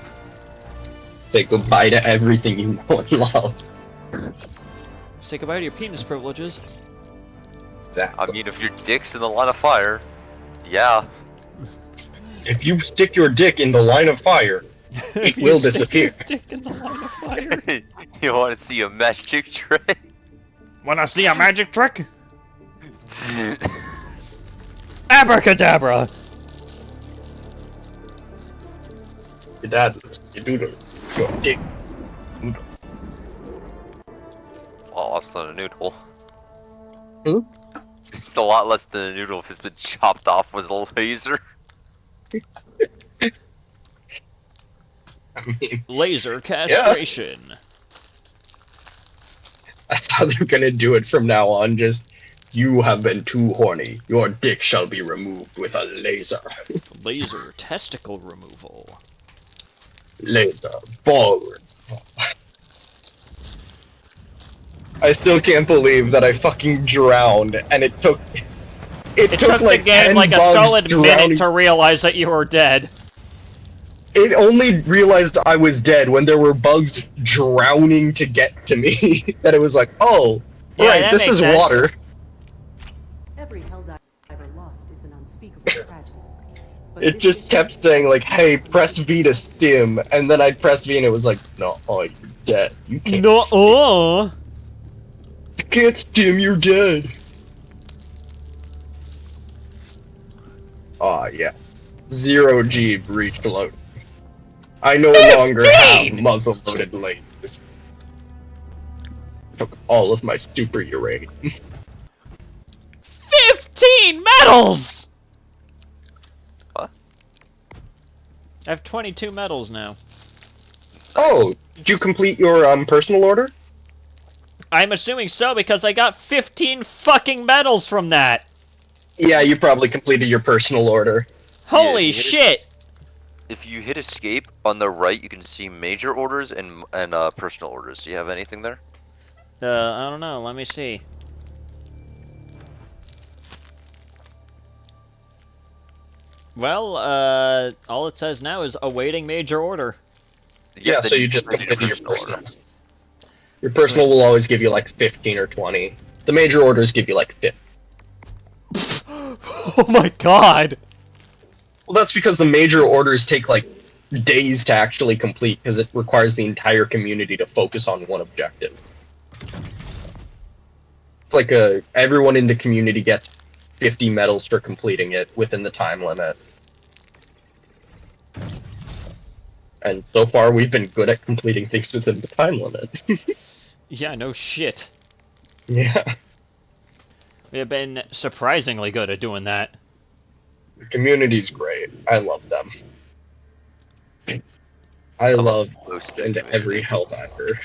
Say goodbye to everything you know and love. Say goodbye to your penis privileges. Exactly. I mean, if your dick's in the line of fire, yeah. If you stick your dick in the line of fire, it will disappear. Dick in the line of fire. You want to see a magic trick? Wanna see a magic trick? Abracadabra! Your dad, your doodle, your dick. Well, less than a noodle. Hmm? It's a lot less than a noodle if it's been chopped off with a laser. I mean, laser castration. Yeah. That's how they're gonna do it from now on. Just, you have been too horny. Your dick shall be removed with a laser. Laser testicle removal. Laser forward. I still can't believe that I fucking drowned, and it took the like game 10 like a bugs solid drowning. minute to realize that you were dead. It only realized I was dead when there were bugs drowning to get to me. That it was like, oh, Yeah, right, that this makes is sense. water. Every Helldiver lost is an unspeakable tragedy. But It this just kept saying like, hey, press V to stim, and then I'd press V and it was like, no, oh, you're dead. You can't No, stim. oh. You can't stim, you're dead. Aw, yeah. 0G breach load. I no longer have muzzle-loaded lasers. Took all of my super uranium. 15 medals! What? I have 22 medals now. Oh, did you complete your personal order? I'm assuming so because I got 15 fucking medals from that. Yeah, you probably completed your personal order. Holy shit! If you hit escape on the right, you can see major orders and personal orders. Do you have anything there? I don't know. Let me see. Well, all it says now is awaiting major order. Yeah, so you just completed your personal. Your personal will always give you like 15 or 20. The major orders give you like 50. Oh my god! Well, that's because the major orders take like days to actually complete because it requires the entire community to focus on one objective. It's like everyone in the community gets 50 medals for completing it within the time limit. And so far we've been good at completing things within the time limit. Yeah, no shit. Yeah. We have been surprisingly good at doing that. The community's great. I love them. I love most into every Helldiver.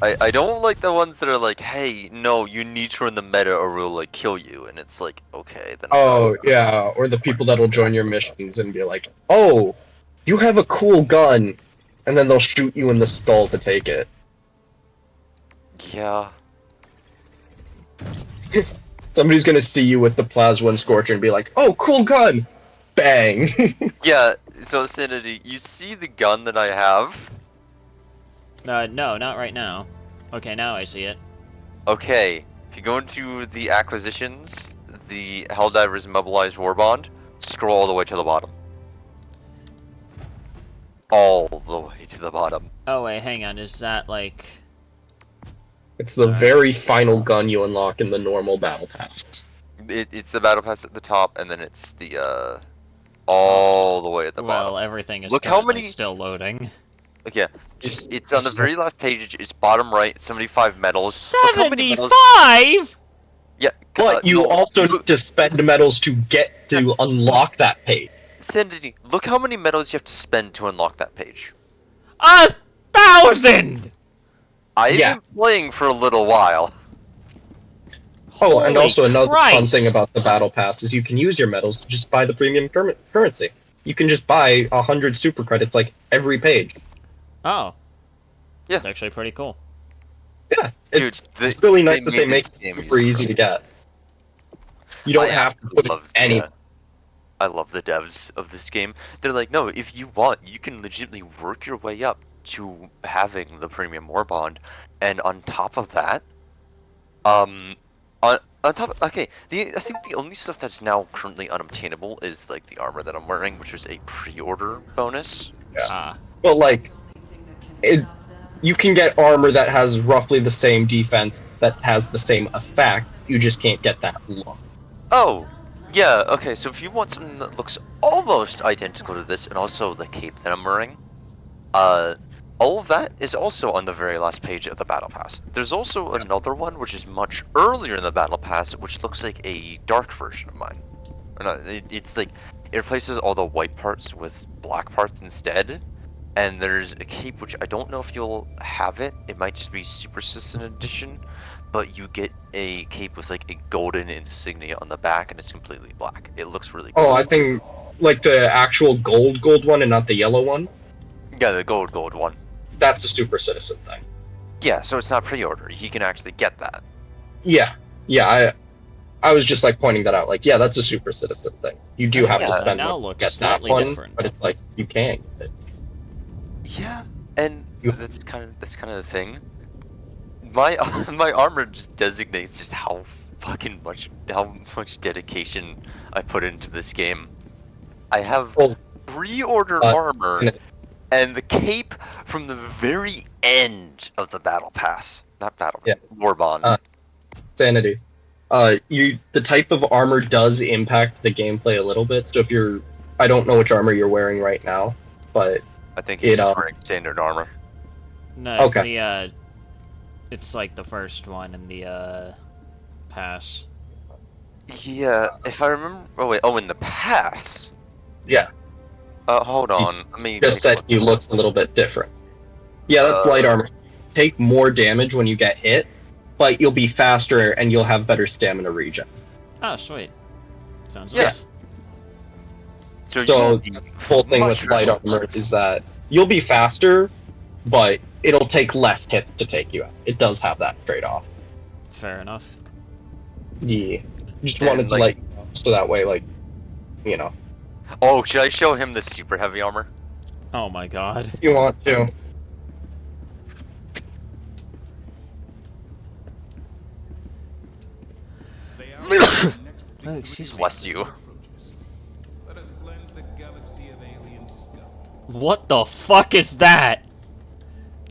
I don't like the ones that are like, hey, no, you need to run the meta or we'll like kill you, and it's like, okay, then. Oh yeah, or the people that'll join your missions and be like, oh, you have a cool gun, and then they'll shoot you in the skull to take it. Yeah. Somebody's gonna see you with the Plasma and Scorcher and be like, oh, cool gun! Bang! Yeah, so Sanity, you see the gun that I have? No, not right now. Okay, now I see it. Okay, if you go into the acquisitions, the Helldiver's Mobilized Warbond, scroll all the way to the bottom. All the way to the bottom. Oh wait, hang on, is that like... It's the very final gun you unlock in the normal battle pass. It's the battle pass at the top, and then it's the, all the way at the bottom. Well, everything is Look how many... still loading. Yeah, just, it's on the very last page, it's bottom right, 75 medals. 75?! Yeah, but you also need to spend medals to get to unlock that page. Sanity, look how many medals you have to spend to unlock that page. 1,000! I've been playing for a little while. Oh, and also another fun Christ. thing about the battle pass is you can use your medals to just buy the premium currency. You can just buy 100 super credits like every page. Oh. Yeah. That's actually pretty cool. Yeah, it's really nice that they make it super easy to get. You don't have to put any... I love the devs of this game. They're like, no, if you want, you can legitimately work your way up to having the premium warbond, and on top of that, on top, okay, I think the only stuff that's now currently unobtainable is like the armor that I'm wearing, which was a pre-order bonus. Yeah. But like, you can get armor that has roughly the same defense, that has the same effect. You just can't get that look. Oh, yeah. Okay, so if you want something that looks almost identical to this, and also the cape that I'm wearing, all of that is also on the very last page of the Battle Pass. There's also another one, which is much earlier in the Battle Pass, which looks like a dark version of mine. Or no, it's like, it replaces all the white parts with black parts instead. And there's a cape, which I don't know if you'll have it. It might just be Super System Edition. But you get a cape with like a golden insignia on the back, and it's completely black. It looks really cool. Oh, I think like the actual gold one and not the yellow one? Yeah, the gold one. That's the Super Citizen thing. Yeah, so it's not pre-order. You can actually get that. Yeah, I was just like pointing that out. Like, yeah, that's a Super Citizen thing. You do have to spend money to get that one, different. but it's like you can get it. Yeah, and that's kind of the thing. My armor just designates just how much dedication I put into this game. I have pre-order armor and the cape from the very end of the battle pass, not battle, warbond. Sanity. The type of armor does impact the gameplay a little bit. So if I don't know which armor you're wearing right now, but I think he's just wearing standard armor. No, it's it's like the first one in the pass. Yeah, if I remember. Oh wait, in the pass. Yeah. Hold on. Let me just said you look a little bit different. Yeah, that's light armor. Take more damage when you get hit, but you'll be faster and you'll have better stamina regen. Oh, sweet. Sounds nice. So the whole thing with light armor is that you'll be faster, but it'll take less hits to take you out. It does have that trade-off. Fair enough. Yeah. Just wanted to let you know, so that way, like, you know. Oh, should I show him the super heavy armor? Oh my god. You want to. Oh, excuse me. Bless you. What the fuck is that?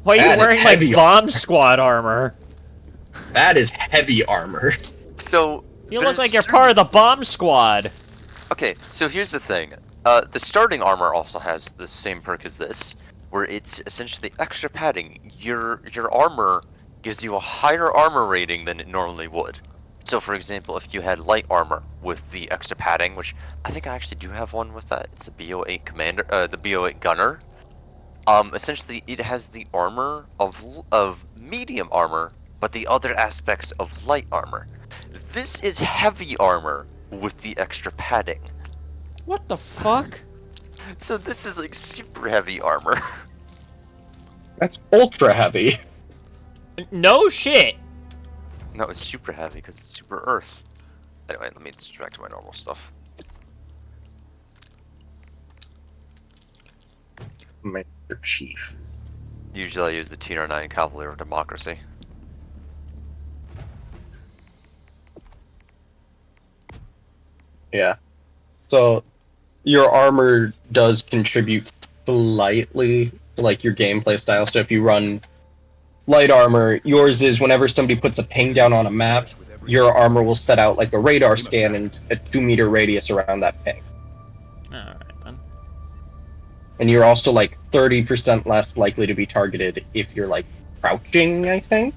Why are you wearing like bomb squad armor? That is heavy armor. So you look like you're part of the bomb squad. Okay, so here's the thing. The starting armor also has the same perk as this, where it's essentially extra padding. Your armor gives you a higher armor rating than it normally would. So for example, if you had light armor with the extra padding, which I think I actually do have one with that, it's a BO8 commander, the BO8 gunner. Essentially, it has the armor of medium armor, but the other aspects of light armor. This is heavy armor with the extra padding. What the fuck? So this is like super heavy armor. That's ultra heavy. No shit! No, it's super heavy because it's super earth. Anyway, let me switch back to my normal stuff. Master Chief. Usually I use the TR9 Cavalier of Democracy. Yeah. So, your armor does contribute slightly to, like, your gameplay style. So if you run light armor, yours is whenever somebody puts a ping down on a map, your armor will set out like a radar scan in a 2-meter radius around that ping. Alright then. And you're also like 30% less likely to be targeted if you're like crouching, I think?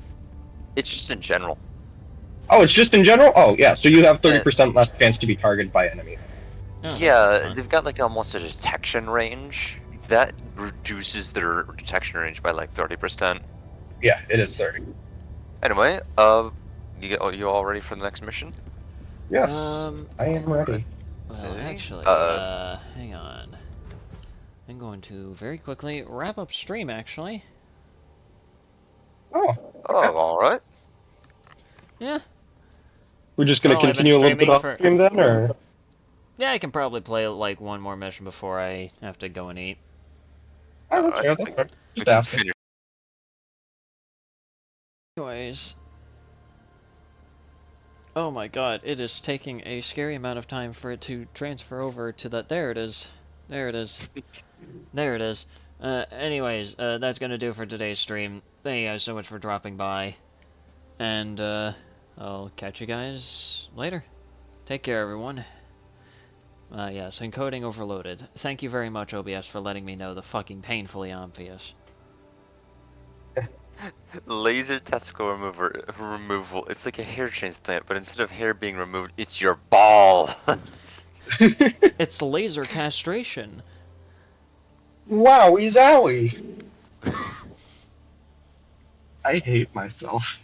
It's just in general. Oh, it's just in general? Oh, yeah, so you have 30% less chance to be targeted by enemy. Oh, yeah, they've got like almost a detection range. That reduces their detection range by like 30%. Yeah, it is 30. Anyway, you all ready for the next mission? Yes, I am ready. Well, actually, hang on. I'm going to very quickly wrap up stream, actually. Oh, alright. Yeah. We're just gonna Well, I've been continue a little bit streaming off for- stream then, or? Yeah, I can probably play like one more mission before I have to go and eat. Oh, that's fair, that's fair. Just asking. Anyways. Oh my god, it is taking a scary amount of time for it to transfer over to that. There it is. There it is. There it is. Anyways, that's gonna do for today's stream. Thank you guys so much for dropping by. And, I'll catch you guys later. Take care, everyone. Yes, encoding overloaded. Thank you very much, OBS, for letting me know the fucking painfully obvious. Laser testicle removal. It's like a hair transplant, but instead of hair being removed, it's your ball. It's laser castration. Wowie zowie! I hate myself.